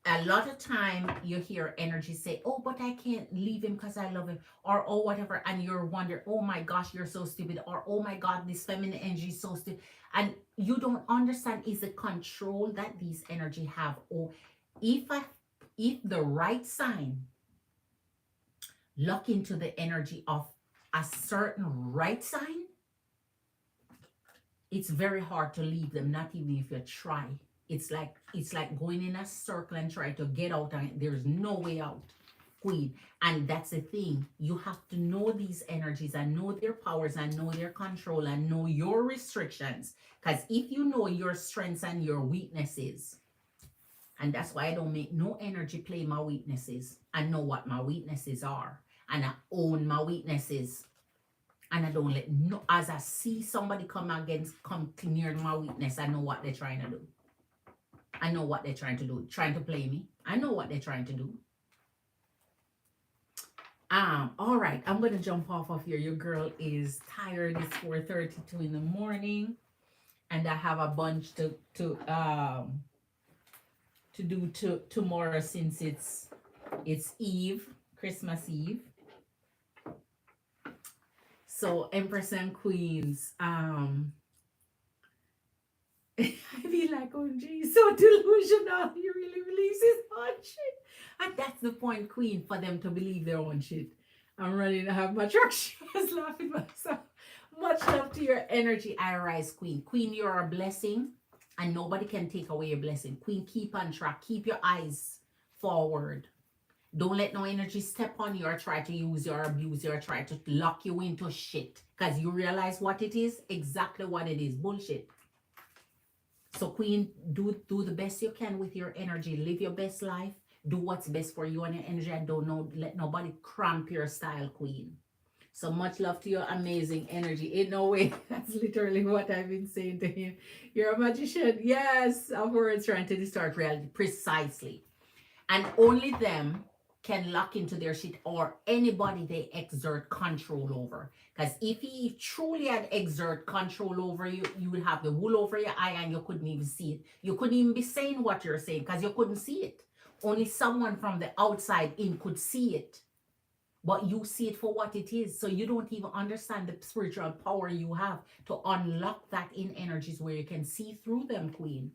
A lot of time you hear energy say, oh, but I can't leave him because I love him, or oh, whatever, and you're wondering, oh my gosh, you're so stupid, or oh my god, this feminine energy is so stupid, and you don't understand is the control that these energy have. Or if I, if the right sign lock into the energy of a certain right sign, it's very hard to leave them, not even if you try. It's like going in a circle and try to get out, and there's no way out, queen. And that's the thing, you have to know these energies and know their powers and know their control and know your restrictions, because if you know your strengths and your weaknesses, and that's why I don't make no energy play my weaknesses. I know what my weaknesses are, and I own my weaknesses. And I don't let no, as I see somebody come near my weakness, I know what they're trying to do. I know what they're trying to do. Trying to play me. I know what they're trying to do. All right, I'm gonna jump off of here. Your girl is tired. It's 4:32 in the morning, and I have a bunch to do tomorrow, since it's Eve, Christmas Eve. So Empress and Queens, I feel like, oh, gee, so delusional. He really believes his own shit. And that's the point, Queen, for them to believe their own shit. I'm ready to have my truck. She was laughing myself. Much love to your energy, I rise, Queen. Queen, you're a blessing, and nobody can take away your blessing. Queen, keep on track. Keep your eyes forward. Don't let no energy step on you or try to use you or abuse you or try to lock you into shit. Because you realize what it is, exactly what it is. Bullshit. So Queen, do the best you can with your energy. Live your best life. Do what's best for you and your energy. And don't let nobody cramp your style, Queen. So much love to your amazing energy. In no way, that's literally what I've been saying to him. You're a magician. Yes, our words trying to distort reality. Precisely. And only them can lock into their shit, or anybody they exert control over. Because if he truly had exert control over you, you would have the wool over your eye and you couldn't even see it. You couldn't even be saying what you're saying because you couldn't see it. Only someone from the outside in could see it. But you see it for what it is. So you don't even understand the spiritual power you have to unlock that in energies where you can see through them, Queen.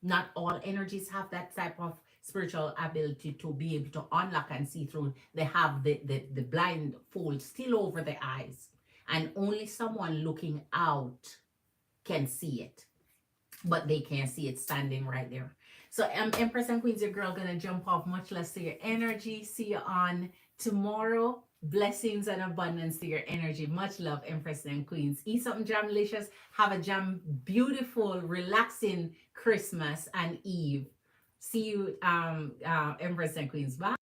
Not all energies have that type of spiritual ability to be able to unlock and see through. They have the blindfold still over the eyes, and only someone looking out can see it, but they can't see it standing right there. So Empress and Queens, your girl gonna jump off. Much less to your energy. See you on tomorrow. Blessings and abundance to your energy. Much love, Empress and Queens. Eat something jamlicious. Have a beautiful, relaxing Christmas and Eve. See you, Empress and Queens. Bye.